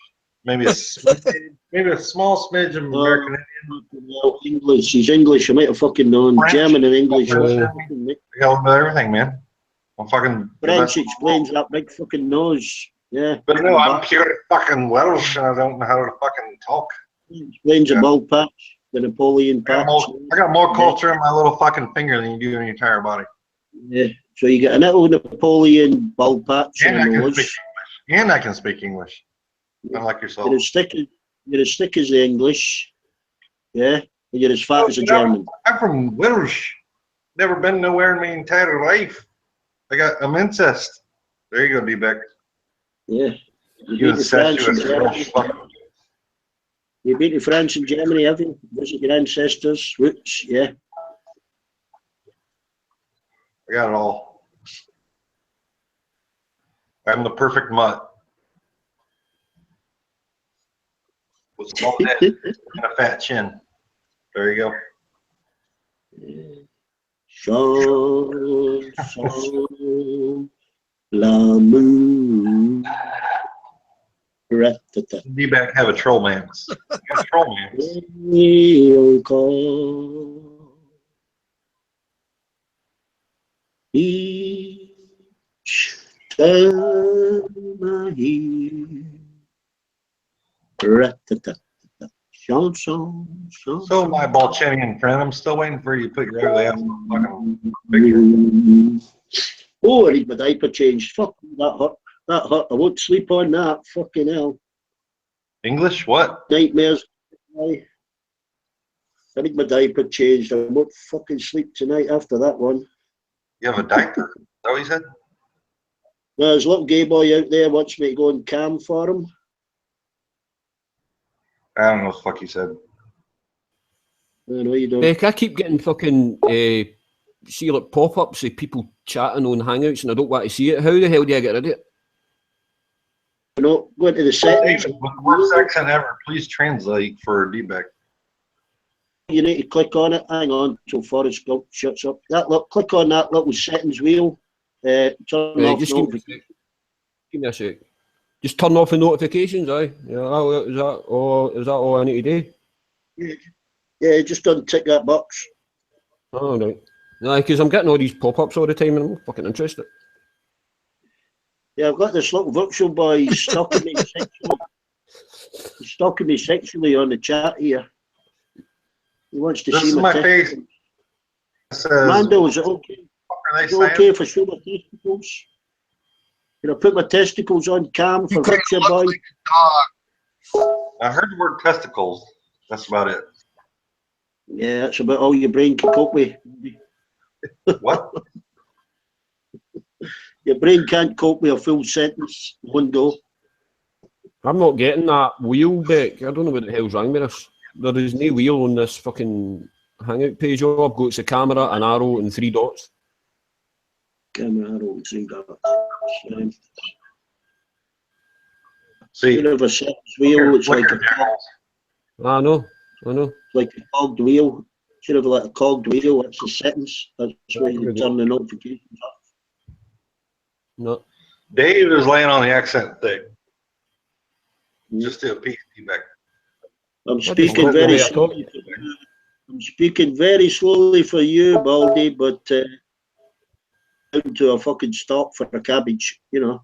maybe a small smidge of American Indian. English, he's English. I might have fucking known French. German and English. I got everything, man. I'm fucking French explains that big fucking nose. Yeah. But no, I'm pure fucking Welsh and I don't know how to fucking talk. Explains a bald patch. the Napoleon patch. I got more culture in my little fucking finger than you do in your entire body. Yeah. So you get a little Napoleon bald patch And on I the can nose. speak English. And I can speak English. Unlike yourself. You're as thick as the English. Yeah. And you're as fat as a German. I'm from Welsh. Never been nowhere in my entire life. I'm incest. There you go, D-Beck. Yeah. You incestuous Welsh fucker. You've been to France and Germany, have you? Visit your ancestors, roots, yeah. I got it all. I'm the perfect mutt. With a bald head and a fat chin. There you go. Chanson, l'amour. D-Back have a troll man's. A troll man's. Each time I hear chanson. So my Balchinian friend, I'm still waiting for you to put your ugly ass on the fucking figure. Oh, I need my diaper changed. Fuck, that hurt. That hurt. I won't sleep on that. Fucking hell. English? What? Nightmares. I need my diaper changed. I won't fucking sleep tonight after that one. You have a diaper? Is that what you said? No, there's a little gay boy out there wants me to go and cam for him. I don't know what the fuck you said. I know you don't. Beck, I keep getting fucking see like pop-ups of people chatting on Hangouts and I don't want to see it. How the hell do I get rid of it? No, go into the settings. David, with the worst accent ever, please translate for D-Beck. You need to click on it. Hang on till Forrest Gump shuts up. Click on that little settings wheel. Turn off Just notifications. give me a sec. Just turn off the notifications, aye. Yeah, is that all I need to do? Yeah, just untick that box. Oh, right. No, because I'm getting all these pop-ups all the time and I'm not fucking interested. Yeah, I've got this little virtual boy stalking me sexually. He's stalking me sexually on the chat here. He wants to This see is my my face. It says, Mando, is it okay? Are they Is it okay if I show my testicles? Can I put my testicles on cam for virtual boy? I heard the word testicles. That's about it. Yeah, that's about all your brain can cope with. What? Your brain can't cope with a full sentence, one go. I'm not getting that wheel, Beck. I don't know what the hell's wrong with us. There is no wheel on this fucking Hangout page. All I've got is a camera, an arrow, and 3 dots. Camera, arrow, and 3 dots. See, you have a sentence wheel, it's like I know. like a cogged wheel. Should have like a cogged wheel. That's a sentence. That's where you can turn the notifications off. No. Dave is laying on the accent thing. Just do a piece, D-Beck. I'm speaking very slowly. I'm speaking very slowly for you, Baldy, but down to a fucking stop for a cabbage, you know.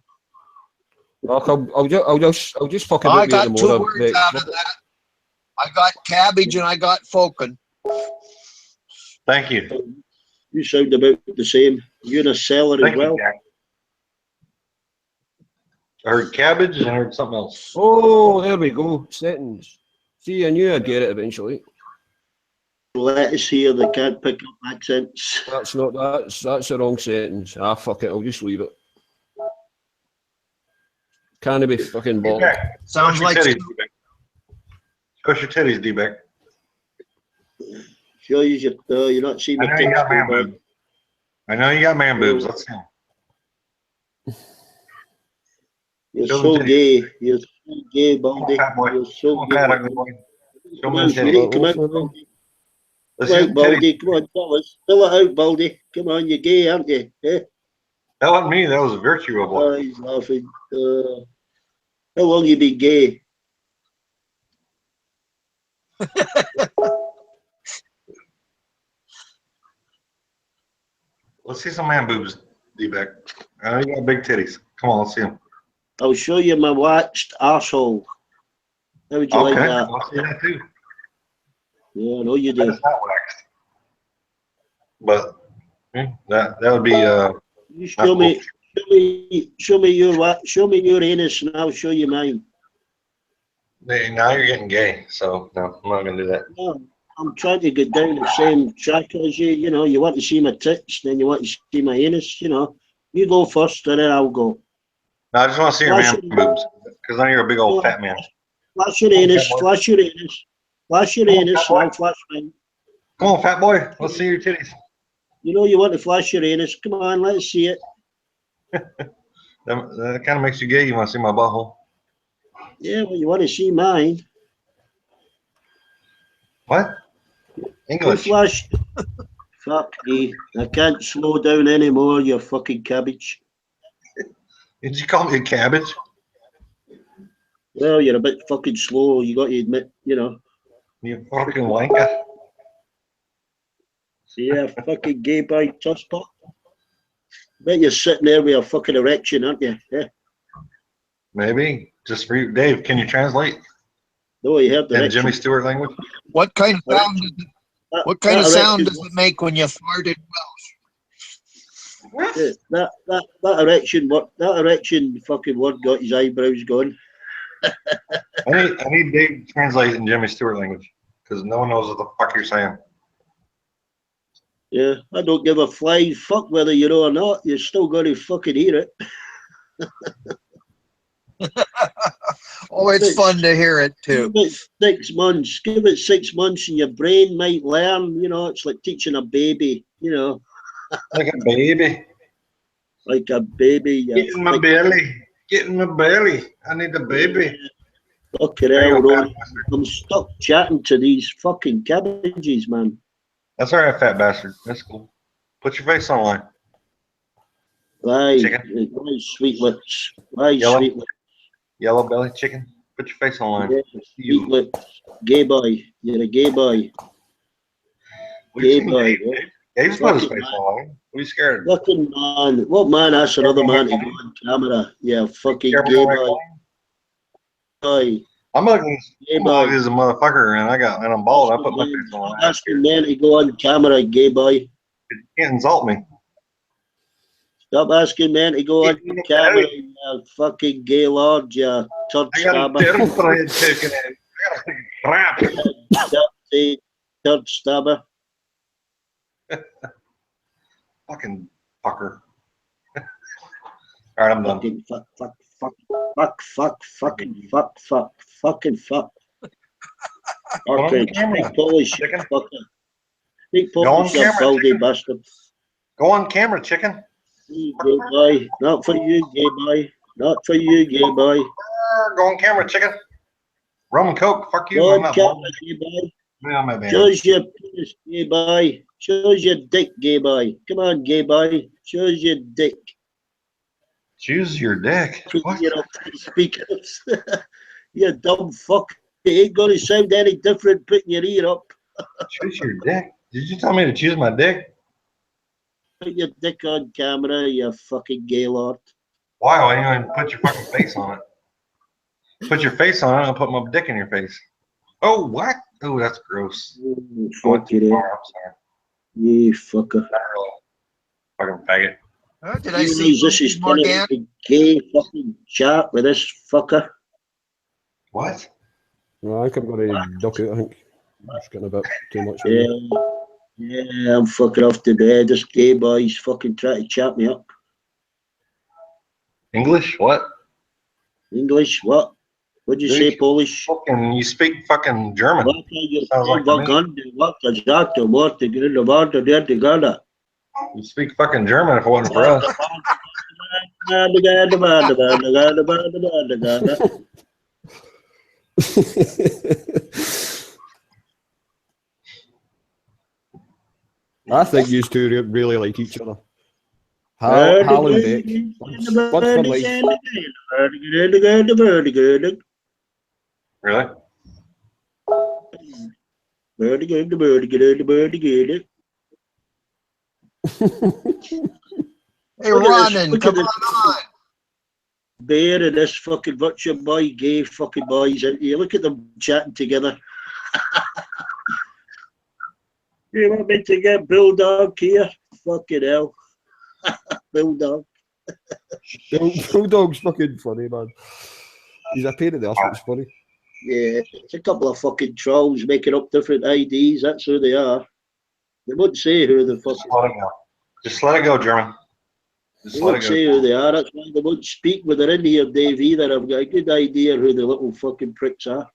Look, I'll just fucking. I got 2 words out of that. I got cabbage and I got Falcon. Thank you. You sound about the same. You're in a cellar as well. I heard cabbage and I heard something else. Oh, there we go. Settings. See, I knew I'd get it eventually. Lettuce here, they can't pick up accents. That's the wrong settings. Ah, fuck it. I'll just leave it. Can't be fucking bald. Sounds like. Push your titties, D-Beck. Sure, you're not seeing I know you got man boobs. I know you got man boobs. Let's see them. You're so gay. You're so gay, Baldy. You're so gay. Show me the titties. Come on, Baldy. Let's Come see on, the Baldy. titties. Come on, tell us. Fill it out, Baldy. Come on, you're gay, aren't you? Eh? That wasn't me. That was a virtue of Oh, he's laughing. How long you been gay? Let's see some man boobs, D-Beck. I know you got big titties. Come on, let's see them. I'll show you my waxed arsehole. How would you like that? I'll see that too. Yeah, I know you do. It's not waxed. But that would be You show me, show me your anus, and I'll show you mine. now you're getting gay, so no, I'm not gonna do that. No, I'm trying to get down the same track as you. You know, you want to see my tits, then you want to see my anus. You know, you go first, and then I'll go. No, I just want to see your man boobs, because I know you're a big old fat man. Flash your anus, flash your anus, flash your anus, and I'll flash mine. Come on, fat boy, let's see your titties. You know you want to flash your anus. Come on, let's see it. That kind of makes you gay. You want to see my butthole? Yeah, well, you want to see mine. What? English. You flash. Fuck me. I can't slow down anymore, you fucking cabbage. Did you call me a cabbage? Well, you're a bit fucking slow, you got to admit, you know. You fucking wanker. Yeah, fucking gay boy tosspot. Bet you're sitting there with a fucking erection, aren't you? Yeah. Maybe. Just for you. Dave, can you translate? No, you have the in Jimmy Stewart language? What kind of sound does it, what kind of sound does it make when you fart in Welsh? Yeah, that erection fucking word got his eyebrows going. I need Dave to translate in Jimmy Stewart language, because no one knows what the fuck you're saying. Yeah, I don't give a flying fuck whether you know or not. You're still going to fucking hear it. Oh, it's fun to hear it too. Give it 6 months. Give it 6 months, and your brain might learn. You know, it's like teaching a baby. You know, like a baby. Like a baby. Get in my belly. Get in my belly. I need a baby. Look at hell, Ron. I'm stuck chatting to these fucking cabbages, man. That's all right, fat bastard. That's cool. Put your face online. Why, sweet lips? Why, sweet lips? Yellow belly chicken. Put your face online. Yeah, sweet lips. Gay boy. You're a gay boy. Gay boy. Dave's put his face online. What are you scared of? Fucking man. What man asks another man to go on camera? Yeah, fucking gay boy. Boy. I'm ugly as a motherfucker, and I'm bald. I put my face on. Asking men to go on camera, gay boy. You can't insult me. Stop asking men to go on camera, you fucking gay lord, you turd stabber. I got a chicken in. I got a crap. Turd stabber. Fucking fucker. All right, I'm done. Fucking fuck. Okay, speak Polish, fucker. Speak Polish, you baldy bastard. Go on camera, chicken. Gay boy. Not for you, gay boy. Not for you, gay boy. Go on camera, chicken. Rum and Coke. Fuck you. Go I'm on camera, gay boy. not Shows your penis, gay boy. Shows your dick, gay boy. Come on, gay boy. Shows your dick. Choose your dick. What? You know, speakers. You dumb fuck. It ain't gonna sound any different putting your ear up. Choose your dick? Did you tell me to choose my dick? Put your dick on camera, you fucking gay lord. Why? Why don't you even put your fucking face on it? Put your face on it, I'll put my dick in your face. Oh, what? Oh, that's gross. Ooh, fuck it. I'm sorry. You fucker. Not really. Fucking faggot. Did I see this is kind of like a gay fucking chat with this fucker? What? Well, I think I'm going to duck it. I think I'm just getting a bit too much. Yeah, I'm fucking off to bed. This gay boy's fucking trying to chat me up. English? What? English? What? What'd you say, Polish? Fucking, you speak fucking German. You speak fucking German if it wasn't for us. I think you two really like each other. Hal and Dick. Once for life. Really? Hey, Ronan, come on. Bear and this fucking virtual boy, gay fucking boys into you. Look at them chatting together. You want me to get Bulldog here? Fucking hell. Bulldog. Bulldog's fucking funny, man. He's a pain in the ass, but it's funny. Yeah, it's a couple of fucking trolls making up different IDs. That's who they are. They wouldn't say who the fuck. Just let it go. Just let it go, German. They Just let it won't go. say who they are. That's why they won't speak when they're in here, Dave, either. I've got a good idea who the little fucking pricks are.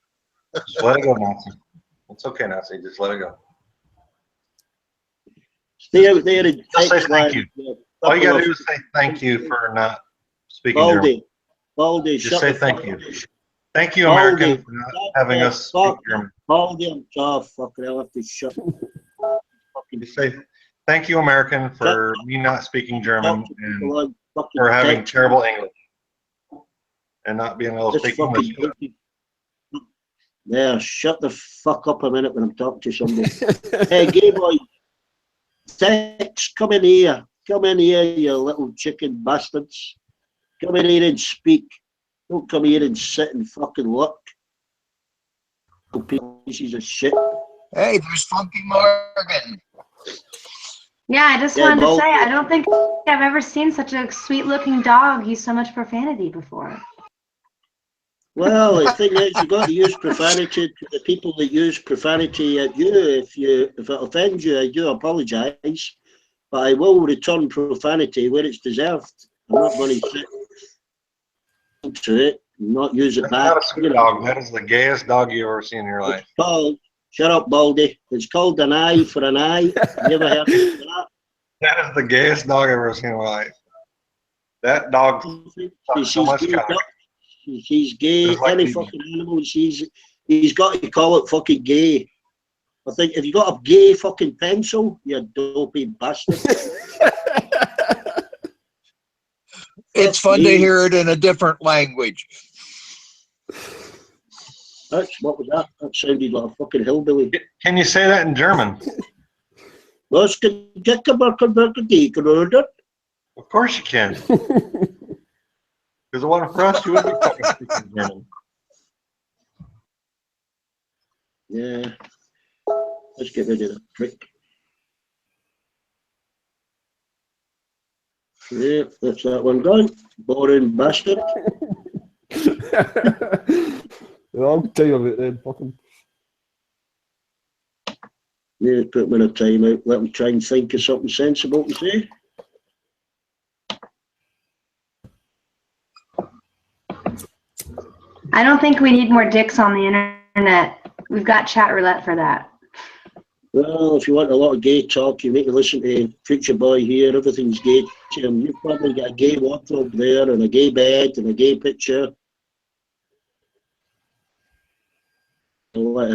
Just let it go, Nazi. It's okay, Nazi. Just let it go. Stay out there and Just say text thank line. you. All you gotta do is say thank you for not speaking German. Baldy, Just shut say the thank fuck you. up. Thank you, Baldy, American, for not having us speak German. Baldy, I'm fucking hell, I have to shut. Just say thank you, American, for me not speaking German and for having terrible English and not being able to speak English. Yeah, shut the fuck up a minute when I'm talking to somebody. Hey, gay boy, text, come in here. Come in here, you little chicken bastards. Come in here and speak. Don't come here and sit and fucking look. Pieces of shit. Hey, there's Funky Morgan. Yeah, I just wanted to say, I don't think I've ever seen such a sweet-looking dog use so much profanity before. Well, the thing is, you got to use profanity to the people that use profanity at you. If it offends you, I do apologise, but I will return profanity where it's deserved. I'm not going to sit to it and not use it That's back. not a sweet dog. That is the gayest dog you've ever seen in your life. It's called, shut up, Baldy. It's called an eye for an eye. You ever heard of that? That is the gayest dog I've ever seen in my life. That dog sucks so much cock. He's gay. Just like Any me. fucking animals, he's got to call it fucking gay. I think if you got a gay fucking pencil, you dopey bastard. It's fun to hear it in a different language. What was that? That sounded like a fucking hillbilly. Can you say that in German? Of course you can. Because it wasn't for us, you wouldn't be fucking speaking German. Yeah. Let's get rid of that prick. Yeah, that's that one done. Boring bastard. I'll tell you about that fucking. Yeah, put him in a timeout. Let him try and think of something sensible to say. I don't think we need more dicks on the internet. We've got chat roulette for that. Well, if you want a lot of gay talk, you need to listen to Preacher Boy here. Everything's gay to him. You've probably got a gay wardrobe there and a gay bed and a gay picture. I'll let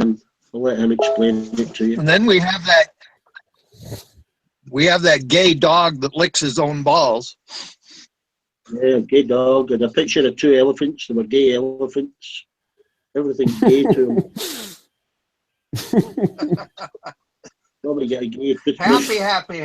him explain it to you. And then we have that gay dog that licks his own balls. Yeah, gay dog and a picture of two elephants. They were gay elephants. Everything's gay to him. Probably get a gay Christmas. Happy.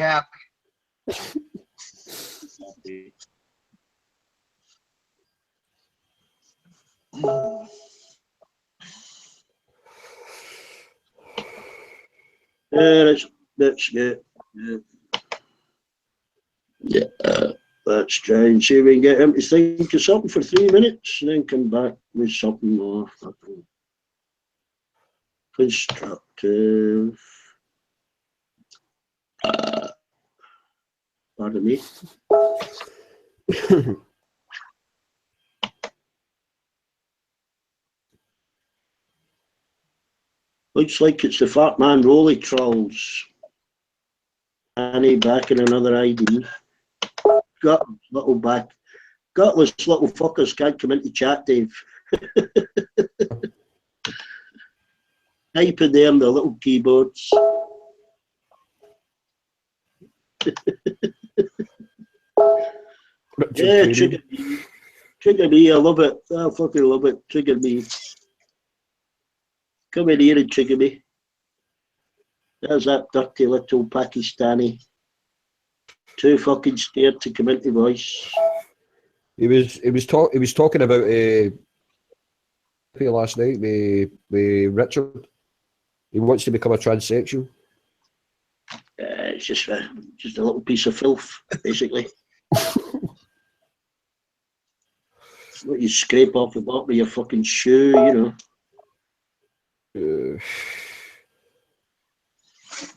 Yeah, that's good. Yeah, let's try and see if we can get him to think of something for 3 minutes and then come back with something more fucking constructive. Pardon me. Looks like it's the Fat Man Rolly Trolls. Annie back in another ID. Got little back. Gutless little fuckers can't come into chat, Dave. Type in there on the little keyboards. Yeah, trigger me, I love it. I fucking love it. Trigger me. Come in here and trigger me. There's that dirty little Pakistani. Too fucking scared to come into voice. He was talking about last night with Richard. He wants to become a transsexual. It's just a little piece of filth, basically. What you scrape off the bottom of your fucking shoe, you know.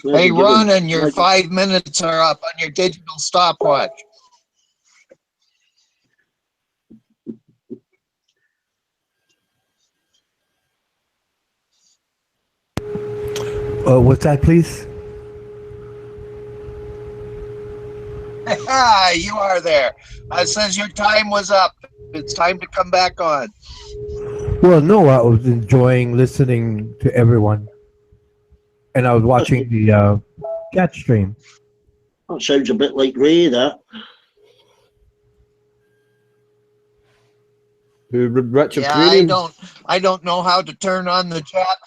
Hey, Ron, and your 5 minutes are up on your digital stopwatch. What's that, please? You are there. It says your time was up. It's time to come back on. Well, no, I was enjoying listening to everyone, and I was watching the chat stream. That sounds a bit like Ray, that. Richard Yeah, I don't know how to turn on the chat.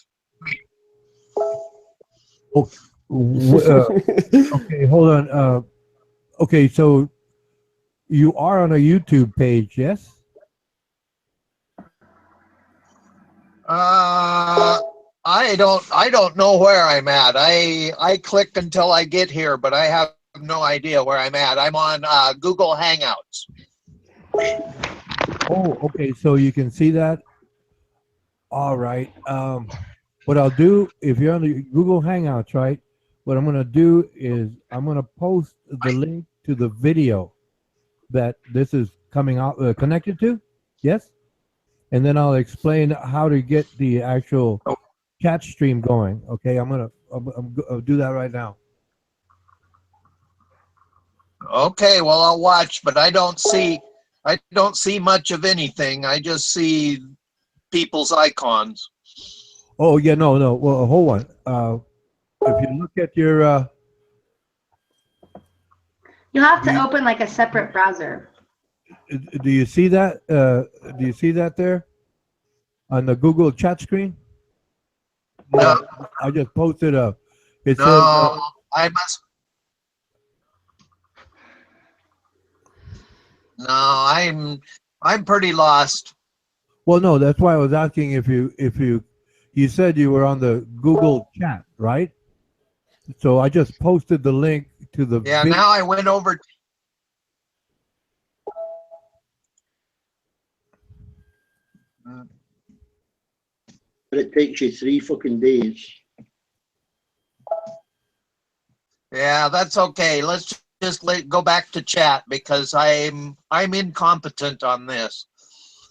Okay, hold on. Okay, so you are on a YouTube page, yes? I don't know where I'm at. I click until I get here, but I have no idea where I'm at. I'm on Google Hangouts. Oh, okay, so you can see that. All right. What I'll do, if you're on the Google Hangouts, right? What I'm gonna do is I'm gonna post the link to the video that this is coming out connected to. Yes, and then I'll explain how to get the actual chat stream going. Okay, I'll do that right now. Okay, well I'll watch, but I don't see much of anything. I just see people's icons. Oh yeah, no. Well, hold on. If you look at your, You'll have to open like a separate browser. do you see that? Do you see that there on the Google chat screen? No, I just posted a. It no, says. I must. No, I'm pretty lost. Well, no, that's why I was asking if you said you were on the Google chat, right? So I just posted the link to the. Yeah, now I went over. But it takes you 3 fucking days. Yeah, that's okay. Let's just go back to chat because I'm incompetent on this.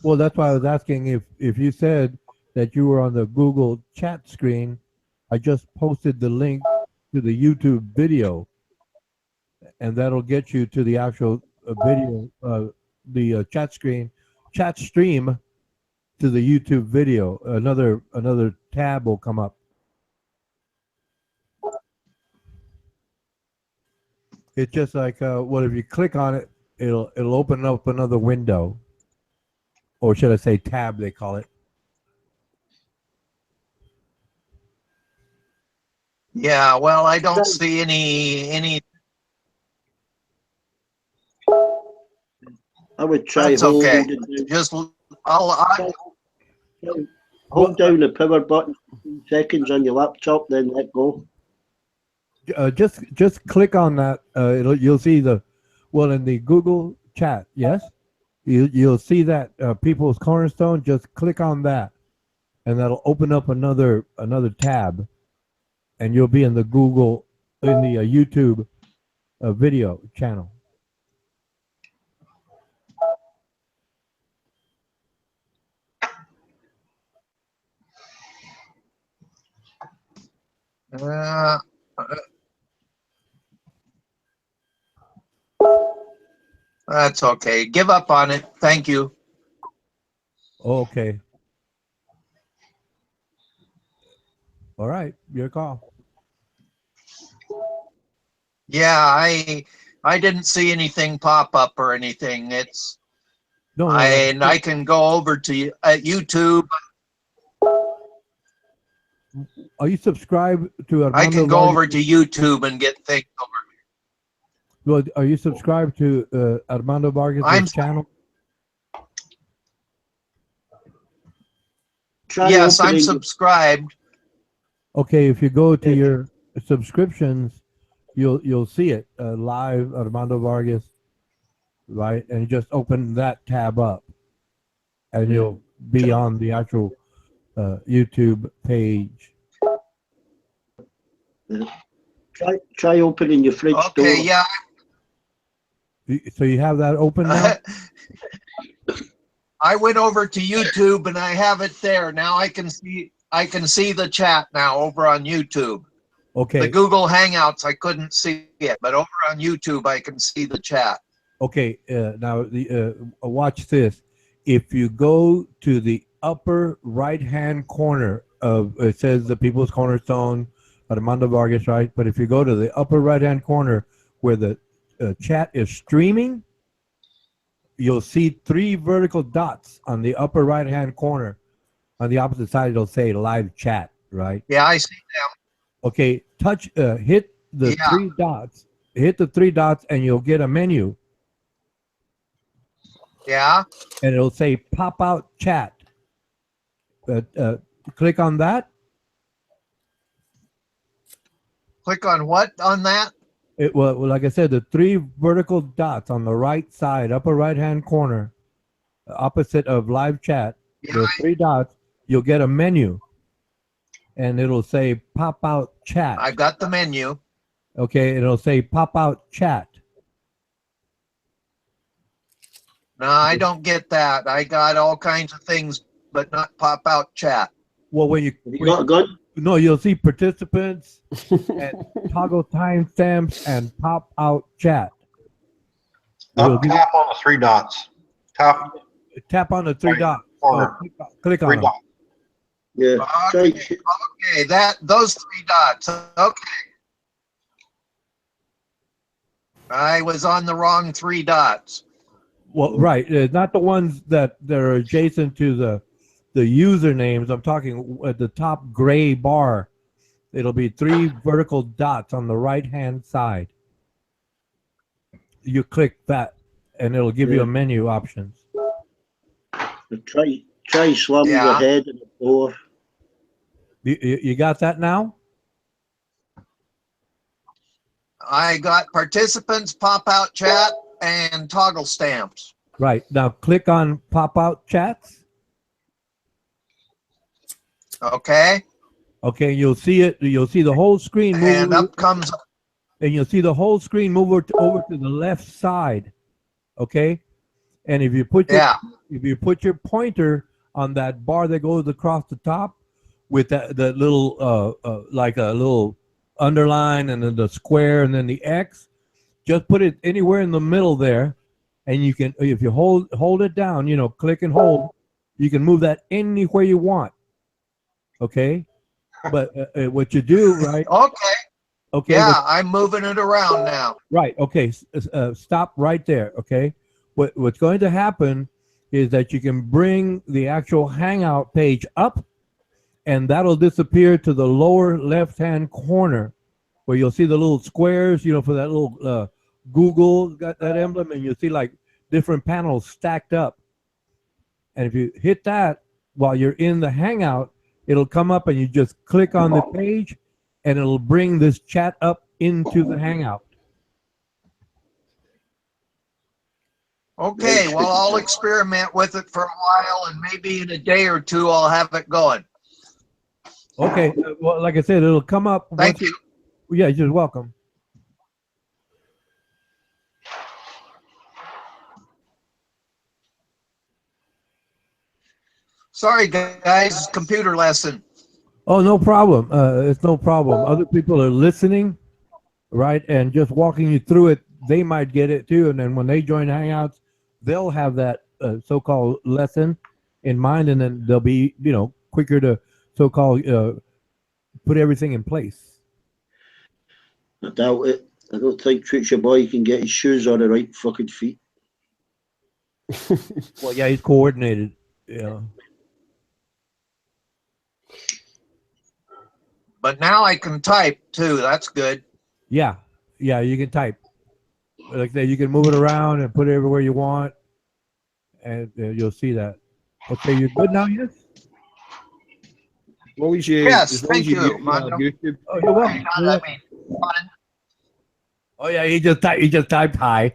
Well, that's why I was asking if you said that you were on the Google chat screen. I just posted the link to the YouTube video, and that'll get you to the actual video, the chat stream to the YouTube video. Another tab will come up. It's just like well, if you click on it, it'll open up another window, or should I say tab? They call it. Yeah, well, I don't see any. I would try That's okay. Just I'll hold down the power button for 2 seconds on your laptop, then let go. Just click on that. You'll see in the Google chat. Yes, you'll see that People's Cornerstone. Just click on that, and that'll open up another tab, and you'll be in the YouTube video channel. That's okay. Give up on it. Thank you. Okay. All right, your call. Yeah, I didn't see anything pop up or anything. It's no. I can go over to YouTube. Are you subscribed to Armando? I can go over to YouTube and get things over. Well, are you subscribed to Armando Vargas' channel? Yes, I'm subscribed. Okay, if you go to your subscriptions, you'll see it live, Armando Vargas, right? And you just open that tab up, and you'll be on the actual YouTube page. Try opening your fridge door. Okay, yeah. So you have that open now? I went over to YouTube and I have it there. Now I can see the chat now over on YouTube. Okay. The Google Hangouts, I couldn't see it, but over on YouTube I can see the chat. Okay, now watch this. If you go to the upper right-hand corner of, it says the People's Cornerstone, Armando Vargas, right? But if you go to the upper right-hand corner where the chat is streaming, you'll see 3 vertical dots on the upper right-hand corner. On the opposite side, it'll say live chat, right? Yeah, I see them. Okay, hit the 3 dots. Hit the 3 dots, and you'll get a menu. Yeah. And it'll say pop out chat. Click on that. Click on what on that? Well, like I said, the 3 vertical dots on the right side, upper right-hand corner, opposite of live chat, the 3 dots, you'll get a menu. And it'll say pop out chat. I got the menu. Okay, it'll say pop out chat. No, I don't get that. I got all kinds of things, but not pop out chat. Well, when you got a gun? No, you'll see participants and toggle timestamps and pop out chat. Tap on the 3 dots. Tap on the 3 dots. Click on them. Yeah. Okay, those 3 dots. Okay. I was on the wrong 3 dots. Well, right, not the ones that are adjacent to the usernames. I'm talking at the top gray bar. It'll be 3 vertical dots on the right-hand side. You click that, and it'll give you a menu options. Try slamming your head in the door. You got that now? I got participants, pop out chat, and toggle stamps. Right. Now click on pop out chats. Okay. Okay, you'll see it. You'll see the whole screen move. And up comes. And you'll see the whole screen move over to the left side. Okay. And if you put your pointer on that bar that goes across the top with that little like a little underline and then the square and then the X, just put it anywhere in the middle there, and you can, if you hold it down, click and hold, you can move that anywhere you want. Okay, but what you do, right? Okay. Yeah, I'm moving it around now. Right. Okay. Stop right there. Okay. What's going to happen is that you can bring the actual Hangout page up, and that'll disappear to the lower left-hand corner, where you'll see the little squares. For that little Google got that emblem, and you'll see like different panels stacked up. And if you hit that while you're in the Hangout, it'll come up, and you just click on the page, and it'll bring this chat up into the Hangout. Okay, well, I'll experiment with it for a while, and maybe in a day or 2 I'll have it going. Okay, well, like I said, it'll come up. Thank you. Yeah, you're just welcome. Sorry, guys, computer lesson. Oh, no problem. It's no problem. Other people are listening, right, and just walking you through it. They might get it too, and then when they join Hangouts, they'll have that so-called lesson in mind, and then they'll be, quicker to so-called put everything in place. I doubt it. I don't think Preacher Boy can get his shoes on the right fucking feet. Well, yeah, he's coordinated. Yeah. But now I can type too. That's good. Yeah, you can type. Like that, you can move it around and put it everywhere you want, and you'll see that. Okay, you're good now, yes? What was your? Yes, thank you. YouTube? Oh, you're welcome. Oh yeah, he just typed hi.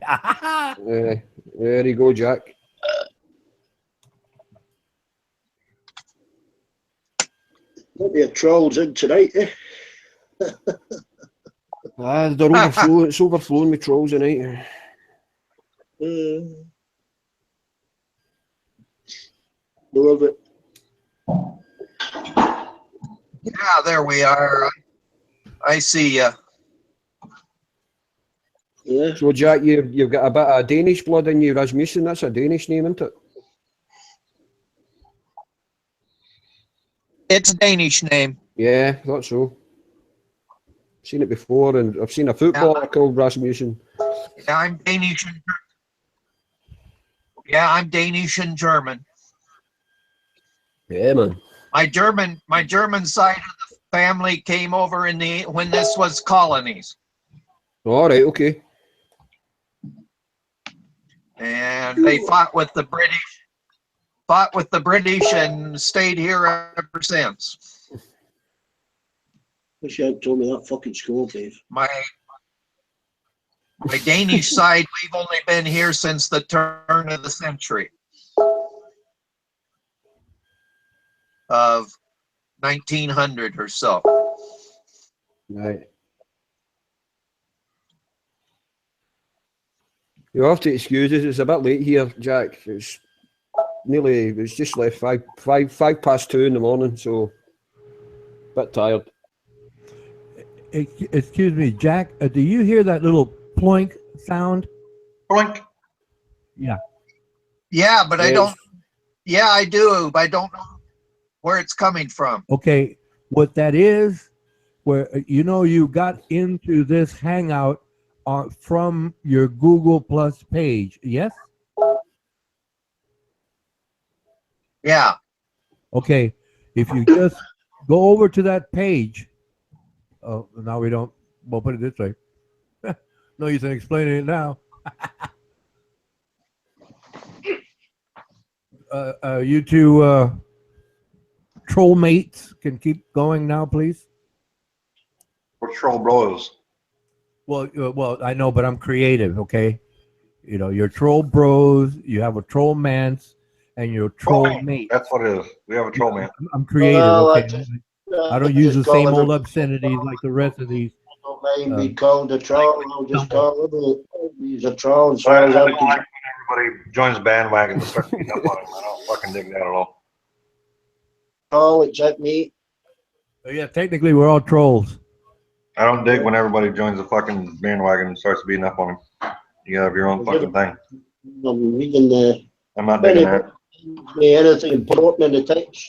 There you go, Jack. Plenty of trolls in tonight, eh? They're overflowing. It's overflowing with trolls tonight. Love it. Yeah, there we are. I see you. Yeah. So, Jack, you've got a bit of Danish blood in you, Rasmussen. That's a Danish name, isn't it? It's a Danish name. Yeah, I thought so. Seen it before, and I've seen a footballer called Rasmussen. Yeah, I'm Danish. I'm Danish and German. Yeah, man. My German side of the family came over when this was colonies, All right, okay. and they fought with the British, and stayed here ever since. Wish you hadn't told me that fucking school, Dave. My Danish side, we've only been here since the turn of the century of 1900 or so. Right. You'll have to excuse us. It's a bit late here, Jack. It's just left five past 2 in the morning, so a bit tired. Excuse me, Jack. Do you hear that little ploink sound? Ploink. Yeah. Yeah, but I Yes. don't. Yeah, I do. But I don't know where it's coming from. Okay, what that is, where you got into this Hangout from your Google Plus page, yes? Yeah. Okay, if you just go over to that page. Oh, now we don't. We'll put it this way. No use in explaining it now. You two troll mates can keep going now, please. We're troll bros. Well, I know, but I'm creative, okay? You're troll bros, you have a troll manse, and you're troll mate. That's what it is. We have a troll man. I'm creative, okay? I don't use the just call same old everybody- obscenities like the rest of these. Don't mind me called a troll. I'll just call him. He's a troll. So I I don't like when everybody joins the bandwagon and starts beating up on him. I don't fucking dig that at all. troll except me. So yeah, technically we're all trolls. I don't dig when everybody joins the fucking bandwagon and starts beating up on him. You gotta have your own fucking thing. I'm reading the. I'm not digging that. Anything important in the text?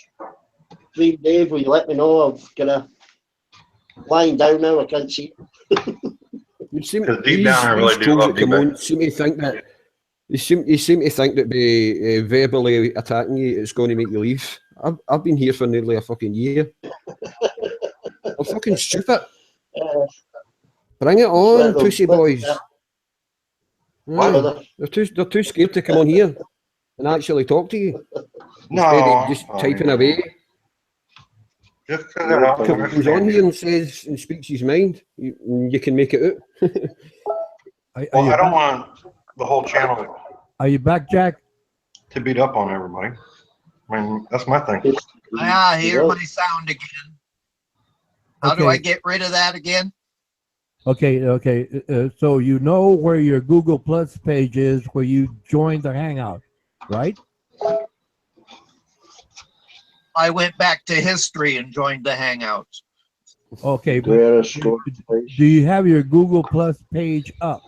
Please, Dave, will you let me know? I've got a lying down now. I can't see. You seem, Because deep down, I really do love you seem to think that you seem to think that by verbally attacking you, it's going to make you leave. I've been here for nearly a fucking year. I'm fucking stupid. Bring it on, pussy boys. Aye, they're too scared to come on here and actually talk to you. Instead of just typing away. Just because they're not Comes on here and says and speaks his mind. You can make it out. Well, I don't want the whole channel Are you back, Jack? to beat up on everybody. I mean, that's my thing. I hear my sound again. How do Okay. I get rid of that again? Okay. So you know where your Google Plus page is, where you joined the Hangout, right? I went back to history and joined the Hangouts. Okay. Do you have your Google Plus page up?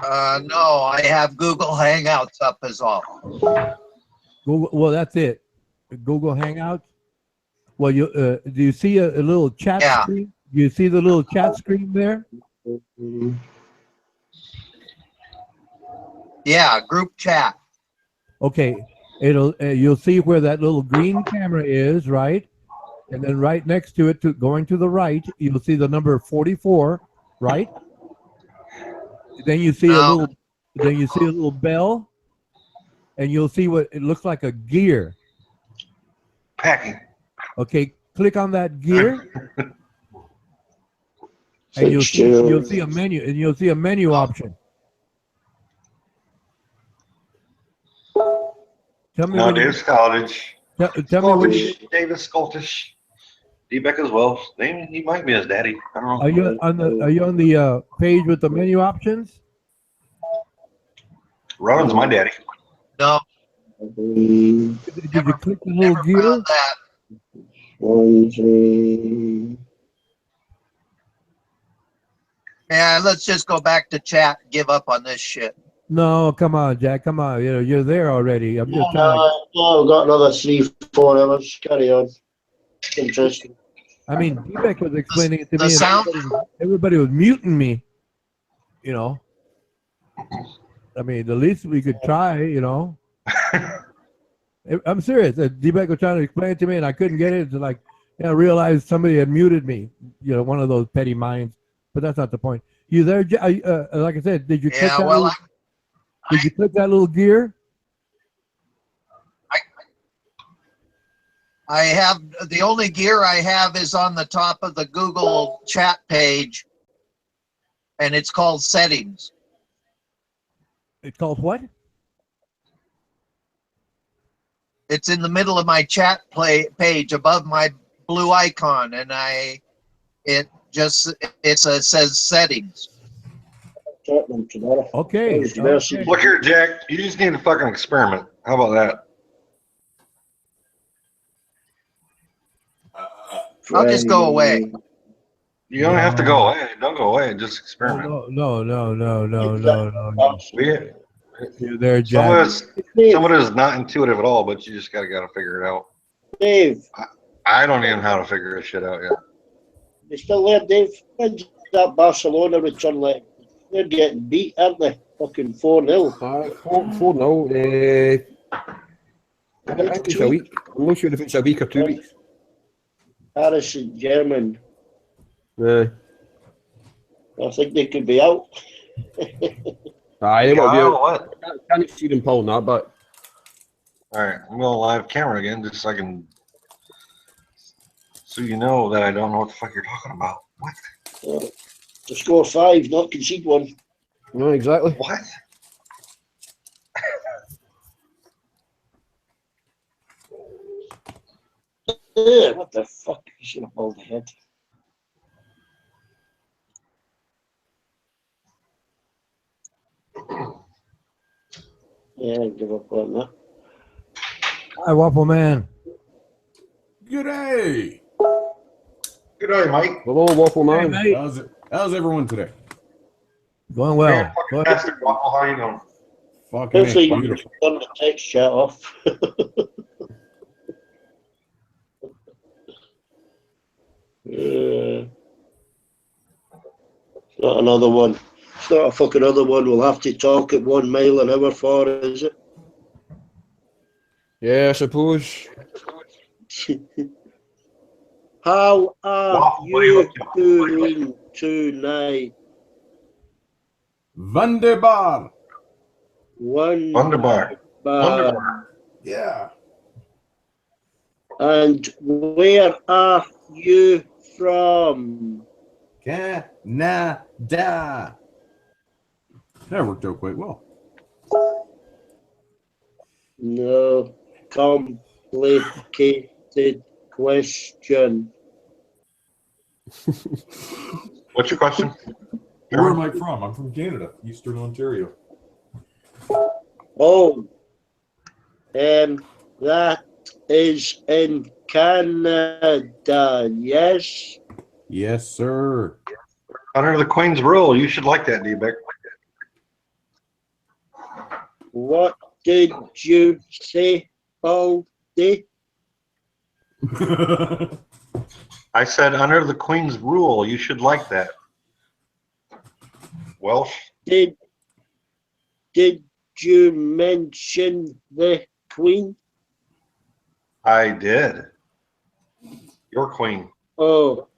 No, I have Google Hangouts up as all. Google. Well, that's it. Google Hangouts. Well, do you see a little chat screen? Do you see the little chat screen there? Yeah, group chat. Okay. You'll see where that little green camera is, right? And then right next to it, going to the right, you'll see the number 44, right? Then you see a little bell, and you'll see what it looks like a gear. Packing. Okay, click on that gear, and you'll see a menu, and you'll see a menu option. Tell me No, when Dave's college. tell me when you, David Scottish. D-Beck as well. He might be his daddy. I don't know. are you on the page with the menu options? Rowan's my daddy. No. Did you click the little gear? Yeah, let's just go back to chat and give up on this shit. No, come on, Jack. Come on. You're there already. I'm just trying to. No, we've got another 3-4 hours. Carry on. Interesting. I mean, D-Beck was explaining it to me, and everybody was muting me. You know. I mean, the least we could try, you know. I'm serious. D-Beck was trying to explain it to me, and I couldn't get it. It's like, I realized somebody had muted me. You know, one of those petty minds. But that's not the point. You there? Like I said, did you click that? Did you click that little gear? I have the only gear I have is on the top of the Google chat page, and it's called settings. It's called what? It's in the middle of my chat page above my blue icon, and it says settings. Okay. Look here, Jack. You just need to fucking experiment. How about that? I'll just go away. You don't have to go away. Don't go away. Just experiment. No. You're there, Some Jack. of it is not intuitive at all, but you just gotta figure it out. Dave. I don't even know how to figure this shit out yet. You still there, Dave? When's that Barcelona return leg? They're getting beat, aren't they? Fucking 4-0. 4-0. I think it's a week. I'm not sure if it's a week or 2 weeks. Paris and German. Yeah. I think they could be out. Aye, they will be out. I can't see them pulling that, but. Alright, I'm going live camera again, just so I can. So you know that I don't know what the fuck you're talking about. What? To score 5, not concede 1. No, exactly. What? What the fuck? You should have pulled ahead. Yeah, give up on that. Hi, Waffle Man. G'day. G'day, Mike. Hello, Waffle Man. Hey, How's everyone today? Going well. Fantastic, Waffle. How you doing? Fucking Hopefully you beautiful. turn the text chat off. It's not another one. It's not a fucking other one. We'll have to talk at 1 mile an hour for, is it? Yeah, I suppose. How are you doing tonight? Wunderbar. Wunderbar. Yeah. And where are you from? Canada. That worked out quite well. No, complicated question. What's your question? Where am I from? I'm from Canada, Eastern Ontario. Oh, that is in Canada, yes? Yes, sir. Under the Queen's rule, you should like that, D-Beck. What did you say, Baldy? I said under the Queen's rule, you should like that. Welsh? Did you mention the Queen? I did. Your Queen. Oh.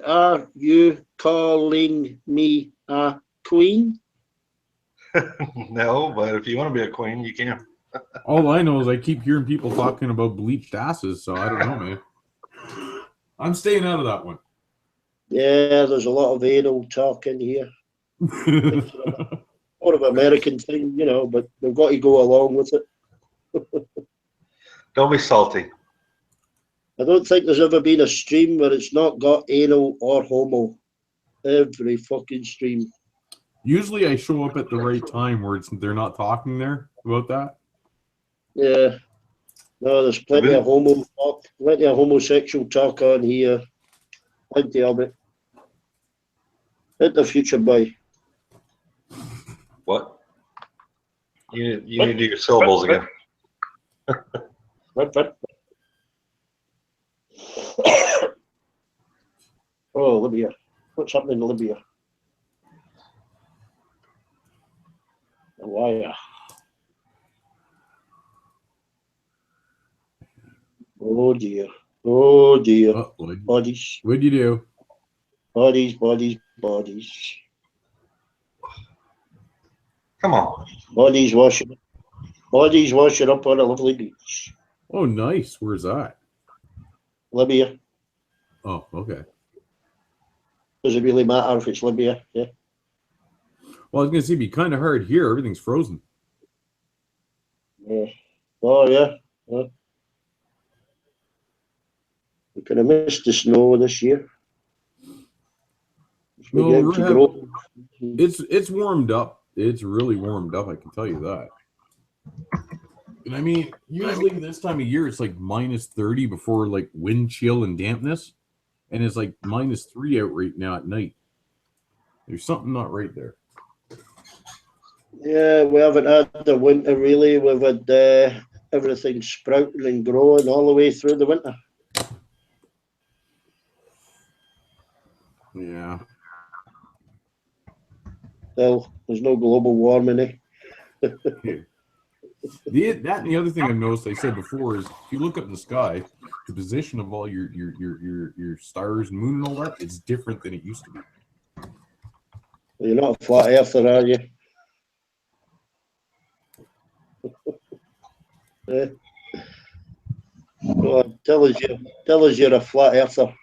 Are you calling me a queen? No, but if you want to be a queen, you can. All I know is I keep hearing people talking about bleached asses, so I don't know, man. I'm staying out of that one. Yeah, there's a lot of anal talk in here. More of an American thing, you know, but we've got to go along with it. Don't be salty. I don't think there's ever been a stream where it's not got anal or homo. Every fucking stream. Usually I show up at the right time where they're not talking there about that. Yeah. No, there's plenty of homo talk, plenty of homosexual talk on here. Plenty of it. Hit the future boy. What? You need to do your syllables again. What? Oh, Libya. What's happening in Libya? Why? Oh dear. Oh dear. Bodies. What'd you do? Bodies. Come on. Bodies washing up on a lovely beach. Oh, nice. Where's that? Libya. Oh, okay. Does it really matter if it's Libya? Yeah. Well, I was going to say, it'd be kind of hard here. Everything's frozen. Yeah. Oh, yeah. We could have missed the snow this year. No, it's warmed up. It's really warmed up, I can tell you that. And I mean, usually this time of year, it's like minus 30 before like wind chill and dampness. And it's like minus 3 out right now at night. There's something not right there. Yeah, we haven't had the winter really. We've had everything sprouting and growing all the way through the winter. Yeah. Well, there's no global warming, eh? That and the other thing I've noticed, I said before, is if you look up in the sky, the position of all your stars, moon, and all that, it's different than it used to be. You're not a flat earther, are you? Yeah. Go on, tell us you're a flat earther.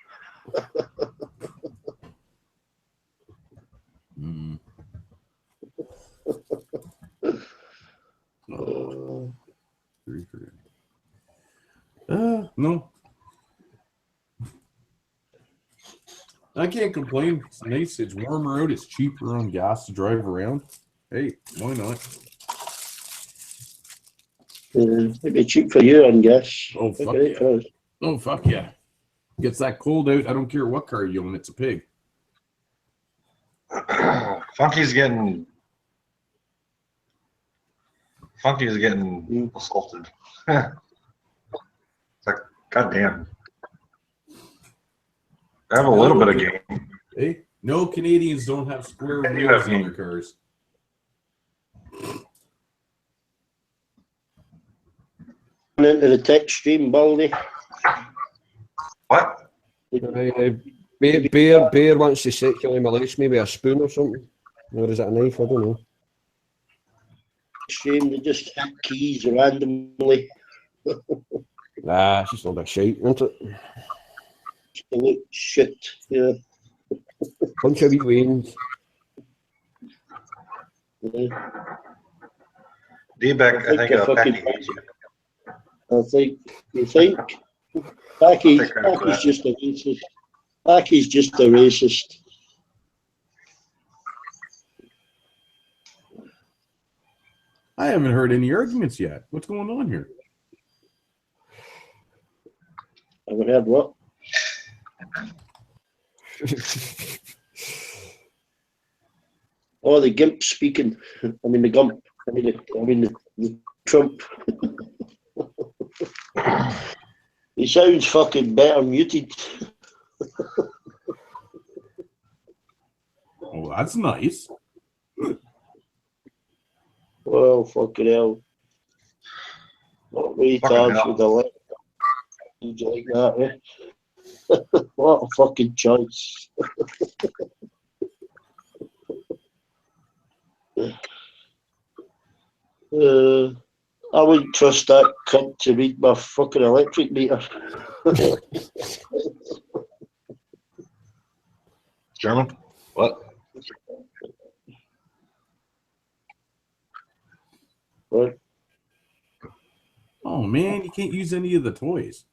No. I can't complain. It's nice. It's warmer out. It's cheaper on gas to drive around. Hey, why not? It'd be cheap for you, I guess. Oh, fuck yeah. Oh, fuck yeah. Gets that cold out. I don't care what car you own. It's a pig. Funky's getting assaulted. It's like, goddamn. I have a little bit of game. Hey, no Canadians don't have square wheels on their cars. Into the tech stream, Baldy. What? Bear wants to sexually molest me with a spoon or something. Or is it a knife? I don't know. Stream, they just hit keys randomly. Nah, it's just all that shit, isn't it? Absolute shit, yeah. Bunch of wee wains. D-Beck, I think Packy hates you. You think? Packy's just a racist. Packy's just a racist. I haven't heard any arguments yet. What's going on here? Haven't heard what? Oh, the Gimp speaking. I mean the Gump. I mean the Trump. He sounds fucking better muted. Oh, that's nice. Well, fucking hell. Not retards with a left like that, eh? What a fucking choice. I wouldn't trust that cunt to read my fucking electric meter. German? What? What? Oh man, you can't use any of the toys.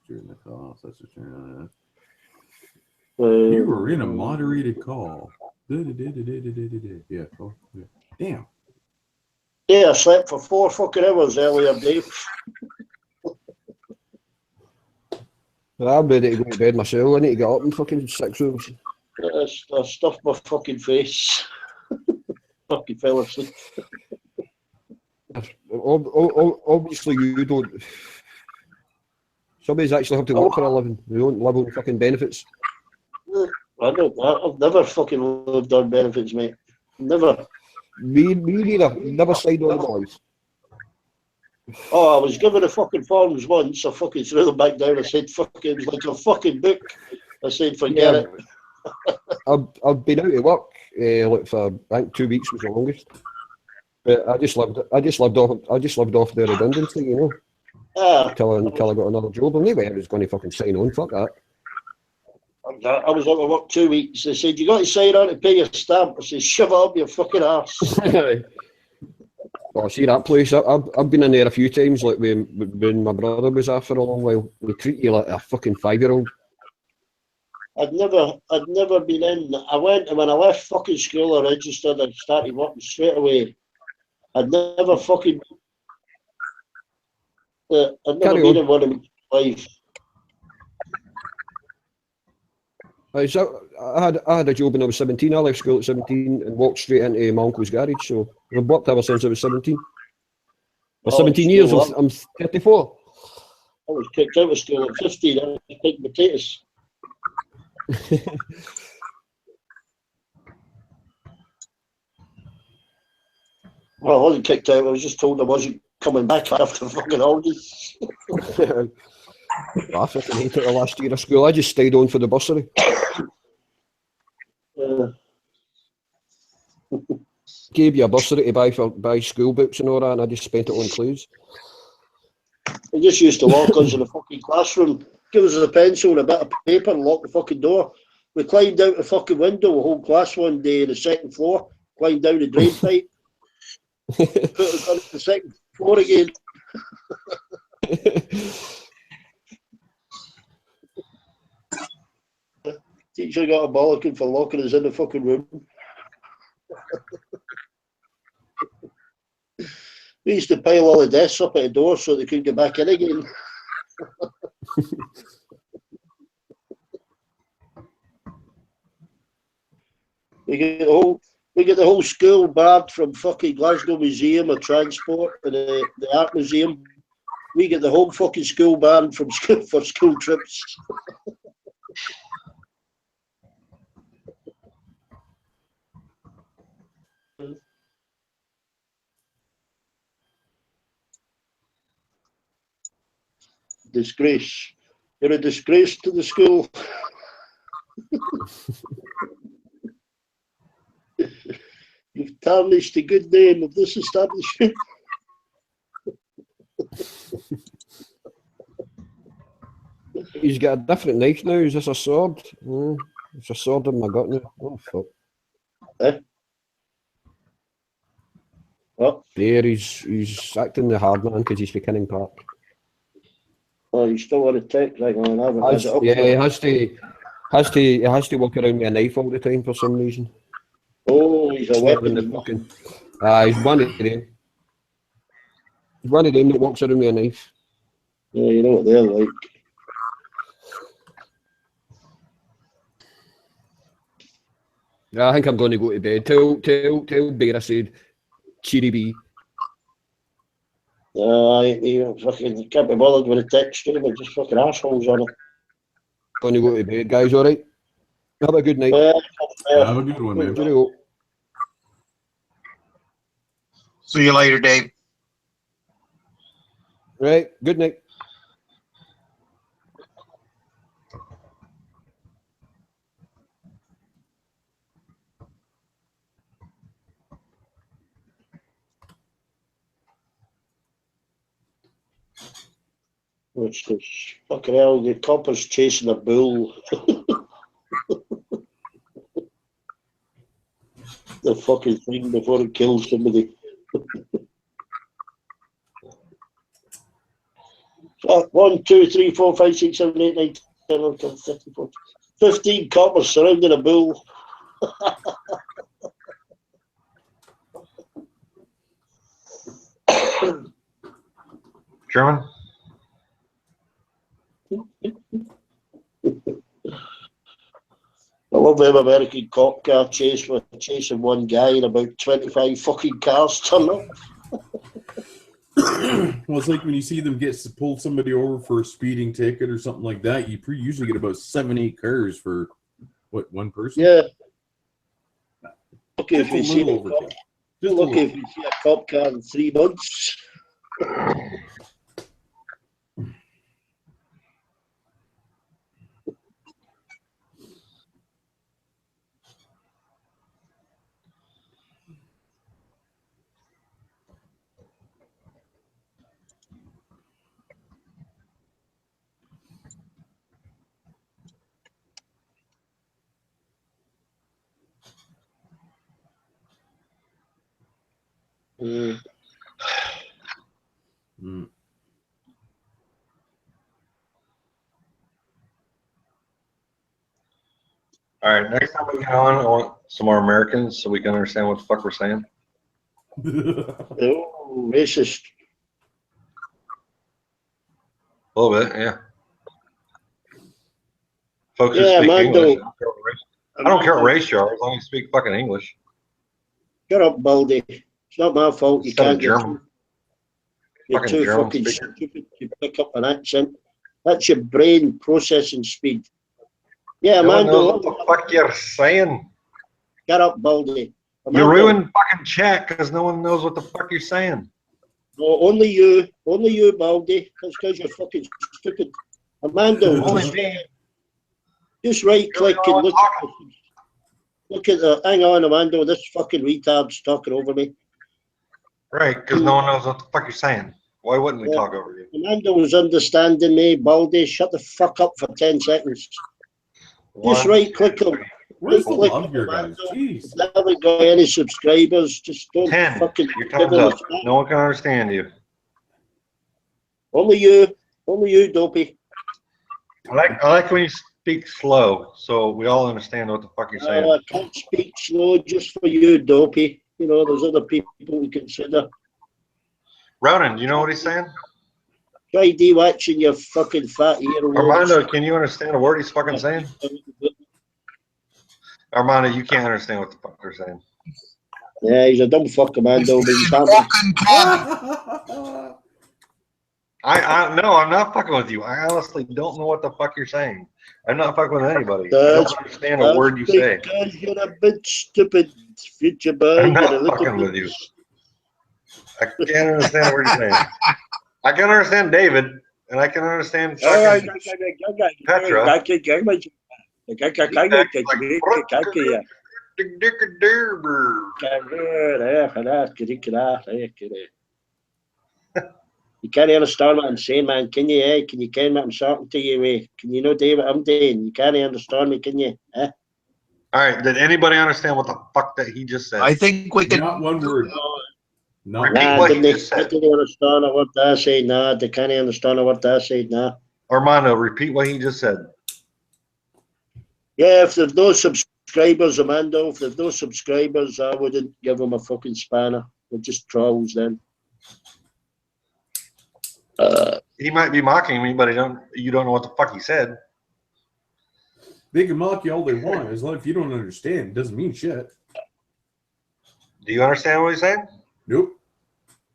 Turn the call. That's a turn on. You were in a moderated call. Yeah. Oh, yeah. Damn. Yeah, I slept for 4 fucking hours earlier, Dave. I'm ready to go to bed myself. I need to get up in fucking 6 hours. I stuffed my fucking face. Fucking fell asleep. Obviously, you don't. Somebody's actually have to work for a living. They don't live on fucking benefits. I've never fucking lived on benefits, mate. Never. Me neither. Never signed on the boys. Oh, I was given the fucking forms once. I fucking threw them back down. I said, fuck it. It was like a fucking book. I said, forget it. I've been out of work like for I think 2 weeks was the longest. But I just lived off the redundancy, you know. Until I got another job. Anyway, I was going to fucking sign on. Fuck that. I was out of work 2 weeks. They said, you got to sign on to pay your stamp. I said, shove it up your fucking ass. Oh, see that place? I've been in there a few times. Like when my brother was there for a long while, they treat you like a fucking 5-year-old. I'd never been in. I went, and when I left fucking school, I registered and started working straight away. I'd never fucking. I'd never been in one in my life. I had a job when I was 17. I left school at 17 and walked straight into my uncle's garage. So I've worked ever since I was 17. For 17 years, I'm 34. I was kicked out of school at 15. I was picking potatoes. Well, I wasn't kicked out. I was just told I wasn't coming back after fucking holidays. I fucking hated the last year of school. I just stayed on for the bursary. Gave you a bursary to buy school books and all that, and I just spent it on clothes. I just used to lock us in the fucking classroom, give us a pencil and a bit of paper and lock the fucking door. We climbed out the fucking window, the whole class one day on the 2nd floor, climbed down the drain pipe, put us on the 2nd floor again. Teacher got a bollocking for locking us in the fucking room. We used to pile all the desks up at the door so they couldn't get back in again. we get the whole school barred from fucking Glasgow Museum of Transport and the Art Museum. We get the whole fucking school banned from school for school trips. Disgrace. You're a disgrace to the school. You've tarnished the good name of this establishment. He's got a different knife now. Is this a sword? It's a sword in my gut now. Oh, fuck. What? There, he's acting the hard man because he's for Kinning Park. Oh, you still want to take like on? He has to walk around with a knife all the time for some reason. Oh, he's a weapon. He's one of them. He's one of them that walks around with a knife. Yeah, you know what they're like. Yeah, I think I'm going to go to bed. Tell Bear I said, cheery bee. You fucking can't be bothered with a text stream and just fucking assholes on it. Going to go to bed, guys, alright? Have a good night. Have a good one, man. Cheerio. See you later, Dave. Right, good night. Which is fucking hell, the copper's chasing a bull. The fucking thing before it kills somebody. 1, 2, 3, 4, 5, 6, 7, 8, 9, 10, 11, 12, 13, 14, 15 coppers surrounding a bull. German? I love them American cop car chasing one guy and about 25 fucking cars turn up. Well, it's like when you see them pull somebody over for a speeding ticket or something like that. You usually get about 7-8 cars for what, one person? Yeah. Lucky Just if you a see little a overkill. cop, Just a lucky little. if you see a cop car in 3 months. Mm. All right, next time we get on, I want some more Americans so we can understand what the fuck we're saying. Oh, racist. A little bit, yeah. Folks who Yeah, speak Mando. English. I don't care what race you are, as long as you speak fucking English. Shut up, Baldy. It's not my fault. You Instead of can't get German. You're Fucking too German fucking speaker. stupid to pick up an accent. That's your brain processing speed. Yeah, No one knows what Mando. the fuck you're saying. Shut up, Baldy. You Mando. ruined fucking chat because no one knows what the fuck you're saying. No, only you, Baldy. That's because you're fucking stupid. Amando, Only me. just right click and look at the. Hang on, Amando. This fucking retard's talking over me. Right, because no one knows what the fuck you're saying. Why wouldn't we Yeah. talk over you? Amando's understanding me. Baldy, shut the fuck up for 10 seconds. Just One, right click on. Where's the Right-click love on here, guys? Amando. Jeez. If you haven't got any subscribers, just don't 10. fucking Your give time's them a up. spam. No one can understand you. Only you, dopey. I like when you speak slow, so we all understand what the fuck you're saying. I can't speak slow just for you, dopey. You know, there's other people we consider. Ronan, do you know what he's saying? Try de-watching your fucking fat ear. Armando, can you understand a word he's fucking saying? Armando, you can't understand what the fuck they're saying. Yeah, he's a dumb fuck, Amando. But he's No, I'm not fucking with you. I honestly don't know what the fuck you're saying. I'm not fucking with anybody. I don't understand a word you say. Because you're a bit stupid, future boy. I'm not You're a little fucking bit... with you. I can't understand a word you're saying. I can understand David, and I can understand fucking Petra. You can't understand what I'm saying, man. Can you? Can you ken what I'm talking to you with? Can you know, David? I'm doing. You can't understand me, can you? Eh? All right. Did anybody understand what the fuck that he just said? I think we can. Not one word. Repeat what he just said. They didn't understand what I said. Nah, they can't understand what I said. Nah. Armando, repeat what he just said. Yeah, if there's no subscribers, Amando, if there's no subscribers, I wouldn't give them a fucking spanner. They're just trolls then. He might be mocking me, but you don't know what the fuck he said. They can mock you all they want, as long as you don't understand. It doesn't mean shit. Do you understand what he's saying? Nope.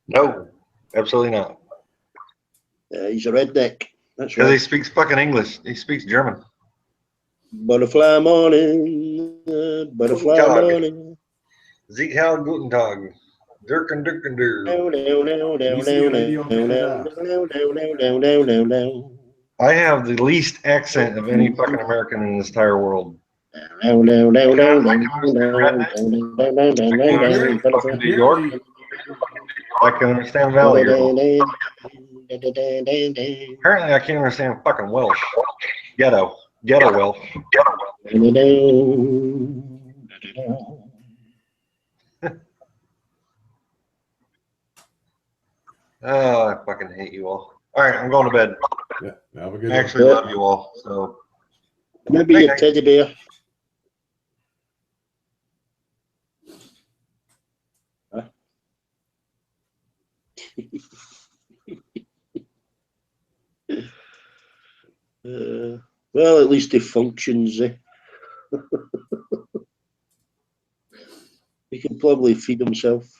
No, absolutely not. He's a redneck. That's Because right. he speaks fucking English. He speaks German. Butterfly morning, butterfly Guten Tag. morning. Sieg Heil Guten Tag. Dirken Dirken Der. I have the least accent of any fucking American in this entire world. I can understand New York. I can understand Valley. Apparently, I can't understand fucking Welsh. Ghetto Welsh. Oh, I fucking hate you all. All right, I'm going to bed. Yeah, have a good I actually love you all. So Maybe a teddy bear. Well, at least he functions. He can probably feed himself.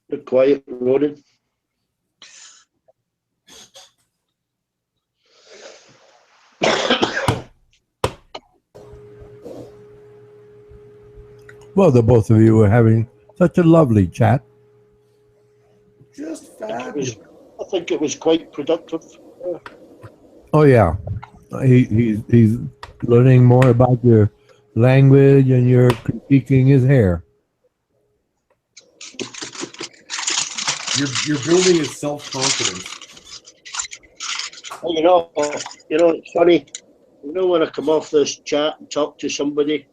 You're quiet, Ronan. Well, the both of you were having such a lovely chat. Just fabulous. I think it was quite productive. Oh yeah, he's learning more about your language, and you're critiquing his hair. You're building his self-confidence. Well, it's funny. When I come off this chat and talk to somebody,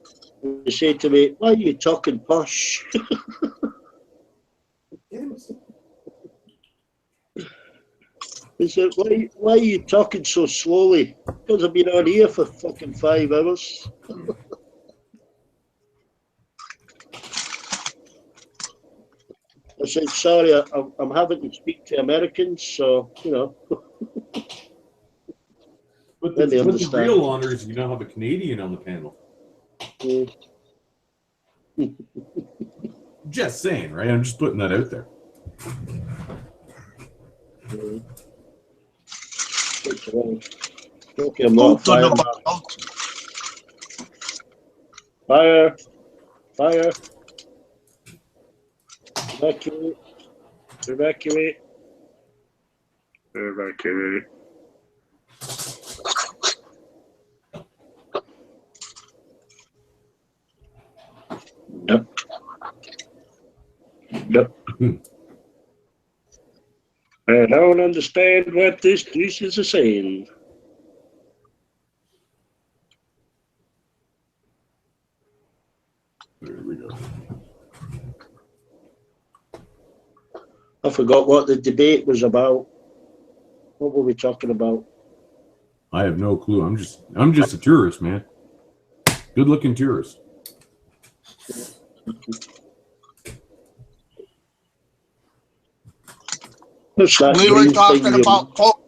they say to me, "Why are you talking posh?" They said, why are you talking so slowly? Because I've been on here for fucking 5 hours. I said, sorry, I'm having to speak to Americans, so, But then they the understand. real honor is you now have a Canadian on the panel. Just saying, right? I'm just putting that out there. Okay, I'm not fire. Fire. Fire. Evacuate. Evacuate. Evacuate. Nope. Nope. I don't understand what this dish is saying. There we go. I forgot what the debate was about. What were we talking about? I have no clue. I'm just a tourist, man. Good-looking tourist. We were talking about cloak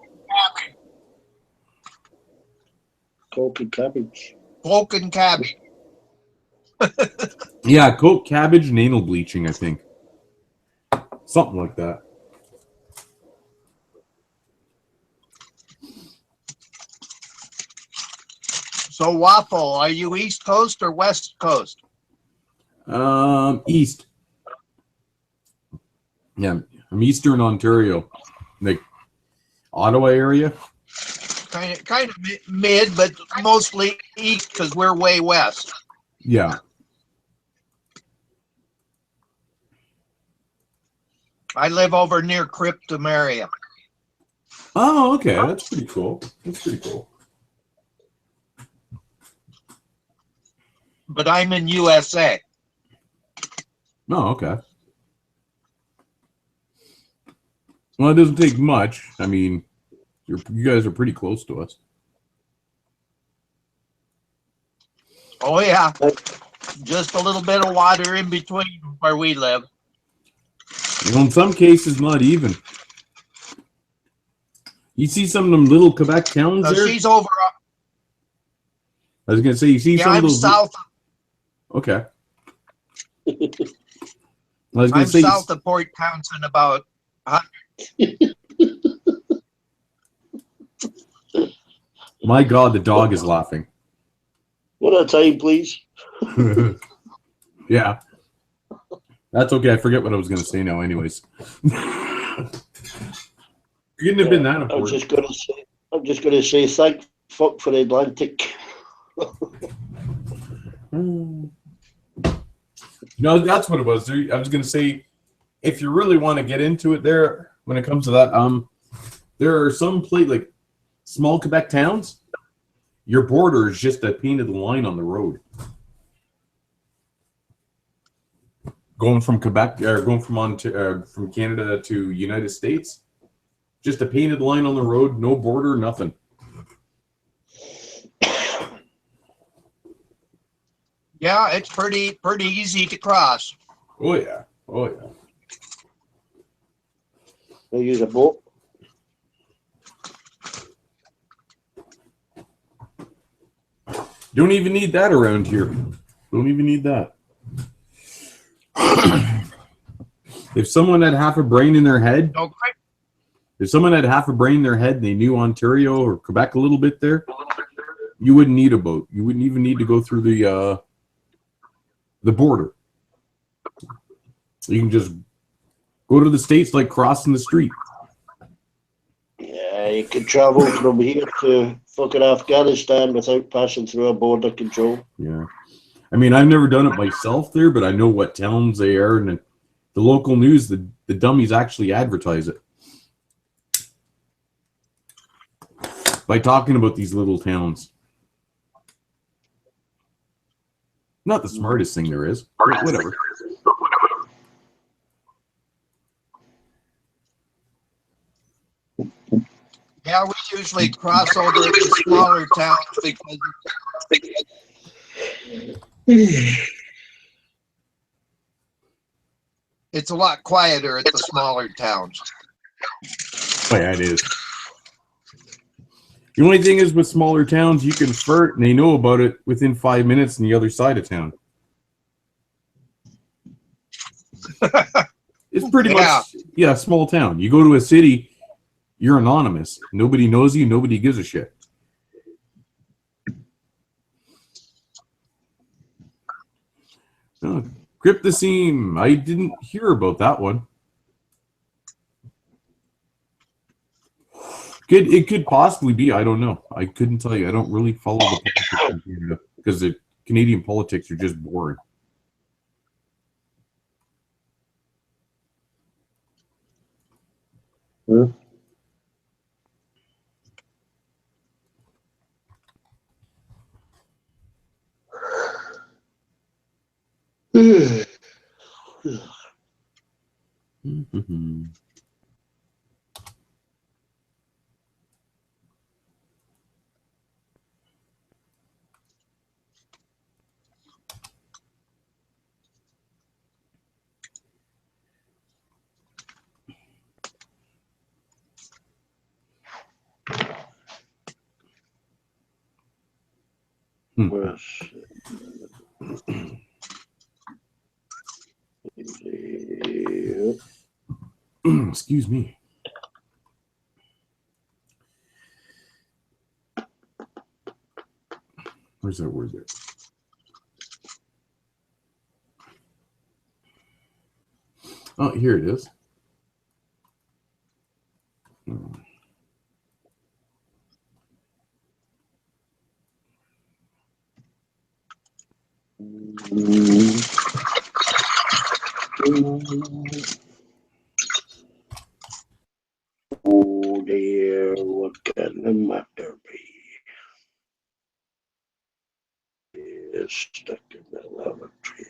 and cabbage. Cloak and cabbage. Yeah, coat, cabbage, and anal bleaching, I think. Something like that. So, Waffle, are you East Coast or West Coast? East. Yeah, I'm Eastern Ontario, like Ottawa area. Kind of mid, but mostly east because we're way west. Yeah. I live over near Cryptomeria. Oh, okay. That's pretty cool. That's pretty cool. But I'm in USA. Oh, okay. Well, it doesn't take much. I mean, you guys are pretty close to us. Oh, yeah. Just a little bit of water in between where we live. You know, in some cases, not even. You see some of them little Quebec towns there? She's over. I was going to say, you see some of I'm those... south. Okay. I was going I'm to say... south of Port Townsend about 100. My God, the dog is laughing. One at a time, please. Yeah. That's okay. I forget what I was going to say now anyways. You couldn't have been that important. I'm just going to say thank fuck for the Atlantic. No, that's what it was. I was going to say, if you really want to get into it there, when it comes to that, there are some like small Quebec towns. Your border is just a painted line on the road. Going from Quebec, or going from Canada to United States, just a painted line on the road, no border, nothing. Yeah, it's pretty easy to cross. Oh yeah, oh yeah. They use a boat. Don't even need that around here. Don't even need that. If someone had half a brain in their head, if someone had half a brain in their head and they knew Ontario or Quebec a little bit there, you wouldn't need a boat. You wouldn't even need to go through the border. You can just go to the States like crossing the street. Yeah, you can travel from here to fucking Afghanistan without passing through a border control. Yeah. I mean, I've never done it myself there, but I know what towns they are, and the local news, the dummies actually advertise it by talking about these little towns. Not the smartest thing there is, but whatever. Yeah, we usually cross over at the smaller towns because it's a lot quieter at the smaller towns. Oh, yeah, it is. The only thing is with smaller towns, you can flirt and they know about it within 5 minutes on the other side of town. It's pretty much, yeah, small town. You go to a city, you're anonymous. Nobody knows you. Nobody gives a shit. Oh, Cryptocene. I didn't hear about that one. It could possibly be. I don't know. I couldn't tell you. I don't really follow the politics in Canada because the Canadian politics are just boring. Hmm? Mm-hmm. Excuse me. Where's that word there? Oh, here it is. Oh dear, what can the matter be? It's stuck in the lavatory.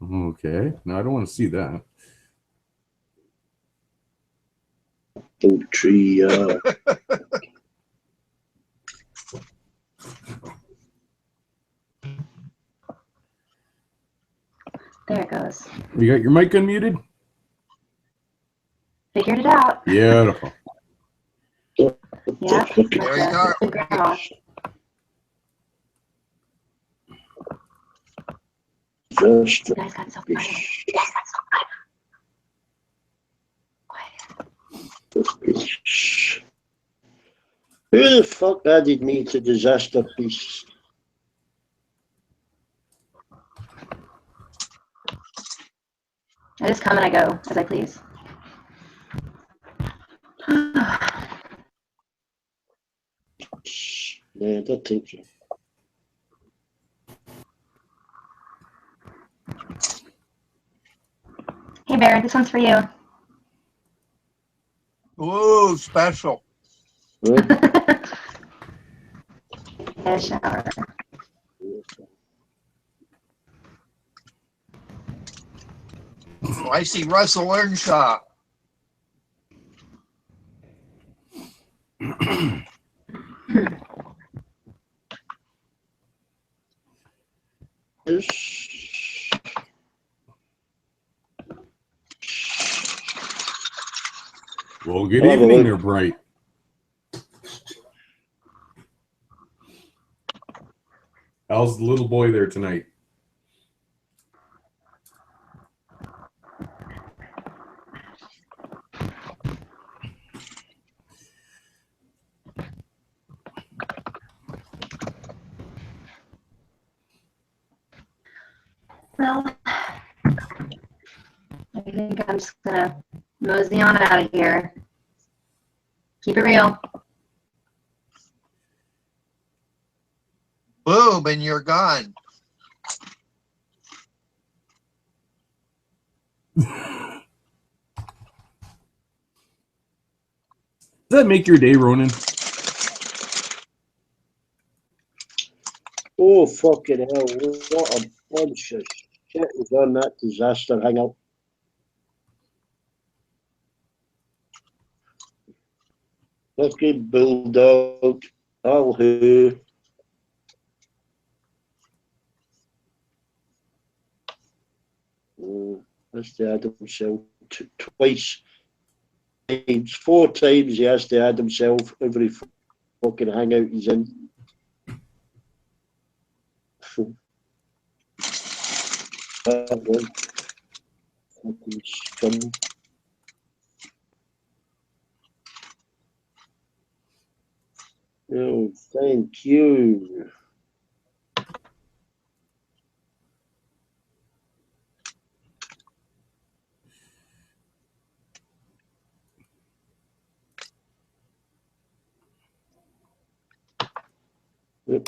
Okay. No, I don't want to see that. Tree. There it goes. You got your mic unmuted? Figured it out. Beautiful. Yeah. There you go. Figure it out. Disaster. You guys got so Piece. Who the fuck added me to disaster piece? I just come and I go as I please. Yeah, I don't think so. Hey Bear, this one's for you. Ooh, special. A shower. Oh, I see Russell Earnshaw. Well, good evening there, Bright. How's the little boy there tonight? Well, I think I'm just gonna mosey on out of here. Keep it real. Boom, and you're gone. Does that make your day, Ronan? Oh, fucking hell. What a bunch of shit is on that disaster hangout. Fucking bulldog. All who. That's the add himself twice. Four times he has to add himself every fucking hangout he's in. That one. Fucking scum. Oh, thank you. Yep.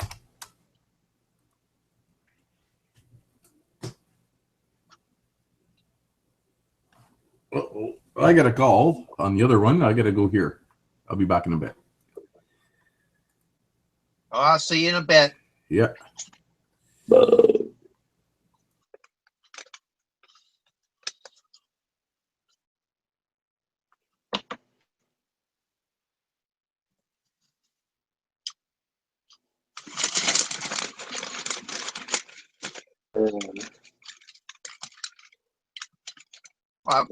Uh-oh. I got a call on the other one. I got to go here. I'll be back in a bit. Oh, I'll see you in a bit. Yeah.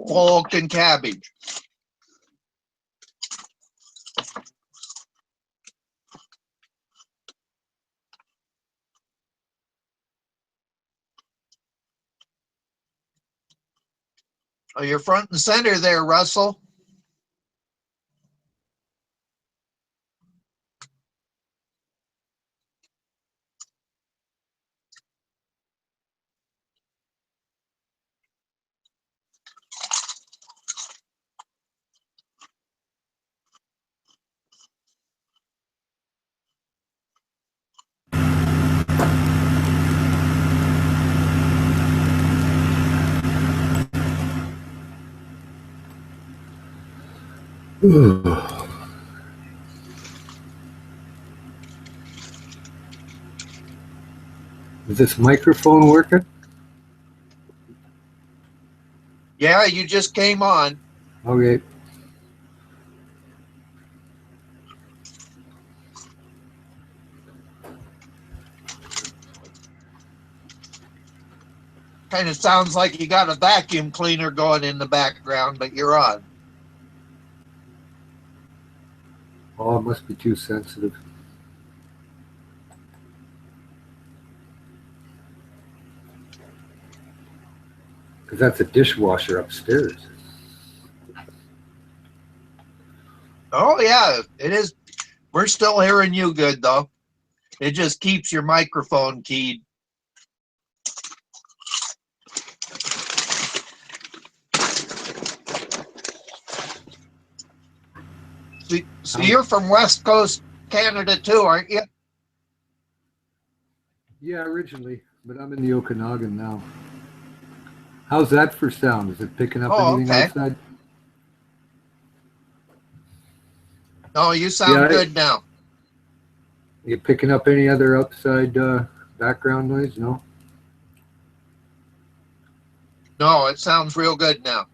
Pork and cabbage. Oh, you're front and center there, Russell. Is this microphone working? Yeah, you just came on. Okay. Kind of sounds like you got a vacuum cleaner going in the background, but you're on. Oh, it must be too sensitive. Because that's a dishwasher upstairs. Oh yeah, it is. We're still hearing you good though. It just keeps your microphone keyed. So you're from West Coast Canada too, aren't you? Yeah, originally, but I'm in the Okanagan now. How's that for sound? Is it picking up anything outside? No, you sound good now. You picking up any other outside background noise? No? No, it sounds real good now.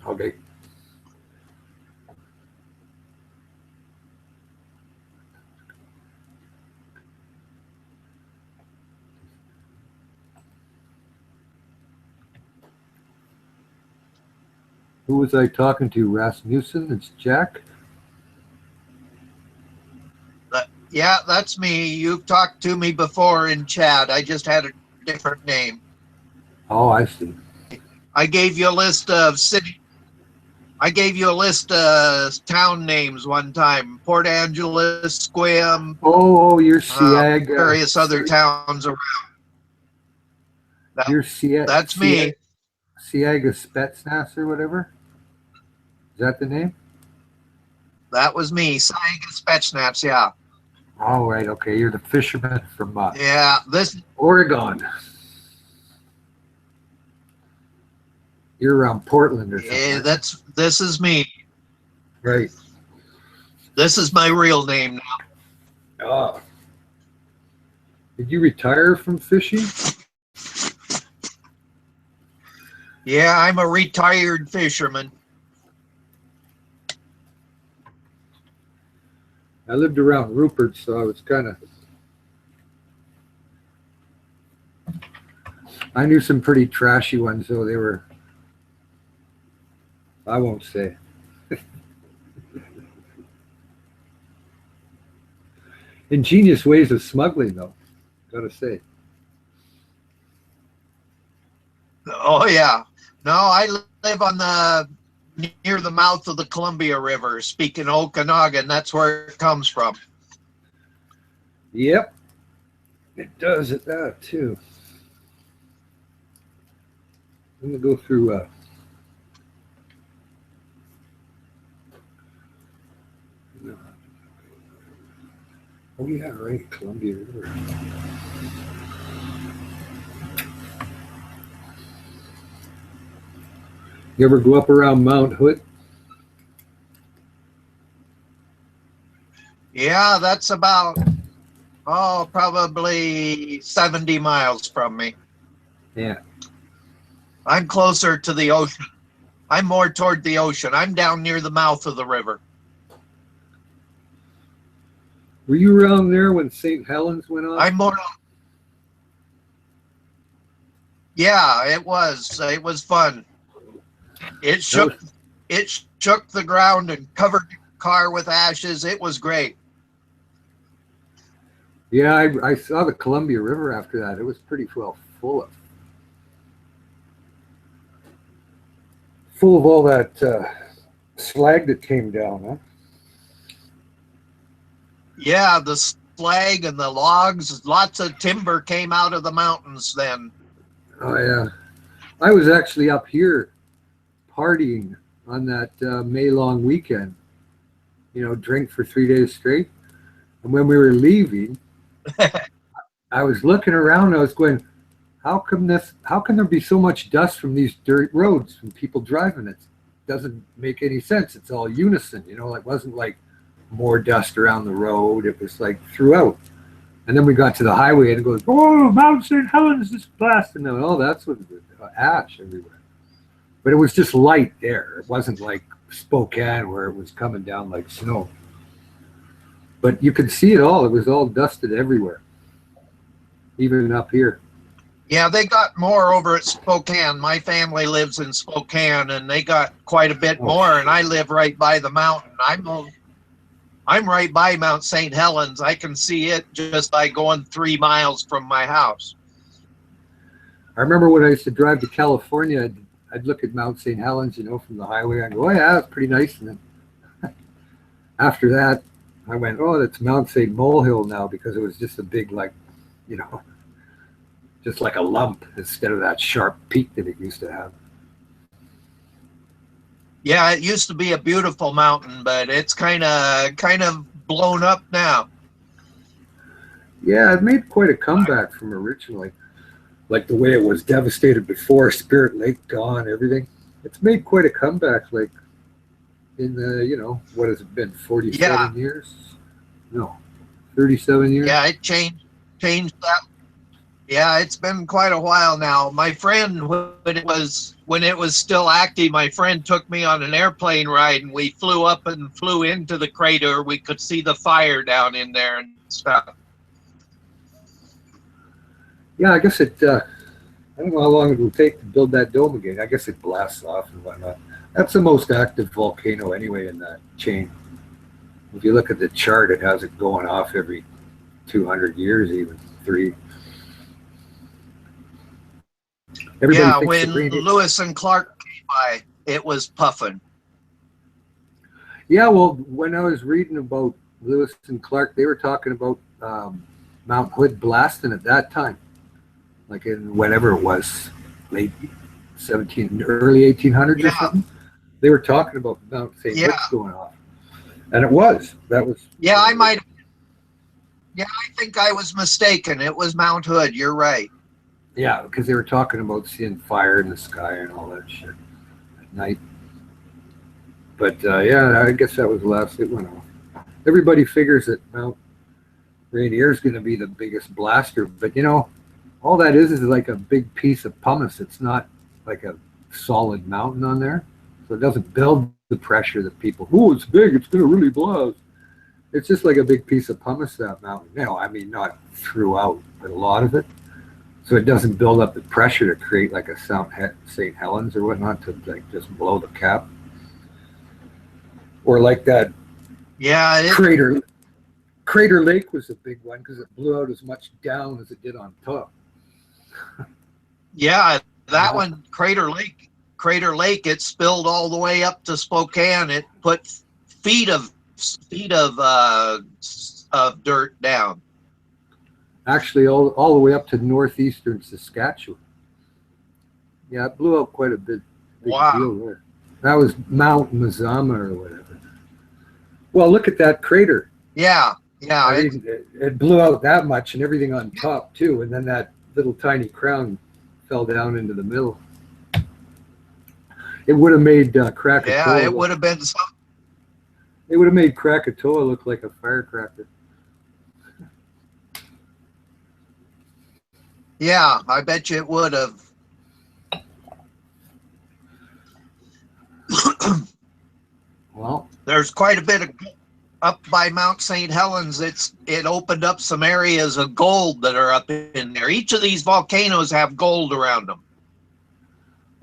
Okay. Who was I talking to? Rasmussen? It's Jack? Yeah, that's me. You've talked to me before in chat. I just had a different name. Oh, I see. I gave you a list of town names one time. Port Angeles, Squim. Oh, you're Siaga. Various other towns around. You're Siaga. That's me. Siaga Spetsnaz or whatever? Is that the name? That was me. Siaga Spetsnaz, yeah. All right, okay. You're the fisherman from yeah, this Oregon. You're around Portland or something. Yeah, this is me. Right. This is my real name now. Oh. Did you retire from fishing? Yeah, I'm a retired fisherman. I lived around Rupert, so I was kind of... I knew some pretty trashy ones, though. They were... I won't say. Ingenious ways of smuggling, though. Gotta say. Oh, yeah. No, I live on near the mouth of the Columbia River. Speaking of Okanagan, that's where it comes from. Yep. It does at that, too. I'm going to go through... Oh, yeah, right. Columbia River. You ever go up around Mount Hood? Yeah, that's about, probably 70 miles from me. Yeah. I'm closer to the ocean. I'm more toward the ocean. I'm down near the mouth of the river. Were you around there when St. Helens went on? I'm more. Yeah, it was. It was fun. It shook the ground and covered the car with ashes. It was great. Yeah, I saw the Columbia River after that. It was pretty well full of all that slag that came down, huh? Yeah, the slag and the logs, lots of timber came out of the mountains then. Oh, yeah. I was actually up here partying on that May long weekend. You know, drink for 3 days straight. And when we were leaving, I was looking around, I was going, how come there be so much dust from these dirt roads from people driving? It doesn't make any sense. It's all unison, you know, it wasn't like more dust around the road. It was like throughout. And then we got to the highway and it goes, oh, Mount St. Helens is blasted. And then, oh, that's what it was, ash everywhere. But it was just light there. It wasn't like Spokane where it was coming down like snow. But you could see it all. It was all dusted everywhere, even up here. Yeah, they got more over at Spokane. My family lives in Spokane, and they got quite a bit more, and I live right by the mountain. I'm right by Mount St. Helens. I can see it just by going 3 miles from my house. I remember when I used to drive to California, I'd look at Mount St. Helens, you know, from the highway. I'd go, oh yeah, that's pretty nice. And then after that, I went, oh, that's Mount St. Molehill now, because it was just a big, like, you know, just like a lump instead of that sharp peak that it used to have. Yeah, it used to be a beautiful mountain, but it's kind of blown up now. Yeah, it made quite a comeback from originally. Like the way it was devastated before, Spirit Lake gone, everything. It's made quite a comeback, like in the, you know, what has it been, 47 years? No, 37 years? Yeah, it changed that. Yeah, it's been quite a while now. My friend, when it was still active, my friend took me on an airplane ride, and we flew up and flew into the crater. We could see the fire down in there and stuff. Yeah, I guess it, I don't know how long it will take to build that dome again. I guess it blasts off and whatnot. That's the most active volcano anyway in that chain. If you look at the chart, it has it going off every 200 years, even 3. Yeah, when Lewis and Clark came by, it was puffing. Yeah, well, when I was reading about Lewis and Clark, they were talking about Mount Hood blasting at that time, like in whenever it was, late early 1800s or something. They were talking about Mount St. Hood's going off, and it was. That was. Yeah, I might. Yeah, I think I was mistaken. It was Mount Hood. You're right. Yeah, because they were talking about seeing fire in the sky and all that shit at night. But yeah, I guess that was the last it went off. Everybody figures that Mount Rainier is going to be the biggest blaster, but you know, all that is like a big piece of pumice. It's not like a solid mountain on there, so it doesn't build the pressure that people. Oh, it's big. It's going to really blast. It's just like a big piece of pumice, that mountain. No, I mean not throughout, but a lot of it. So it doesn't build up the pressure to create like a St. Helens or whatnot to like just blow the cap. Or like that Crater Lake was a big one because it blew out as much down as it did on top. Yeah, that one, Crater Lake, it spilled all the way up to Spokane. It put feet of dirt down. Actually, all the way up to northeastern Saskatchewan. Yeah, it blew out quite a bit. Big deal there. That was Mount Mazama or whatever. Well, look at that crater. Yeah. I mean, it blew out that much and everything on top too, and then that little tiny crown fell down into the middle. It would have made Krakatoa. Yeah, it would have been something. It would have made Krakatoa look like a firecracker. Yeah, I bet you it would have. Well, there's quite a bit of up by Mount St. Helens. It opened up some areas of gold that are up in there. Each of these volcanoes have gold around them.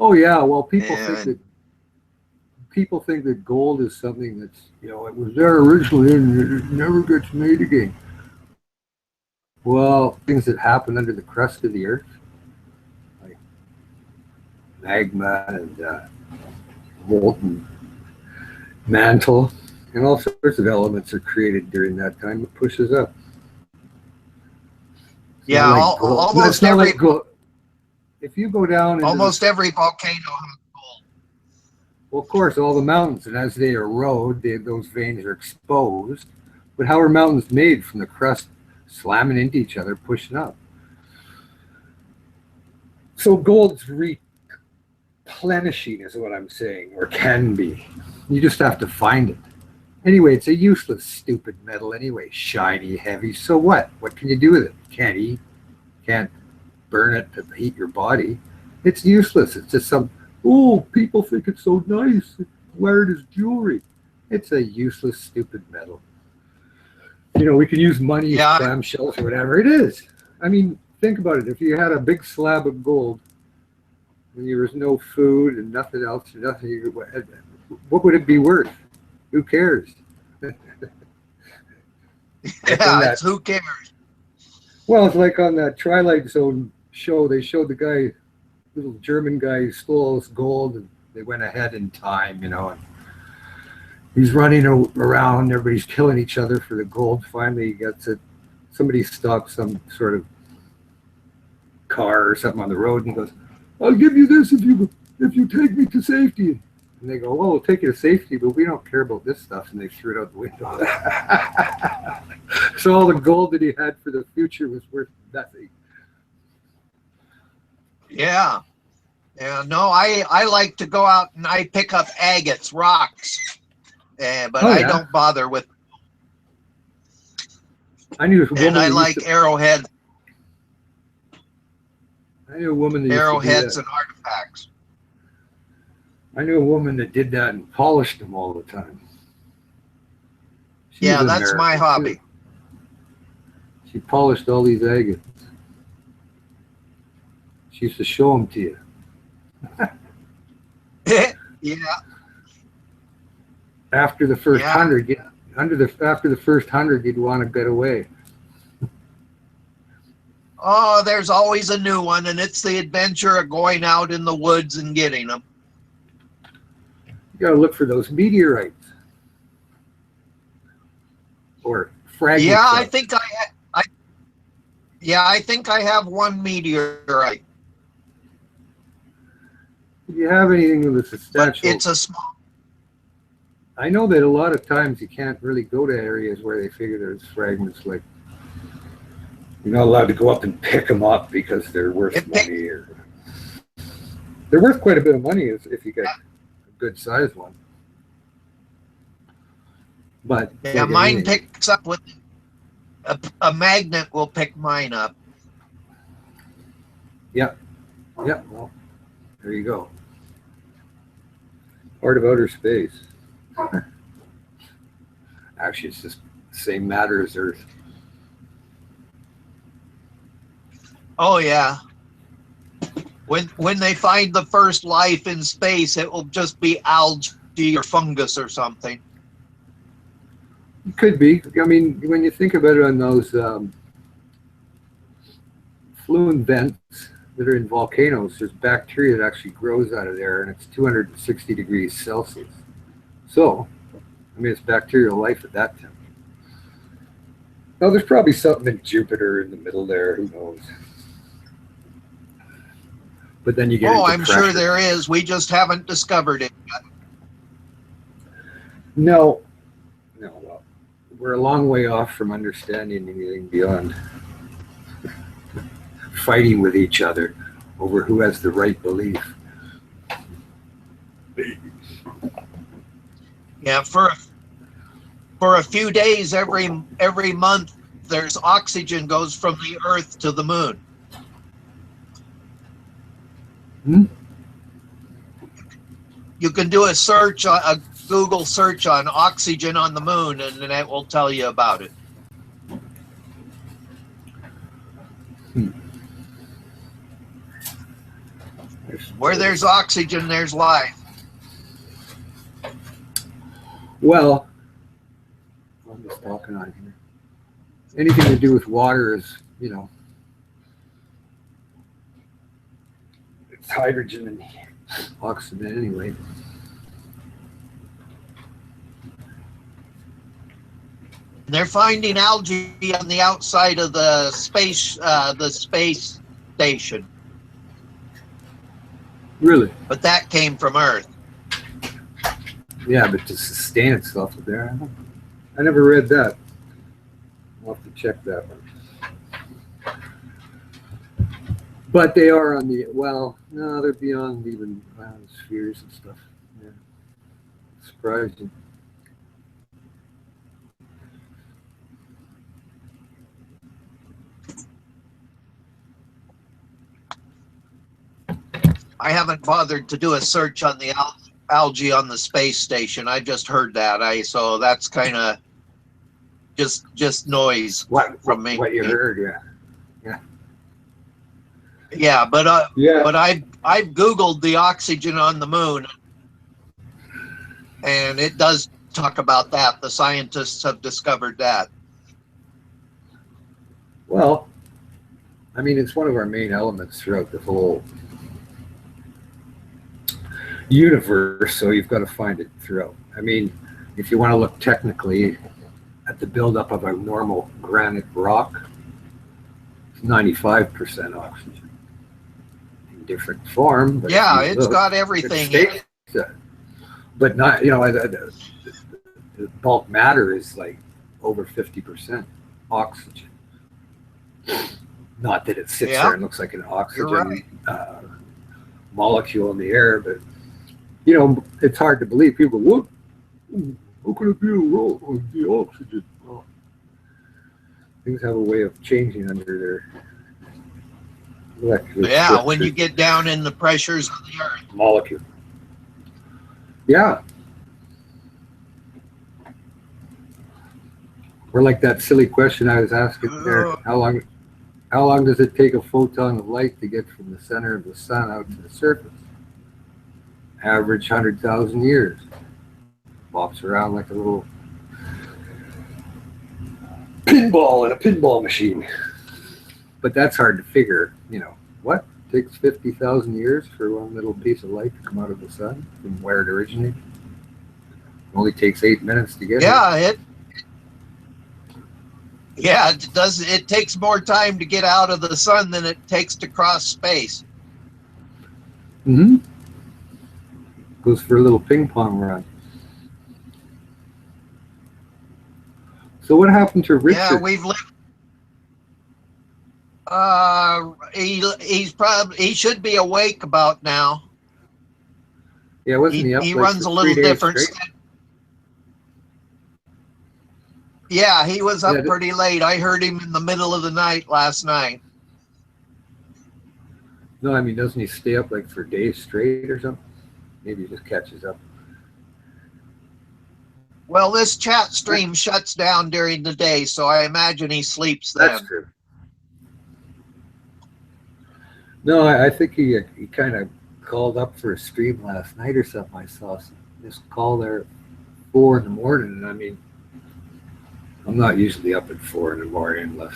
Oh yeah, well people think that gold is something that's, you know, it was there originally and it never gets made again. Well, things that happen under the crust of the earth, like magma and molten mantle, and all sorts of elements are created during that time that pushes up. It's yeah, like almost every. Like if you go down, almost every volcano has gold. Well, of course, all the mountains, and as they erode, those veins are exposed. But how are mountains made? From the crust slamming into each other, pushing up. So gold's replenishing is what I'm saying, or can be. You just have to find it. Anyway, it's a useless, stupid metal anyway. Shiny, heavy. So what? What can you do with it? Can't eat. Can't burn it to heat your body. It's useless. It's just some, oh, people think it's so nice. Wear it as jewelry. It's a useless, stupid metal. You know, we can use money as clamshells or whatever. It is. I mean, think about it. If you had a big slab of gold and there was no food and nothing else, what would it be worth? Who cares? Yeah, who cares? Well, it's like on that Twilight Zone show. They showed the guy, little German guy, who stole all this gold, and they went ahead in time, you know. And he's running around. Everybody's killing each other for the gold. Finally, he gets it. Somebody stops some sort of car or something on the road, and he goes, "I'll give you this if you take me to safety." And they go, "Well, we'll take you to safety, but we don't care about this stuff." And they threw it out the window. So all the gold that he had for the future was worth nothing. Yeah. Yeah, no, I like to go out and I pick up agates, rocks, but I don't bother with. I knew a woman. And I like arrowheads. I knew a woman that Arrowheads and artifacts. I knew a woman that did that and polished them all the time. Yeah, that's my hobby. She polished all these agates. She used to show them to you. Yeah. After the first 100, after the first 100, you'd want to get away. Oh, there's always a new one, and it's the adventure of going out in the woods and getting them. You got to look for those meteorites or fragments. Yeah, I think I think I have one meteorite. If you have anything with a substantial, but it's a small. I know that a lot of times you can't really go to areas where they figure there's fragments. Like you're not allowed to go up and pick them up because they're worth money, or they're worth quite a bit of money if you get a good sized one. But yeah, mine picks up with a magnet. Will pick mine up. Yeah, yeah. Well, there you go. Part of outer space. Actually, it's just the same matter as Earth. Oh yeah. When they find the first life in space, it will just be algae or fungus or something. It could be. I mean, when you think about it, on those flume vents that are in volcanoes, there's bacteria that actually grows out of there, and it's 260 degrees Celsius. So, I mean, it's bacterial life at that temperature. Now, there's probably something in Jupiter in the middle there. Who knows? But then you get into I'm pressure. sure there is. We just haven't discovered it yet. No. Well, we're a long way off from understanding anything beyond fighting with each other over who has the right belief. Yeah, for a few days every month, there's oxygen goes from the Earth to the moon. You can do a search, a Google search on oxygen on the moon, and then it will tell you about it. Where there's oxygen, there's life. Well, I'm just talking on here. Anything to do with water is, you know, it's hydrogen and oxygen anyway. They're finding algae on the outside of the space station. Really? But that came from Earth. Yeah, but to sustain itself there, I never read that. I'll have to check that one. But they are on the, well, no, they're beyond even spheres and stuff. Yeah. Surprising. I haven't bothered to do a search on the algae on the space station. I just heard that. So that's kind of just noise from me. What you heard, yeah. Yeah, but I've Googled the oxygen on the moon, and it does talk about that. The scientists have discovered that. Well, I mean, it's one of our main elements throughout the whole universe, so you've got to find it throughout. I mean, if you want to look technically at the buildup of a normal granite rock, it's 95% oxygen in different form. But yeah, it's got everything in it. But not, you know, the bulk matter is like over 50% oxygen. Not that it sits there and looks like an oxygen molecule in the air, but you know, it's hard to believe. People go, what? How could it be a role of the oxygen? Well, things have a way of changing under their molecular structure. When you get down in the pressures of the earth. Molecule. Yeah. Or like that silly question I was asking there, how long does it take a photon of light to get from the center of the sun out to the surface? Average 100,000 years. Bops around like a little pinball in a pinball machine. But that's hard to figure, you know. What? It takes 50,000 years for one little piece of light to come out of the sun from where it originated? It only takes 8 minutes to get it does. It takes more time to get out of the sun than it takes to cross space. Mm-hmm. Goes for a little ping pong run. So what happened to Richard? Yeah, we've lived. He should be awake about now. Yeah, wasn't he up? He like runs a little different. Yeah, he was up pretty late. I heard him in the middle of the night last night. No, I mean, doesn't he stay up like for days straight or something? Maybe he just catches up. Well, this chat stream shuts down during the day, so I imagine he sleeps then. That's true. No, I think he kind of called up for a stream last night or something. I saw this call there at 4 in the morning, and I mean, I'm not usually up at 4 in the morning unless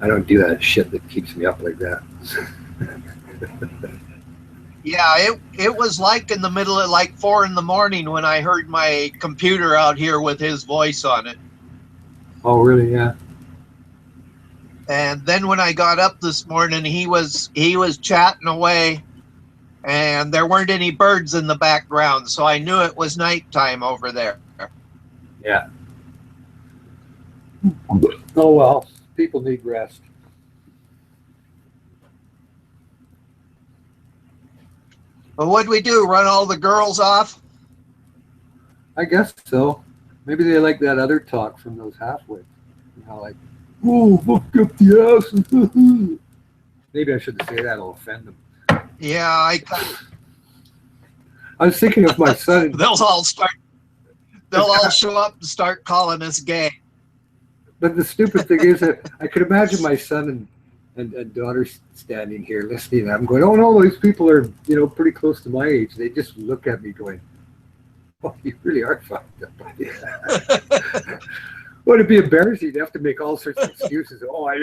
I don't do that shit that keeps me up like that. Yeah, it was like in the middle of like 4 in the morning when I heard my computer out here with his voice on it. Oh, really? Yeah. And then when I got up this morning, he was chatting away, and there weren't any birds in the background, so I knew it was nighttime over there. Yeah. Oh well, people need rest. But what'd we do? Run all the girls off? I guess so. Maybe they like that other talk from those halfwits. You know, like, oh, fuck up the ass. Maybe I shouldn't say that. It'll offend them. Yeah, I was thinking of my son. They'll all show up and start calling us gay. But the stupid thing is that I could imagine my son and daughter standing here listening. I'm going, oh no, these people are, you know, pretty close to my age. They just look at me going, oh, you really are fucked up. Would it be embarrassing to have to make all sorts of excuses? Oh, I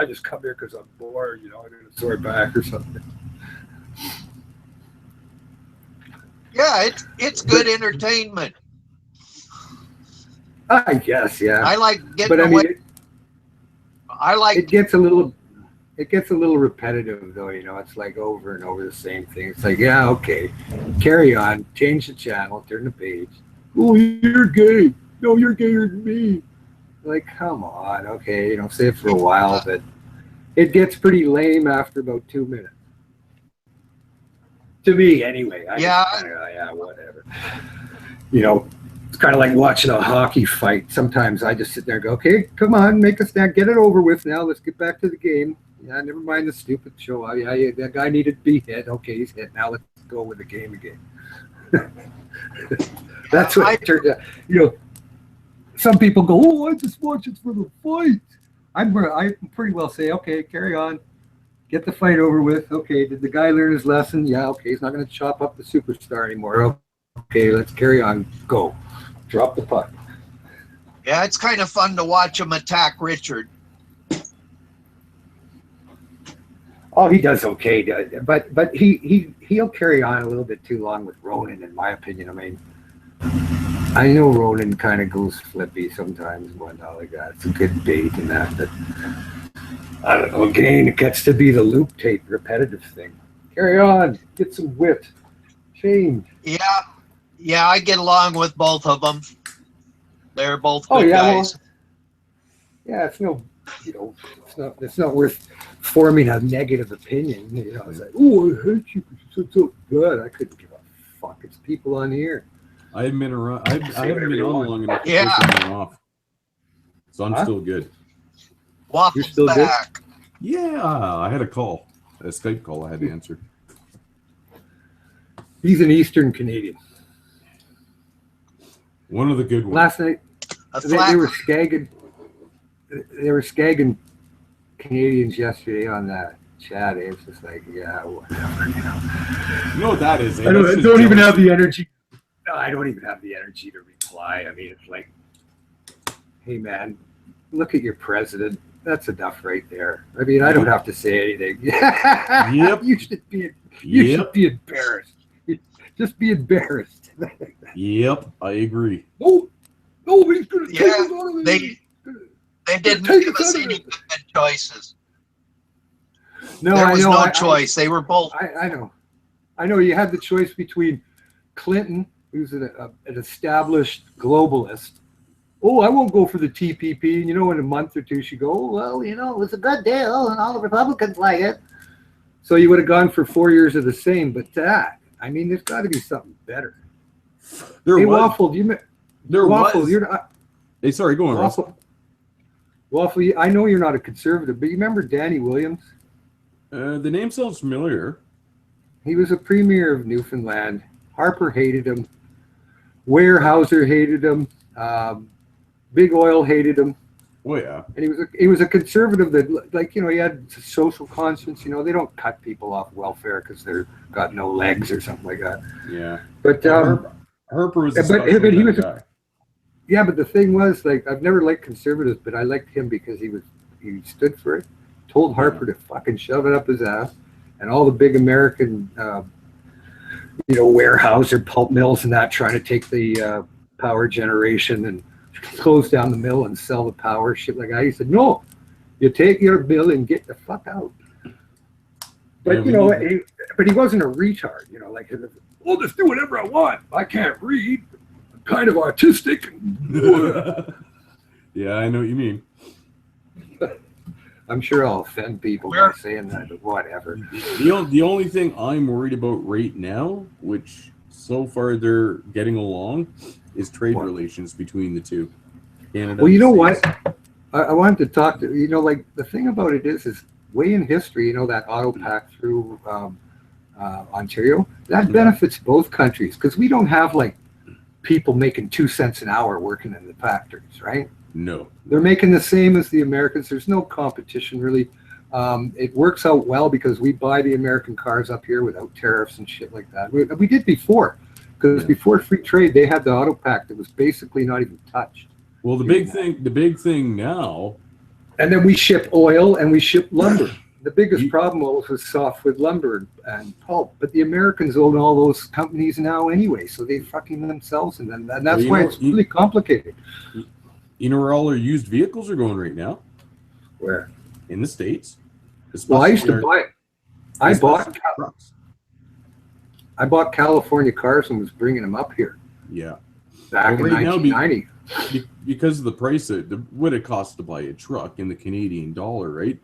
just come here because I'm bored. You know, I got a sore back or something. Yeah, it's good entertainment. I guess, yeah. I like getting away. It gets a little repetitive though, you know. It's like over and over the same thing. It's like, yeah, okay, carry on, change the channel, turn the page. Oh, you're gay. No, you're gayer than me. Like, come on, okay, you know, say it for a while, but it gets pretty lame after about 2 minutes. To me, anyway. Yeah, whatever. You know, it's kind of like watching a hockey fight. Sometimes I just sit there and go, okay, come on, make a stand, get it over with now. Let's get back to the game. Yeah, never mind the stupid show. Yeah, that guy needed to be hit. Okay, he's hit. Now let's go with the game again. That's what it turns out. You know, some people go, oh, I just watch it for the fight. I pretty well say, okay, carry on. Get the fight over with. Okay, did the guy learn his lesson? Yeah, okay, he's not going to chop up the superstar anymore. Okay, let's carry on. Go. Drop the puck. Yeah, it's kind of fun to watch him attack Richard. Oh, he does okay, but he'll carry on a little bit too long with Ronan, in my opinion. I mean, I know Ronan kind of goes flippy sometimes and whatnot like that. It's a good bait and that, but I don't know. Again, it gets to be the loop tape repetitive thing. Carry on, get some wit, change. Yeah, I get along with both of them. They're both good yeah, guys. well, yeah, it's no, it's not worth forming a negative opinion. It's like, oh, I hate you because you're so good. I couldn't give a fuck. It's people on here. I haven't been around. I haven't been on long enough to Yeah. piss anyone off. So I'm still good. Waffle's You're still back. Yeah, I had a call, a Skype call. I had to answer. He's an Eastern Canadian. One of the good ones. Last night, they were skagging. They were skagging Canadians yesterday on that chat. It's just like, yeah, whatever. You know what that is? I don't even have the energy. No, I don't even have the energy to reply. I mean, it's like, hey, man, look at your president. That's enough right there. I mean, I don't have to say anything. Yep. You should be embarrassed. Just be embarrassed. Yep, I agree. No, nobody's going to take us out of this. They didn't give us any good choices. No, there was I know. No choice. They were both. I know. You had the choice between Clinton, who's an established globalist. Oh, I won't go for the TPP. And in a month or two, she'd go, oh, well, it was a good deal, and all the Republicans like it. So you would have gone for 4 years of the same. But that, I mean, there's got to be something better. Waffle, Waffle, you're not. Hey, sorry, go on, Russ. Waffle, I know you're not a conservative, but you remember Danny Williams? The name sounds familiar. He was a premier of Newfoundland. Harper hated him. Weyerhaeuser hated him. Big Oil hated him. Oh yeah. And he was a conservative that, like, he had social conscience. They don't cut people off welfare because they're got no legs or something like that. Yeah. But Harper was a but he was guy. Yeah, but the thing was, like, I've never liked conservatives, but I liked him because he stood for it. Told Harper to fucking shove it up his ass, and all the big American, Weyerhaeuser pulp mills and that trying to take the power generation and close down the mill and sell the power, shit like that. He said, no, you take your bill and get the fuck out. But but he wasn't a retard. Like, I'll just do whatever I want. I can't read. I'm kind of autistic. Yeah, I know what you mean. I'm sure I'll offend people by saying that, but whatever. The only thing I'm worried about right now, which so far they're getting along, is trade relations between the two. Canada. Well, you know what? I wanted to talk to like the thing about it is way in history. That auto pack through Ontario that benefits both countries because we don't have like people making 2 cents an hour working in the factories, right? No. They're making the same as the Americans. There's no competition really. It works out well because we buy the American cars up here without tariffs and shit like that. We did before, because before free trade, they had the auto pack that was basically not even touched. Well, the big thing now. And then we ship oil and we ship lumber. The biggest problem was softwood lumber and pulp, but the Americans own all those companies now anyway, so they fucking themselves, and that's why it's really complicated. You know where all our used vehicles are going right now? Where? In the States. Well, I used to buy it. I bought California cars and was bringing them up here. Yeah. Back in 1990. Because of the price of what it costs to buy a truck in the Canadian dollar, right?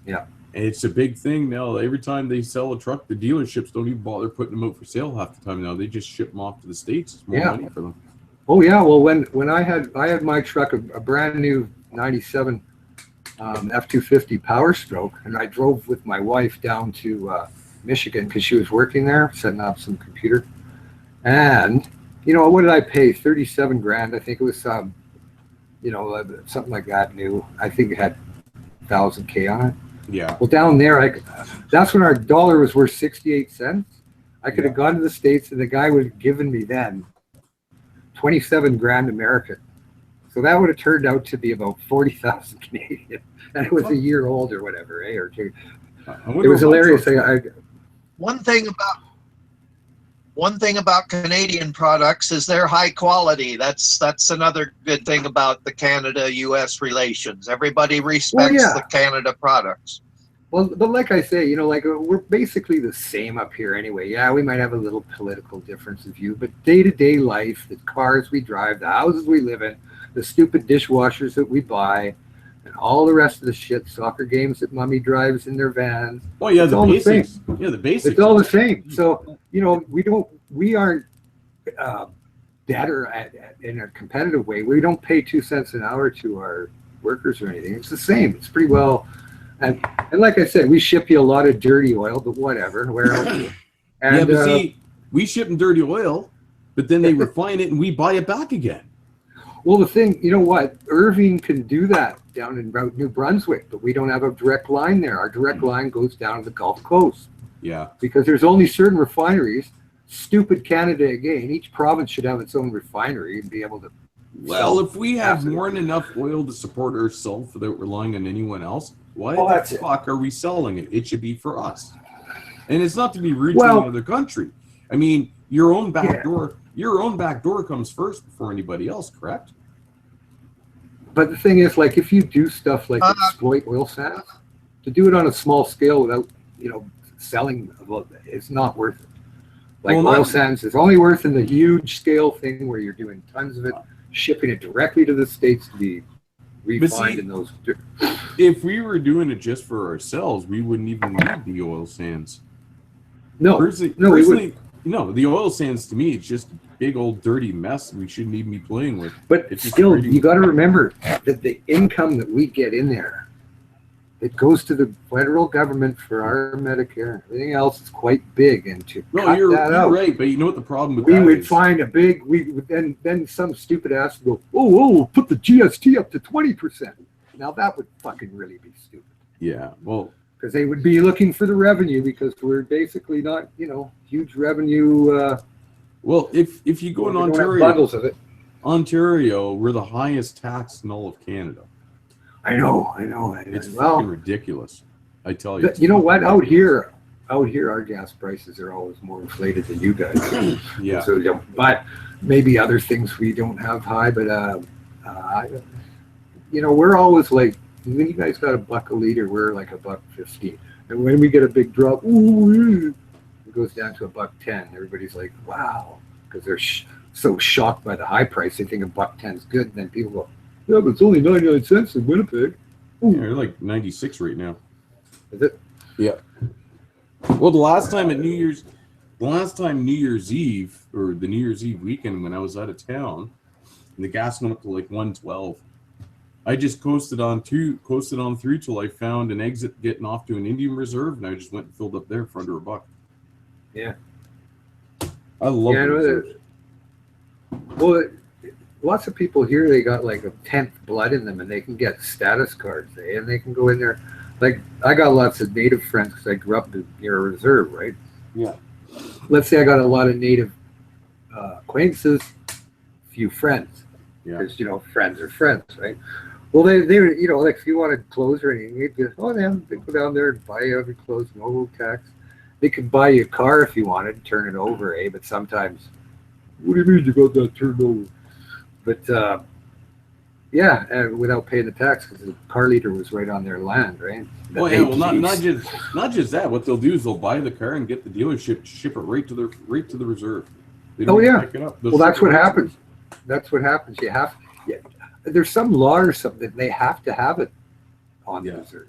Yeah. And it's a big thing now. Every time they sell a truck, the dealerships don't even bother putting them out for sale half the time now. They just ship them off to the States. It's more money for them. Oh yeah, well when I had my truck, a brand new 97 F-250 Power Stroke, and I drove with my wife down to Michigan because she was working there, setting up some computer. And what did I pay? 37 grand. I think it was something like that new. I think it had 1,000 on it. Yeah. Well, down there, that's when our dollar was worth 68 cents. I could have gone to the States, and the guy would have given me then 27 grand American. So that would have turned out to be about 40,000 Canadian. And it was a year old or whatever, or two. It was hilarious. One thing about Canadian products is they're high quality. That's another good thing about the Canada-U.S. relations. Everybody respects the Canada products. Well, but like I say, you know, like we're basically the same up here anyway. Yeah, we might have a little political difference of view, but day-to-day life, the cars we drive, the houses we live in, the stupid dishwashers that we buy, and all the rest of the shit, soccer games that mommy drives in their vans. Oh yeah, it's the all basics. the same. Yeah, the basics. It's all the same. So, you know, we aren't better in a competitive way. We don't pay 2 cents an hour to our workers or anything. It's the same. It's pretty well. And like I said, we ship you a lot of dirty oil, but whatever. Where else? And, yeah, but see, we ship them dirty oil, but then they refine it and we buy it back again. Well, the thing, you know what? Irving can do that down in New Brunswick, but we don't have a direct line there. Our direct line goes down to the Gulf Coast. Yeah. Because there's only certain refineries. Stupid Canada again. Each province should have its own refinery and be able to. Well, if we have more than enough oil to support ourselves without relying on anyone else, why the fuck are we selling it? It should be for us. And it's not to be rude to any other country. I mean, your own back door comes first before anybody else, correct? But the thing is, like, if you do stuff like exploit oil sands, to do it on a small scale without, you know, selling, it's not worth it. Like, oil sands is only worth in the huge scale thing where you're doing tons of it, shipping it directly to the States to be refined in those. If we were doing it just for ourselves, we wouldn't even need the oil sands. No, personally, no, the oil sands to me, it's just a big old dirty mess we shouldn't even be playing with. But it's still, you got to remember that the income that we get in there, it goes to the federal government for our Medicare. Everything else is quite big, and to cut you're that out, right. But you know what the problem with we that would is? find a big. We would then some stupid ass would go, we'll put the GST up to 20%. Now that would fucking really be stupid. Yeah, well, because they would be looking for the revenue because we're basically not, you know, huge revenue. Well, if you go in Ontario, bundles of it. Ontario, we're the highest taxed in all of Canada. I know. It's fucking ridiculous. I tell you. You know what? Out here, our gas prices are always more inflated than you guys. Yeah. So, but maybe other things we don't have high, but you know, we're always like, when you guys got $1 a liter, we're like $1.50, and when we get a big drop, it goes down to $1.10. Everybody's like, wow, because they're so shocked by the high price, they think $1.10 is good, and then people go, yeah, but it's only 99 cents in Winnipeg. Yeah, they're like 96 right now. Is it? Yeah. Well, the last time New Year's Eve, or the New Year's Eve weekend when I was out of town, and the gas went up to like 112. I just coasted on through till I found an exit getting off to an Indian reserve, and I just went and filled up there for under $1. Yeah. I love it. Well, lots of people here, they got like a 10th blood in them, and they can get status cards, and they can go in there. Like, I got lots of native friends because I grew up near a reserve, right? Yeah. Let's say I got a lot of native acquaintances, few friends. Yeah. Because, you know, friends are friends, right? Well, they you know, like if you wanted clothes or anything, they'd go, they go down there and buy you every clothes, no road tax. They could buy you a car if you wanted, turn it over, but sometimes, what do you mean you got that turned over? But yeah, and without paying the tax because the car leader was right on their land, right? Well, yeah, well, not just that. What they'll do is they'll buy the car and get the dealership to ship it right to the reserve. They don't pick it up. Well, that's what happens. That's what happens. You have, there's some law or something that they have to have it on the reserve.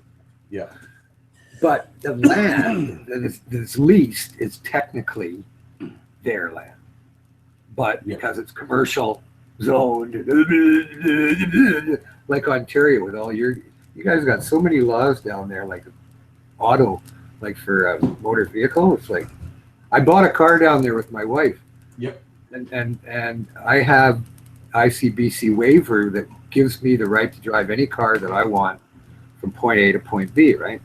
Yeah. But the land that is leased is technically their land. But because it's commercial zoned, like Ontario with all you guys got so many laws down there, like auto, like for a motor vehicle. It's like, I bought a car down there with my wife. Yep. And I have ICBC waiver that gives me the right to drive any car that I want from point A to point B, right?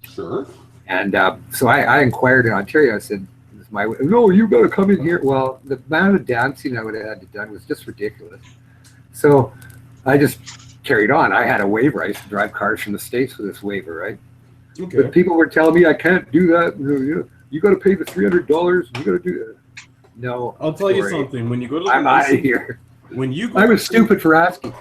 Sure. And so I inquired in Ontario. I said, no, you got to come in here. Well, the amount of dancing I would have had to done was just ridiculous. So I just carried on. I had a waiver. I used to drive cars from the States with this waiver, right? Okay. But people were telling me I can't do that. You got to pay the $300. You got to do that. No. I'll tell you something. When you go to the I'm out of license, here. When you go I was stupid for asking.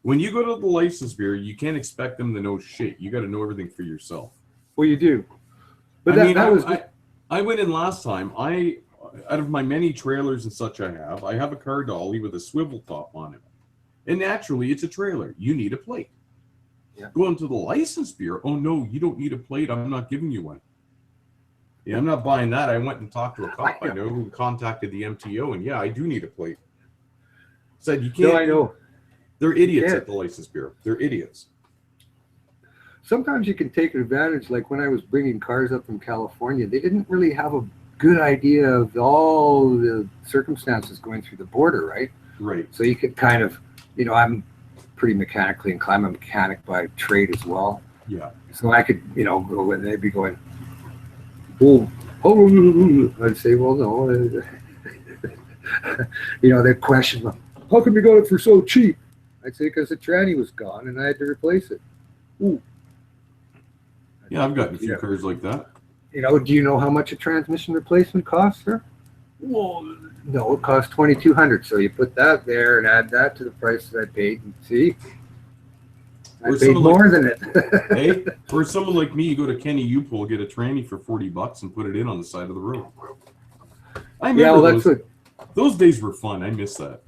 When you go to the license bureau, you can't expect them to know shit. You got to know everything for yourself. Well, you do. But I went in last time. Out of my many trailers and such I have a car dolly with a swivel top on it. And naturally, it's a trailer. You need a plate. Yeah. Going to the license bureau, oh no, you don't need a plate. I'm not giving you one. Yeah, I'm not buying that. I went and talked to a cop I know who contacted the MTO, and yeah, I do need a plate. Said you can't. No, I know. They're idiots at the license bureau. They're idiots. Sometimes you can take advantage. Like when I was bringing cars up from California, they didn't really have a good idea of all the circumstances going through the border, right? Right. So you could kind of, I'm pretty mechanically inclined. I'm a mechanic by trade as well. Yeah. So I could, go and they'd be going, oh, I'd say, well, no. They'd question them. How come you got it for so cheap? I'd say because the tranny was gone and I had to replace it. Ooh. Yeah, I've gotten a few cars like that. Do you know how much a transmission replacement costs, sir? Well, no, it costs $2,200. So you put that there and add that to the price that I paid, and see, I paid more than it. Hey, or someone like me, you go to Kenny U-Pull, get a tranny for $40 and put it in on the side of the road. I remember those days were fun. I miss that.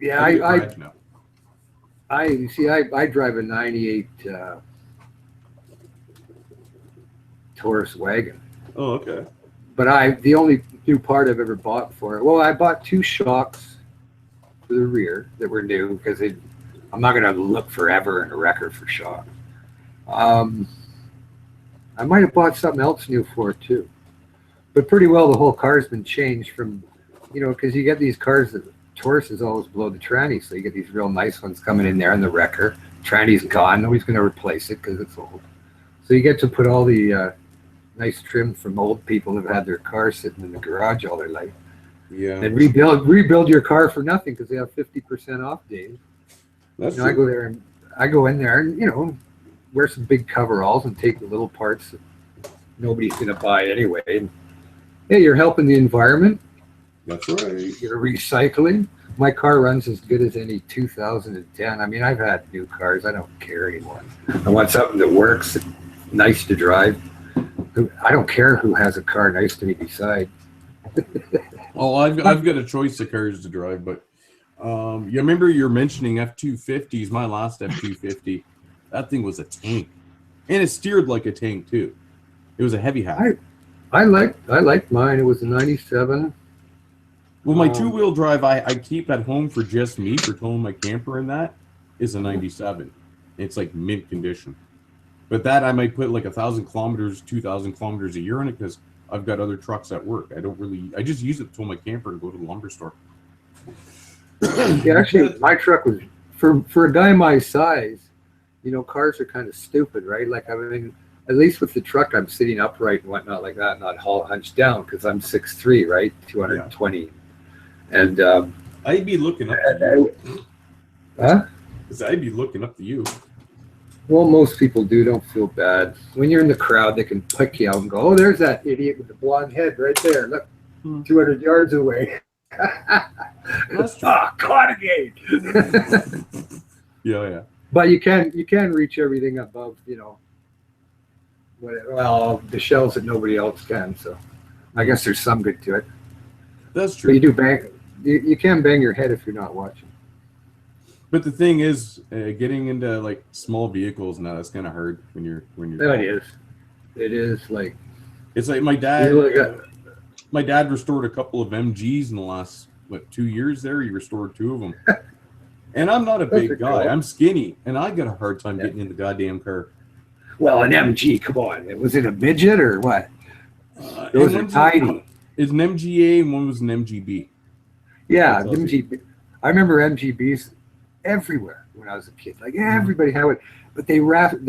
Yeah, I drive a '98 Taurus wagon. Oh, okay. But the only new part I've ever bought for it, well, I bought 2 shocks for the rear that were new because I'm not going to look forever in a record for shocks. I might have bought something else new for it too. But pretty well the whole car's been changed from, because you get these cars that Taurus is always below the tranny, so you get these real nice ones coming in there in the wrecker. Tranny's gone, nobody's going to replace it because it's old. So you get to put all the nice trim from old people who've had their car sitting in the garage all their life. Yeah. And rebuild your car for nothing because they have 50% off days. That's I go in there and wear some big coveralls and take the little parts that nobody's going to buy anyway. And, hey, you're helping the environment. That's right. You're recycling. My car runs as good as any 2010. I mean, I've had new cars. I don't care anymore. I want something that works, nice to drive. I don't care who has a car nice to me beside. Oh, I've got a choice of cars to drive, but you remember you're mentioning F-250s. My last F-250, that thing was a tank, and it steered like a tank too. It was a heavy hat. I liked mine. It was a '97. Well, my 2-wheel drive I keep at home for just me for towing my camper, and that is a '97. It's like mint condition. But that I might put like 1,000 kilometers, 2,000 kilometers a year in it because I've got other trucks at work. I just use it to tow my camper and go to the lumber store. Yeah, actually, my truck was for a guy my size. Cars are kind of stupid, right? Like, I mean, at least with the truck, I'm sitting upright and whatnot like that, not hunched down because I'm 6'3", right, 220. Yeah. And I'd be looking up to you. Huh? Because I'd be looking up to you. Well, most people do. Don't feel bad. When you're in the crowd, they can pick you out and go, "Oh, there's that idiot with the blonde head right there. Look, 200 yards away." Caught again. Yeah. But you can reach everything above, well, the shells that nobody else can. So, I guess there's some good to it. That's true. But you do bang. You can bang your head if you're not watching. But the thing is, getting into like small vehicles now, that's kind of hard when you're. It is like. It's like my dad. My dad restored a couple of MGs in the last 2 years. There, he restored 2 of them. And I'm not a big guy. I'm skinny, and I got a hard time getting in the goddamn car. Well, an MG, come on. Was it a midget or what? Those are tiny. It's an MGA and one was an MGB. Yeah, MGB. I remember MGBs everywhere when I was a kid. Like everybody had it, but they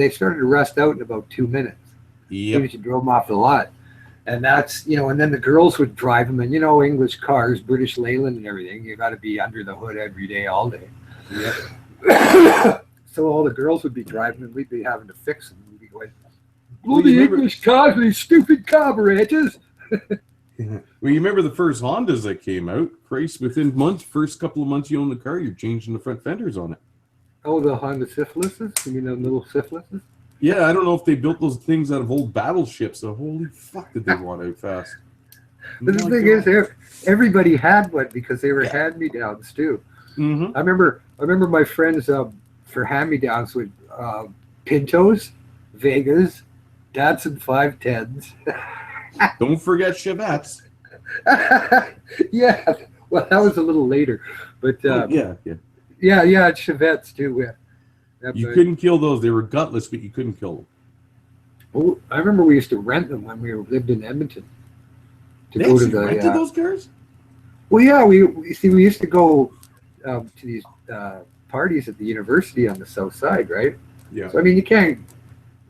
started to rust out in about 2 minutes. Yeah, you drove them off the lot, and that's and then the girls would drive them, and English cars, British Leyland and everything. You got to be under the hood every day, all day. Yeah. So all the girls would be driving, and we'd be having to fix them. We'd be going, Bloody English cars with these stupid carburetors. Well, you remember the first Hondas that came out? Christ, within first couple of months you own the car, you're changing the front fenders on it. Oh, the Honda syphilises? You mean the little syphilises? Yeah, I don't know if they built those things out of old battleships, so holy fuck did they want out fast. But the thing is, everybody had one because they were hand-me-downs too. Mm-hmm. I remember my friends for hand-me-downs with Pintos, Vegas, Datsun 510s. Don't forget Chevettes. Yeah, well, that was a little later, but yeah, Chevettes too. Yeah. You couldn't kill those; they were gutless, but you couldn't kill them. Oh, I remember we used to rent them when we lived in Edmonton. To go to the rented those cars. Well, yeah, we used to go to these parties at the university on the south side, right? Yeah. So I mean, you can't,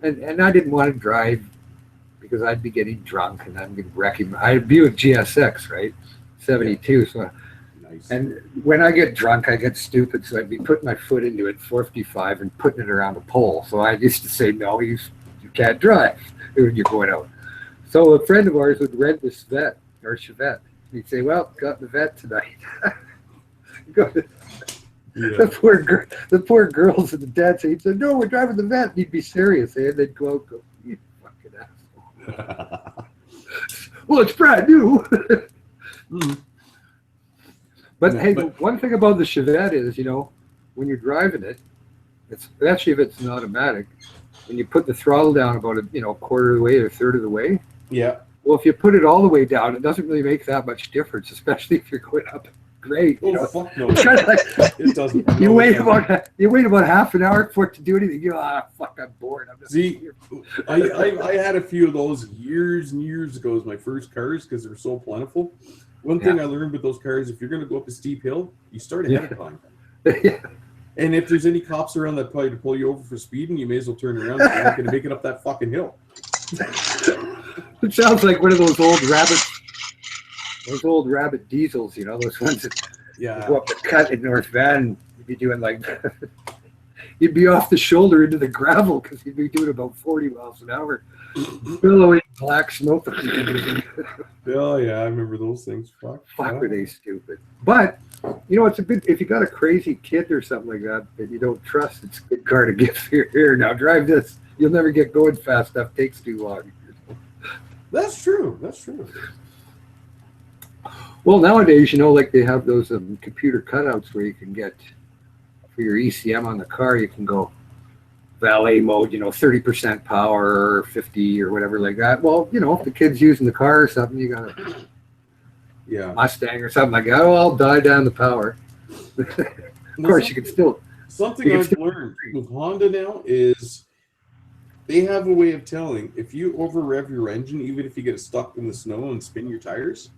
and I didn't want to drive because I'd be getting drunk and I'd be wrecking. I'd be with GSX, right? 72. Yeah. So, nice. And when I get drunk, I get stupid. So I'd be putting my foot into it, 455, and putting it around a pole. So I used to say, no, you can't drive when you're going out. So a friend of ours would rent this Vet or Chevette. He'd say, well, got the Vet tonight. The poor girls and the dad say, he'd say, no, we're driving the Vet. And he'd be serious. And they'd go, you fucking asshole. Well, it's brand new. But one thing about the Chevette is, when you're driving it, especially if it's an automatic, when you put the throttle down about a quarter of the way or a third of the way. Yeah. Well, if you put it all the way down, it doesn't really make that much difference, especially if you're going up grade. Fuck no. It doesn't. You wait about half an hour for it to do anything. Fuck, I'm bored. I'm just See, I had a few of those years and years ago as my first cars because they're so plentiful. One thing I learned with those cars, if you're going to go up a steep hill, you start ahead of time. And if there's any cops around that probably to pull you over for speeding, you may as well turn around. You're not going to make it up that fucking hill. It sounds like one of those old rabbit diesels, those ones that go up the cut in North Van. You'd be doing you'd be off the shoulder into the gravel because you'd be doing about 40 miles an hour, billowing black smoke. Oh yeah, I remember those things. Fuck, were they stupid? But it's a good if you got a crazy kid or something like that you don't trust. It's a good car to give here. Now drive this. You'll never get going fast enough. Takes too long. That's true. Well, nowadays, they have those computer cutouts where you can get for your ECM on the car. You can go valet mode, 30% power, or 50 or whatever like that. Well, if the kid's using the car or something, you got a Mustang or something like that. Oh, I'll die down the power. Of course, you can still. Something I've learned with Honda now is they have a way of telling if you over rev your engine, even if you get stuck in the snow and spin your tires.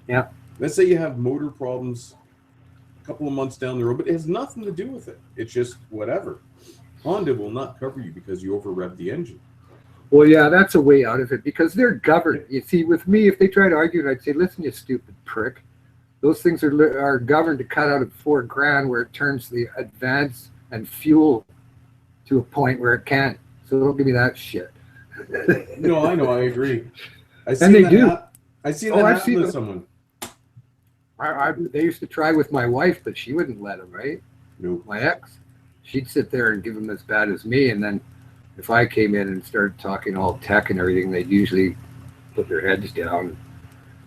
Yeah. Let's say you have motor problems a couple of months down the road, but it has nothing to do with it. It's just whatever. Honda will not cover you because you over rev the engine. Well, yeah, that's a way out of it because they're governed. You see, with me, if they try to argue, I'd say, listen, you stupid prick. Those things are governed to cut out at $4,000 where it turns the advance and fuel to a point where it can't. So don't give me that shit. No, I know, I agree. And they do. I see that happen to someone. They used to try with my wife, but she wouldn't let them, right? Nope. My ex. She'd sit there and give them as bad as me, and then if I came in and started talking all tech and everything, they'd usually put their heads down.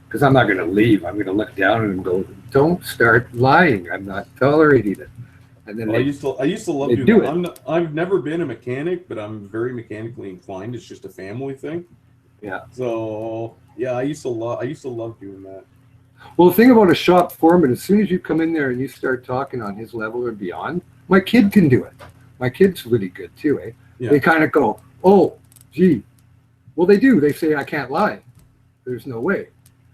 Because I'm not going to leave. I'm going to look down and go, don't start lying. I'm not tolerating it. And then I used to love doing that. I've never been a mechanic, but I'm very mechanically inclined. It's just a family thing. Yeah. So yeah, I used to love doing that. Well, the thing about a shop foreman, as soon as you come in there and you start talking on his level or beyond, my kid can do it. My kid's really good too, eh? Yeah. They kind of go, oh, gee. Well, they do. They say, I can't lie. There's no way.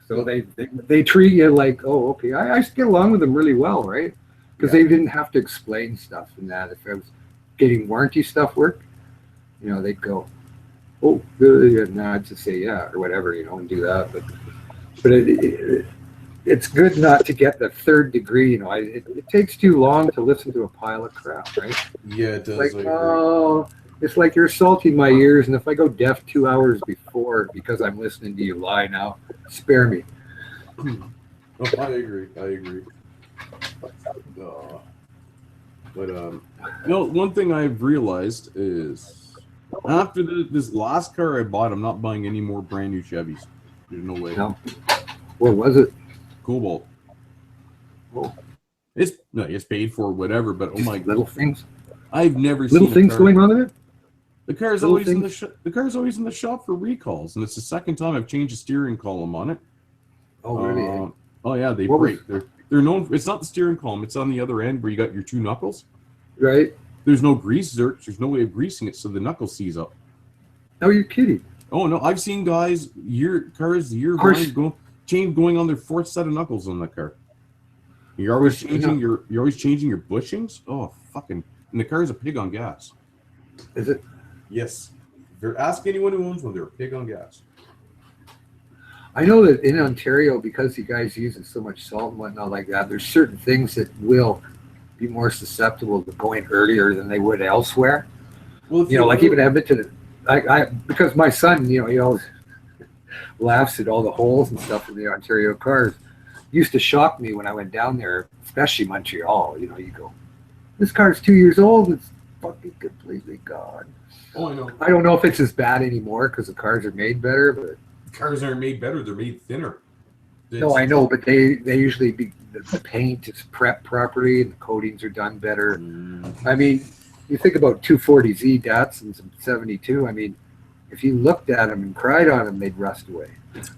So they treat you like, oh, okay. I get along with them really well, right? Because they didn't have to explain stuff and that. If I was getting warranty stuff work, they'd go, oh, and I'd just say, yeah, or whatever, and do that. But it's good not to get the third degree. It takes too long to listen to a pile of crap, right? Yeah, it does. Like, oh, It's like you're assaulting my ears, and if I go deaf 2 hours before because I'm listening to you lie now, spare me. Oh, I agree. But one thing I've realized is after this last car I bought, I'm not buying any more brand new Chevys. There's no way. No. What was it? Cobalt. Oh. It's paid for, whatever. But Just little things. I've never little seen things going on with it. The car's always in the car's always in the shop for recalls, and it's the second time I've changed the steering column on it. Oh really? Oh yeah, they break. They're known. It's not the steering column. It's on the other end where you got your two knuckles. Right. There's no grease. There's no way of greasing it, so the knuckle seize up. No, you're kidding. Oh no, I've seen guys going on their fourth set of knuckles on that car. You're always changing your bushings. Oh fucking! And the car is a pig on gas. Is it? Yes. Ask anyone who owns one. They're a pig on gas. I know that in Ontario, because you guys use so much salt and whatnot like that, there's certain things that will be more susceptible to going earlier than they would elsewhere. Well, like even Edmonton, because my son, he always laughs at all the holes and stuff in the Ontario cars. It used to shock me when I went down there, especially Montreal. You go, this car's 2 years old. It's fucking completely gone. Oh, I know. I don't know if it's as bad anymore because the cars are made better, but cars aren't made better; they're made thinner. No, I know, but they usually the paint is prepped properly and the coatings are done better. I mean, you think about 240Z Datsuns and 72. I mean, if you looked at them and cried on them, they'd rust away.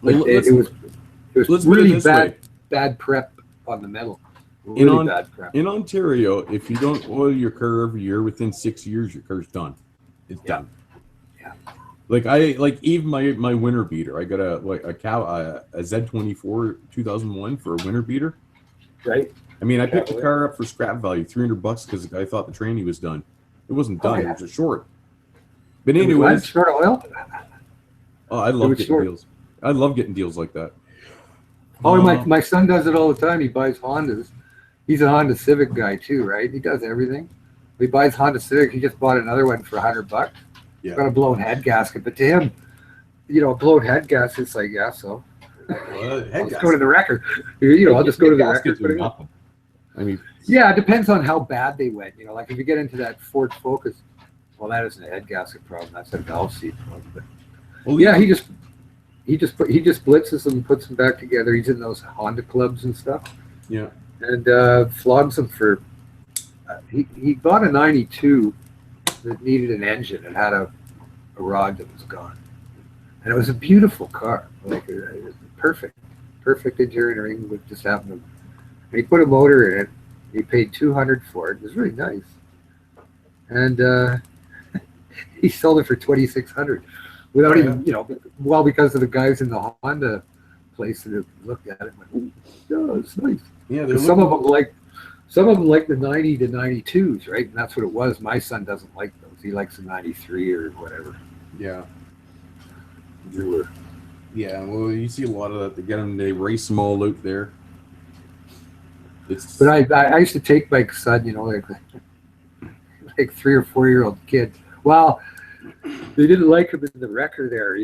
But it was really bad prep on the metal. Really bad prep. In Ontario, if you don't oil your car every year, within 6 years, your car's done. It's done. Yeah. Like even my winter beater. I got a Z24 2001 for a winter beater. Right. I mean, I picked the car up for scrap value, $300 because the guy thought the tranny was done. It wasn't done. It was a short. But anyways, short oil. Oh, I love getting deals. I love getting deals like that. Oh, my son does it all the time. He buys Hondas. He's a Honda Civic guy too, right? He does everything. He buys Honda Civic. He just bought another one for $100. Yeah. Got a blown head gasket, but to him, a blown head gasket, it's like, yeah, so. I'll just go to the record. I'll just go to the record. I mean, yeah, it depends on how bad they went. Like if you get into that Ford Focus, well, that isn't a head gasket problem. That's a valve seat problem. But, yeah, he just blitzes them and puts them back together. He's in those Honda clubs and stuff. Yeah. And flogs them for. He bought a 92 that needed an engine and had a rod that was gone, and it was a beautiful car, like perfect engineering. Would just happen to. And he put a motor in it. He paid $200 for it. It was really nice, and he sold it for $2,600 without even because of the guys in the Honda place that looked at it and went, "Oh, it's nice." Yeah, some of them like the 90 to 92s, right? And that's what it was. My son doesn't like those. He likes the 93 or whatever. Yeah. Newer. Yeah, well, you see a lot of that. They get them, they race them all out there. But I used to take my son, like 3 or 4 year old kid. Well, they didn't like him in the wrecker there,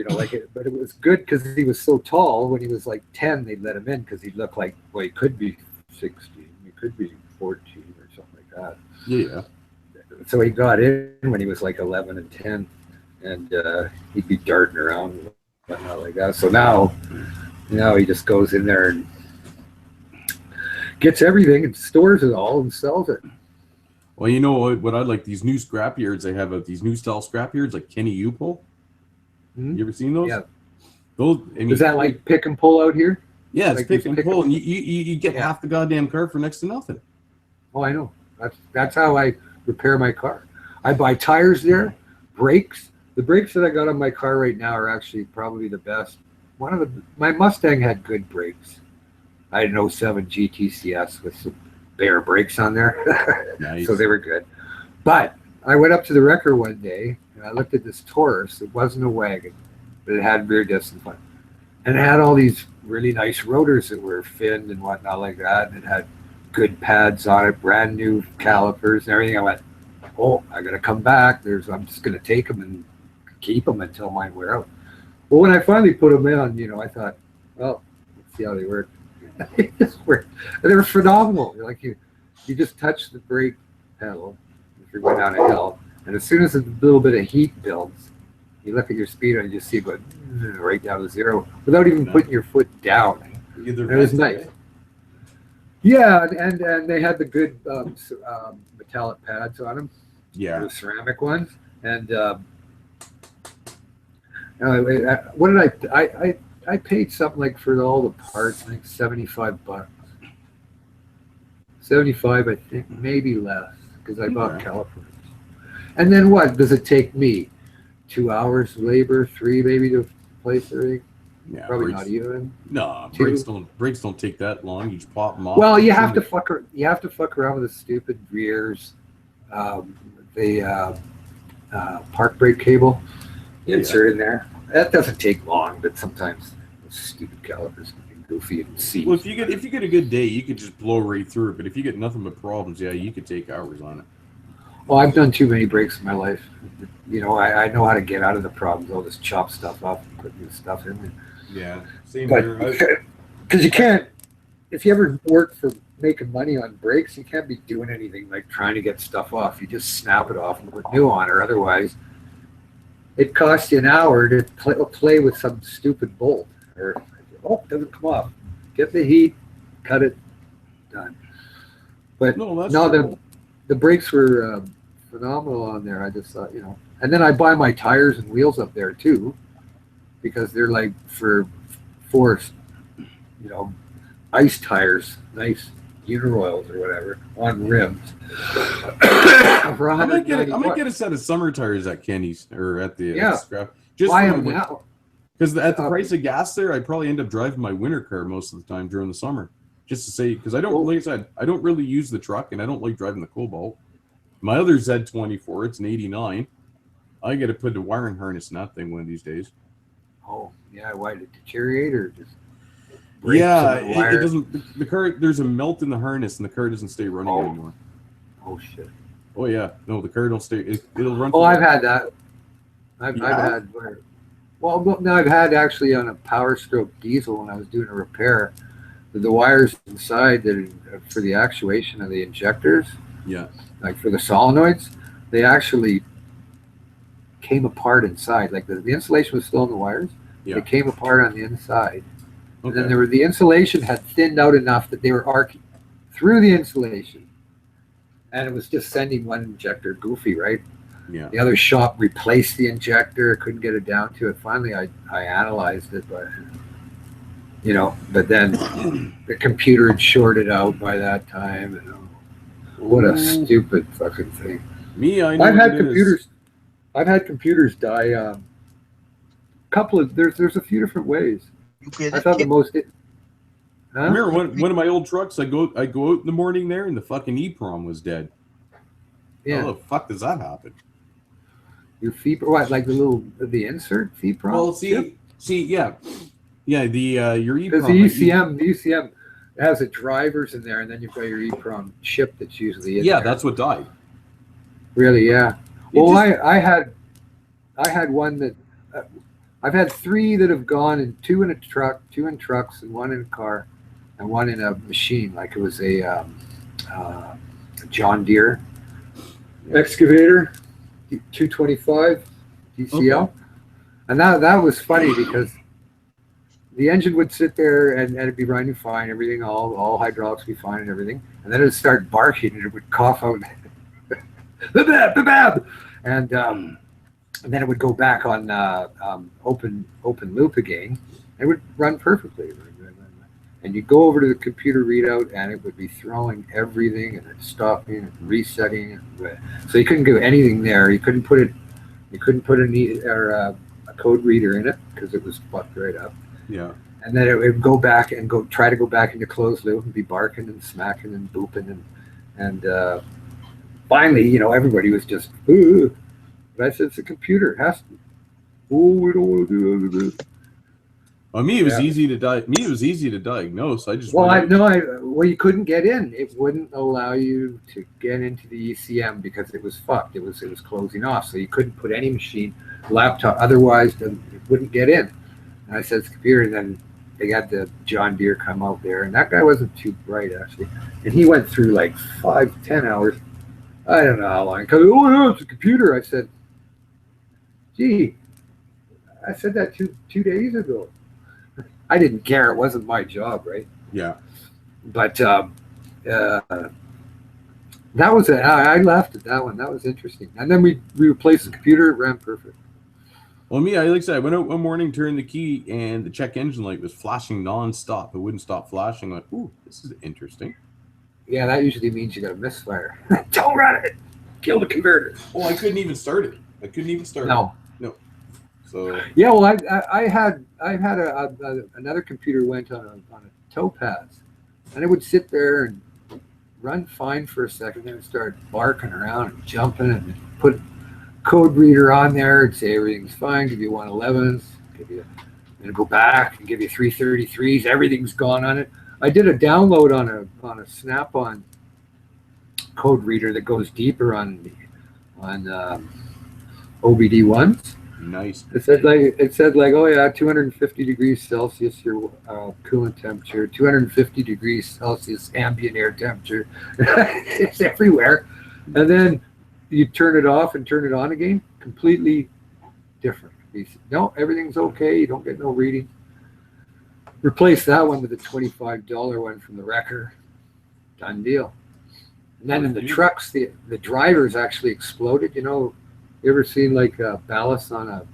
but it was good because he was so tall. When he was like 10, they'd let him in because he looked like, well, he could be 16, he could be 14 or something like that. Yeah. So he got in when he was like 11 and 10, and he'd be darting around and whatnot like that. So now he just goes in there and gets everything and stores it all and sells it. Well, you know what I like, these new scrapyards they have, these new style scrapyards like Kenny U-Pull. Mm-hmm. You ever seen those? Yeah. Those. I mean, is that like pick and pull out here? Yeah, it's like pick and pull, and you get half the goddamn car for next to nothing. Oh, I know. That's how I repair my car. I buy tires there, brakes. The brakes that I got on my car right now are actually probably the best. My Mustang had good brakes. I had an 07 GTCS with some bare brakes on there. Nice. So they were good. But I went up to the wrecker one day and I looked at this Taurus. It wasn't a wagon, but it had rear disc and front. And it had all these really nice rotors that were finned and whatnot like that. And it had good pads on it, brand new calipers and everything. I went, oh, I got to come back. I'm just going to take them and keep them until mine wear out. Well, when I finally put them on, you know, I thought, well, let's see how they work. They just work. And they were phenomenal. Like you just touch the brake pedal if you're going down a hill, and as soon as a little bit of heat builds, you look at your speedometer and you just see it going right down to zero without even putting your foot down. It was nice. Yeah, and they had the good metallic pads on them. Yeah, the ceramic ones. And what did I paid something like for all the parts, I think $75. 75, I think, maybe less, because I bought calipers. And then what does it take me? 2 hours labor, 3 maybe to place everything? Yeah, probably not even. No, 2. brakes don't take that long. You just pop them off. Well, you have to fuck around with the stupid rears, the park brake cable. Insert in there. That doesn't take long, but sometimes those stupid calipers can be goofy and see. Well, if you get a good day, you could just blow right through it. But if you get nothing but problems, yeah, you could take hours on it. Well, I've done too many breaks in my life. You know, I know how to get out of the problems. I'll just chop stuff up and put new stuff in there. Yeah, same here. Because you can't, if you ever work for making money on breaks, you can't be doing anything like trying to get stuff off. You just snap it off and put new on, or otherwise it costs you an hour to play with some stupid bolt. Or, oh, it doesn't come off. Get the heat, cut it, done. But no, the brakes were phenomenal on there. I just thought, you know. And then I buy my tires and wheels up there too, because they're like for forced, you know, ice tires, nice Uniroyals or whatever on rims. I might get a set of summer tires at Kenny's or at the scrap. Just buy them now. Because at the price of gas there, I'd probably end up driving my winter car most of the time during the summer. Just to say, because I don't, like I said, I don't really use the truck, and I don't like driving the Cobalt. My other Z24, it's an 89. I got to put a wiring harness in that thing one of these days. Oh, yeah, why did it deteriorate or just? Yeah, it doesn't. The car, there's a melt in the harness, and the car doesn't stay running anymore. Oh shit. Oh yeah, no, the car don't stay. It'll run. Oh, I've had that. I've had. Well, no, I've had actually on a Power Stroke diesel when I was doing a repair. The wires inside that for the actuation of the injectors. Yeah. Like for the solenoids, they actually came apart inside. Like the insulation was still in the wires. Yeah. They came apart on the inside. Okay. And then the insulation had thinned out enough that they were arcing through the insulation. And it was just sending one injector goofy, right? Yeah. The other shop replaced the injector, couldn't get it down to it. Finally, I analyzed it, but you know, but then the computer had shorted out by that time. And what a stupid fucking thing. I've had computers die. There's a few different ways. I thought the most. I remember one of my old trucks. I go out in the morning there, and the fucking EEPROM was dead. Yeah. How the fuck does that happen? Your feet, what, like the insert feet problem? Well, see, yeah. The your EEPROM. Because the ECM has a drivers in there, and then you've got your EEPROM chip that's usually in there. That's what died. Really, yeah. Well, I had one that I've had 3 that have gone, and 2 in a truck, 2 in trucks, and 1 in a car, and 1 in a machine. Like it was a John Deere excavator, 225 DCL. Okay. And that was funny because the engine would sit there and it'd be running fine, everything, all hydraulics would be fine and everything. And then it'd start barking and it would cough out, and then it would go back on open loop again. It would run perfectly. And you'd go over to the computer readout and it would be throwing everything and it's stopping and resetting. So you couldn't do anything there. You couldn't put a code reader in it because it was fucked right up. Yeah. And then it would go back and try to go back into closed loop and be barking and smacking and booping and finally, you know, everybody was just, ooh. But I said, it's a computer. It has to. Oh, we don't want to do this. On me, it was Yeah. easy to diagnose. I just Well, you couldn't get in. It wouldn't allow you to get into the ECM because it was fucked. It was closing off, so you couldn't put any machine, laptop. Otherwise, it wouldn't get in. And I said, "It's computer." And then they had the John Deere come out there, and that guy wasn't too bright actually. And he went through like 5-10 hours. I don't know how long. Because no, it's a computer. I said, "Gee, I said that two days ago." I didn't care. It wasn't my job, right? Yeah. But that was it. I laughed at that one. That was interesting. And then we replaced the computer. It ran perfect. Well, me, like I said, I went out one morning, turned the key, and the check engine light was flashing nonstop. It wouldn't stop flashing. Like, ooh, this is interesting. Yeah, that usually means you got a misfire. Don't run it. Kill the converter. Oh, I couldn't even start it. No. No. So. Yeah, well, I had another computer went on a Topaz, and it would sit there and run fine for a second, then it started barking around and jumping, and put code reader on there and say everything's fine, give you 111s, and go back and give you 333s. Everything's gone on it. I did a download on a Snap-on code reader that goes deeper on OBD1s. Nice. It said like, oh yeah, 250 degrees Celsius your coolant temperature, 250 degrees Celsius ambient air temperature. It's everywhere. And then you turn it off and turn it on again, completely different. No, everything's okay. You don't get no reading. Replace that one with a $25 one from the wrecker. Done deal. And then in the trucks, the drivers actually exploded. You know, you ever seen like ballast on a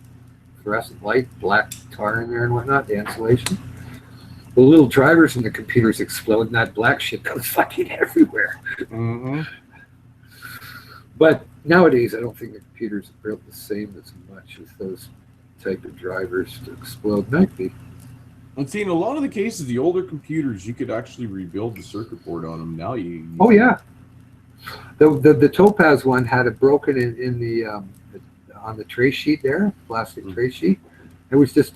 fluorescent light, black tar in there and whatnot, the insulation? The little drivers in the computers explode, and that black shit goes fucking everywhere. Mm-hmm. But nowadays, I don't think the computers are built the same as much as those type of drivers to explode. Might be. And see, in a lot of the cases, the older computers, you could actually rebuild the circuit board on them. Now you. Oh yeah. The Topaz one had it broken in the on the tray sheet there, plastic tray sheet. It was just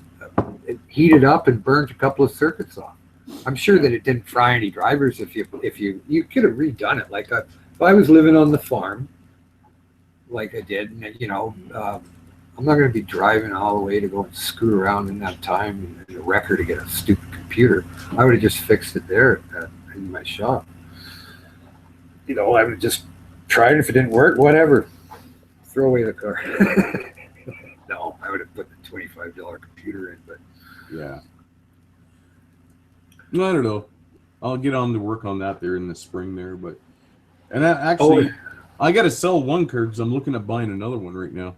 it heated up and burned a couple of circuits off. I'm sure that it didn't fry any drivers if you could have redone it. Like if I was living on the farm, like I did, and you know, I'm not going to be driving all the way to go and screw around in that time in a wrecker to get a stupid computer. I would have just fixed it there in my shop. You know, I would have just tried it. If it didn't work, whatever. Throw away the car. No, I would have put the $25 computer in, but yeah. No, I don't know. I'll get on to work on that there in the spring there, but I got to sell one car because I'm looking at buying another one right now.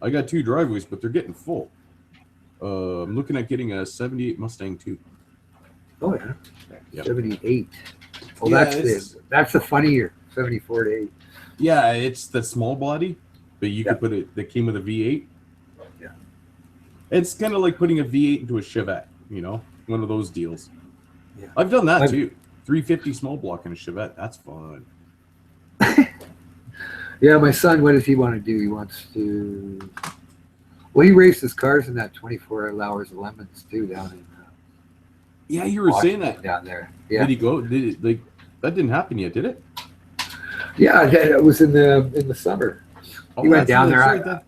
I got two driveways, but they're getting full. I'm looking at getting a 78 Mustang too. Oh yeah, yep. 78. Oh, yeah, that's the funny year, 74 to 8. Yeah, it's the small body, but you could put it. That came with a V8. Yeah, it's kind of like putting a V8 into a Chevette. You know, one of those deals. Yeah, I've done that too. 350 small block in a Chevette. That's fun. Yeah, my son, what does he want to do? He wants to. Well, he races cars in that 24 hours of lemons too down in. Yeah, you were saying that down there. Yeah. Did he go? Did it, that didn't happen yet, did it? Yeah, it was in the summer. He went down there.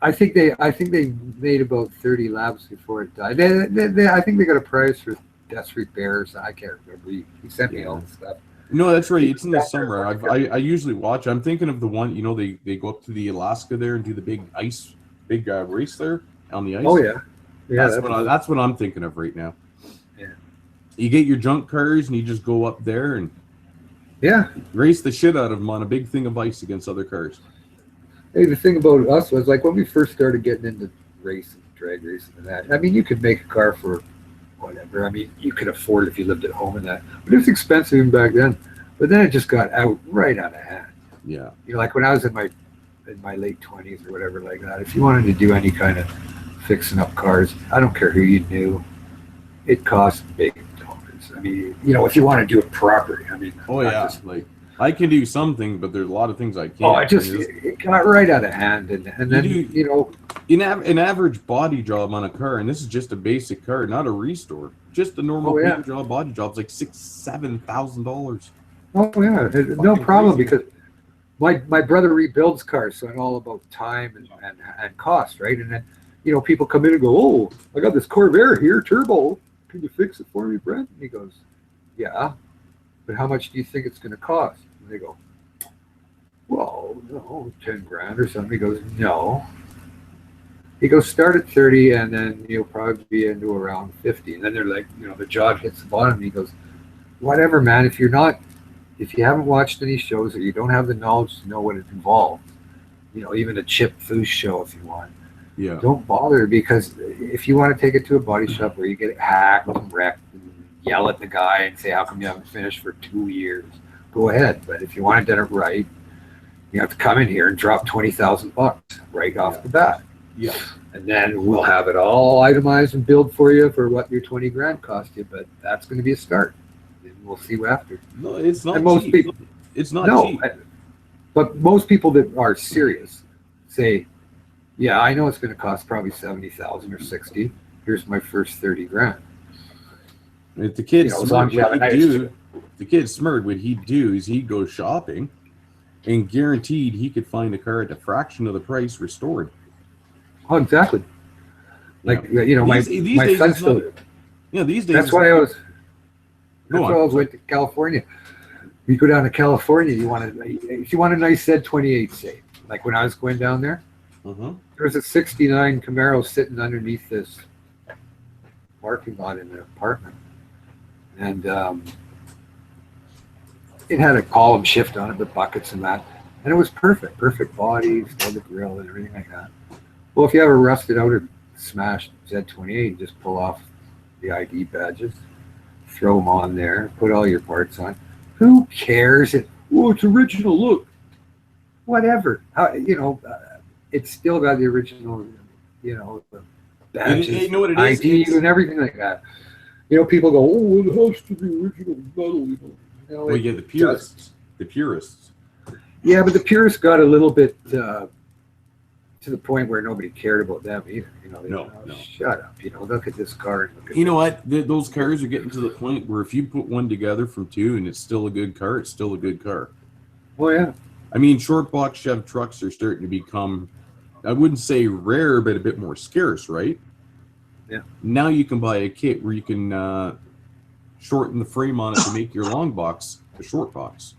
I think they made about 30 laps before it died. I think they got a prize for Death Street Bears. I can't remember. He sent me all the stuff. No, that's right. It's in the summer. I usually watch. I'm thinking of the one. You know, they go up to the Alaska there and do the big race there on the ice. Oh yeah, yeah. That's what I'm thinking of right now. Yeah. You get your junk cars and you just go up there and race the shit out of them on a big thing of ice against other cars. Hey, the thing about us was like when we first started getting into racing, drag racing and that. I mean, you could make a car for whatever. I mean, you could afford it if you lived at home and that, but it was expensive even back then. But then it just got right out of hand. Yeah. You know, like when I was in my late 20s or whatever like that, if you wanted to do any kind of fixing up cars, I don't care who you knew, it cost big dollars. I mean, you know, if you want to do it properly, I mean, I can do something, but there's a lot of things I can't. Oh, it got right out of hand, and then you know, an average body job on a car, and this is just a basic car, not a restore, just a normal paint job, body job, is like $6,000-$7,000. Oh yeah, no problem, because my brother rebuilds cars, so I'm all about time and cost, right? And then, you know, people come in and go, "Oh, I got this Corvair here, turbo. Can you fix it for me, Brent?" And he goes, "Yeah, but how much do you think it's going to cost?" And they go, "Well, no, 10 grand or something." He goes, "No." He goes, "Start at 30, and then you'll probably be into around 50." And then they're like, you know, the job hits the bottom. And he goes, "Whatever, man. If you haven't watched any shows, or you don't have the knowledge to know what it involves, you know, even a Chip Foose show if you want, don't bother, because if you want to take it to a body shop where you get it hacked and wrecked and yell at the guy and say, how come you haven't finished for 2 years? Go ahead. But if you want to do it right, you have to come in here and drop $20,000 right off the bat. Yeah. And then we'll have it all itemized and billed for you for what your 20 grand cost you. But that's going to be a start. And we'll see what after." No, it's not most cheap. people, it's not cheap. But most people that are serious say, "Yeah, I know it's going to cost probably 70,000 or 60. Here's my first 30 grand." If the kid's You know, as smart, long as you have a nice- the kid's smart, what he'd do is he'd go shopping, and guaranteed he could find a car at a fraction of the price restored. Oh, exactly. Like, you know, my days son it's still. not- Yeah, these days. That's why I was. Go That's on. why I was went to California. You go down to California, if you want a nice Z28, say, like when I was going down there, there was a '69 Camaro sitting underneath this parking lot in an apartment, and it had a column shift on it with buckets and that, and it was perfect body, still the grill and everything like that. Well, if you have a rusted out or smashed Z28, you just pull off the ID badges, throw them on there, put all your parts on. Who cares? It's original. Look, whatever. You know, it's still got the original. You know, the badges, you know what it is? ID, and everything like that. You know, people go, "Oh, it has to be original metal." You know, Well, yeah, the purists. The purists. Yeah, but the purists got a little bit to the point where nobody cared about them either. You know, No. Shut up. You know, look at this car. And look at You know what? Those cars are getting to the point where if you put one together from two and it's still a good car, it's still a good car. Oh, yeah. I mean, short box Chev trucks are starting to become, I wouldn't say rare, but a bit more scarce, right? Yeah. Now you can buy a kit where you can shorten the frame on it to make your long box a short box.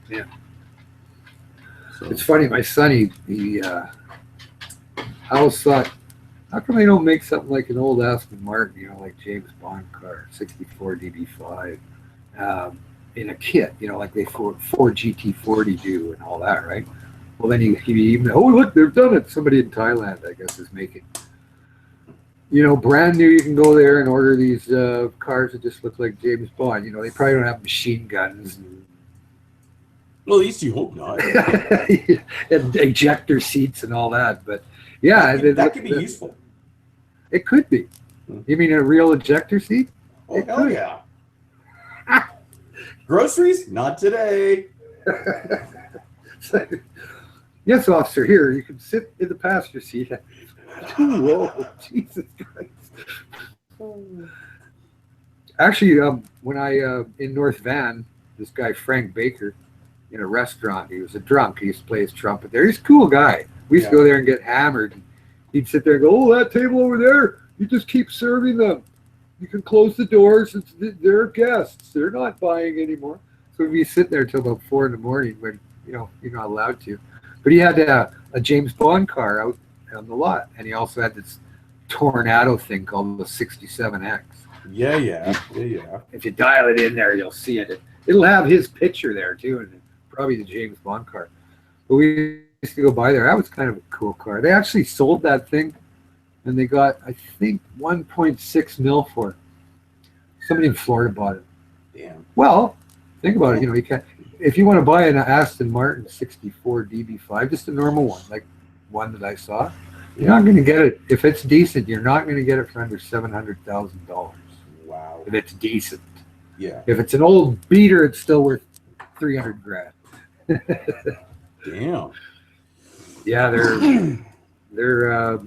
Yeah. So. It's funny. My son, he I always thought, how come they don't make something like an old Aston Martin, you know, like James Bond car, 64 DB5, in a kit, you know, like they Ford GT40 do and all that, right? Well, then he even, oh, look, they've done it. Somebody in Thailand, I guess, is making, you know, brand new. You can go there and order these cars that just look like James Bond. You know, they probably don't have machine guns and Well, at least you hope not. and ejector seats and all that, but yeah, that could be useful. It could be. You mean a real ejector seat? Oh, hell yeah. Groceries? Not today. Yes, officer, here, you can sit in the passenger seat. Whoa, Jesus Christ. Actually, when I, in North Van, this guy, Frank Baker, in a restaurant, he was a drunk. He used to play his trumpet there. He's a cool guy. We used to go there and get hammered. He'd sit there and go, oh, that table over there, you just keep serving them. You can close the doors. They're guests. They're not buying anymore. So we'd be sitting there till about 4 a.m. when, you know, you're not allowed to. But he had a James Bond car out on the lot. And he also had this Tornado thing called the 67X. Yeah. If you dial it in there, you'll see it. It'll have his picture there, too, and probably the James Bond car. But we used to go by there. That was kind of a cool car. They actually sold that thing, and they got, I think, 1.6 mil for it. Somebody in Florida bought it. Damn. Well, think about it. You know, you can't. If you want to buy an Aston Martin 64 DB5, just a normal one, like one that I saw, you're not going to get it. If it's decent, you're not going to get it for under $700,000. Wow. If it's decent. Yeah. If it's an old beater, it's still worth 300 grand. Damn. Yeah, they're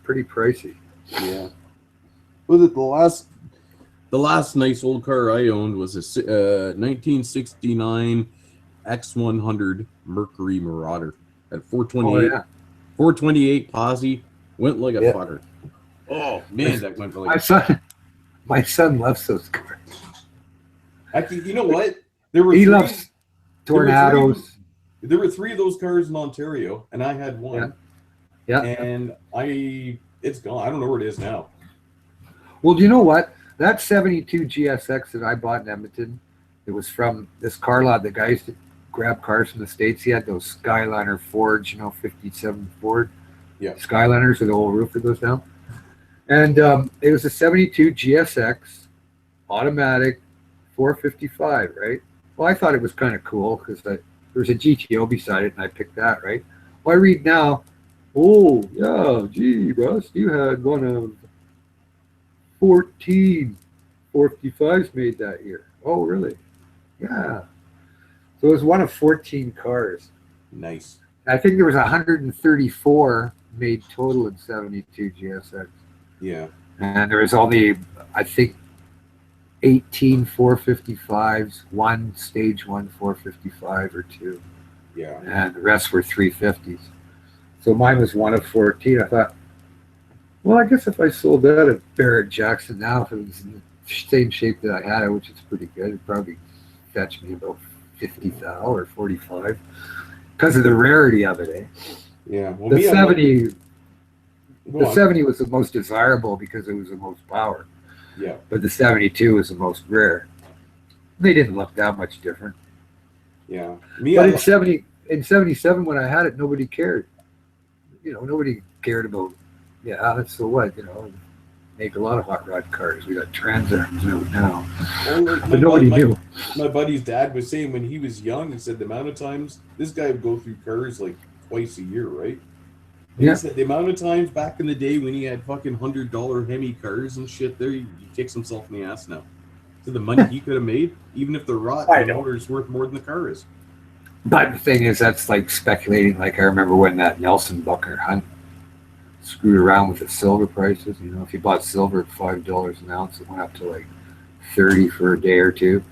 pretty pricey. Yeah. Was it the last nice old car I owned was a 1969 X100 Mercury Marauder at 428. Oh, yeah. 428 posse, went like a Yeah. fucker. Oh man, that went for like my son loves those cars. Actually, you know what? There were He loves Tornadoes. There were 3 of those cars in Ontario, and I had one. Yeah. And it's gone. I don't know where it is now. Well, do you know what? That 72 GSX that I bought in Edmonton, it was from this car lot. The guy used to grab cars from the States. He had those Skyliner Fords, 57 Ford. Yeah. Skyliners with the whole roof that goes down. And it was a 72 GSX, automatic, 455, right? Well, I thought it was kind of cool because there was a GTO beside it, and I picked that, right? Well, I read now, oh, yeah, gee, Russ, you had one of 14 455s made that year. Oh, really? Yeah. So it was one of 14 cars. Nice. I think there was 134 made total in 72 GSX. Yeah. And there was only, I think, 18 455s, one stage 1 455 or 2. Yeah. And the rest were 350s. So mine was one of 14. I thought, well, I guess if I sold that at Barrett Jackson now, if it was in the same shape that I had it, which is pretty good, it'd probably fetch me about 50,000 or 45 because of the rarity of it, eh? Yeah. Well, The 70 was the most desirable because it was the most power. Yeah. But the 72 was the most rare. They didn't look that much different. Yeah. But in 77 when I had it, nobody cared. Nobody cared about, so what, make a lot of hot rod cars. We got Trans Ams now. But nobody knew. My buddy's dad was saying when he was young, he said the amount of times this guy would go through cars like twice a year, right? And Yeah. He said the amount of times back in the day when he had fucking $100 Hemi cars and shit there, he kicks himself in the ass now. So the money he could have made, even if the motor's worth more than the car is. But the thing is, that's like speculating. Like I remember when that Nelson Bucker Hunt screwed around with the silver prices. If you bought silver at $5 an ounce, it went up to like 30 for a day or two.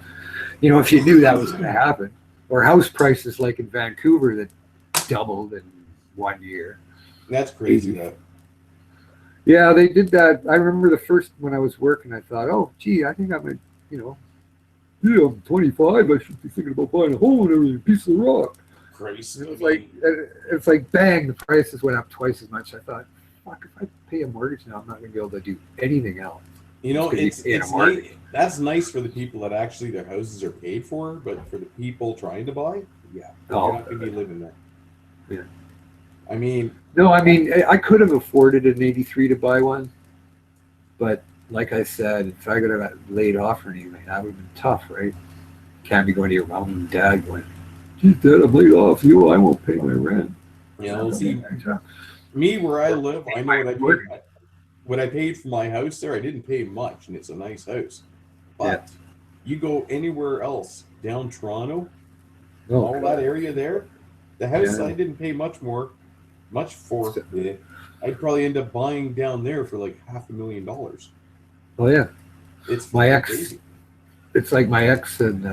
If you knew that was going to happen, or house prices like in Vancouver that doubled in 1 year. That's crazy, though. Yeah, they did that. I remember the first when I was working, I thought, oh, gee, I think I'm I'm 25. I should be thinking about buying a home and everything, a piece of rock. Crazy. It's like bang, the prices went up twice as much. I thought, fuck, if I pay a mortgage now, I'm not going to be able to do anything else. It's nice, that's nice for the people that actually their houses are paid for, but for the people trying to buy, you're not going to be living there. Yeah. I could have afforded an 83 to buy one, but like I said, if I could have laid off or anything, that would have been tough, right? Can't be going to your mom and dad going, geez, Dad, I'm laid off. I won't pay my rent. See, me where I live, I know what I paid for my house there. I didn't pay much, and it's a nice house. But you go anywhere else down Toronto, all that area there, the house I didn't pay much for. I'd probably end up buying down there for like $500,000. Oh yeah, it's my ex. Crazy. It's like my ex, and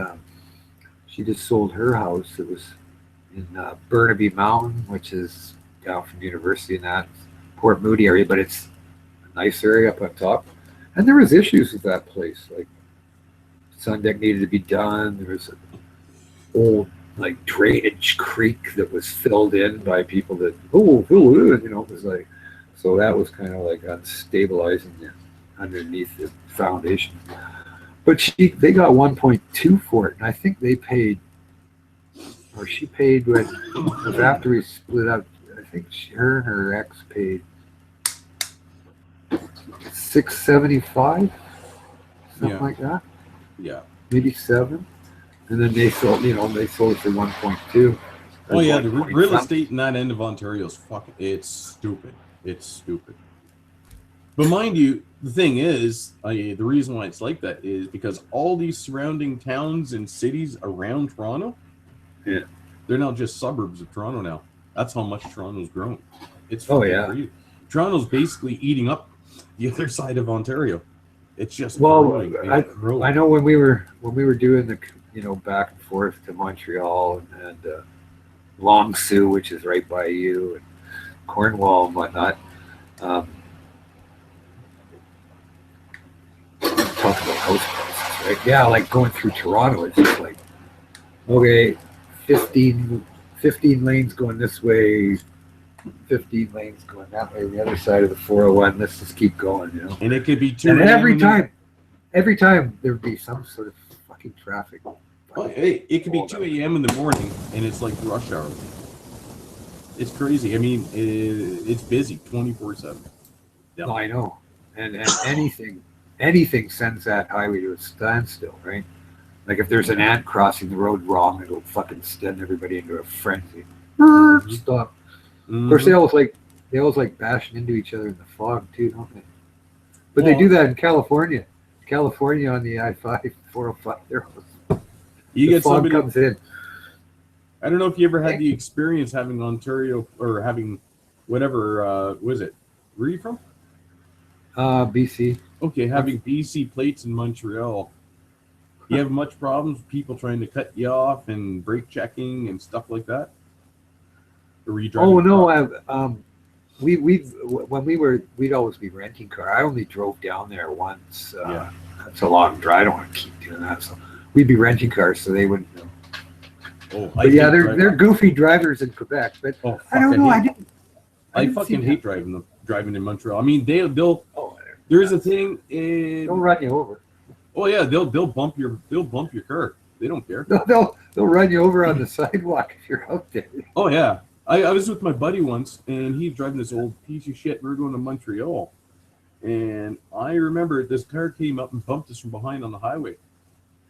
she just sold her house. It was in Burnaby Mountain, which is down from the university in that Port Moody area, but it's a nice area up on top. And there was issues with that place, like sun deck needed to be done. There was an old drainage creek that was filled in by people that it was like, so that was kind of like unstabilizing underneath the foundation. But they got 1.2 for it, and I think they paid, or she paid when it was after we split up. I think her and her ex paid $675, something like that. Yeah, maybe $7. And then they sold, they sold it for 1.2. Oh yeah, the real estate in that end of Ontario is it's stupid. It's stupid. But mind you, the thing is, the reason why it's like that is because all these surrounding towns and cities around Toronto, they're now just suburbs of Toronto now. That's how much Toronto's grown. It's crazy. Toronto's basically eating up the other side of Ontario. It's just growing. I know when we were doing the back and forth to Montreal and Long Sault, which is right by you, and Cornwall and whatnot. Talk about house prices, right? Yeah, like going through Toronto, it's just like, okay, 15 lanes going this way, 15 lanes going that way, the other side of the 401. Let's just keep going, And it could be 2 And every time there'd be some sort of fucking traffic. It could be 2 a.m. in the morning, and it's like rush hour. It's crazy. I mean, it's busy 24/7. No, I know, and anything sends that highway to a standstill, right? Like if there's an ant crossing the road wrong, it'll fucking send everybody into a frenzy. Stop. Of course, they always like bashing into each other in the fog too, don't they? But they do that in California. California on the I-5, 405. The fog comes in. I don't know if you ever had the experience having Ontario or having whatever. Was it? Where are you from? BC. Okay, having BC plates in Montreal. You have much problems with people trying to cut you off and brake checking and stuff like that? Or were you driving? Oh no, we'd always be renting car. I only drove down there once. That's a long drive. I don't want to keep doing that. So we'd be renting cars, so they wouldn't know. But yeah, they're goofy drivers in Quebec. But I don't know. I fucking hate driving in Montreal. I mean, they'll. There's a thing. They'll run you over. Oh yeah, they'll bump your car. They don't care. They'll run you over on the sidewalk if you're out there. Oh yeah, I was with my buddy once, and he's driving this old piece of shit. We were going to Montreal, and I remember this car came up and bumped us from behind on the highway.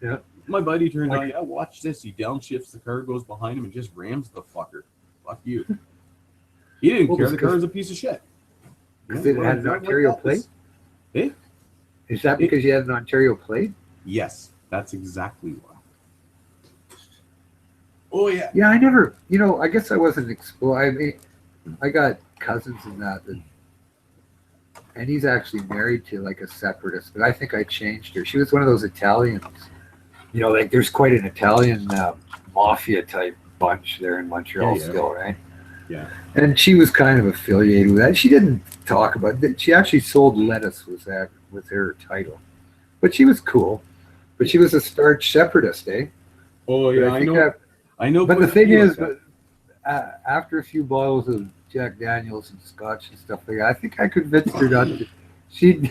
Yeah. My buddy turned on. Yeah, watch this. He downshifts the car, goes behind him, and just rams the fucker. Fuck you. He didn't care. The car was a piece of shit. Because it had an Ontario plate. Eh? Is that because you had an Ontario plate? Yes, that's exactly why. Oh yeah. Yeah, I never. I guess I wasn't exposed. I mean, I got cousins in that, and he's actually married to like a separatist. But I think I changed her. She was one of those Italians. Like there's quite an Italian mafia type bunch there in Montreal still, right? Yeah. And she was kind of affiliated with that. She didn't talk about it. She actually sold lettuce with her title. But she was cool. But she was a starch separatist, eh? Oh yeah, I know. But the thing is, after a few bottles of Jack Daniels and Scotch and stuff like that, I think I convinced her not to. She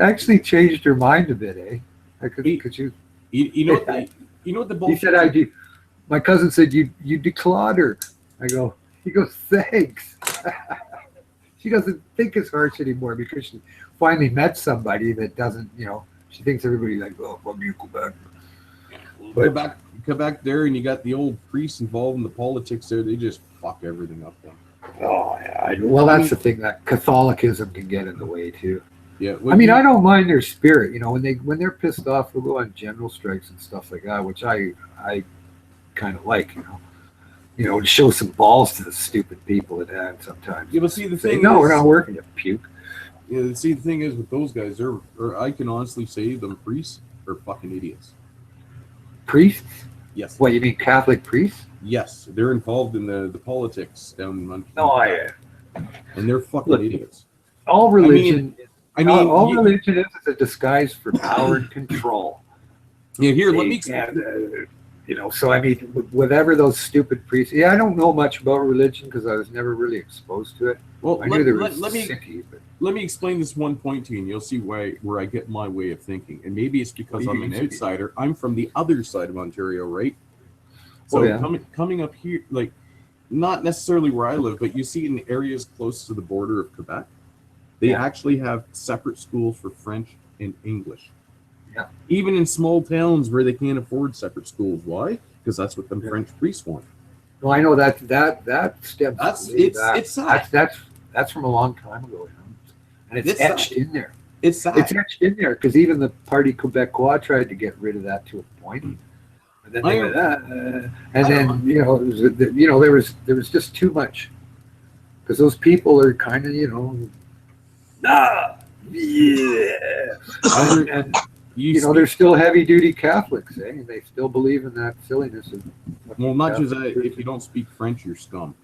actually changed her mind a bit, eh? You know what the bullshit. He said I do. My cousin said you declawed. He goes, thanks. She doesn't think it's harsh anymore because she finally met somebody that doesn't, she thinks everybody's like, oh, fuck you, Quebec. Quebec there, and you got the old priests involved in the politics there. They just fuck everything up then. Oh, yeah. Well, that's the thing, that Catholicism can get in the way, too. Yeah. I don't mind their spirit. When they're pissed off, they'll go on general strikes and stuff like that, which I kind of like, to show some balls to the stupid people that had sometimes. Yeah, but see, the thing no, we're not working to puke. Yeah, see, the thing is with those guys, I can honestly say them priests are fucking idiots. Priests? Yes. What, you mean Catholic priests? Yes, they're involved in the politics down in Montreal. And they're fucking idiots. All religion, all you, religion is a disguise for power and control. Yeah, here, let me explain. So I mean, whatever those stupid priests. Yeah, I don't know much about religion because I was never really exposed to it. Well, I knew there was let me explain this one point to you, and you'll see where I get my way of thinking. And maybe it's because I'm an outsider. I'm from the other side of Ontario, right? So coming up here, like, not necessarily where I live, but you see in areas close to the border of Quebec, they actually have separate schools for French and English. Yeah. Even in small towns where they can't afford separate schools. Why? Because that's what the French priests want. Well, I know that stems. It's sad. That's from a long time ago. and it's etched in there. It's sad. It's etched in there because even the Parti Québécois tried to get rid of that to a point, and then they went, and then there was just too much because those people are kind of and they're still heavy duty Catholics, and they still believe in that silliness of. Well, not just that. If you don't speak French, you're scum.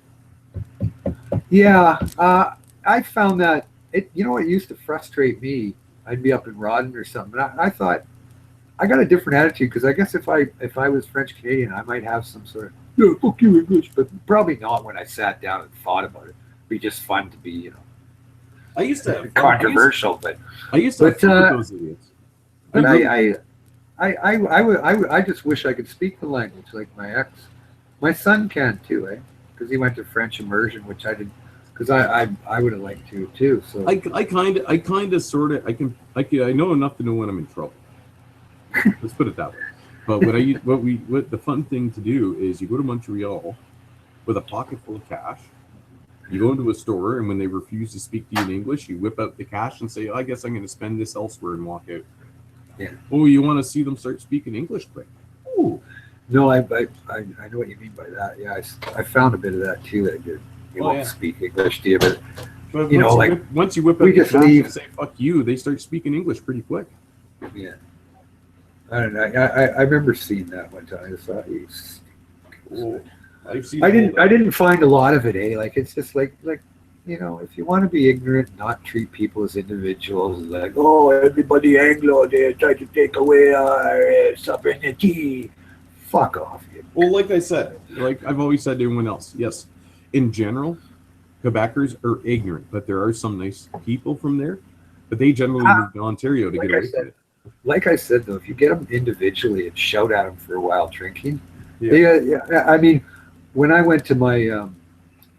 Yeah, I found that it used to frustrate me. I'd be up in Rawdon or something, and I thought I got a different attitude because I guess if I was French Canadian, I might have some sort of fuck you English, but probably not when I sat down and thought about it. It'd be just fun to be I used to have controversial, I used to have fun with those idiots. But I just wish I could speak the language like my ex. My son can too, because he went to French immersion, which I did, because I would have liked to too. So I know enough to know when I'm in trouble. Let's put it that way. But what the fun thing to do is you go to Montreal with a pocket full of cash. You go into a store, and when they refuse to speak to you in English, you whip out the cash and say, I guess I'm going to spend this elsewhere, and walk out. Yeah. Oh, you want to see them start speaking English quick? Ooh. No, I know what you mean by that. Yeah, I found a bit of that too. That you won't speak English to you, but once you whip out the cash and say "fuck you," they start speaking English pretty quick. Yeah. I don't know. I remember seeing that one time. I just thought I didn't find a lot of it, Like it's just like if you want to be ignorant, not treat people as individuals, like everybody Anglo, they try to take away our sovereignty. Fuck off. Well, like I said, like I've always said to everyone else, yes, in general, Quebecers are ignorant, but there are some nice people from there, but they generally move to Ontario to get away from it. Like I said, though, if you get them individually and shout at them for a while drinking, I mean, when I went to my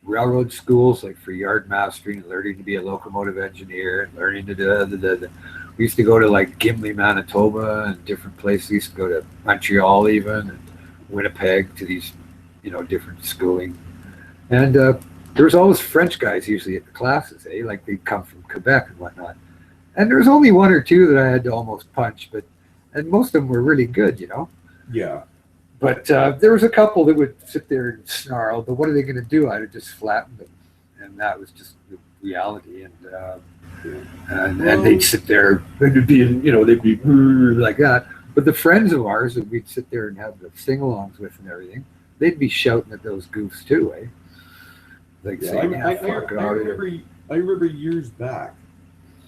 railroad schools, like for yard mastering and learning to be a locomotive engineer and learning to we used to go to like Gimli, Manitoba, and different places. We used to go to Montreal even, and Winnipeg to these, different schooling. And there was always French guys usually at the classes, like they'd come from Quebec and whatnot. And there was only one or two that I had to almost punch, and most of them were really good, Yeah. But there was a couple that would sit there and snarl, but what are they going to do? I'd have just flattened them. And that was just the reality. And they'd sit there, they'd be like that. But the friends of ours that we'd sit there and have the sing-alongs with and everything, they'd be shouting at those goofs too, Like saying, I remember years back,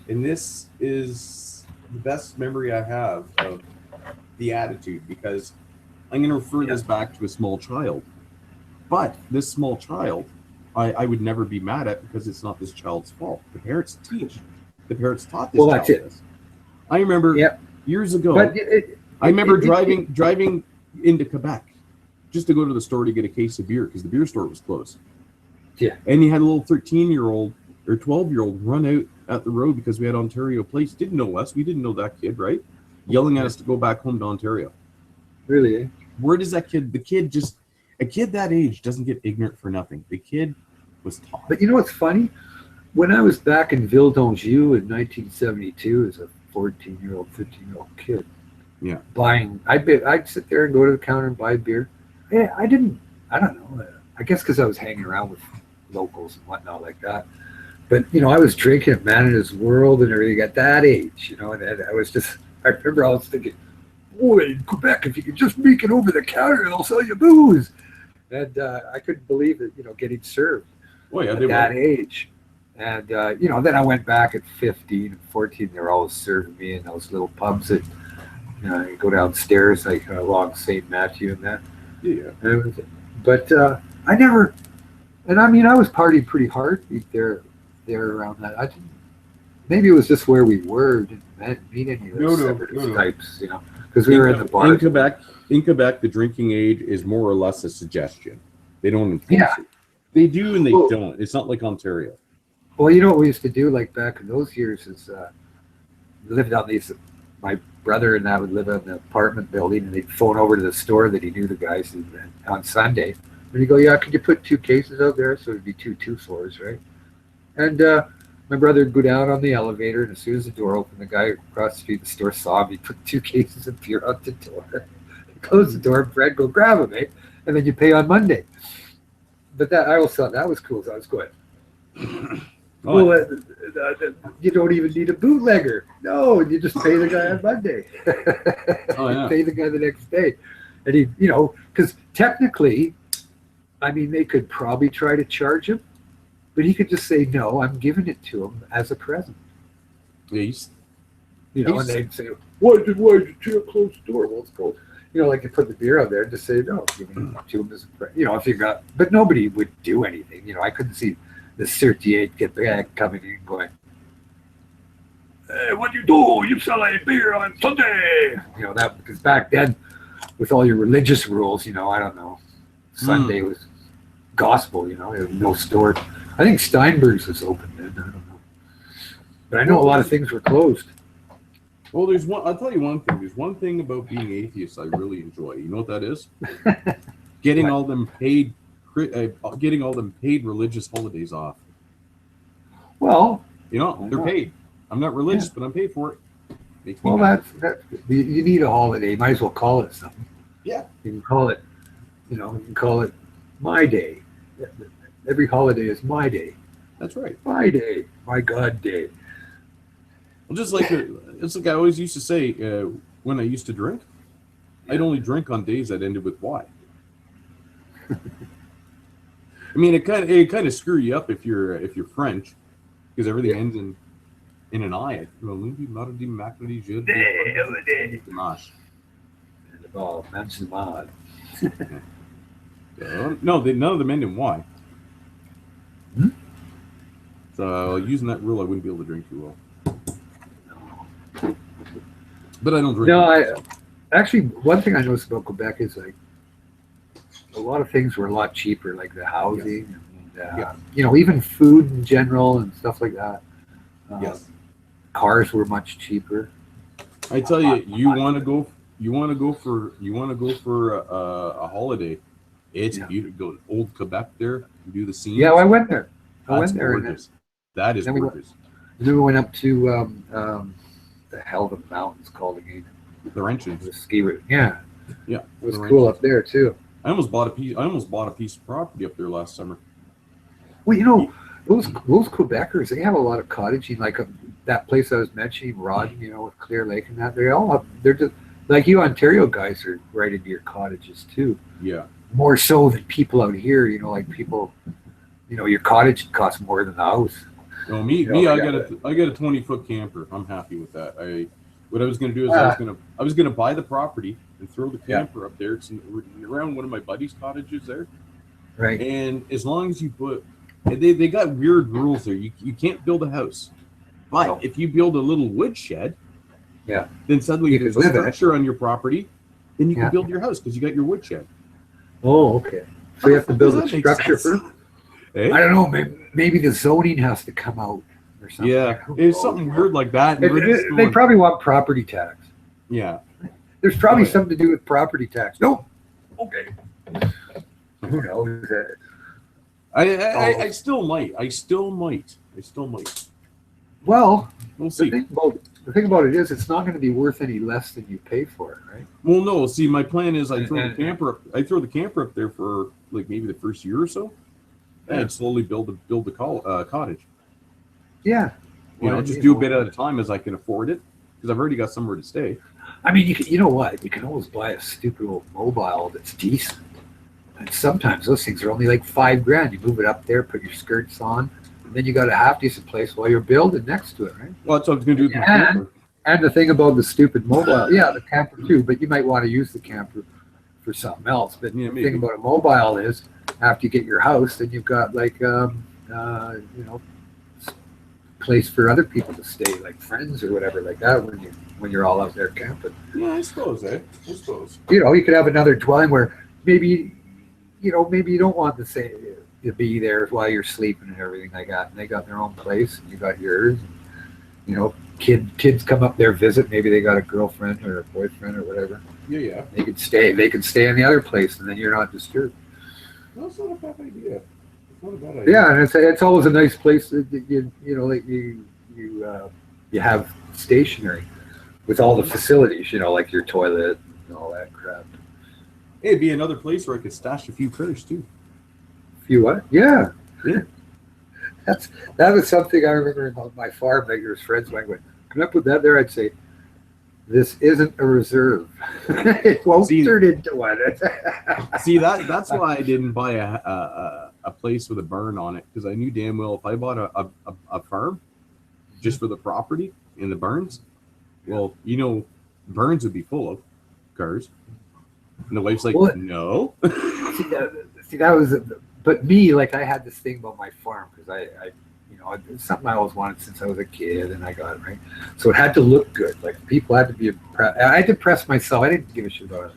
and this is the best memory I have of the attitude, because I'm going to refer this back to a small child. But this small child, I would never be mad at, because it's not this child's fault. The parents teach. The parents taught this child this. I remember years ago, I remember driving into Quebec just to go to the store to get a case of beer, because the beer store was closed. Yeah. And he had a little 13-year-old or 12-year-old run out at the road because we had Ontario plates. Didn't know us. We didn't know that kid, right? Yelling at us to go back home to Ontario. Really? Where does that kid, a kid that age doesn't get ignorant for nothing. The kid was taught. But you know what's funny? When I was back in Ville d'Anjou in 1972 as a 14-year-old, 15-year-old kid, I'd sit there and go to the counter and buy beer. Yeah, I don't know. I guess because I was hanging around with locals and whatnot like that. But, I was drinking at Man in His World and everything at that age, and I remember I was thinking, boy, in Quebec, if you could just make it over the counter, they'll sell you booze. And I couldn't believe it, getting served at that age. And, then I went back at 15 and 14. They were always serving me in those little pubs that, you go downstairs, like along St. Matthew and that. Yeah. But I never, and I was partying pretty hard there around that. Maybe it was just where we were. Didn't meet any of those separatist types, because we were in the bar. In Quebec, the drinking age is more or less a suggestion. They don't enforce it. They do and they don't. It's not like Ontario. Well, what we used to do, like back in those years, is lived on these. My brother and I would live in an apartment building, and they'd phone over to the store that he knew the guys on Sunday. And he'd go, "Yeah, could you put 2 cases out there?" So it'd be 2 2-4s, right? And My brother would go down on the elevator, and as soon as the door opened, the guy across the street, the store saw him. He put 2 cases of beer out the door. Close the door, Fred, go grab them, eh? And then you pay on Monday. But that, I always thought that was cool. So I was going, well, you don't even need a bootlegger. No, you just pay the guy on Monday. You pay the guy the next day. And he, you know, because technically, I mean, they could probably try to charge him, but he could just say, no, I'm giving it to him as a present. He's, you know, and they'd say, why did you close the door? Well, it's cold. You know, like you put the beer out there and just say, no, give it to him as a present. You know, if you got, but nobody would do anything. You know, I couldn't see the 38 get back coming in going, hey, what do you do? You sell a beer on Sunday. You know, that, because back then, with all your religious rules, you know, I don't know, Sunday was gospel, you know, there was no store. I think Steinberg's was open then, I don't know. But I know a lot of things were closed. Well, there's one. I'll tell you one thing. There's one thing about being atheist I really enjoy. You know what that is? Getting all them paid, getting all them paid religious holidays off. Well, you know, they're paid. I'm not religious, but I'm paid for it. Makes me well, happy. that's you need a holiday. You might as well call it something. Yeah. You can call it, you know, you can call it my day. Every holiday is my day. That's right. My day, my God day. Well, just like it's like I always used to say when I used to drink, I'd only drink on days that ended with Y. I mean, it kind of screw you up if you're French, because everything ends in an I. No, none of them end in Y. So using that rule, I wouldn't be able to drink too well. But I don't drink. No, actually, one thing I noticed about Quebec is like a lot of things were a lot cheaper, like the housing and you know, even food in general and stuff like that. Cars were much cheaper. I tell you, you want to go for a holiday. It's beautiful. Go to old Quebec there. You do the scenes. Yeah, well, I went there. That's gorgeous. That is gorgeous. Then we went up to the hell of a mountain's called again. Laurentians. The ski route. Yeah. Yeah. It was cool up there too. I almost bought a piece of property up there last summer. Well, you know, those Quebecers, they have a lot of cottaging, like that place I was mentioning, Rawdon, you know, with Clear Lake and that. They're just like you Ontario guys are right into your cottages too. Yeah. More so than people out here, you know, like people, you know, your cottage costs more than the house. No, I got a 20-foot camper. I'm happy with that. What I was going to do is I was going to buy the property and throw the camper up there. It's around one of my buddies' cottages there. Right. And as long as you put, they got weird rules there. You can't build a house, but if you build a little wood shed, then suddenly there's a structure on your property, then you can build your house because you got your wood shed. Oh, okay. So you have to build a structure first. Hey? I don't know. Maybe the zoning has to come out or something. Yeah, it's something weird like that. They probably want property tax. Yeah. There's probably something to do with property tax. No. Okay. Who knows? I still might. Well, we'll see. The thing about it is, it's not going to be worth any less than you pay for it, right? Well, no. See, my plan is I throw the camper up there for like maybe the first year or so, and slowly build the cottage. Yeah. You know, just do a bit at a time as I can afford it, because I've already got somewhere to stay. I mean, you know what? You can always buy a stupid old mobile that's decent. And sometimes those things are only like $5,000. You move it up there, put your skirts on, and then you got a half decent place while you're building next to it, right? Well, that's what I was going to do with my camper. And the thing about the stupid mobile, the camper too, but you might want to use the camper for something else. But the thing about a mobile is, after you get your house, then you've got like, you know, place for other people to stay, like friends or whatever like that when you're all out there camping. Yeah, I suppose. You know, you could have another dwelling where maybe you don't want to be there while you're sleeping and everything like that. And they got their own place, and you got yours. And, you know, kids come up there visit. Maybe they got a girlfriend or a boyfriend or whatever. Yeah. They can stay in the other place, and then you're not disturbed. That's not a bad idea. Yeah, and it's always a nice place that you know, like you have stationery with all the facilities, you know, like your toilet and all that crap. It'd be another place where I could stash a few cars too. You what? Yeah. Yeah. That was something I remember about my farm. Like, there's friends when I went, can I put that there? I'd say, this isn't a reserve. It won't turn into one. See, that's why I didn't buy a place with a barn on it, because I knew damn well if I bought a farm just for the property in the barns, well, you know, barns would be full of cars. And the wife's like, well, no. See, that was, but me, like, I had this thing about my farm because I you know, it's something I always wanted since I was a kid, and I got it, right? So it had to look good. Like, people had to be impressed. I had to impress myself. I didn't give a shit about others,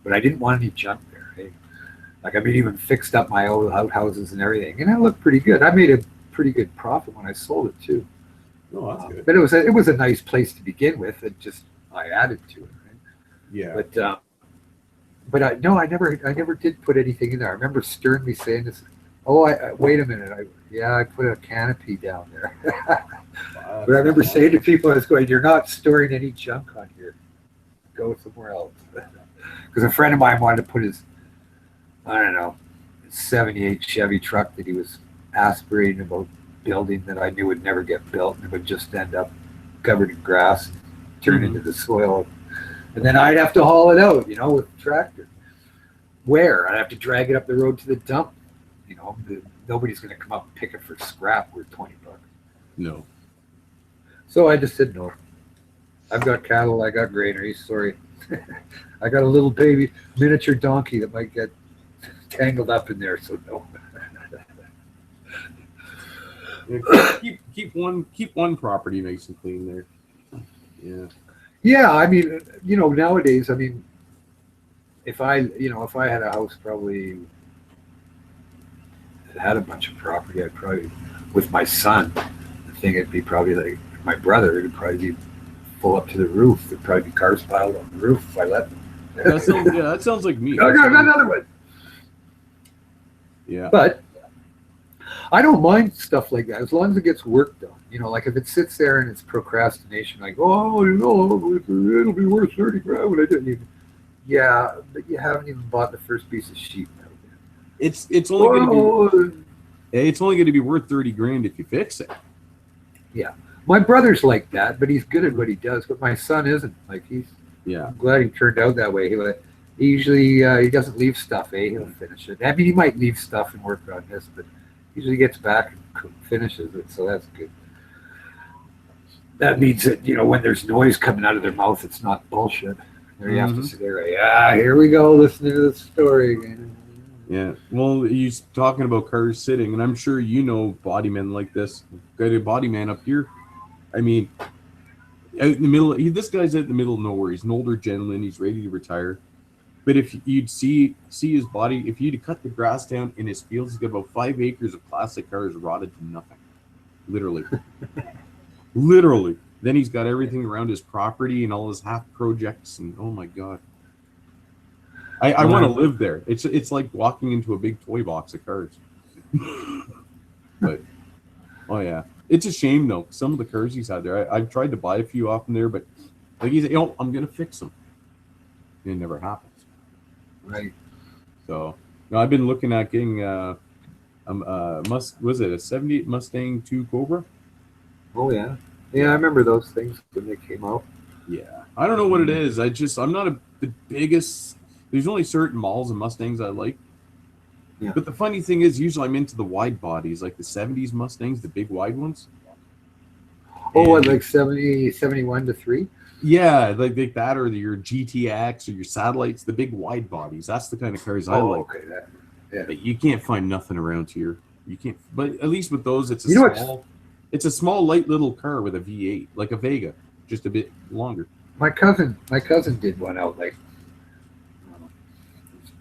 but I didn't want any junk there. Right? Like, I mean, even fixed up my old outhouses and everything, and it looked pretty good. I made a pretty good profit when I sold it too. Oh, that's good. But it was a nice place to begin with. It just, I added to it. Right? Yeah. But I never did put anything in there. I remember sternly saying this. Oh, wait a minute. I put a canopy down there. But I remember saying to people, I was going, you're not storing any junk on here. Go somewhere else. Because a friend of mine wanted to put his, I don't know, 78 Chevy truck that he was aspirating about building that I knew would never get built, and it would just end up covered in grass, turn into the soil. And then I'd have to haul it out, you know, with the tractor. Where? I'd have to drag it up the road to the dump. You know, nobody's going to come up and pick it for scrap worth $20. No. So I just said no. I've got cattle, I got granaries, sorry. I got a little baby miniature donkey that might get tangled up in there, so no. keep one property nice and clean there. Yeah. Yeah, I mean, you know, nowadays, I mean, if I had a house probably that had a bunch of property, I'd probably, with my son, I think it'd be probably like my brother, it'd probably be full up to the roof. There'd probably be cars piled on the roof if I let them. That sounds like me. I got another one. Yeah. But I don't mind stuff like that as long as it gets work done. You know, like if it sits there and it's procrastination, like, oh, you know, it'll be worth 30 grand when I didn't even. Yeah, but you haven't even bought the first piece of sheet metal. It's only going to be worth 30 grand if you fix it. Yeah, my brother's like that, but he's good at what he does. But my son isn't. Like I'm glad he turned out that way. He usually he doesn't leave stuff. He'll finish it. I mean, he might leave stuff and work on this, but usually gets back and finishes it. So that's good. That means that, you know, when there's noise coming out of their mouth, it's not bullshit. Or you have to sit there, here we go, listening to the story again. Yeah. Well, he's talking about cars sitting, and I'm sure you know body men like this. Got a body man up here. I mean, out in the middle. This guy's out in the middle of nowhere. He's an older gentleman. He's ready to retire. But if you'd see his body, if you'd cut the grass down in his fields, he's got about 5 acres of classic cars rotted to nothing. Literally. Literally. Then he's got everything around his property and all his half projects, and oh my god. I want to live there. It's like walking into a big toy box of cars. But oh yeah. It's a shame though. Some of the cars he's had there. I've tried to buy a few off him there, but like he's I'm gonna fix them. It never happens. Right. So no, I've been looking at getting was it a 78 Mustang 2 Cobra? Oh yeah. Yeah, I remember those things when they came out. Yeah. I don't know what it is. I'm not the biggest. There's only certain models of Mustangs I like. Yeah. But the funny thing is, usually I'm into the wide bodies, like the 70s Mustangs, the big wide ones. Oh, what, like 70, 71 to 3? Yeah, like that, or your GTX or your satellites, the big wide bodies. That's the kind of cars I like. Okay, yeah. But you can't find nothing around here. You can't. But at least with those, it's a small, light little car with a V8, like a Vega, just a bit longer. My cousin did one out like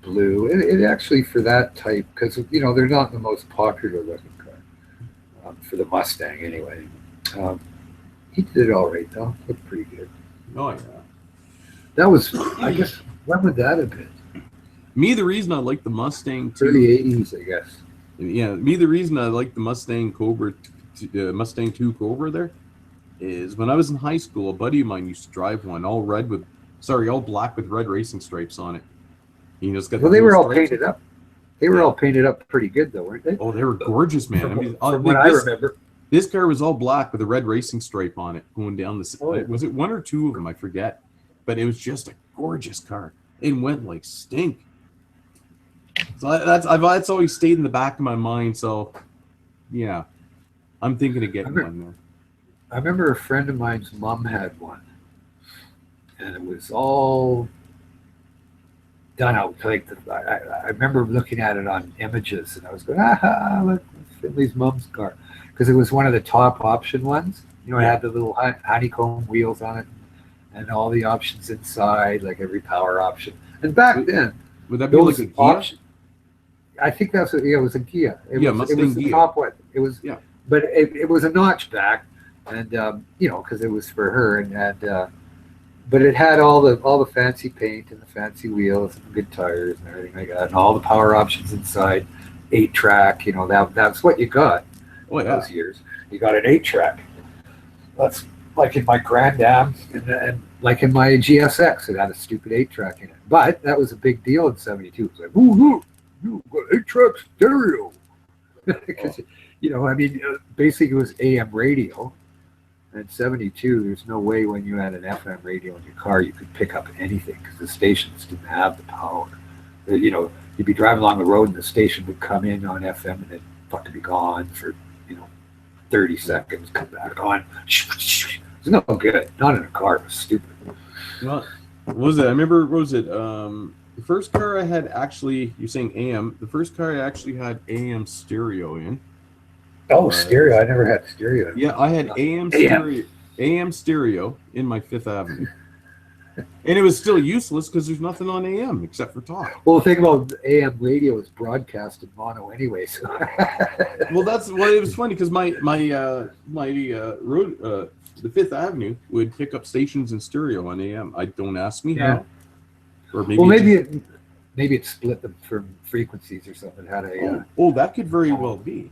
blue. It actually, for that type, because you know they're not the most popular looking car for the Mustang anyway. He did it all right though. Looked pretty good. Oh yeah. That was, I guess, when would that have been? Me, the reason I like the Mustang too. Early 80s, I guess. And yeah, me, the reason I like the Mustang Cobra, Mustang 2 Cobra there, is when I was in high school, a buddy of mine used to drive one, all black with red racing stripes on it. You know, it's got Well, the they were all stripes. painted up. They were all painted up pretty good, though, weren't they? Oh, they were gorgeous, man. From what I remember. This car was all black with a red racing stripe on it going down the. Oh, yeah. Was it one or two of them? I forget, but it was just a gorgeous car. It went like stink. So that's always stayed in the back of my mind. So, yeah, I'm thinking of getting one there. I remember a friend of mine's mom had one, and it was all done out. Like I remember looking at it on images, and I was going, look, Finley's mom's car, because it was one of the top option ones. You know, it had the little honeycomb wheels on it, and all the options inside, like every power option. And back then, would that be like a Kia? I think that's what, yeah, it was a Kia. It was the Kia. top one. It was, but it was a notchback, and you know, because it was for her, and but it had all the fancy paint and the fancy wheels and the good tires and everything like that, and all the power options inside. 8-track, you know, that's what you got. Those years. You got an 8-track. That's like in my Grand Am and like in my GSX, it had a stupid 8-track in it. But that was a big deal in '72. It was like, ooh, you got 8-track stereo. Because, you know, I mean, basically it was AM radio. And '72, there's no way when you had an FM radio in your car you could pick up anything because the stations didn't have the power. You know, you'd be driving along the road and the station would come in on FM and then fucking be gone for, you know, 30 seconds, come back on. It's no good. Not in a car. It was stupid. Well, what was it? I remember, what was it? The first car I had actually, you're saying AM, the first car I actually had AM stereo in. Oh, stereo. I never had stereo. Yeah, I had AM stereo in my Fifth Avenue. And it was still useless because there's nothing on AM except for talk. Well, the thing about AM radio is broadcast in mono anyway. So. Well, it was funny because my road, the Fifth Avenue would pick up stations in stereo on AM. Don't ask me how. Or maybe maybe it split them from frequencies or something. Had a that could very well be.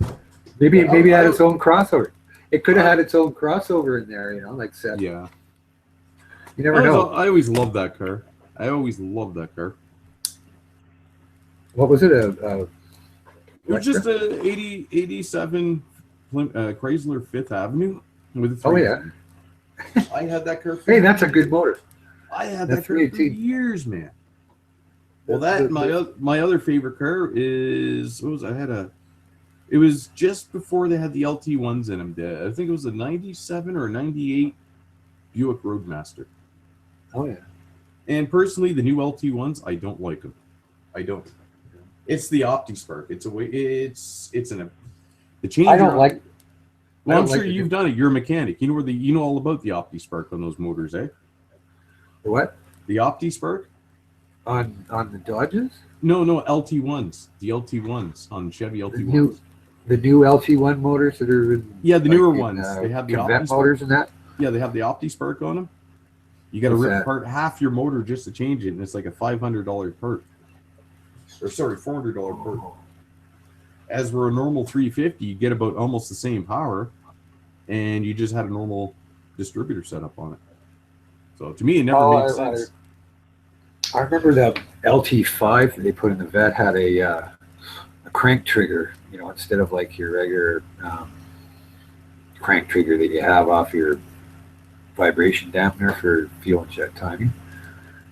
Maybe it had its own crossover. It could have had its own crossover in there, you know, like said. Yeah. You never know. I always loved that car. What was it? It was just a 87 Chrysler Fifth Avenue with a 3. Oh yeah. I had that car. Hey, that's a good motor. I had that car for years, man. Well, my other favorite car is it was just before they had the LT ones in them. I think it was a 97 or a 98 Buick Roadmaster. Oh yeah. And personally, the new LT ones, I don't like them. I don't. It's the OptiSpark. The change. I don't like. Well, I'm sure you've done it. You're a mechanic. You know all about the OptiSpark on those motors, eh? What? The OptiSpark? On the Dodges? No, LT1s. The LT1s on Chevy LT1s. The new LT1 motors that are in, the newer ones. They have the OptiSpark motors and that. Yeah, they have the OptiSpark on them. You got to rip apart half your motor just to change it, and it's like a $500 part. Or sorry, $400 part. As for a normal 350, you get about almost the same power, and you just had a normal distributor setup on it. So to me, it never made sense. I remember the LT5 that they put in the vet had a crank trigger, you know, instead of like your regular crank trigger that you have off your vibration dampener for fuel inject timing.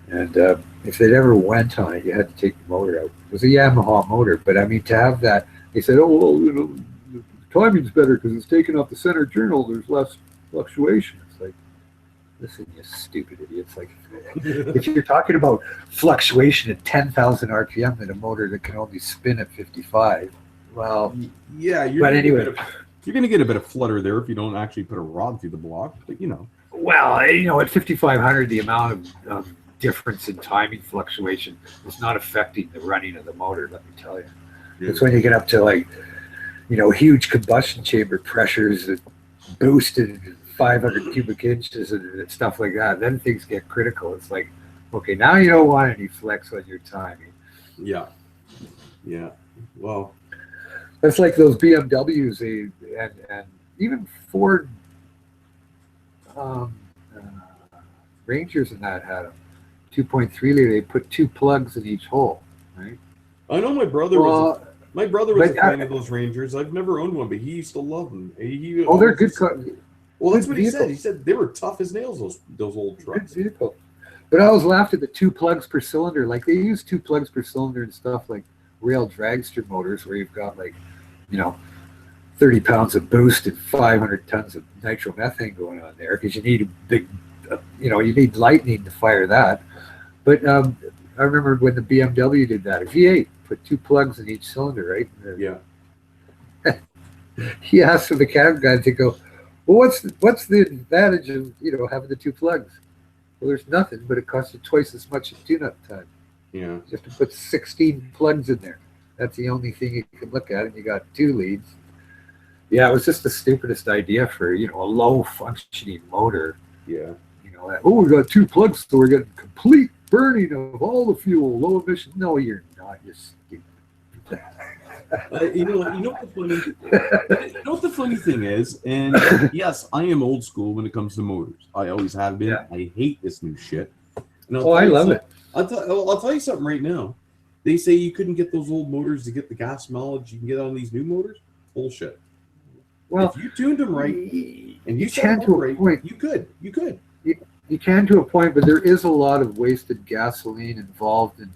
And if it ever went on it, you had to take the motor out. It was a Yamaha motor, but I mean, to have that, they said, oh, well, you know, the timing's better because it's taken off the center journal. There's less fluctuation. It's like, listen, you stupid idiots. Like, if you're talking about fluctuation at 10,000 RPM in a motor that can only spin at 55, well, yeah. But anyway, you're going to get a bit of flutter there if you don't actually put a rod through the block. But you know, well, you know, at 5,500, the amount of difference in timing fluctuation is not affecting the running of the motor. Let me tell you, it's when you get up to like, you know, huge combustion chamber pressures that boosted 500 cubic inches and stuff like that. Then things get critical. It's like, okay, now you don't want any flex on your timing. Yeah. Well, That's like those BMWs and even Ford Rangers and that had a 2.3 liter. They put 2 plugs in each hole, right? I know my brother was a fan of those Rangers. I've never owned one, but he used to love them. They're good. Well, that's what he vehicles. said. He said they were tough as nails. Those old trucks. Good vehicle. But I always laughed at the 2 plugs per cylinder. Like they use 2 plugs per cylinder and stuff like rail dragster motors, where you've got 30 pounds of boost and 500 tons of nitromethane going on there, because you need a big, you need lightning to fire that. But I remember when the BMW did that. A V8 put 2 plugs in each cylinder, right? Yeah. He asked the mechanic guy to go, well, what's the advantage of having the 2 plugs? Well, there's nothing, but it costs you twice as much in tune-up time. Yeah. You have to put 16 plugs in there. That's the only thing you can look at, and you got 2 leads. Yeah, it was just the stupidest idea for a low functioning motor. Yeah. We got 2 plugs, so we're getting complete burning of all the fuel, low emission. No, you're not. You're stupid. You know what the funny thing is, and yes, I am old school when it comes to motors. I always have been. Yeah. I hate this new shit. And I love it. I'll tell you something right now. They say you couldn't get those old motors to get the gas mileage you can get on these new motors. Bullshit. Well, if you tuned them right and you can to a point. You could. You can to a point, but there is a lot of wasted gasoline involved in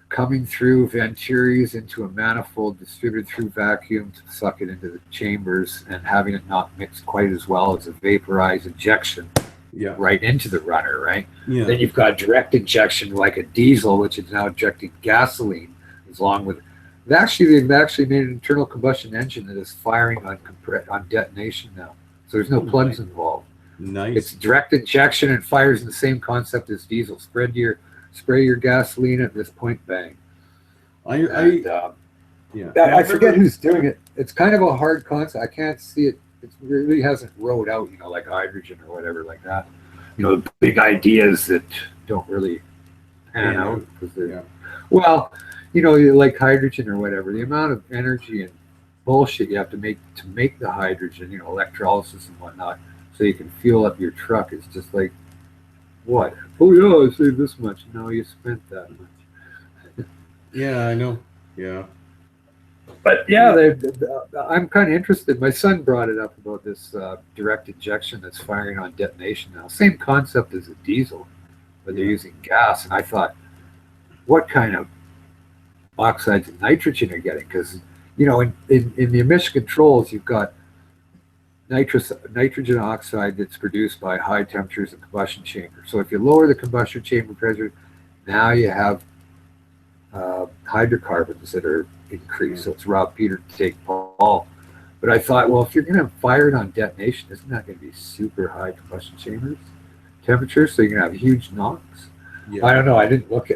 coming through venturis into a manifold distributed through vacuum to suck it into the chambers and having it not mixed quite as well as a vaporized injection right into the runner, right? Yeah. Then you've got direct injection like a diesel, which is now injecting gasoline along with. They've actually made an internal combustion engine that is firing on detonation now. So there's no plugs involved. Nice. It's direct injection and fires in the same concept as diesel. Spray your gasoline at this point, bang. I forget who's doing it. It's kind of a hard concept. I can't see it. It really hasn't rolled out, like hydrogen or whatever like that. The big ideas that don't really pan out because they're like hydrogen or whatever. The amount of energy and bullshit you have to make the hydrogen, electrolysis and whatnot, so you can fuel up your truck is just like, what? Oh yeah, I saved this much. No, you spent that much. Yeah, I know. Yeah. But yeah, I'm kind of interested. My son brought it up about this direct injection that's firing on detonation now. Same concept as a diesel, but they're using gas. And I thought, what kind of oxides of nitrogen are you getting? Because, in the emission controls, you've got nitrogen oxide that's produced by high temperatures in combustion chamber. So if you lower the combustion chamber pressure, now you have hydrocarbons that are increased. So it's rob Peter to take Paul. But I thought, well, if you're going to fire it on detonation, isn't that going to be super high combustion chambers temperature? So you're going to have huge NOx. Yeah. I don't know. I didn't look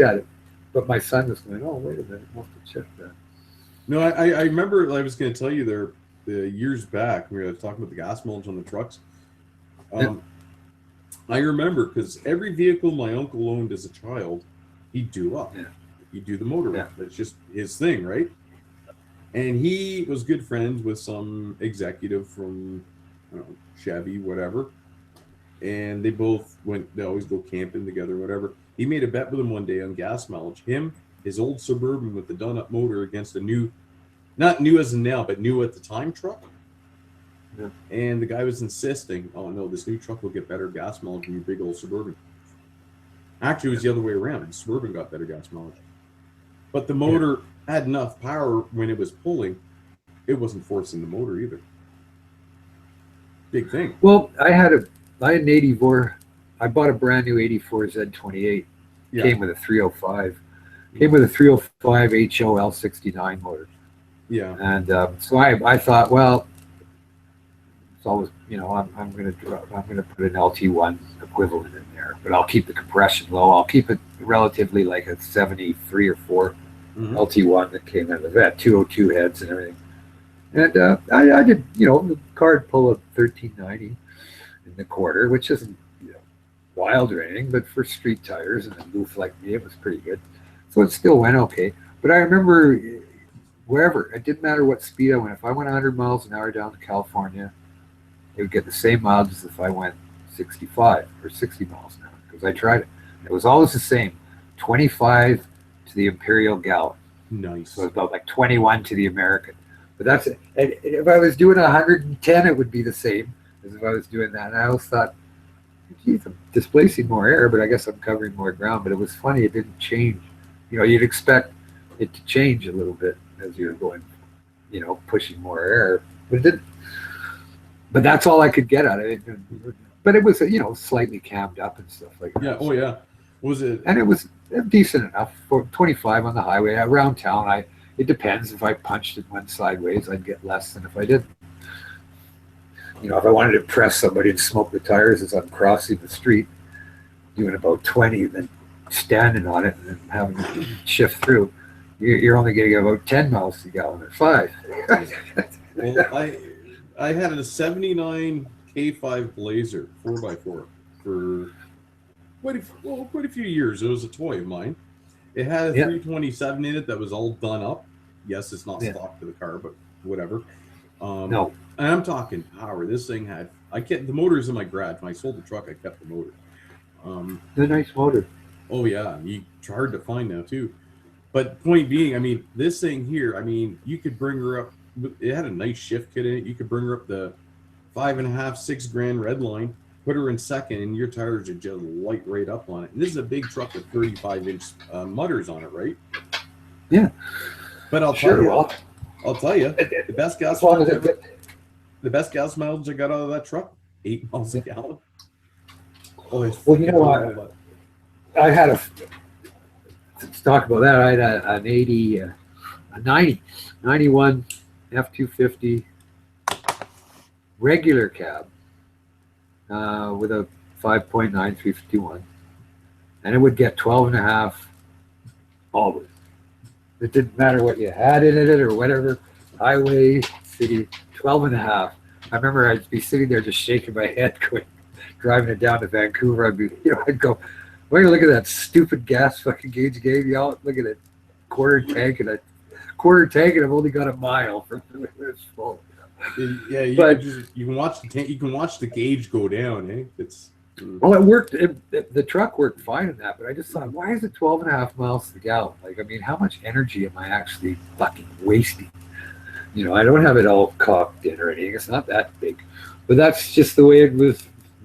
at it, but my son was going, oh, wait a minute, I'll have to check that. No, I remember. I was going to tell you there. Years back, we were talking about the gas mileage on the trucks. I remember because every vehicle my uncle owned as a child, he'd do up. Yeah. He'd do the motor up. That's just his thing, right? And he was good friends with some executive from Chevy, whatever. And they always go camping together, whatever. He made a bet with him one day on gas mileage. Him, his old Suburban with the done-up motor against a new, not new as in now, but new at the time truck. Yeah. And the guy was insisting, oh no, this new truck will get better gas mileage than your big old Suburban. Actually, it was the other way around. The Suburban got better gas mileage. But the motor had enough power when it was pulling. It wasn't forcing the motor either. Big thing. Well, I had an 84. I bought a brand new 84 Z28. Yeah. Came with a 305. Came with a 305 HO L69 motor. Yeah. And so I thought, well, it's always, I'm going to put an LT1 equivalent in there, but I'll keep the compression low. I'll keep it relatively like a 73 or 4 LT1 that came in. It had 202 heads and everything. And I did, the car would pull a 1390 in the quarter, which isn't wild or anything, but for street tires and a goof like me, it was pretty good. So it still went okay. But I remember wherever. It didn't matter what speed I went. If I went 100 miles an hour down to California, it would get the same mileage as if I went 65 or 60 miles an hour, because I tried it. It was always the same, 25 to the imperial gallon. Nice. So it's about like 21 to the American. But that's it. And if I was doing 110, it would be the same as if I was doing that. And I always thought, geez, I'm displacing more air, but I guess I'm covering more ground. But it was funny, it didn't change. You know, you'd expect it to change a little bit as you're going, you know, pushing more air. But it didn't. But that's all I could get out of it. But it was, you know, slightly cammed up and stuff like that. Yeah. Oh, yeah. Was it? And it was decent enough for 25 on the highway. Around town, it depends. If I punched it went sideways, I'd get less than if I didn't. You know, if I wanted to impress somebody and smoke the tires as I'm crossing the street, doing about 20, then standing on it and then having to shift through, you're only getting about 10 miles a gallon or 5. Well, I had a 79 K5 Blazer 4x4 for quite a few years. It was a toy of mine. It had a 327 in it that was all done up. Yes, it's not stock to the car, but whatever. No. And I'm talking power. This thing had, the motor's in my garage. When I sold the truck, I kept the motor. The nice motor. Oh yeah, it's hard to find now too. But point being, I mean, this thing here, I mean, you could bring her up. It had a nice shift kit in it. You could bring her up the 5.5, $6 grand red line, put her in second, and your tires would just light right up on it. And this is a big truck with 35-inch mutters on it, right? Yeah. But I'll tell you, the best gas mileage I got out of that truck, 8 miles a gallon. Oh, well, you know what? I had let's talk about that. I had an 91 F-250 regular cab with a 5.9 351, and it would get 12.5 always. It didn't matter what you had in it or whatever, highway, city, 12.5. I remember I'd be sitting there just shaking my head, driving it down to Vancouver. I'd go, well, look at that stupid gas fucking gauge gave you out. Look at it, quarter tank, and I've only got a mile from where it's full. Yeah, you can watch the gauge go down. It's well, it worked. The truck worked fine in that, but I just thought, why is it 12.5 miles to the gallon? Like, I mean, how much energy am I actually fucking wasting? You know, I don't have it all cocked in or anything. It's not that big, but that's just the way it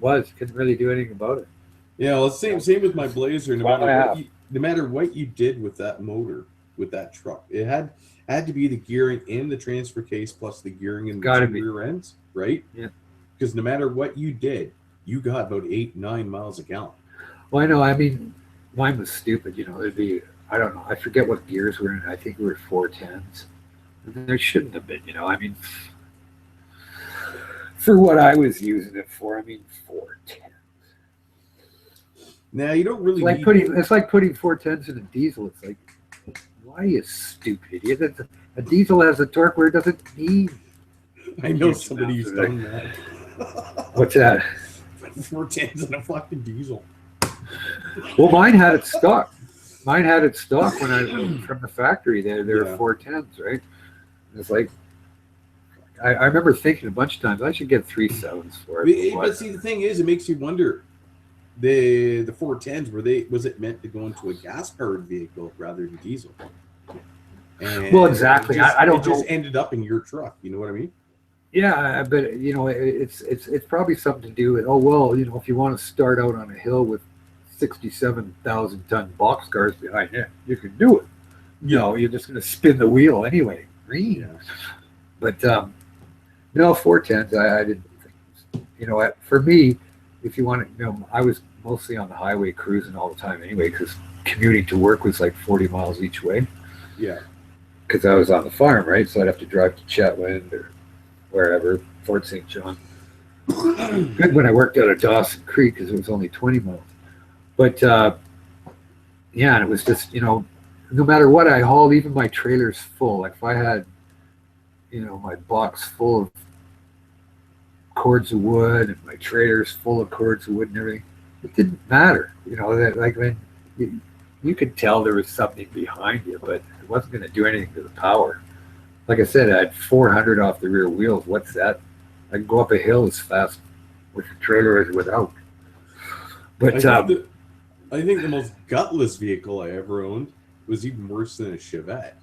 was. Couldn't really do anything about it. Yeah, well, same with my Blazer. No matter what you did with that motor, with that truck, it had to be the gearing in the transfer case plus the gearing in the rear ends, right? Yeah. Because no matter what you did, you got about 8-9 miles a gallon. Well, I know. I mean, mine was stupid. You know, it'd be, I don't know. I forget what gears were in it. I think we were 410s. And there shouldn't have been. You know, I mean, for what I was using it for, I mean, 410s. Now you don't really. It's like putting 410s in a diesel. It's like, why, you stupid idiot? A diesel has a torque where it doesn't need. I know somebody who's done that. What's that? 410s in a fucking diesel. Well, mine had it stock. When I from the factory. They were 410s, right? It's like, I remember thinking a bunch of times I should get 3.7s for it. But see, the thing is, it makes you wonder. The 410s, was it meant to go into a gas powered vehicle rather than diesel? And well, exactly. I don't know. It just ended up in your truck. You know what I mean? Yeah, but you know, it's probably something to do with, oh well, you know, if you want to start out on a hill with 67,000 ton boxcars behind you, you can do it. You know, you're just going to spin the wheel anyway. Yeah. But no, 410s. I didn't think. You know, for me, if you want to, you know, I was mostly on the highway cruising all the time anyway, because commuting to work was like 40 miles each way. Yeah. Because I was on the farm, right? So I'd have to drive to Chetwynd or wherever, Fort St. John. Good when I worked out of Dawson Creek because it was only 20 miles. But yeah, and it was just, you know, no matter what I hauled, even my trailer's full. Like if I had, you know, my box full of cords of wood and my trailer's full of cords of wood and everything, it didn't matter. You know, that like when you could tell there was something behind you, but it wasn't going to do anything to the power. like I said, I had 400 off the rear wheels. What's that? I can go up a hill as fast with the trailer as without. But I think the most gutless vehicle I ever owned was even worse than a Chevette.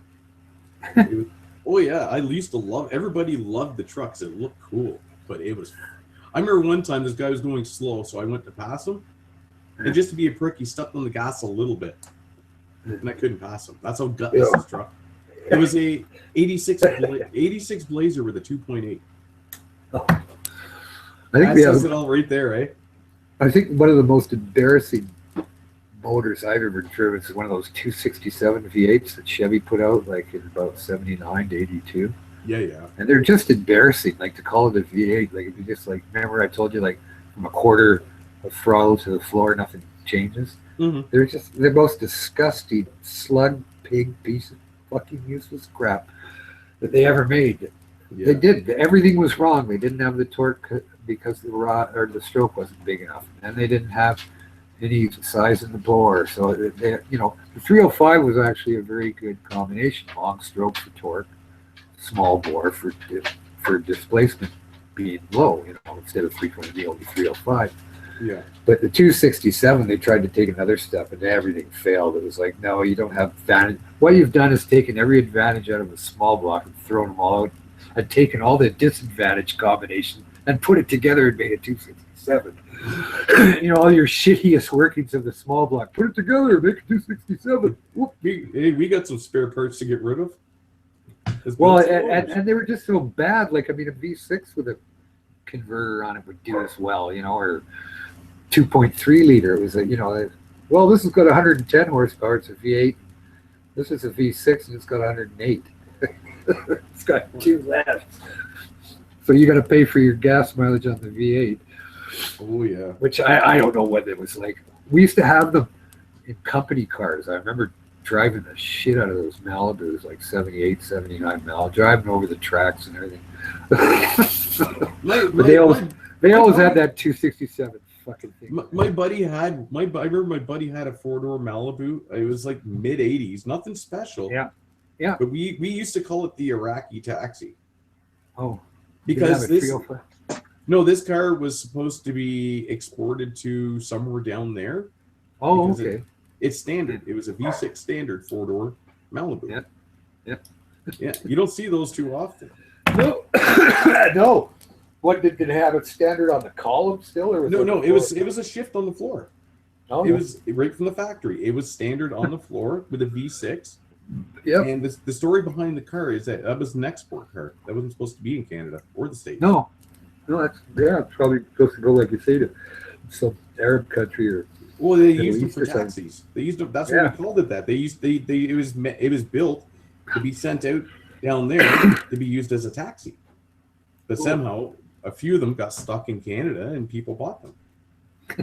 Oh yeah, I used to love. Everybody loved the trucks. It looked cool, but it was. I remember one time this guy was going slow, so I went to pass him, and just to be a prick, he stepped on the gas a little bit, and I couldn't pass him. That's how gutless this truck. It was a 86 Blazer with a 2.8. I think that says it all right there, eh? I think one of the most embarrassing motors I've ever driven is one of those 267 V8s that Chevy put out, like in about 79 to 82. Yeah. And they're just embarrassing, like to call it a V8. Like if you just like, remember I told you like from a quarter of throttle to the floor, nothing changes. Mm-hmm. They're just the most disgusting slug pig piece of fucking useless crap that they ever made. Yeah. They did. Everything was wrong. They didn't have the torque because the rod or the stroke wasn't big enough, and they didn't have any size in the bore. So they, you know, the 305 was actually a very good combination: long stroke for torque, small bore for displacement being low. You know, instead of 320, only 305. Yeah. But the 267, they tried to take another step, and everything failed. It was like, no, you don't have advantage. What you've done is taken every advantage out of a small block and thrown them all out, and taken all the disadvantage combinations and put it together and made a 267. You know, all your shittiest workings of the small block, put it together, make a 267. We got some spare parts to get rid of. Well, and they were just so bad. Like, I mean, a V6 with a converter on it would do as well, you know, or 2.3 liter. It was a, you know, well, this has got 110 horsepower. It's a V8. This is a V6 and it's got 108. It's got 2 left. So you got to pay for your gas mileage on the V8. Oh, yeah. Which I don't know what it was like. We used to have them in company cars. I remember driving the shit out of those Malibus, like 78, 79 mile, driving over the tracks and everything. But they always had that 267 fucking thing. I remember my buddy had a 4-door Malibu. It was like mid 80s, nothing special. Yeah. But we used to call it the Iraqi taxi. Oh. Because this car was supposed to be exported to somewhere down there. Oh, okay. It's standard. It was a V6 standard 4-door Malibu. Yeah. You don't see those too often. No. No. What did it have? It standard on the column still, or was no? It was a shift on the floor. Oh, it was right from the factory. It was standard on the floor with a V6. Yeah. And the story behind the car is that was an export car. That wasn't supposed to be in Canada or the States. No, it's probably supposed to go, like you say, to some Arab country or. Well, they used them for taxis. They used them. That's what we called it. That it was built to be sent out down there to be used as a taxi. But somehow a few of them got stuck in Canada and people bought them.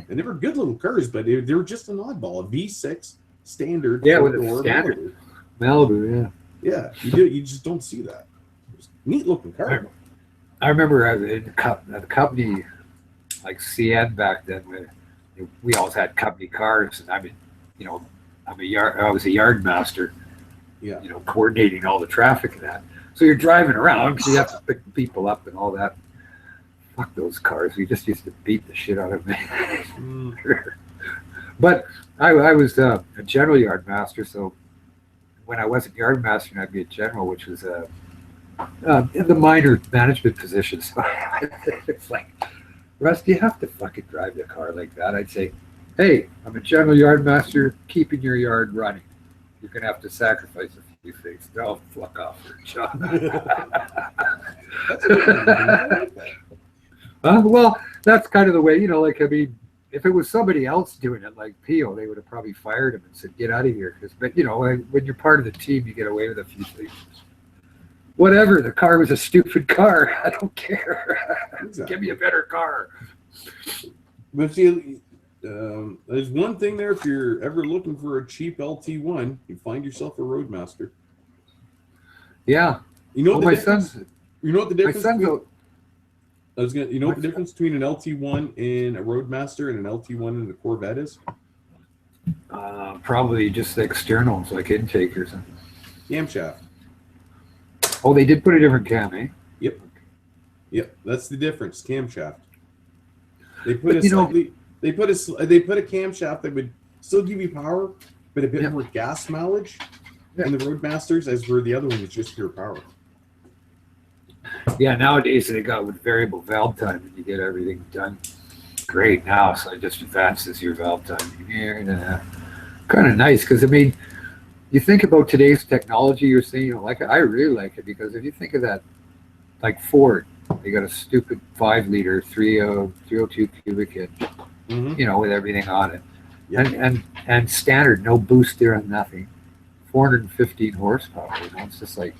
And they were good little cars, but they were just an oddball. A V6 standard. Yeah, with a standard Malibu. Yeah, you just don't see that. Neat looking car. I remember at the company like CN back then. We always had company cars, and I mean, you know, I was a yard master. Yeah. You know, coordinating all the traffic and that. So you're driving around because you have to pick people up and all that. Fuck those cars. We just used to beat the shit out of me. But I was a general yard master, so when I wasn't yard master, I'd be a general, which was in the minor management position. So it's like, Russ, do you have to fucking drive the car like that? I'd say, hey, I'm a general yard master, keeping your yard running. You're going to have to sacrifice a few things. No, fuck off your job. Well, that's kind of the way, you know, like, I mean, if it was somebody else doing it, like Pio, they would have probably fired him and said, get out of here. But, you know, when you're part of the team, you get away with a few things. Whatever, the car was a stupid car. I don't care. Exactly. Give me a better car. But see, there's one thing there. If you're ever looking for a cheap LT1, you find yourself a Roadmaster. Yeah. You know what You know what the difference? You know what the difference between an LT1 in a Roadmaster and an LT1 in a Corvette is? Probably just the externals, like intake or something. Camshaft. Oh, they did put a different cam, eh? Yep, that's the difference. Camshaft. They put But, a slightly. They put a camshaft that would still give you power, but a bit more gas mileage in the Roadmasters, as where the other one was just pure power. Yeah, nowadays they got with variable valve time, and you get everything done great now. So it just advances your valve time here. Kind of nice because I mean, you think about today's technology. You're saying, you know, like I really like it because if you think of that, like Ford, they got a stupid 5-liter 302 cubic inch, you know, with everything on it, and standard, no booster and nothing, 415 horsepower. You know, it's just like,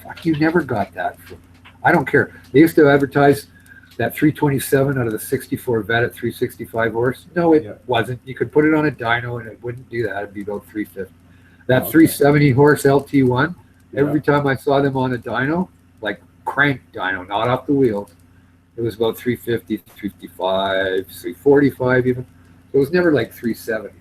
fuck, you never got that from. I don't care. They used to advertise that 327 out of the 64 Vet at 365 horse. No, it wasn't. You could put it on a dyno and it wouldn't do that. It'd be about 350. That 370 horse LT1, every time I saw them on a dyno, like crank dyno, not off the wheels, it was about 350, 355, 345 even. It was never like 370.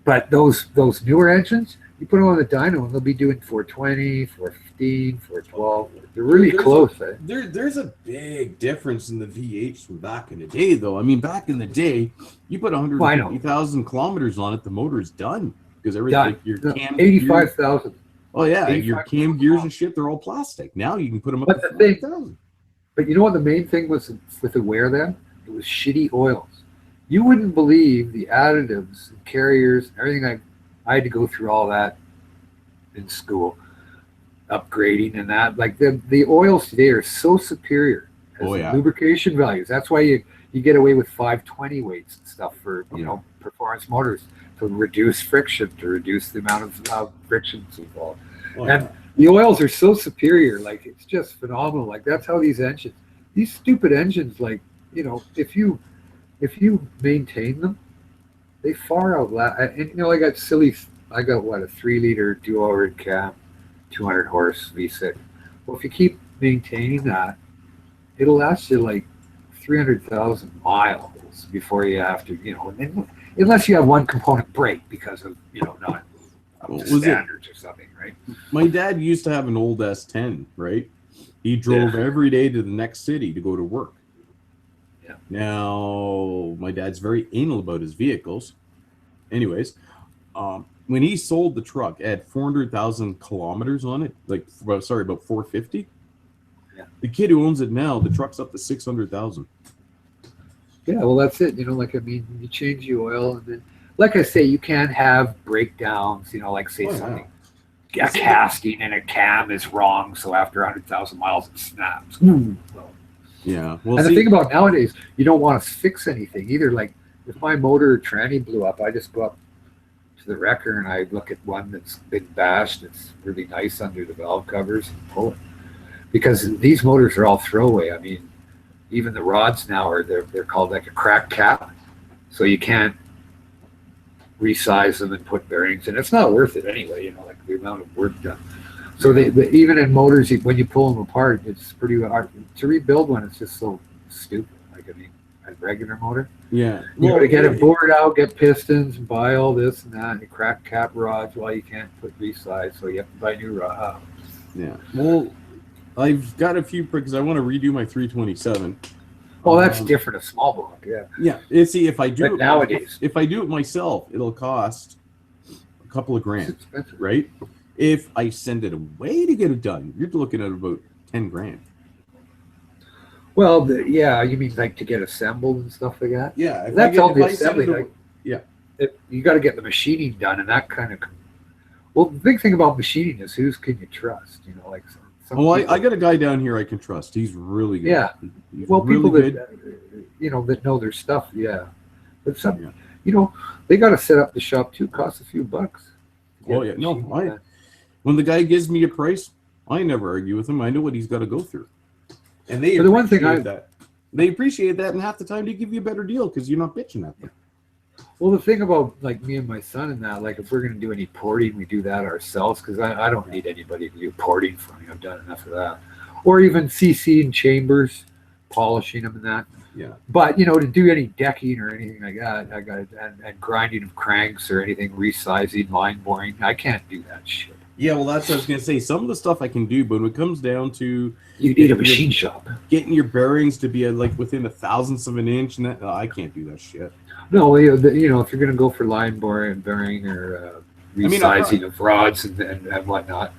But those newer engines, you put them on the dyno and they'll be doing 420, 415, 412. They're really close. There's a big difference in the V8s from back in the day, though. I mean, back in the day, you put 150,000 kilometers on it, the motor's done. Because everything, like your cam 85,000. Oh, yeah. Your cam gears and shit, they're all plastic. Now you can put them up But to the thing, 40,000. but you know what the main thing was with the wear then? It was shitty oils. You wouldn't believe the additives and carriers and everything. I had to go through all that in school, upgrading and that. Like the oils today are so superior as lubrication values. That's why you get away with 520 weights and stuff for performance motors to reduce friction, to reduce the amount of frictions involved. And the oils are so superior. Like it's just phenomenal. Like that's how these stupid engines, like if you maintain them, they far outlast. And I got what, a 3-liter dual-overhead cam, 200 horse V6. Well, if you keep maintaining that, it'll last you like 300,000 miles before you have to, unless you have one component break because of not up to standards or something, right? My dad used to have an old S10, right? He drove every day to the next city to go to work. Now, my dad's very anal about his vehicles. Anyways, when he sold the truck, it had 400,000 kilometers on it. About 450. The kid who owns it now, the truck's up to 600,000. Yeah, well, that's it. You change the oil, and then, like I say, you can have breakdowns. Something, a casting and a cam is wrong, so after 100,000 miles, it snaps. Yeah. Well, and the thing about nowadays, you don't want to fix anything either. Like if my motor tranny blew up, I just go up to the wrecker and I look at one that's been bashed. It's really nice under the valve covers and pull it. Because these motors are all throwaway. I mean, even the rods now they're called like a crack cap, so you can't resize them and put bearings in. It's not worth it anyway. Like the amount of work done. So even in motors, when you pull them apart, it's pretty hard to rebuild one. It's just so stupid. A regular motor. Yeah. You got to get it bored out, get pistons, buy all this and that, and crack cap rods. Well, you can't put resize, so you have to buy new rods. Yeah. Well, I've got a few because I want to redo my 327. Oh, that's different. A small block. Yeah. Yeah. See, if I do it nowadays, if I do it myself, it'll cost a couple of grand, right? If I send it away to get it done, you're looking at about 10 grand. Well, you mean like to get assembled and stuff like that? Yeah, that's all the assembly. Yeah, you got to get the machining done, and that kind of. Well, the big thing about machining is who can you trust? I got a guy down here I can trust. He's really good. Yeah. He's well, really people good. that know their stuff. Yeah, but they got to set up the shop too. Costs a few bucks. Oh yeah, no, when the guy gives me a price, I never argue with him. I know what he's got to go through. And they appreciate that. They appreciate that, and half the time they give you a better deal because you're not bitching at them. Well, the thing about like me and my son and that, like if we're going to do any porting, we do that ourselves because I don't need anybody to do porting for me. I've done enough of that. Or even CC and chambers, polishing them and that. Yeah. But to do any decking or anything like that, and grinding of cranks or anything, resizing, line boring, I can't do that shit. Yeah, well, that's what I was gonna say. Some of the stuff I can do, but when it comes down to you need a machine shop, getting your bearings to be like within a thousandth of an inch, and that I can't do that shit. No, you know, if you're going to go for line bearing or resizing of rods and whatnot,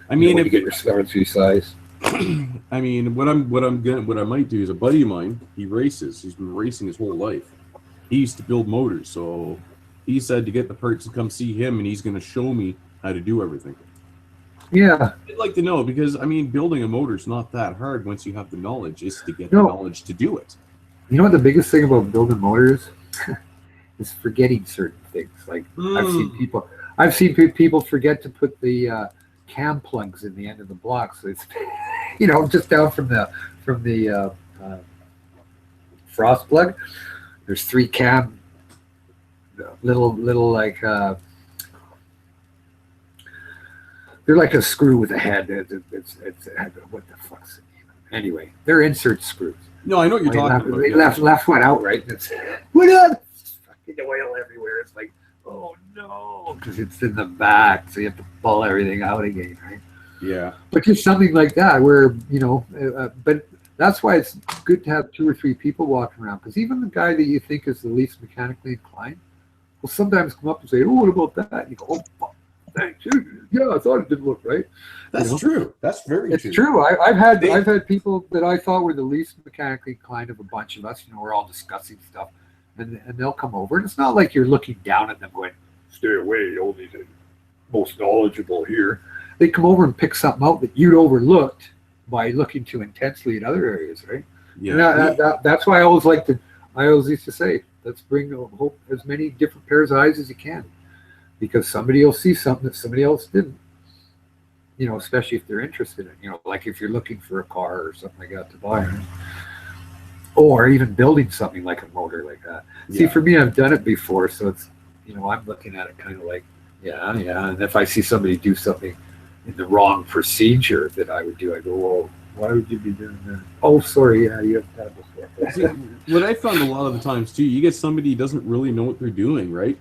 I mean, if you get your rods resized. I mean, what I might do is a buddy of mine. He races. He's been racing his whole life. He used to build motors, so he said to get the parts to come see him, and he's going to show me how to do everything. Yeah, I'd like to know, because I mean, building a motor is not that hard once you have the knowledge. It's to get the knowledge to do it. You know what the biggest thing about building motors is forgetting certain things. Like I've seen people forget to put the cam plugs in the end of the block, so it's just down from the frost plug. There's 3 cam little like they're like a screw with a head. It's what the fuck's it? Anyway, they're insert screws. No, I know what you're talking about. They left one out, right? And it's what up? Fucking oil everywhere. It's like, oh no, because it's in the back, so you have to pull everything out again, right? Yeah. But just something like that, where but that's why it's good to have 2 or 3 people walking around, because even the guy that you think is the least mechanically inclined will sometimes come up and say, "Oh, what about that?" And you go, "Oh, fuck, thanks. Yeah, I thought it didn't look right." That's true. That's very true. It's true. I've had people that I thought were the least mechanically inclined of a bunch of us. We're all discussing stuff, and they'll come over, and it's not like you're looking down at them going, "Stay away, only the most knowledgeable here." They come over and pick something out that you'd overlooked by looking too intensely at other areas, right? Yeah. And that's why I always used to say, let's bring as many different pairs of eyes as you can, because somebody will see something that somebody else didn't. Especially if they're interested in, like if you're looking for a car or something like that to buy, right? Or even building something like a motor like that. Yeah. See, for me, I've done it before, so it's, I'm looking at it kind of like, yeah. And if I see somebody do something in the wrong procedure that I would do, I go, well, why would you be doing that? Oh, sorry, yeah, you have that before. See, what I found a lot of the times too, you get somebody who doesn't really know what they're doing, right?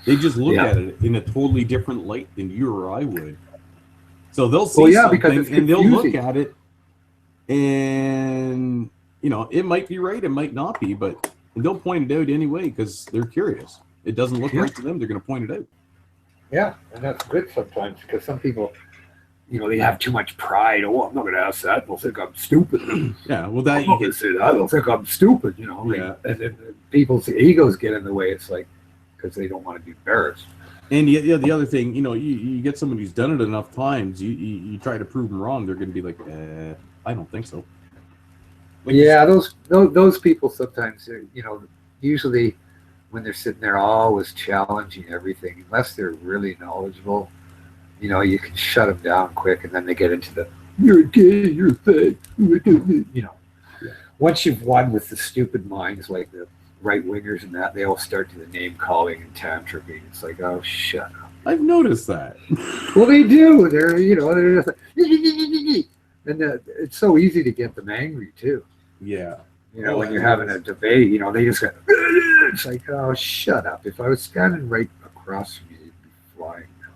They just look at it in a totally different light than you or I would. So they'll see something and they'll look at it, and it might be right, it might not be, but they'll point it out anyway because they're curious. It doesn't look right to them; they're going to point it out. Yeah, and that's good sometimes, because some people, they have too much pride. Oh, I'm not going to ask that. They'll think I'm stupid. Yeah, well, that you can say that. They'll think I'm stupid. Yeah. And people's egos get in the way. It's like because they don't want to be embarrassed. And the other thing, you get someone who's done it enough times, you try to prove them wrong, they're going to be like, I don't think so. Like, yeah, those people sometimes, usually when they're sitting there always challenging everything, unless they're really knowledgeable, you can shut them down quick, and then they get into the, you're gay, you're fake, Once you've won with the stupid minds like the right-wingers and that, they all start to the name-calling and tantruming. It's like, oh, shut up. I've noticed that. Well, they do. They're just like, and it's so easy to get them angry, too. Yeah. When you're having a debate, they just go, it's like, oh, shut up. If I was standing right across from you, you'd be flying now.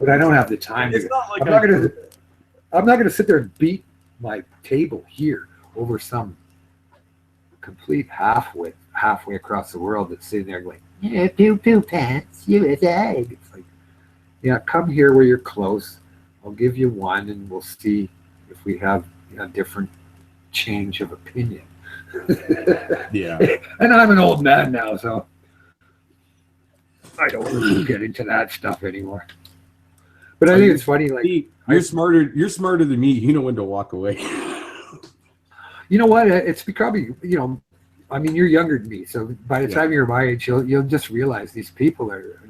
But I don't have the time. I'm not going to sit there and beat my table here over some complete halfway across the world that's sitting there going, yeah, poo pants, USA. It's like, yeah, come here where you're close. I'll give you one, and we'll see if we have a different change of opinion. Yeah. And I'm an old man now, so I don't really get into that stuff anymore. But I think it's funny, like, you're smarter than me. You know when to walk away. You know what? It's probably, you're younger than me, so by the time you're my age, you'll just realize these people are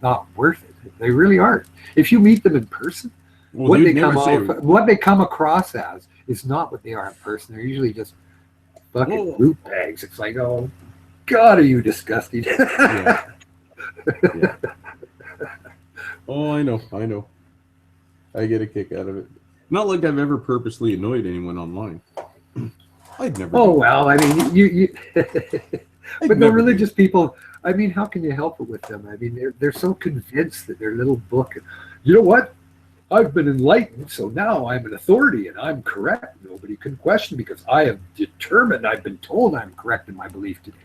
not worth it. They really aren't. If you meet them in person, what they come across as is not what they are in person. They're usually just fucking loot bags. It's like, oh, God, are you disgusting? Yeah. Oh, I know. I get a kick out of it. Not like I've ever purposely annoyed anyone online. I'd never. Oh, well, I mean, you but the religious people, I mean, how can you help it with them? I mean, they're so convinced that their little book, you know what? I've been enlightened, so now I'm an authority and I'm correct. Nobody can question me because I have determined, I've been told I'm correct in my belief today.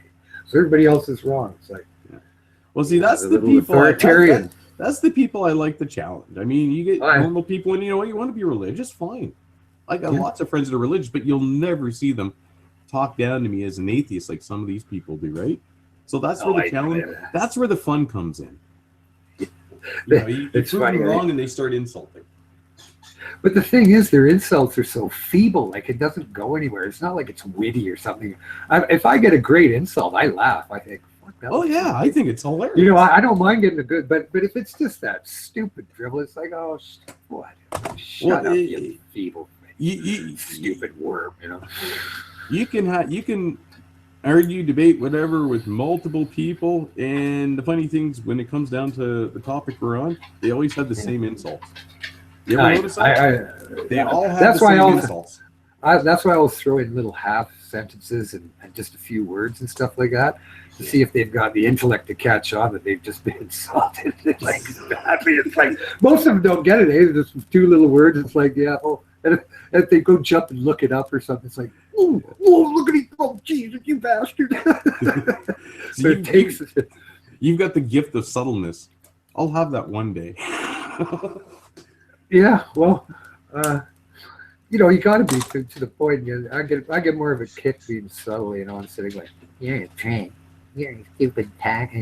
So everybody else is wrong. It's like, well, see, that's the little people. authoritarian. That's the people I like to challenge. I mean, you get normal people, and you know what? You want to be religious, fine. I got lots of friends that are religious, but you'll never see them talk down to me as an atheist like some of these people do, right? So that's where the challenge. That's where the fun comes in. You prove them wrong, and they start insulting. But the thing is, their insults are so feeble, like it doesn't go anywhere. It's not like it's witty or something. If I get a great insult, I laugh. I think, fuck that. Oh yeah, I think it's hilarious. You know, I don't mind getting a good, but if it's just that stupid dribble, it's like, oh, what? Shut up, you feeble, stupid worm. You know, you can argue, debate, whatever with multiple people, and the funny things when it comes down to the topic we're on, they always have the same insults. You ever notice that? They all have the same insults. That's why I always throw in little half sentences and just a few words and stuff like that to see if they've got the intellect to catch on that they've just been insulted. Like, it's like most of them don't get it. Eh? Just 2 little words. It's like, yeah, oh, and if they go jump and look it up or something, it's like, oh, look at me, oh, Jesus, you bastard. So it takes. You've got the gift of subtleness. I'll have that one day. Yeah, well, you know, you got to be to the point. You know, I get more of a kick being subtle, you know, instead of like, you're a train, you're a stupid tack.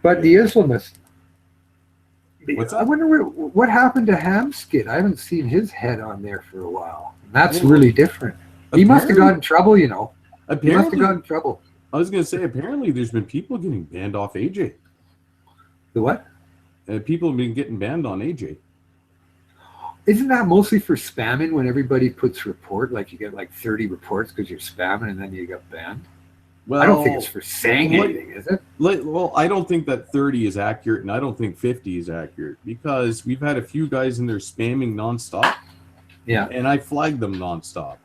But the Islamists, I wonder what happened to Hamskid. I haven't seen his head on there for a while. And that's really different. He must have gotten in trouble, you know. He must have gotten in trouble. I was going to say, apparently there's been people getting banned off AJ. The what? People have been getting banned on AJ. Isn't that mostly for spamming when everybody puts report? Like you get like 30 reports because you're spamming and then you get banned? Well, I don't think it's for saying anything, is it? Well, I don't think that 30 is accurate, and I don't think 50 is accurate because we've had a few guys in there spamming nonstop. Yeah. And I flagged them nonstop.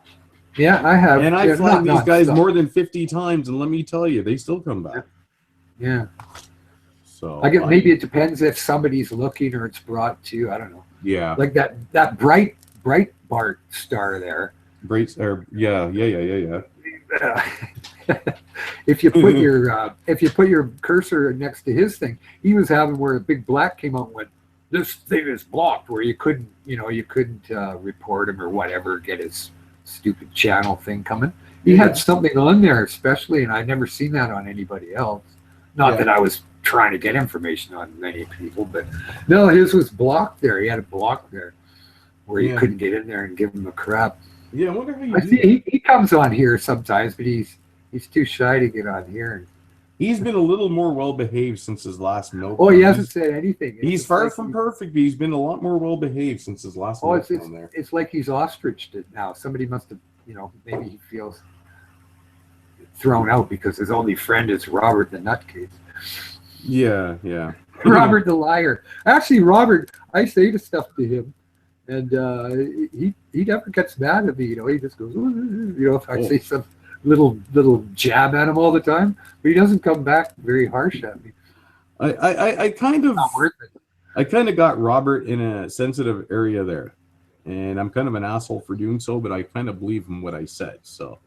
Yeah, I have. And I flagged these guys more than 50 times, and let me tell you, they still come back. Yeah. So I guess maybe it depends if somebody's looking or it's brought to. I don't know. Yeah. Like that bright Bart star there. Yeah. If you put your cursor next to his thing, he was having where a big black came out and went, this thing is blocked, where you couldn't report him or whatever, get his stupid channel thing coming. He had something on there especially, and I'd never seen that on anybody else. Not that I was trying to get information on many people, but no, his was blocked there. He had a block there where you couldn't get in there and give him a crap. Yeah, I wonder how you I see he comes on here sometimes, but he's too shy to get on here. He's been a little more well behaved since his last note. Oh, he hasn't said anything. He's far from perfect, but he's been a lot more well behaved since his last note on there. It's like he's ostriched it now. Somebody must have, maybe he feels thrown out because his only friend is Robert the nutcase. Yeah. Robert the liar. Actually, Robert, I say the stuff to him, and he never gets mad at me. He just goes, if I say some little jab at him all the time, but he doesn't come back very harsh at me. I kind of got Robert in a sensitive area there, and I'm kind of an asshole for doing so, but I kind of believe in what I said. So,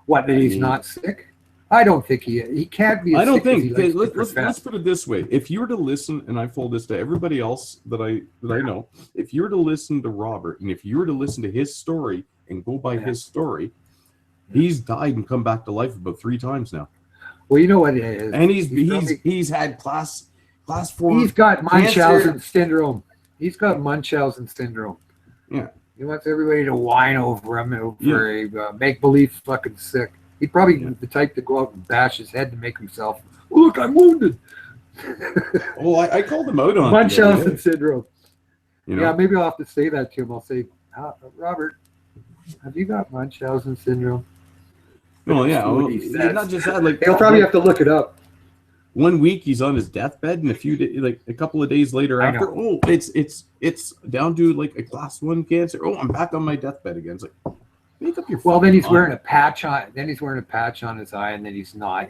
what? That he's not sick? I don't think he can't be. I don't think. Let's put it this way: if you were to listen, and I've told this to everybody else that I know, if you were to listen to Robert, and if you were to listen to his story and go by his story, he's died and come back to life about 3 times now. Well, you know what it is, and he's had class 4. He's got Munchausen syndrome. He's got Munchausen syndrome. Yeah, he wants everybody to whine over him over make believe fucking sick. He'd probably be the type to go out and bash his head to make himself look. I'm wounded. Well, I called him out on Munchausen syndrome. Yeah, maybe I'll have to say that to him. I'll say, Robert, have you got Munchausen syndrome? Well, yeah. Not just that. Like he'll probably have to look it up. 1 week he's on his deathbed, and a couple of days later after, it's down to like a class 1 cancer. Oh, I'm back on my deathbed again. It's like, make up your. Well, then he's wearing a patch on. Then he's wearing a patch on his eye, and then he's not.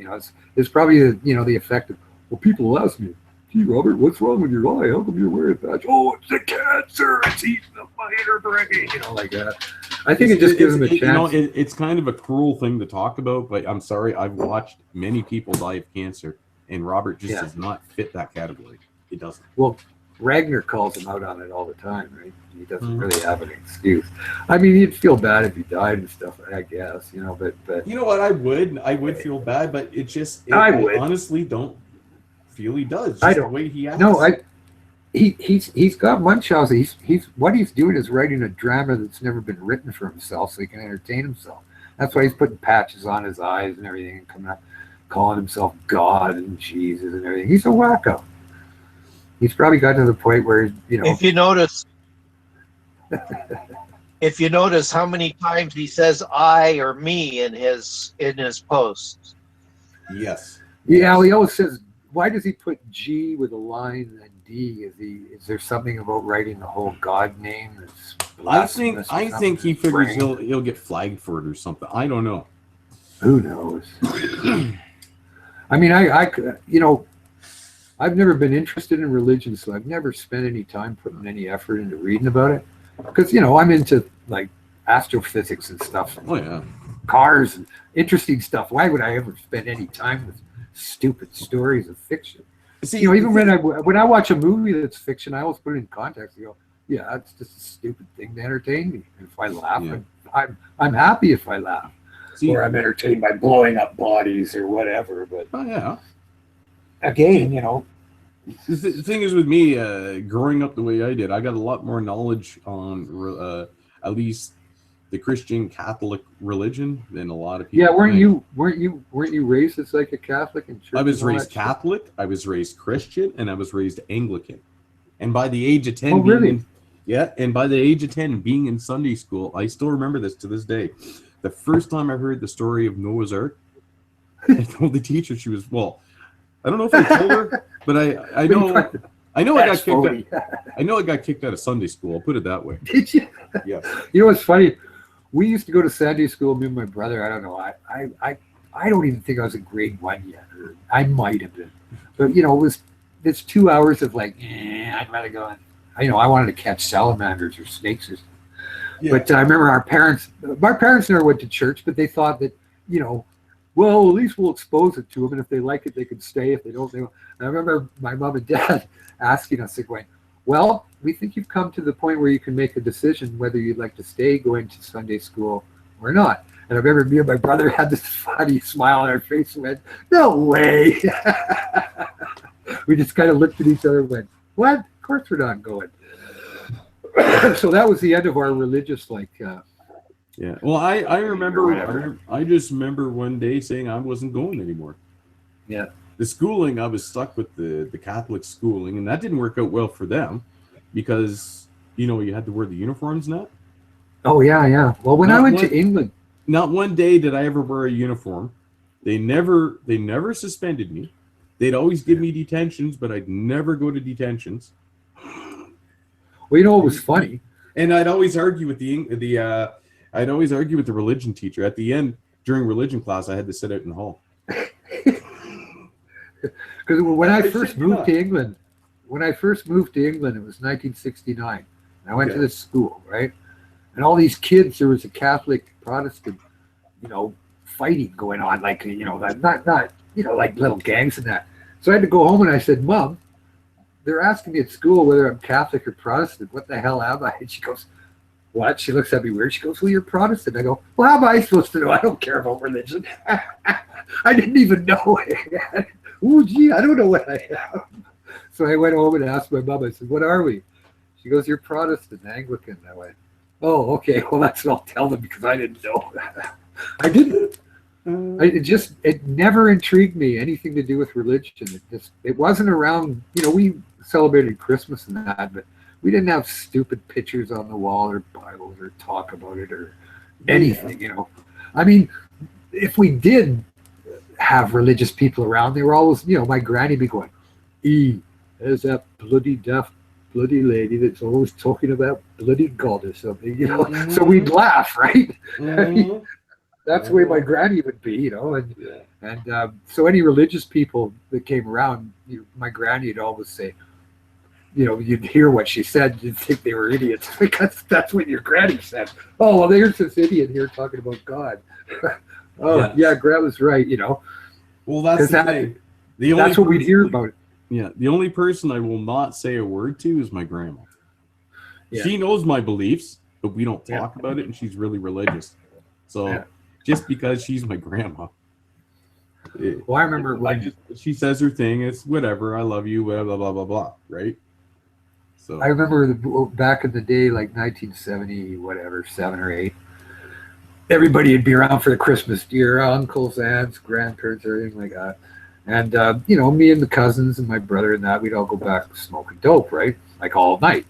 It's probably the effect of, well, people ask me, Gee, Robert, what's wrong with your eye? How come you're wearing that? Oh, it's a cancer. It's eating up my inner brain. You know, like that. I think it just gives them a chance. You know, it's kind of a cruel thing to talk about, but I'm sorry. I've watched many people die of cancer, and Robert just does not fit that category. He doesn't. Well, Ragnar calls him out on it all the time, right? He doesn't really have an excuse. I mean, you'd feel bad if he died and stuff, I guess, you know, but you know what? I would feel bad, but it just, I honestly don't feel he does. Just I don't. The way he acts. No, he's got Munchausen. He's what he's doing is writing a drama that's never been written for himself, so he can entertain himself. That's why he's putting patches on his eyes and everything, and coming up, calling himself God and Jesus and everything. He's a wacko. He's probably got to the point where, you know. If you notice how many times he says I or me in his posts. Yes. Yeah, he always says, why does he put G with a line and D? Is there something about writing the whole God name that's blasphemous? I think he figures he'll get flagged for it or something. I don't know. Who knows? I mean, I you know, I've never been interested in religion, so I've never spent any time putting any effort into reading about it. Because, you know, I'm into like astrophysics and stuff. Oh, yeah. Cars and interesting stuff. Why would I ever spend any time with stupid stories of fiction? See, you know, even when I watch a movie that's fiction, I always put it in context. You go, yeah, it's just a stupid thing to entertain me. And if I laugh, I'm happy if I laugh. See, or I'm entertained by blowing up bodies or whatever. But again, you know, the thing is with me, growing up the way I did, I got a lot more knowledge on at least the Christian Catholic religion than a lot of people. Yeah, weren't you raised as like a Catholic in church? I was raised Catholic, I was raised Christian, and I was raised Anglican. And by the age of 10, and by the age of 10, being in Sunday school, I still remember this to this day. The first time I heard the story of Noah's Ark, I told the teacher, she was, well, I don't know if I told her, but I know I got kicked out. I know I got kicked out of Sunday school. I'll put it that way. Did you? Yeah. You know what's funny? We used to go to Sunday school, me and my brother. I don't know. I don't even think I was in grade 1 yet. Or I might have been. But you know, it's 2 hours of like, I'd rather go on. You know, I wanted to catch salamanders or snakes or something. Yeah. But I remember our parents never went to church, but they thought that, you know, well, at least we'll expose it to them, and if they like it, they can stay. If they don't, they won't. And I remember my mom and dad asking us, like, going, well, we think you've come to the point where you can make a decision whether you'd like to stay going to Sunday school or not. And I remember me and my brother had this funny smile on our face and went, no way. We just kind of looked at each other and went, what? Of course we're not going. So that was the end of our religious, like... yeah. Well, I remember, I just remember one day saying I wasn't going anymore. Yeah. The schooling, I was stuck with the Catholic schooling, and that didn't work out well for them because, you know, you had to wear the uniforms and that. Oh, yeah. Well, when I went to England. Not one day did I ever wear a uniform. They never suspended me. They'd always give me detentions, but I'd never go to detentions. Well, you know what was funny? And I'd always argue with I'd always argue with the religion teacher. At the end, during religion class, I had to sit out in the hall. Because when I first moved to England, it was 1969. And I went to this school, right? And all these kids, there was a Catholic Protestant, you know, fighting going on, like, you know, not you know, like little gangs and that. So I had to go home and I said, Mom, they're asking me at school whether I'm Catholic or Protestant. What the hell am I? And she goes, what? She looks at me weird. She goes, well, you're Protestant. I go, well, how am I supposed to know? I don't care about religion. I didn't even know it. Oh, gee, I don't know what I am. So I went home and asked my mom, I said, what are we? She goes, you're Protestant, Anglican. I went, oh, okay. Well, that's what I'll tell them because I didn't know. I didn't. It never intrigued me, anything to do with religion. It wasn't around, you know, we celebrated Christmas and that, but we didn't have stupid pictures on the wall or Bibles or talk about it or anything, you know. I mean, if we did have religious people around, they were always, you know, my granny would be going, there's that bloody deaf bloody lady that's always talking about bloody God or something, you know. So we'd laugh, right? I mean, that's the way my granny would be, you know. And so any religious people that came around, my granny would always say, you'd hear what she said, you'd think they were idiots because that's what your granny said. Oh, well, there's this idiot here talking about God. Oh, yeah, Grandma's right, Well, that's the thing. That's what we'd hear about it. Yeah, the only person I will not say a word to is my grandma. Yeah. She knows my beliefs, but we don't talk about it, and she's really religious. So just because she's my grandma. Well, I remember when she says her thing, it's whatever, I love you, blah, blah, blah, blah, blah, right? So I remember back in the day, like 1970, whatever, 7 or 8, everybody would be around for the Christmas, your uncles, aunts, grandparents, everything like that. And, me and the cousins and my brother and that, we'd all go back smoking dope, right? Like all night.